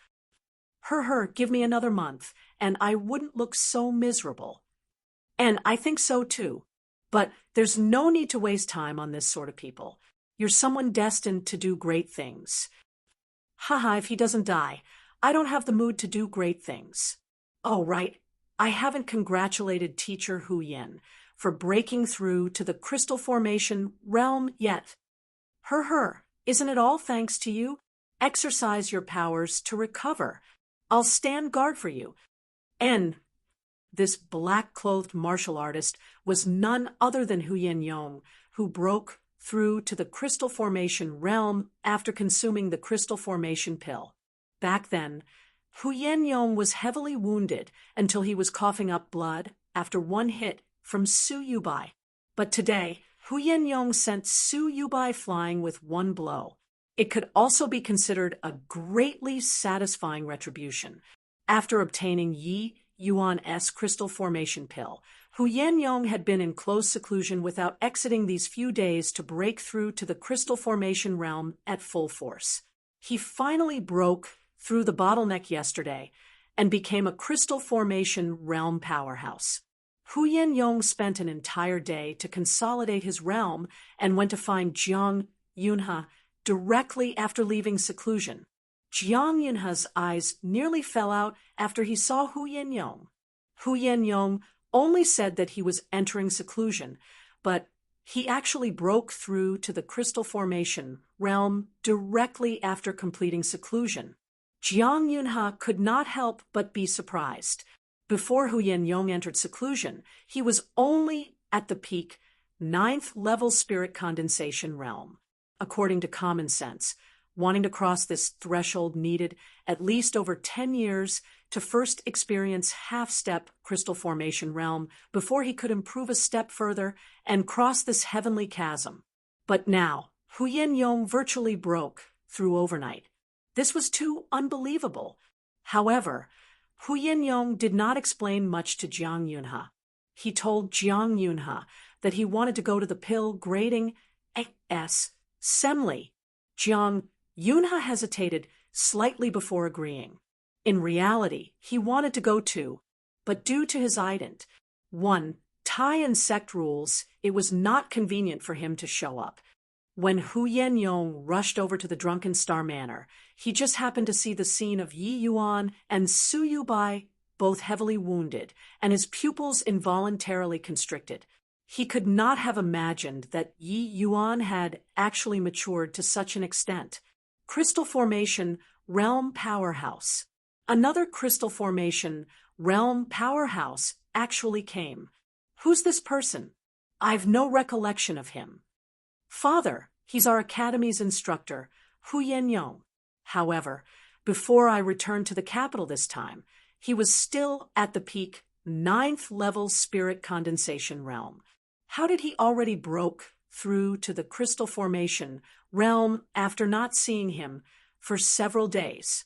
Give me another month, and I wouldn't look so miserable." "And I think so too. But there's no need to waste time on this sort of people. You're someone destined to do great things." "Haha, if he doesn't die, I don't have the mood to do great things." "Oh, right. I haven't congratulated teacher Hu Yin for breaking through to the crystal formation realm yet. Isn't it all thanks to you? Exercise your powers to recover. I'll stand guard for you." And this black-clothed martial artist was none other than Hu Yin Yong, who broke through to the crystal formation realm after consuming the crystal formation pill. Back then, Hu Yin Yong was heavily wounded until he was coughing up blood after one hit from Su Yubai. But today, Hu Yin Yong sent Su Yubai flying with one blow. It could also be considered a greatly satisfying retribution. After obtaining Yi Yuan's crystal formation pill, Hu Yin Yong had been in close seclusion without exiting these few days to break through to the crystal formation realm at full force. He finally broke through the bottleneck yesterday and became a crystal formation realm powerhouse. Hu Yin Yong spent an entire day to consolidate his realm and went to find Jiang Yunhe directly after leaving seclusion. Jiang Yunhe's eyes nearly fell out after he saw Hu Yin Yong. Hu Yin Yong only said that he was entering seclusion, but he actually broke through to the crystal formation realm directly after completing seclusion. Jiang Yunhe could not help but be surprised. Before Hu Yin Yong entered seclusion, he was only at the peak 9th level spirit condensation realm. According to common sense, wanting to cross this threshold needed at least over 10 years to first experience half-step crystal formation realm before he could improve a step further and cross this heavenly chasm. But now, Hu Yin Yong virtually broke through overnight. This was too unbelievable. However, Hu Yen-yong did not explain much to Jiang Yunha. He told Jiang Yunha that he wanted to go to the pill grading assembly. Jiang Yunha hesitated slightly before agreeing. In reality, he wanted to go too, but due to his ident, tie and sect rules, it was not convenient for him to show up. When Hu Yen-yong rushed over to the Drunken Star Manor, he just happened to see the scene of Yi Yuan and Su Yubai both heavily wounded, and his pupils involuntarily constricted. He could not have imagined that Yi Yuan had actually matured to such an extent. Crystal Formation Realm Powerhouse. Another Crystal Formation Realm Powerhouse actually came. Who's this person? I've no recollection of him. Father, he's our academy's instructor, Hu Yen-yong. However, before I returned to the capital this time, he was still at the peak 9th level spirit condensation realm. How did he already broke through to the crystal formation realm after not seeing him for several days?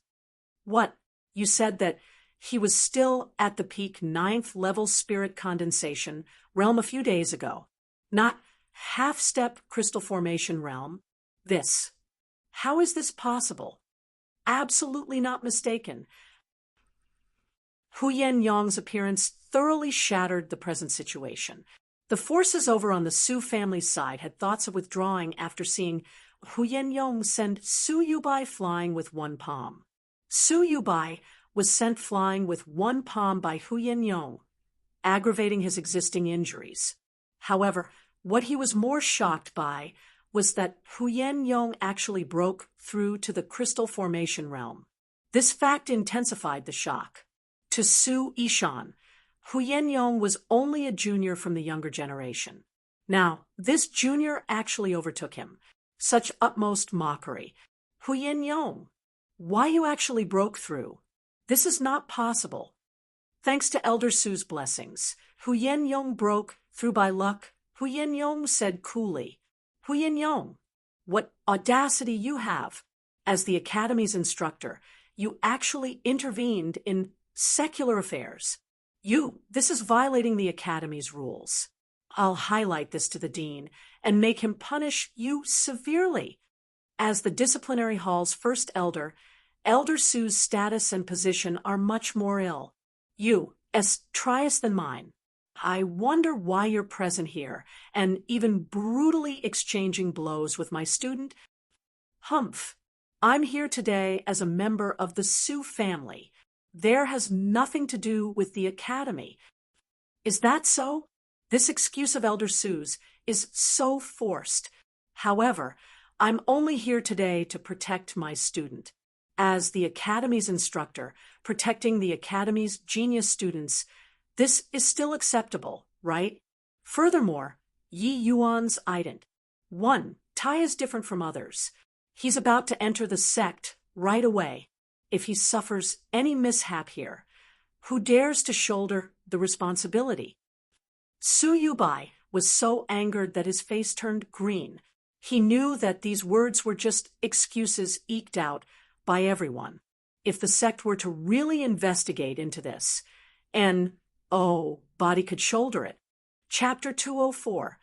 What? You said that he was still at the peak 9th level spirit condensation realm a few days ago, not half-step crystal formation realm. This. How is this possible? Absolutely not mistaken. Hu Yen-yong's appearance thoroughly shattered the present situation. The forces over on the Su family's side had thoughts of withdrawing after seeing Hu Yen-yong send Su Yubai flying with one palm. Su Yubai was sent flying with one palm by Hu Yen-yong, aggravating his existing injuries. However, what he was more shocked by was that Hu Yen-yong actually broke through to the crystal formation realm. This fact intensified the shock. To Su Ishan, Hu Yen-yong was only a junior from the younger generation. Now, this junior actually overtook him. Such utmost mockery. Hu Yen-yong, why you actually broke through? This is not possible. Thanks to Elder Su's blessings, Hu Yen-yong broke through by luck. Hu Yen-yong said coolly. Hu Yen-yong, what audacity you have. As the academy's instructor, you actually intervened in secular affairs. This is violating the academy's rules. I'll highlight this to the dean and make him punish you severely. As the disciplinary hall's first elder, Elder Su's status and position are much more ill. Triest than mine. I wonder why you're present here and even brutally exchanging blows with my student. Humph. I'm here today as a member of the Su family. There has nothing to do with the academy. Is that so? This excuse of Elder Su's is so forced. However, I'm only here today to protect my student. As the academy's instructor, protecting the academy's genius students, this is still acceptable, right? Furthermore, Yi Yuan's ident. Tai is different from others. He's about to enter the sect right away. If he suffers any mishap here, who dares to shoulder the responsibility? Su Yubai was so angered that his face turned green. He knew that these words were just excuses eked out by everyone. If the sect were to really investigate into this, and, body could shoulder it. Chapter 204.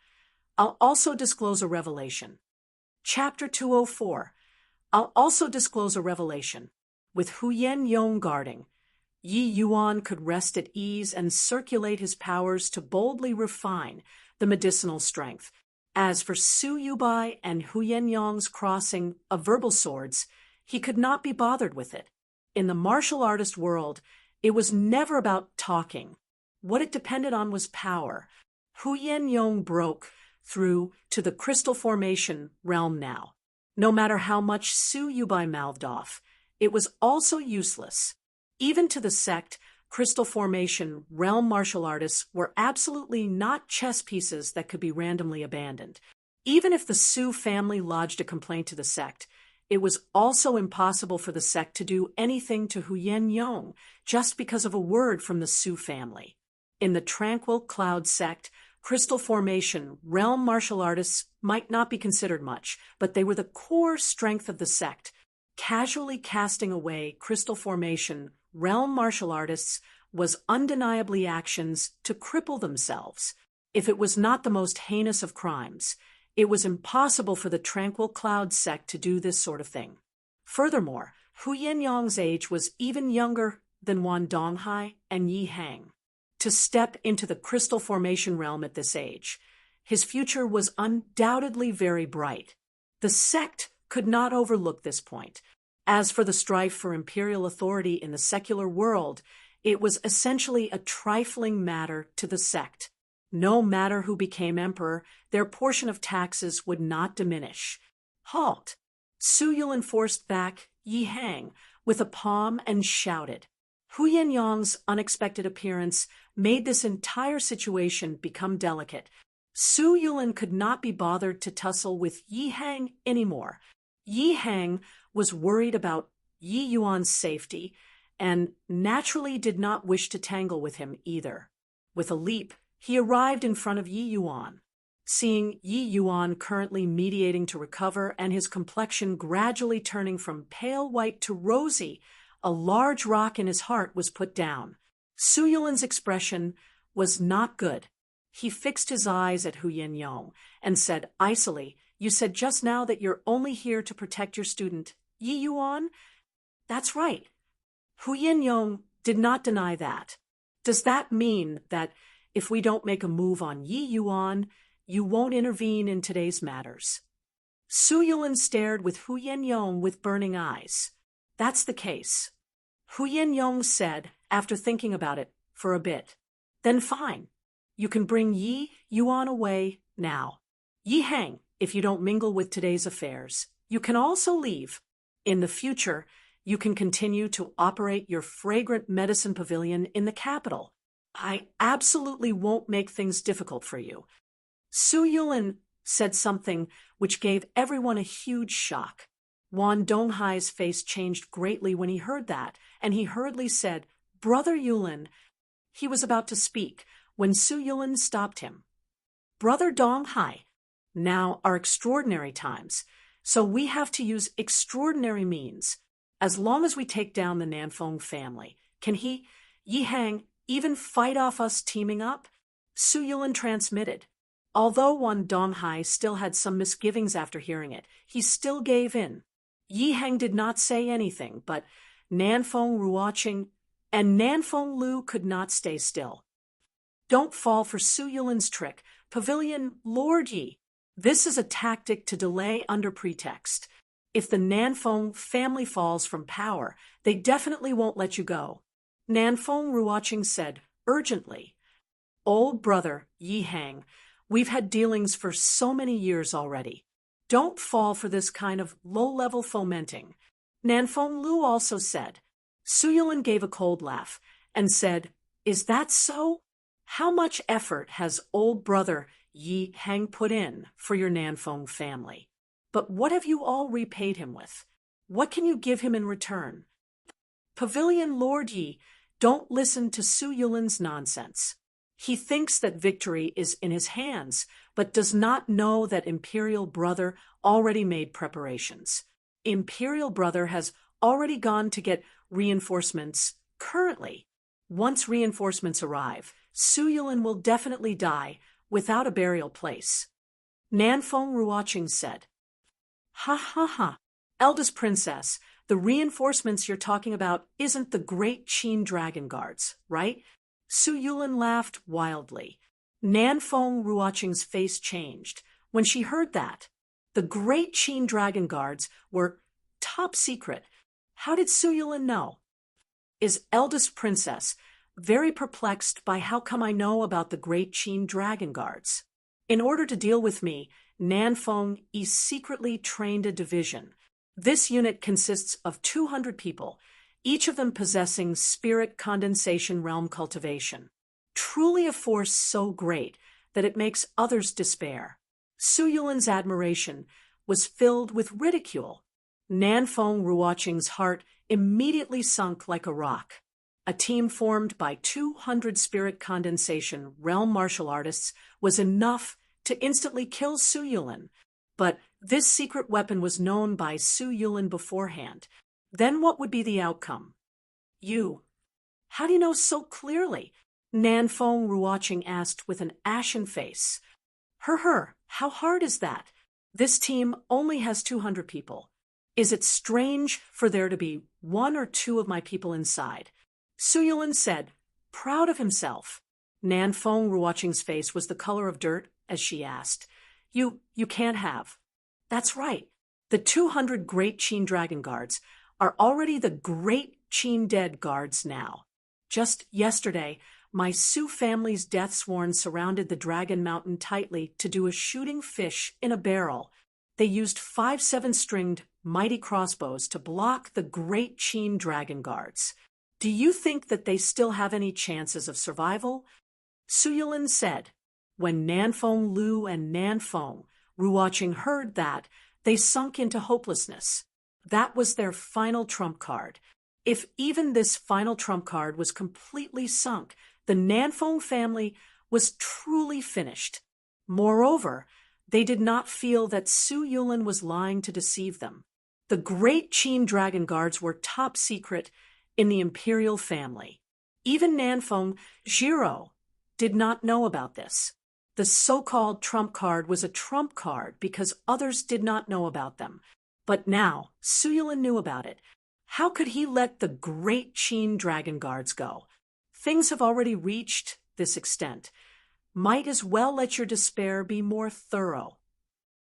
I'll also disclose a revelation. Chapter 204. I'll also disclose a revelation. With Hu Yen-yong guarding, Yi Yuan could rest at ease and circulate his powers to boldly refine the medicinal strength. As for Su Yubai and Hu Yen-yong's crossing of verbal swords, he could not be bothered with it. In the martial artist world, it was never about talking. What it depended on was power. Hu Yen-yong broke through to the crystal formation realm now. No matter how much Su Yubai mouthed off, it was also useless. Even to the sect, crystal formation realm martial artists were absolutely not chess pieces that could be randomly abandoned. Even if the Su family lodged a complaint to the sect, it was also impossible for the sect to do anything to Hu Yen-yong just because of a word from the Su family. In the Tranquil Cloud sect, crystal formation realm martial artists might not be considered much, but they were the core strength of the sect. Casually casting away crystal formation realm martial artists was undeniably actions to cripple themselves. If it was not the most heinous of crimes, it was impossible for the Tranquil Cloud sect to do this sort of thing. Furthermore, Hu Yinyang's age was even younger than Wan Donghai and Yi Hang. To step into the crystal formation realm at this age, his future was undoubtedly very bright. The sect could not overlook this point. As for the strife for imperial authority in the secular world, it was essentially a trifling matter to the sect. No matter who became emperor, their portion of taxes would not diminish. Halt! Su Yulin forced back Yi Hang with a palm and shouted. Hu Yinyang's unexpected appearance made this entire situation become delicate. Su Yulin could not be bothered to tussle with Yi Hang anymore. Yi Hang was worried about Yi Yuan's safety and naturally did not wish to tangle with him either. With a leap, he arrived in front of Yi Yuan. Seeing Yi Yuan currently mediating to recover and his complexion gradually turning from pale white to rosy, a large rock in his heart was put down. Su Yulin's expression was not good. He fixed his eyes at Hu Yinyang and said icily, "You said just now that you're only here to protect your student, Yi Yuan?" "That's right." Hu Yinyang did not deny that. "Does that mean that if we don't make a move on Yi Yuan, you won't intervene in today's matters?" Su Yulin stared with Hu Yinyang with burning eyes. "That's the case." Hu Yinyang said, after thinking about it for a bit, "Then fine. You can bring Yi Yuan away now. Yi Hang, if you don't mingle with today's affairs, you can also leave. In the future, you can continue to operate your fragrant medicine pavilion in the capital. I absolutely won't make things difficult for you." Su Yulin said something which gave everyone a huge shock. Wan Donghai's face changed greatly when he heard that, and he hurriedly said, "Brother Yulin." He was about to speak when Su Yulin stopped him. "Brother Donghai, now are extraordinary times, so we have to use extraordinary means. As long as we take down the Nanfeng family, can Yi Hang, even fight off us teaming up?" Su Yulin transmitted. Although Wan Donghai still had some misgivings after hearing it, he still gave in. Yi Hang did not say anything, but Nanfeng Ruoqing and Nanfeng Lu could not stay still. "Don't fall for Su Yulin's trick, Pavilion Lord Yi. This is a tactic to delay under pretext. If the Nanfeng family falls from power, they definitely won't let you go." Nanfeng Ruoqing said urgently, "Old brother Yi Hang, we've had dealings for so many years already. Don't fall for this kind of low-level fomenting." Nanfeng Lu also said. Su Yulin gave a cold laugh and said, "Is that so? How much effort has old brother Yi Hang put in for your Nanfeng family? But what have you all repaid him with? What can you give him in return?" "Pavilion Lord Yi, don't listen to Su Yulin's nonsense. He thinks that victory is in his hands, but does not know that Imperial Brother already made preparations. Imperial Brother has already gone to get reinforcements currently. Once reinforcements arrive, Su Yulin will definitely die without a burial place." Nanfeng Ruoqing said. "Ha ha ha. Eldest princess, the reinforcements you're talking about isn't the Great Qin Dragon Guards, right?" Su Yulin laughed wildly. Nanfeng Ruoqing's face changed when she heard that. The Great Qin Dragon Guards were top secret. How did Su Yulin know? "Is eldest princess very perplexed by how come I know about the Great Qin Dragon Guards. In order to deal with me, Nanfeng Yi secretly trained a division. This unit consists of 200 people, each of them possessing spirit condensation realm cultivation. Truly a force so great that it makes others despair." Su Yulin's admiration was filled with ridicule. Nanfeng Ruoqing's heart immediately sunk like a rock. A team formed by 200 spirit condensation realm martial artists was enough to instantly kill Su Yulin. But this secret weapon was known by Su Yulin beforehand. Then what would be the outcome? "You, How do you know so clearly? Nanfeng Ruoqing asked with an ashen face. How hard is that? This team only has 200 people. Is it strange for there to be one or two of my people inside? Su Yulin said, proud of himself. Nanfeng Ruoqing's face was the color of dirt as she asked, You can't have. That's right. The 200 Great Qin Dragon Guards are already the Great Qin Dead Guards now. Just yesterday, my Su family's death sworn surrounded the Dragon Mountain tightly to do a shooting fish in a barrel. They used 5 7-stringed mighty crossbows to block the Great Qin Dragon Guards. Do you think that they still have any chances of survival? Su Yulin said. When Nanfeng Lu and Nanfeng Ruoqing heard that, they sunk into hopelessness. That was their final trump card. If even this final trump card was completely sunk, the Nanfeng family was truly finished. Moreover, they did not feel that Su Yulin was lying to deceive them. The Great Qin Dragon Guards were top secret in the imperial family. Even Nanfeng Jiro did not know about this. The so-called trump card was a trump card because others did not know about them. But now, Su Yulin knew about it. How could he let the Great Qin Dragon Guards go? Things have already reached this extent. Might as well let your despair be more thorough.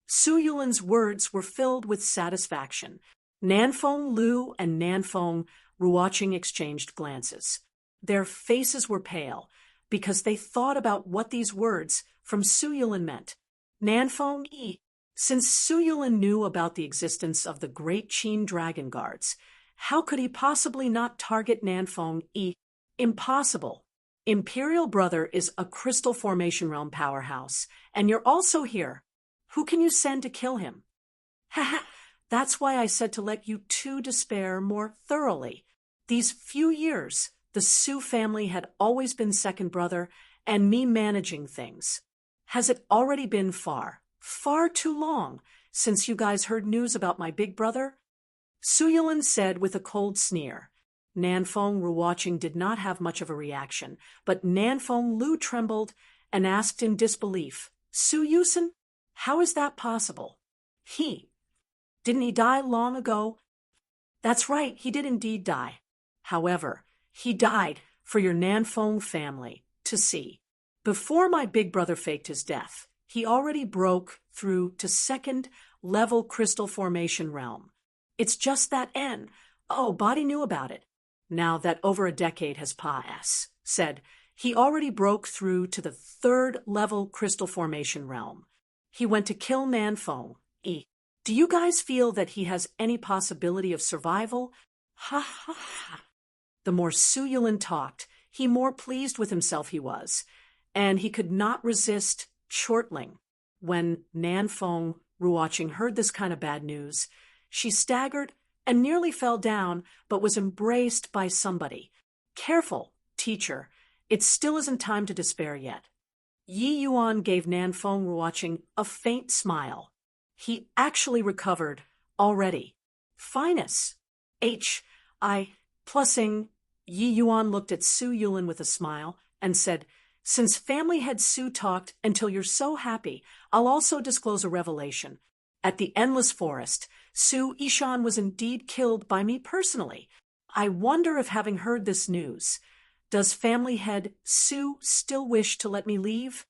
Su Yulin's words were filled with satisfaction. Nanfeng Lu and Nanfeng Ruoqing exchanged glances. Their faces were pale because they thought about what these words from Su Yulin meant. Nanfeng Yi. Since Su Yulin knew about the existence of the Great Qin Dragon Guards, how could he possibly not target Nanfeng Yi? Impossible. Imperial Brother is a crystal formation realm powerhouse, and you're also here. Who can you send to kill him? Haha, that's why I said to let you two despair more thoroughly. These few years, the Su family had always been second brother and me managing things. Has it already been far too long since you guys heard news about my big brother? Su Yulin said with a cold sneer. Nanfeng Ruoqing did not have much of a reaction, but Nanfeng Lu trembled and asked in disbelief, Su Yusin, how is that possible? Didn't he die long ago? That's right, he did indeed die. However, he died for your Nanfeng family to see. Before my big brother faked his death, he already broke through to second-level crystal formation realm. It's just that Body knew about it. Now that over a decade has passed, said, he already broke through to the third-level crystal formation realm. He went to kill Nanfeng Yi. Do you guys feel that he has any possibility of survival? Ha ha ha. The more Su Yulin talked, he more pleased with himself he was, and he could not resist chortling. When Nanfeng Ruoqing heard this kind of bad news, she staggered and nearly fell down, but was embraced by somebody. Careful, teacher, it still isn't time to despair yet. Yi Yuan gave Nanfeng Ruoqing a faint smile. He actually recovered already. Finus. Plussing. Yi Yuan looked at Su Yulin with a smile and said, Since family head Su talked until you're so happy, I'll also disclose a revelation. At the Endless Forest, Su Yishan was indeed killed by me personally. I wonder if, having heard this news, does family head Su still wish to let me leave?